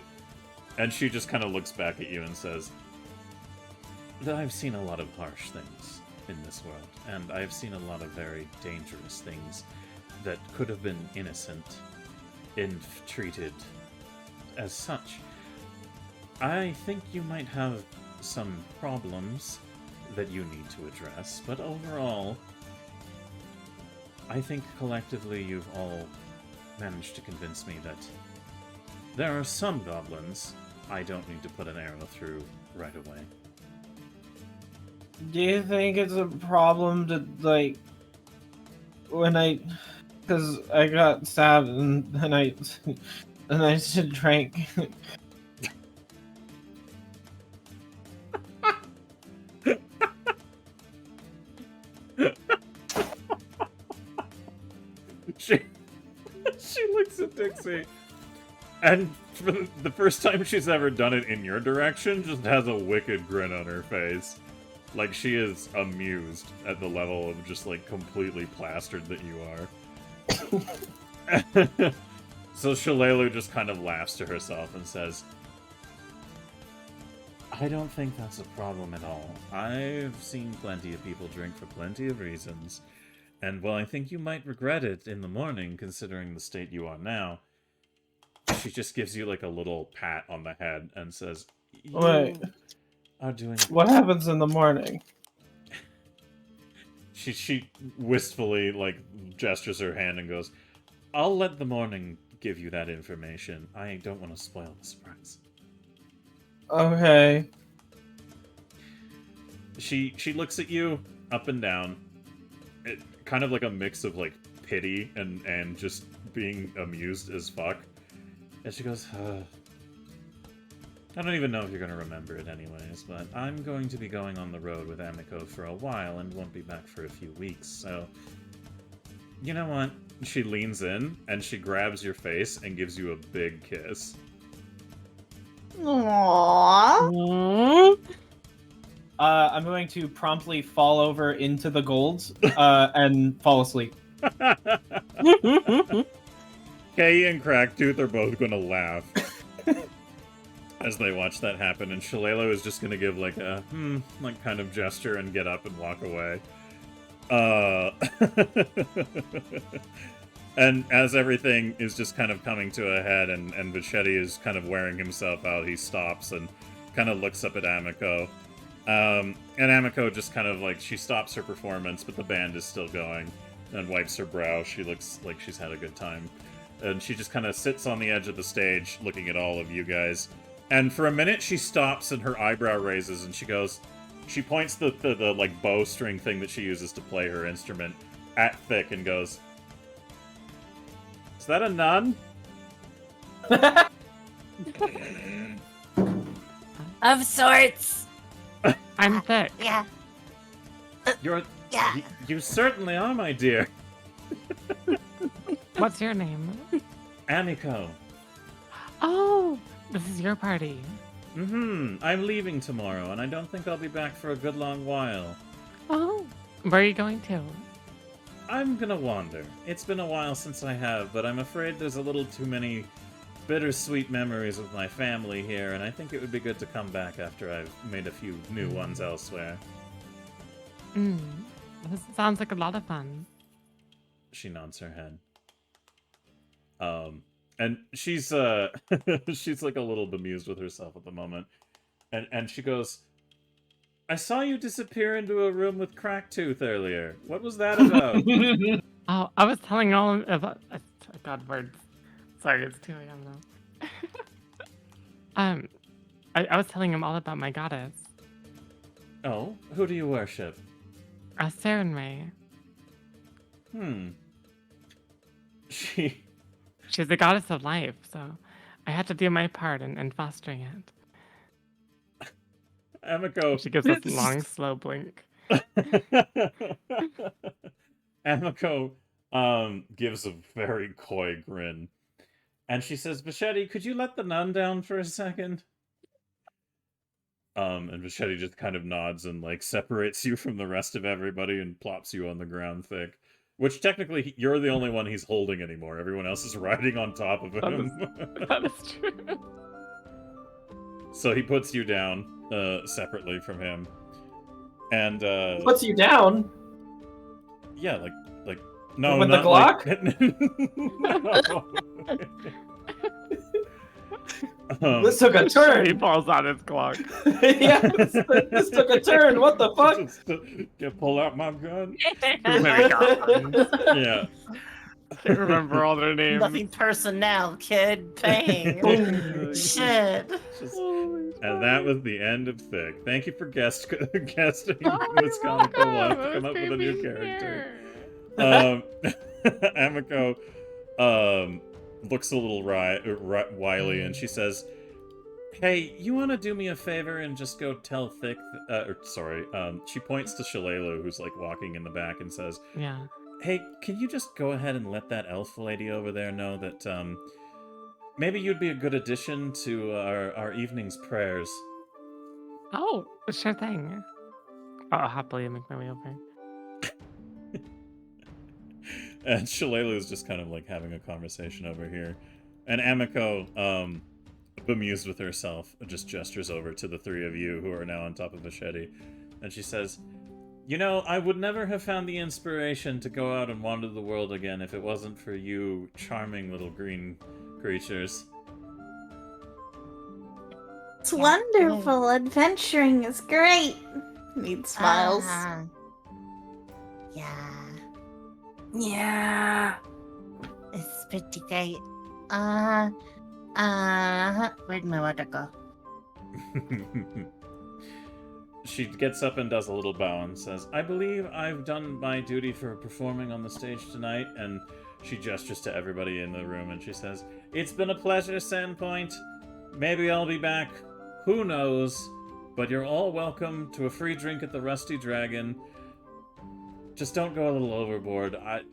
And she just kind of looks back at you and says, I've seen a lot of harsh things in this world, and I've seen a lot of very dangerous things that could have been innocent and treated as such. I think you might have some problems that you need to address, but overall, I think collectively you've all managed to convince me that there are some goblins I don't need to put an arrow through right away. Do you think it's a problem to, like, because I got stabbed and I just drank. She looks at Dixie, and for the first time she's ever done it in your direction, just has a wicked grin on her face. Like, she is amused at the level of just, like, completely plastered that you are. So Shalelu just kind of laughs to herself and says, I don't think that's a problem at all. I've seen plenty of people drink for plenty of reasons. And while I think you might regret it in the morning, considering the state you are now, she just gives you, like, a little pat on the head and says, Wait. Are doing... What happens in the morning? She wistfully, like, gestures her hand and goes, I'll let the morning give you that information. I don't want to spoil the surprise. Okay. She looks at you up and down. It, kind of like a mix of, like, pity and just being amused as fuck. And she goes, I don't even know if you're going to remember it anyways, but I'm going to be going on the road with Amiko for a while and won't be back for a few weeks, so... You know what? She leans in, and she grabs your face and gives you a big kiss. Aww. I'm going to promptly fall over into the gold and fall asleep. Kay and Cracktooth are both going to laugh as they watch that happen, and Shalelu is just going to give like a like kind of gesture and get up and walk away. And as everything is just kind of coming to a head and Vachetti is kind of wearing himself out, he stops and kind of looks up at Amiko. And Amiko just kind of like, she stops her performance, but the band is still going, and wipes her brow. She looks like she's had a good time. And she just kind of sits on the edge of the stage looking at all of you guys. And for a minute she stops and her eyebrow raises and she goes, she points the like bowstring thing that she uses to play her instrument at Thick and goes, is that a nun? Of sorts. I'm Thick. Yeah. You're... Yeah. You certainly are, my dear. What's your name? Amiko. Oh, this is your party. I'm leaving tomorrow, and I don't think I'll be back for a good long while. Oh, where are you going to? I'm gonna wander. It's been a while since I have, but I'm afraid there's a little too many bittersweet memories with my family here, and I think it would be good to come back after I've made a few new ones elsewhere. This sounds like a lot of fun. She nods her head. And she's she's like a little bemused with herself at the moment. And she goes, I saw you disappear into a room with Cracktooth earlier. What was that about? Oh, I was telling all about God words. Sorry, it's 2 a.m. now. I was telling him all about my goddess. Oh, who do you worship? Sarenrae. She's the goddess of life, so I had to do my part in fostering it. Amiko. She gives us a long, slow blink. Amiko gives a very coy grin. And she says, Vachetti, could you let the nun down for a second? And Machete just kind of nods and like separates you from the rest of everybody and plops you on the ground thick. Which technically you're the only one he's holding anymore. Everyone else is riding on top of him. That is true. So he puts you down separately from him. And Puts you down. yeah, like no, With the not Glock? No. This took a He turn. pulls out his Glock. Yeah, this took a turn. What the fuck? Just pull out my gun. Yeah. Can't remember all their names. Nothing personnel, kid. Bang. Shit. And that was the end of Thick. Thank you for guesting this comical love to come up with a new character. Amiko looks a little wily and she says, "Hey, you want to do me a favor and just go tell Thick..." She points to Shalelu, who's like walking in the back, and says, Yeah. "Hey, can you just go ahead and let that elf lady over there know that maybe you'd be a good addition to our evening's prayers?" Oh, sure thing. I'll happily make my way over. And Shalelu is just kind of like having a conversation over here. And Amiko, bemused with herself, just gestures over to the three of you who are now on top of Machete. And she says, "You know, I would never have found the inspiration to go out and wander the world again if it wasn't for you charming little green creatures." It's wonderful. Adventuring is great. Need smiles. Yeah, Yeah. it's pretty great. Where'd my water go? She gets up and does a little bow and says, "I believe I've done my duty for performing on the stage tonight." And she gestures to everybody in the room and she says, "It's been a pleasure, Sandpoint. Maybe I'll be back. Who knows? But you're all welcome to a free drink at the Rusty Dragon. Just don't go a little overboard. I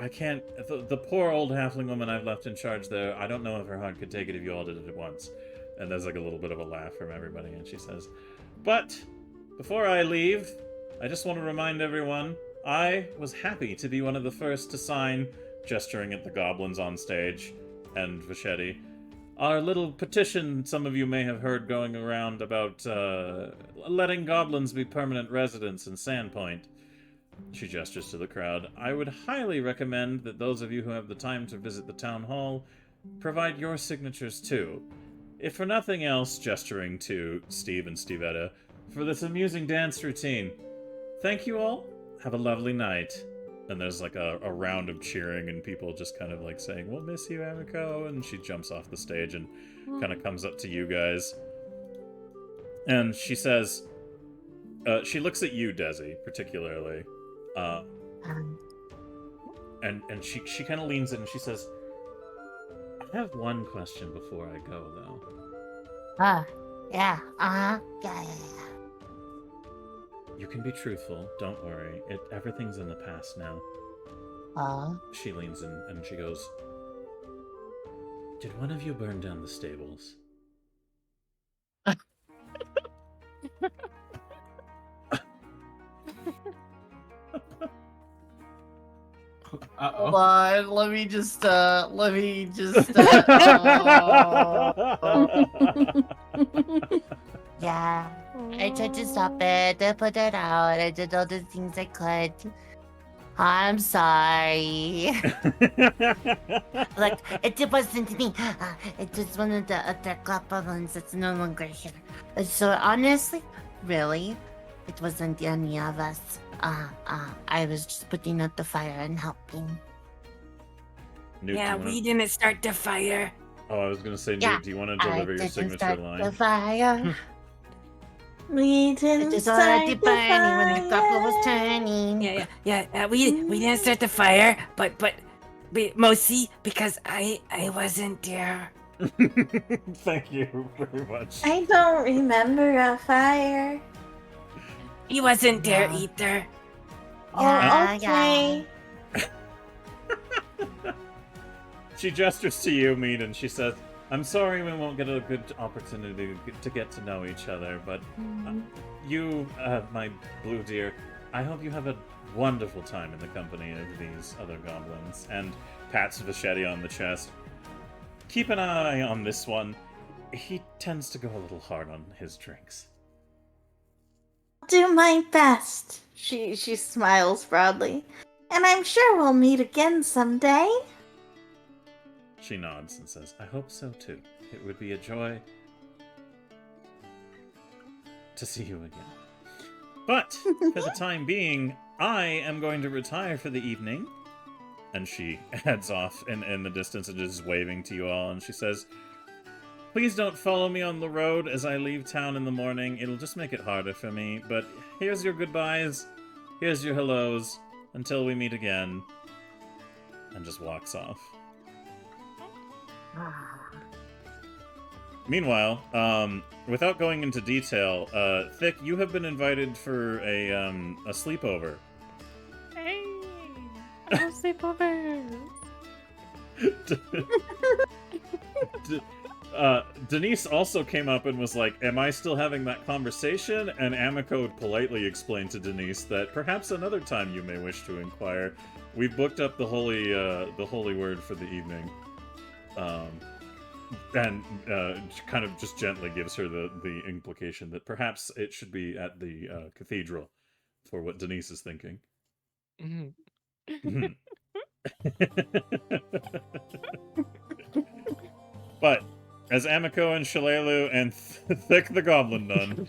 can't... The poor old halfling woman I've left in charge there, I don't know if her heart could take it if you all did it at once." And there's like a little bit of a laugh from everybody, and she says, "But before I leave, I just want to remind everyone, I was happy to be one of the first to sign," gesturing at the goblins on stage, and Machete, "our little petition some of you may have heard going around about letting goblins be permanent residents in Sandpoint." She gestures to the crowd. "I would highly recommend that those of you who have the time to visit the town hall provide your signatures too. If for nothing else," gesturing to Steve and Stevetta, "for this amusing dance routine. Thank you all. Have a lovely night." And there's like a round of cheering and people just kind of like saying, "We'll miss you, Amiko." And she jumps off the stage and kind of comes up to you guys. And she says, she looks at you, Desi, particularly. And she kind of leans in and she says, "I have one question before I go, though." Yeah. You can be truthful, don't worry. Everything's in the past now. She leans in and she goes, "Did one of you burn down the stables?" Uh-oh. Let me just Yeah. I tried to stop it. I put it out. I did all the things I could. I'm sorry. Like, it wasn't me. It was one of the other goblins that's no longer here. So honestly, really, it wasn't any of us. I was just putting out the fire and helping. Newt, Yeah, do you we wanna... didn't start the fire. Oh, I was gonna say, Newt, Yeah, do you want to deliver your didn't signature start line? the fire. We It didn't was start already the burning when the fire. couple was turning. Yeah. We didn't start the fire, but mostly because I wasn't there. Thank you very much. I don't remember a fire. He wasn't there Yeah. either. Oh, okay. She gestures to you, Mead, and she says, I'm sorry we won't get a good opportunity to get to know each other, but you, my blue deer, I hope you have a wonderful time in the company of these other goblins. And pats Vachetta on the chest. Keep an eye on this one. He tends to go a little hard on his drinks. Do my best. She smiles proudly. And I'm sure we'll meet again someday. She nods and says, I hope so too. It would be a joy to see you again. But, for the time being, I am going to retire for the evening. And she heads off in the distance and is waving to you all, and she says, please don't follow me on the road as I leave town in the morning. It'll just make it harder for me. But here's your goodbyes. Here's your hellos. Until we meet again. And just walks off. Meanwhile, without going into detail, Thick, you have been invited for a sleepover. Hey! I love sleepovers! Denise also came up and was like, am I still having that conversation? And Amiko politely explained to Denise that perhaps another time you may wish to inquire. We've booked up the holy word for the evening. And kind of just gently gives her the implication that perhaps it should be at the cathedral for what Denise is thinking. But as Amiko and Shalelu and Thick the Goblin Nun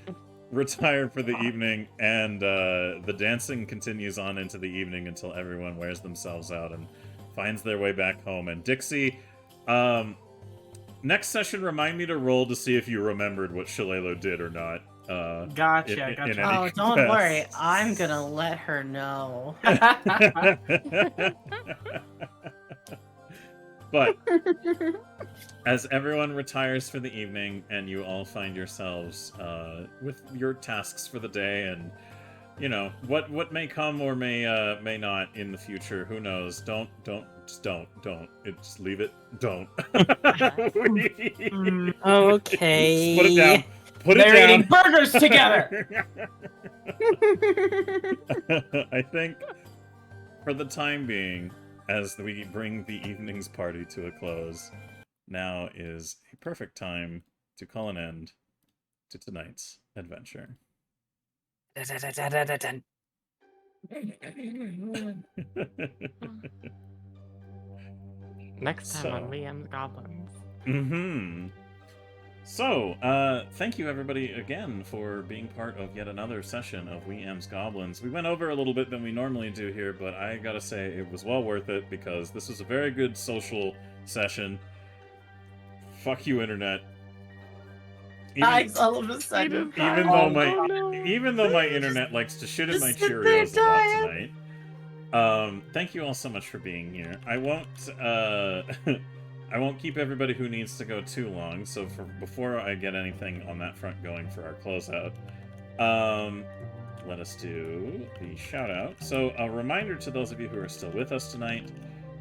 retire for the evening, and the dancing continues on into the evening until everyone wears themselves out and finds their way back home. And Dixie, next session, remind me to roll to see if you remembered what Shalelu did or not. Gotcha. Oh, don't worry. I'm gonna let her know. But as everyone retires for the evening and you all find yourselves with your tasks for the day, and you know what may come or may not in the future, who knows? Don't just leave it. Don't. Okay. Just put it down. They're eating burgers together. I think for the time being, as we bring the evening's party to a close, now is a perfect time to call an end to tonight's adventure. Next time on We Amz Goblinz. So, thank you everybody again for being part of yet another session of We Amz Goblinz. We went over a little bit than we normally do here, but I gotta say it was well worth it because this was a very good social session. Fuck you, internet. All of a sudden. Even though my internet likes to shit in my Cheerios a lot tonight. Thank you all so much for being here. I won't keep everybody who needs to go too long, so before I get anything on that front going for our closeout, let us do the shout-out. So, a reminder to those of you who are still with us tonight,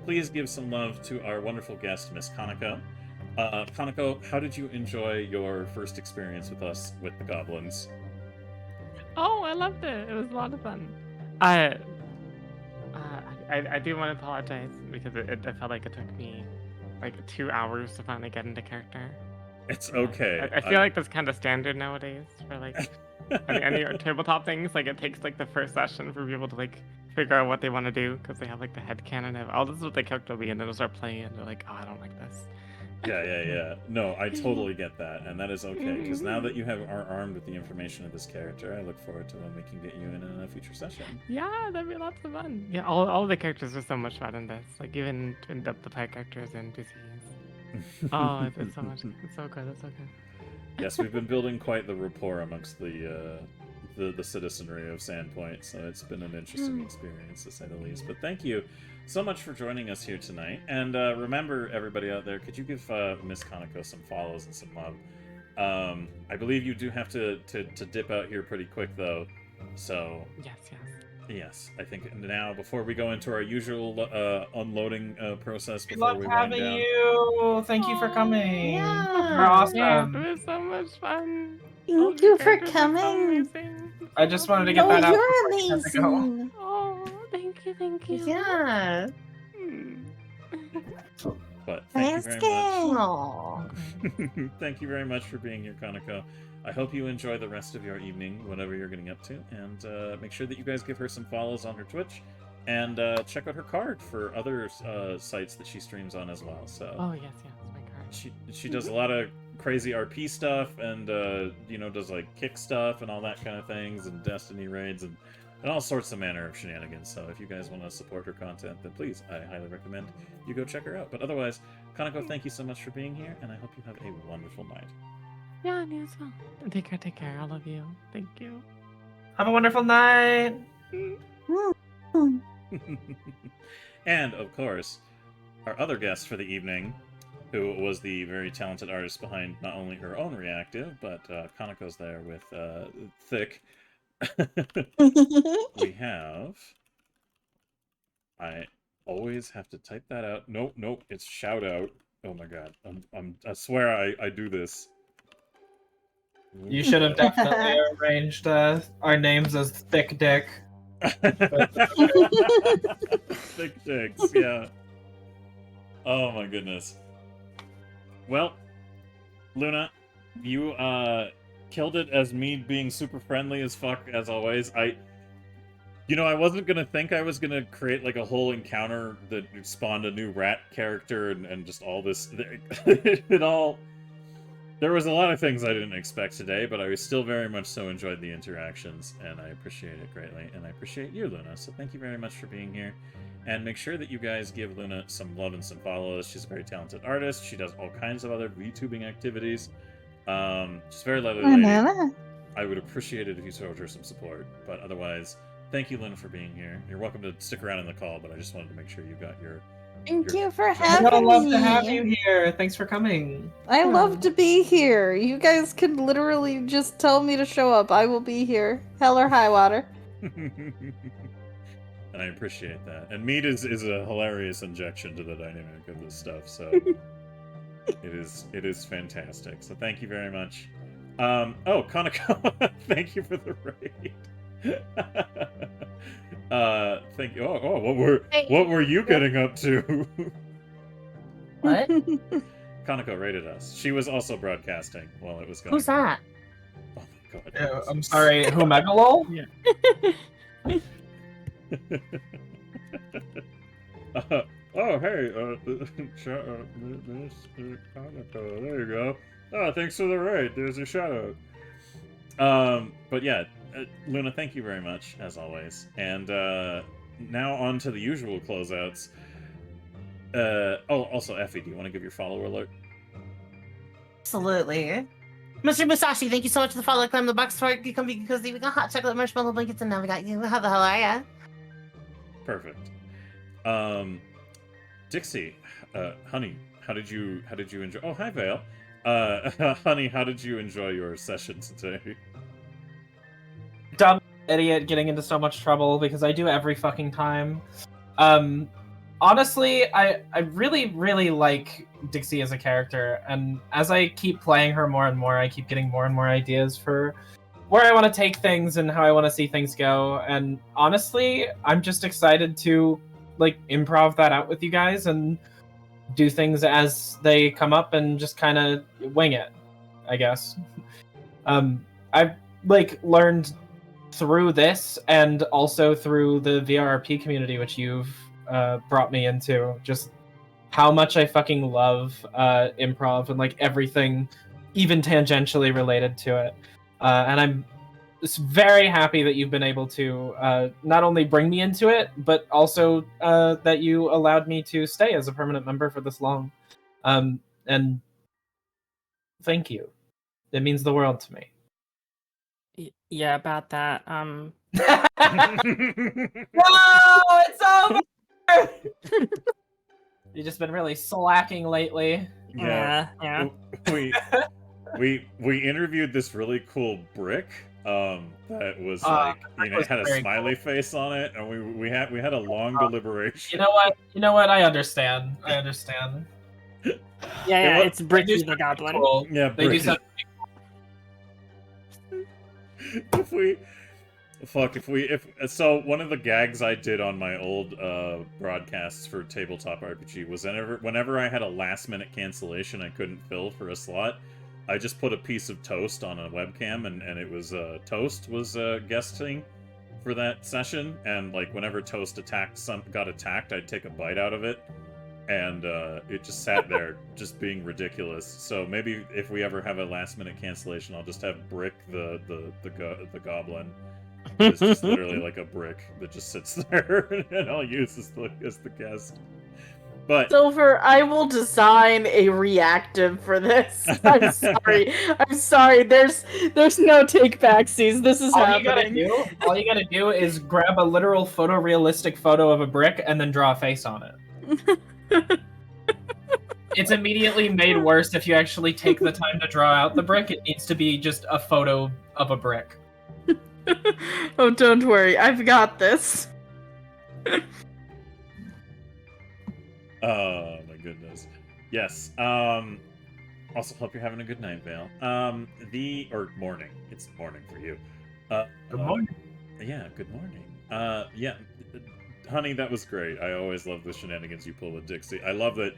please give some love to our wonderful guest, Miss Kanako. Kanako, how did you enjoy your first experience with us with the goblins? Oh, I loved it. It was a lot of fun. I do want to apologize because it felt like it took me like 2 hours to finally get into character. It's okay. I feel like that's kind of standard nowadays for like any tabletop things. Like it takes like the first session for people to like figure out what they want to do because they have like the headcanon of, oh, this is what the character will be, and then they'll start playing and they're like, oh, I don't like this. Yeah. No, I totally get that, and that is okay, because now that you are armed with the information of this character, I look forward to when we can get you in a future session. Yeah, that'd be lots of fun. Yeah, all the characters are so much fun in this. Like, even the player characters and NPCs. Oh, it's so much. It's so good. It's so good. Yes, we've been building quite the rapport amongst the citizenry of Sandpoint, so it's been an interesting experience, to say the least. But thank you so much for joining us here tonight. And remember, everybody out there, could you give Miss Kanako some follows and some love? I believe you do have to dip out here pretty quick, though. So yes. Yes, I think now before we go into our usual unloading process We before loved we wind having down. you. Thank you for coming. Yeah. You're awesome. Yeah, it was so much fun. All Thank of your you for characters are so coming. amazing. I just wanted to get Oh, that out you're before you had to go. amazing. Oh, thank you, thank you. Yeah. Hmm. But thank you very much. Aw. Thank you very much for being here, Kanako. I hope you enjoy the rest of your evening, whatever you're getting up to, and make sure that you guys give her some follows on her Twitch, and check out her card for other sites that she streams on as well. So Oh yes, my card. she does a lot of crazy RP stuff, and does like kick stuff and all that kind of things, and Destiny raids and all sorts of manner of shenanigans. So if you guys want to support her content, then please, I highly recommend you go check her out. But otherwise, Kanako, thank you so much for being here, and I hope you have a wonderful night. Yeah, you as well. Take care. I love you. Thank you. Have a wonderful night. And of course, our other guest for the evening, who was the very talented artist behind not only her own reactive, but Kanako's there with Thick. We have. I always have to type that out. Nope, it's shout out. Oh my god, I swear I do this. You should have definitely arranged our names as Thick Dick. Thick dicks, yeah. Oh my goodness. Well, Luna, you killed it as me being super friendly as fuck as always. I wasn't gonna think I was gonna create like a whole encounter that spawned a new rat character and just all this. There was a lot of things I didn't expect today, but I still very much so enjoyed the interactions, and I appreciate it greatly, and I appreciate you, Luna. So thank you very much for being here, and make sure that you guys give Luna some love and some follows. She's a very talented artist. She does all kinds of other VTubing activities. She's a very lovely lady. I would appreciate it if you showed her some support, but otherwise, thank you, Luna, for being here. You're welcome to stick around in the call, but I just wanted to make sure you got your... Thank you for I'd having love me. to have you here. Thanks for coming. I love to be here. You guys could literally just tell me to show up. I will be here. Hell or high water. And I appreciate that. And meat is a hilarious injection to the dynamic of this stuff, so it is fantastic. So thank you very much. Kanako, thank you for the raid. Thank you. What were you getting up to? What? Kanako rated us. She was also broadcasting while it was going. Who's that? Oh my god. I'm sorry, who Megalol? Hey, Mr. Kanako. There you go. Oh, thanks for the raid. There's your shout out. But yeah, Luna, thank you very much, as always. And now on to the usual closeouts. Also, Effie, do you want to give your follower alert? Absolutely. Mr. Musashi, thank you so much for the follow. Climb the box for you come because we got hot chocolate marshmallow blankets and now we got you. How the hell are ya? Perfect. Dixie, honey, how did you enjoy? Oh, hi, Vale. Honey, how did you enjoy your session today? Dumb idiot getting into so much trouble because I do every fucking time. Honestly, I really, really like Dixie as a character, and as I keep playing her more and more, I keep getting more and more ideas for where I want to take things and how I want to see things go. And honestly, I'm just excited to like improv that out with you guys and do things as they come up and just kind of wing it, I guess. I've like learned through this and also through the VRP community, which you've brought me into, just how much I fucking love improv and like everything even tangentially related to it. And I'm just very happy that you've been able to not only bring me into it, but also that you allowed me to stay as a permanent member for this long. And thank you. It means the world to me. Yeah, about that. No, it's over! You've just been really slacking lately. Yeah. We we interviewed this really cool brick that was like, you know, it had a smiley face on it, and we had a long deliberation. You know what? I understand. Yeah, it's Bricky the Goblin. Cool. Yeah, They do Bricky. something. So one of the gags I did on my old broadcasts for tabletop RPG was whenever I had a last minute cancellation I couldn't fill for a slot, I just put a piece of toast on a webcam, and it was Toast was guesting for that session, and like whenever Toast got attacked, I'd take a bite out of it, and it just sat there just being ridiculous. So maybe if we ever have a last minute cancellation, I'll just have Brick the goblin. It's just literally like a brick that just sits there, and I'll use as the guest. But Silver, I will design a reactive for this. I'm sorry. I'm sorry. There's no take backsies. This is happening. All you gotta do is grab a literal photorealistic photo of a brick and then draw a face on it. It's immediately made worse if you actually take the time to draw out the brick. It needs to be just a photo of a brick. Oh, don't worry. I've got this. oh my goodness, yes. Also, hope you're having a good night, Vale. Morning. It's morning for you. Good morning. Yeah, good morning. Yeah, honey, that was great. I always love the shenanigans you pull with Dixie. I love that.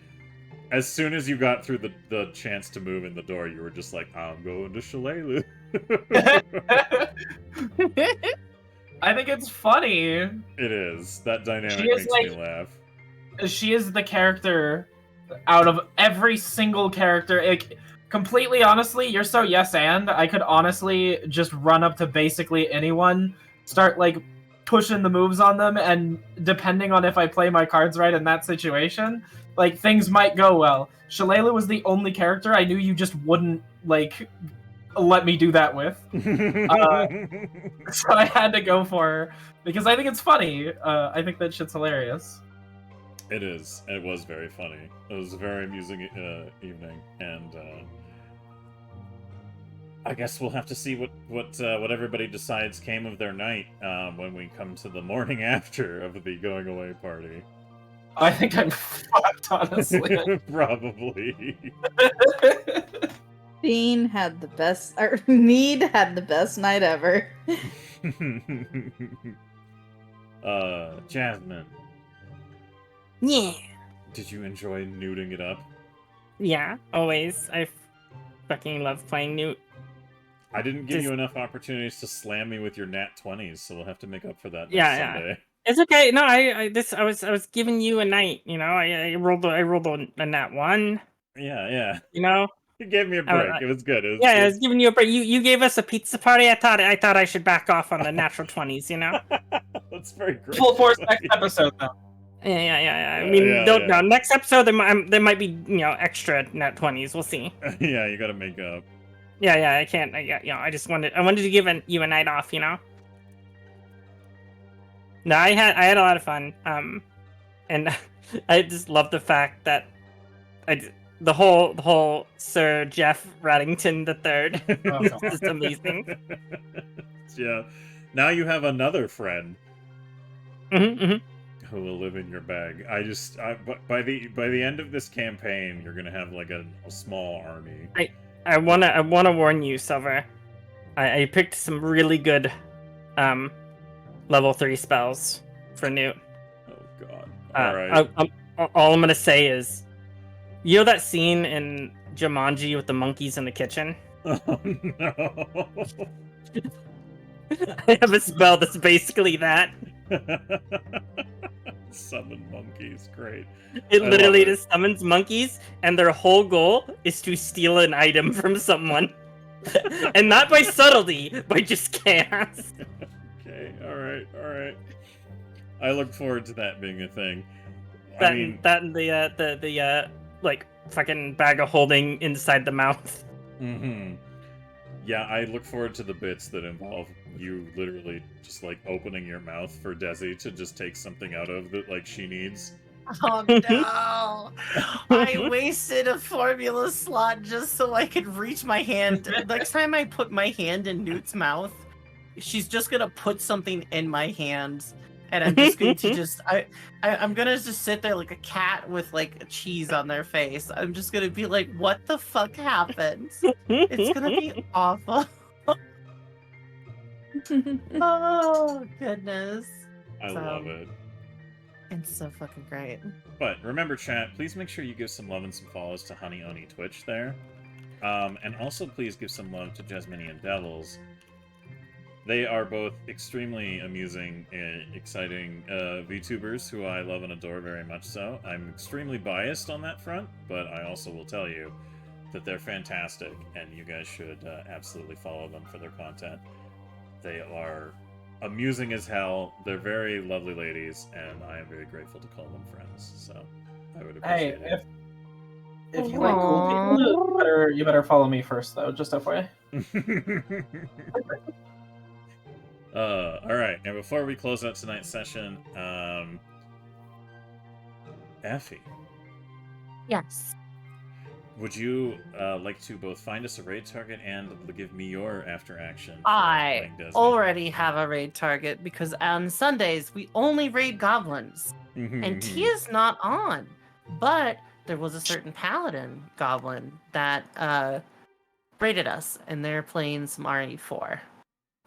As soon as you got through the chance to move in the door, you were just like, I'm going to Shillelagh. I think it's funny. It is. That dynamic makes me laugh. She is the character out of every single character. Completely honestly, you're so yes and. I could honestly just run up to basically anyone, start like pushing the moves on them, and depending on if I play my cards right in that situation, like things might go well. Shillelagh was the only character I knew you just wouldn't like let me do that with. So I had to go for her because I think it's funny. I think that shit's hilarious. It is. It was very funny. It was a very amusing evening, and I guess we'll have to see what everybody decides came of their night when we come to the morning after of the going away party. I think I'm fucked, honestly. Probably. Dean had the best, or Need had the best night ever. Jasmine. Yeah. Did you enjoy nuding it up? Yeah, always. I fucking love playing Newt. I didn't give you enough opportunities to slam me with your nat 20s, so we'll have to make up for that next Sunday. It's okay. No, I was giving you a night. You know, I rolled a nat 1. Yeah. You know, you gave me a break. It was good. It was I good. was giving you a break. You gave us a pizza party. I thought I should back off on the natural 20s. You know. That's very great. Full force next episode though. Yeah. I mean, no, next episode there might be extra nat 20s. We'll see. Yeah, you got to make up. Yeah. I can't. I wanted to give you a night off. You know. No, I had a lot of fun. And I just love the fact that the whole Sir Jeff Raddington III is just amazing. Yeah. Now you have another friend Mm-hmm. who will live in your bag. By the end of this campaign, you're gonna have like a small army. I wanna warn you, Silver. I picked some really good level 3 spells for Newt. Oh god. All right. All I'm gonna say is, you know that scene in Jumanji with the monkeys in the kitchen? Oh no. I have a spell that's basically that. Summon monkeys, great. It literally just summons monkeys, and their whole goal is to steal an item from someone. And not by subtlety, by just chaos. Okay, alright. I look forward to that being a thing. That and the like fucking bag of holding inside the mouth. Mm-hmm. Yeah, I look forward to the bits that involve you literally just like opening your mouth for Desi to just take something out of that like she needs. Oh no! I wasted a formula slot just so I could reach my hand. Next time I put my hand in Newt's mouth, she's just gonna put something in my hands, and I'm just going to I'm gonna just sit there like a cat with like a cheese on their face. I'm just gonna be like, what the fuck happened? It's gonna be awful. Oh goodness. I love it. It's so fucking great. But remember, chat, please make sure you give some love and some follows to Honey Oni Twitch there. And also please give some love to Jasminian Devils. They are both extremely amusing and exciting VTubers who I love and adore very much so. I'm extremely biased on that front, but I also will tell you that they're fantastic, and you guys should absolutely follow them for their content. They are amusing as hell. They're very lovely ladies, and I am very grateful to call them friends. So I would appreciate it. If you like cool people, you better follow me first, though. Just FYI. All right, and before we close out tonight's session, Effie. Yes. Would you like to both find us a raid target and give me your after action? I already have a raid target because on Sundays we only raid goblins, and Tia's not on. But there was a certain paladin goblin that raided us, and they're playing some RE4.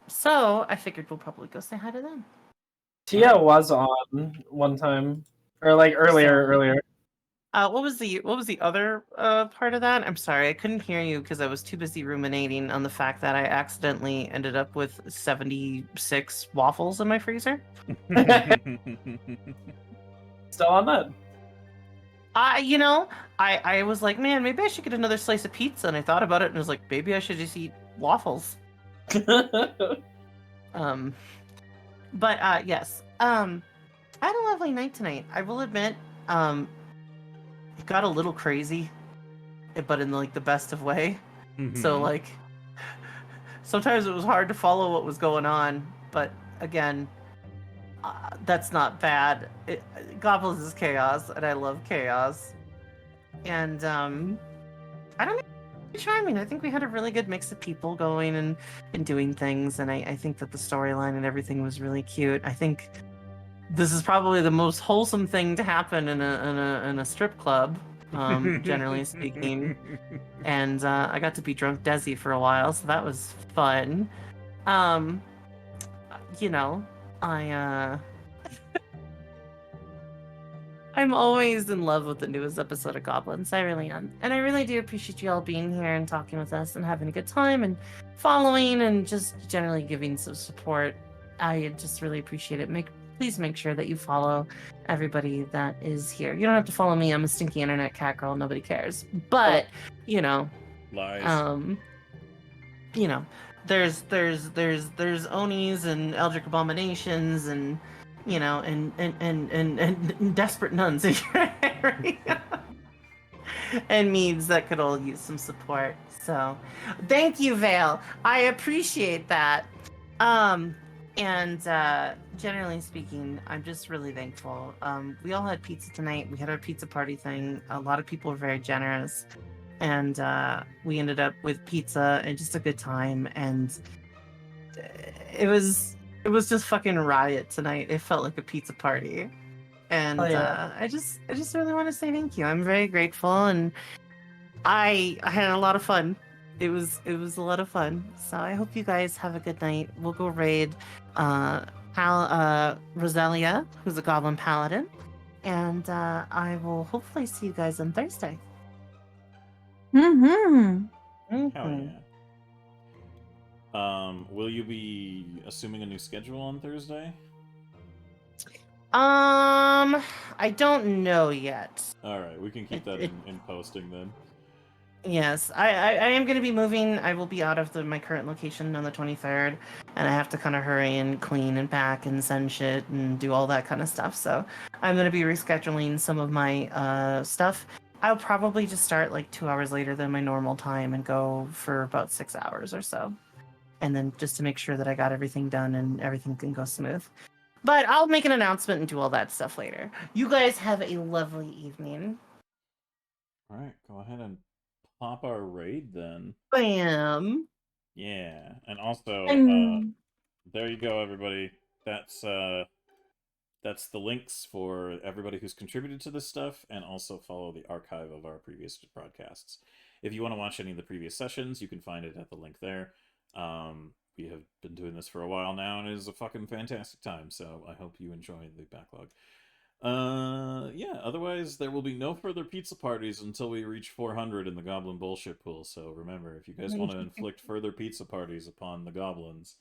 So I figured we'll probably go say hi to them. Tia was on one time, or like earlier. What was the other part of that? I'm sorry, I couldn't hear you because I was too busy ruminating on the fact that I accidentally ended up with 76 waffles in my freezer. Still on that. I was like, man, maybe I should get another slice of pizza, and I thought about it and was like, maybe I should just eat waffles. Yes. I had a lovely night tonight. I will admit, it got a little crazy, but in like the best of way. So like, sometimes it was hard to follow what was going on, but again, that's not bad. Goblins is chaos, and I love chaos. And I don't know. Charming. I think we had a really good mix of people going and doing things, and I think that the storyline and everything was really cute. I think this is probably the most wholesome thing to happen in a strip club, generally speaking. And I got to be drunk Desi for a while, so that was fun. I'm always in love with the newest episode of Goblins. I really am. And I really do appreciate you all being here and talking with us and having a good time and following and just generally giving some support. I just really appreciate it. Please make sure that you follow everybody that is here. You don't have to follow me. I'm a stinky internet cat girl. Nobody cares. But, lies. There's Onis and Eldritch Abominations and and desperate nuns in your area. And meads that could all use some support. So thank you, Vale. I appreciate that. And generally speaking, I'm just really thankful. We all had pizza tonight. We had our pizza party thing. A lot of people were very generous. And we ended up with pizza and just a good time. And it was just fucking riot tonight. It felt like a pizza party. And I just really want to say thank you. I'm very grateful, and I had a lot of fun. It was a lot of fun. So I hope you guys have a good night. We'll go raid Roselia, who's a goblin paladin. And I will hopefully see you guys on Thursday. Hell yeah. Will you be assuming a new schedule on Thursday? I don't know yet. All right, we can keep that in posting then. Yes, I am going to be moving. I will be out of my current location on the 23rd, and I have to kind of hurry and clean and pack and send shit and do all that kind of stuff. So I'm going to be rescheduling some of my stuff. I'll probably just start like 2 hours later than my normal time and go for about 6 hours or so. And then just to make sure that I got everything done and everything can go smooth. But I'll make an announcement and do all that stuff later. You guys have a lovely evening. All right, go ahead and pop our raid then. Bam. Yeah, and also, there you go, everybody. That's the links for everybody who's contributed to this stuff, and also follow the archive of our previous broadcasts. If you want to watch any of the previous sessions, you can find it at the link there. We have been doing this for a while now, and it is a fucking fantastic time, so I hope you enjoy the backlog. Yeah, otherwise, there will be no further pizza parties until we reach 400 in the Goblin Bullshit Pool, so remember, if you guys want to inflict further pizza parties upon the goblins,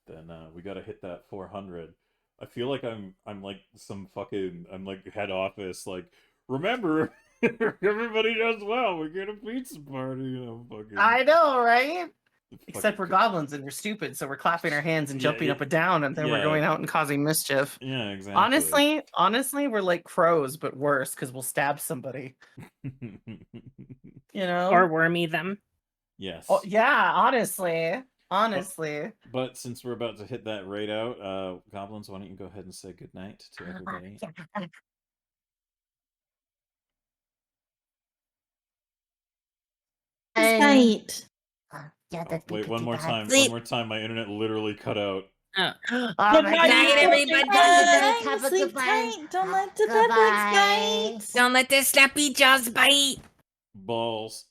then we gotta hit that 400. I feel like I'm like some fucking, I'm like head office, like, remember, everybody does well, we get a pizza party, you know, fucking... I know, right? Except we're goblins and we're stupid, so we're clapping our hands and jumping up and down, and then we're going out and causing mischief. Yeah, exactly. Honestly, we're like crows, but worse, because we'll stab somebody. You know? Or wormy them. Yes. Oh, yeah, honestly. But since we're about to hit that raid out, goblins, why don't you go ahead and say goodnight to everybody? Good night. Yeah, Oh, wait, one more time. Sleep. One more time. My internet literally cut out. Oh. Oh, Good night, everybody. Sleep tight. Don't let the bed bugs bite. Don't let the slappy jaws bite. Balls.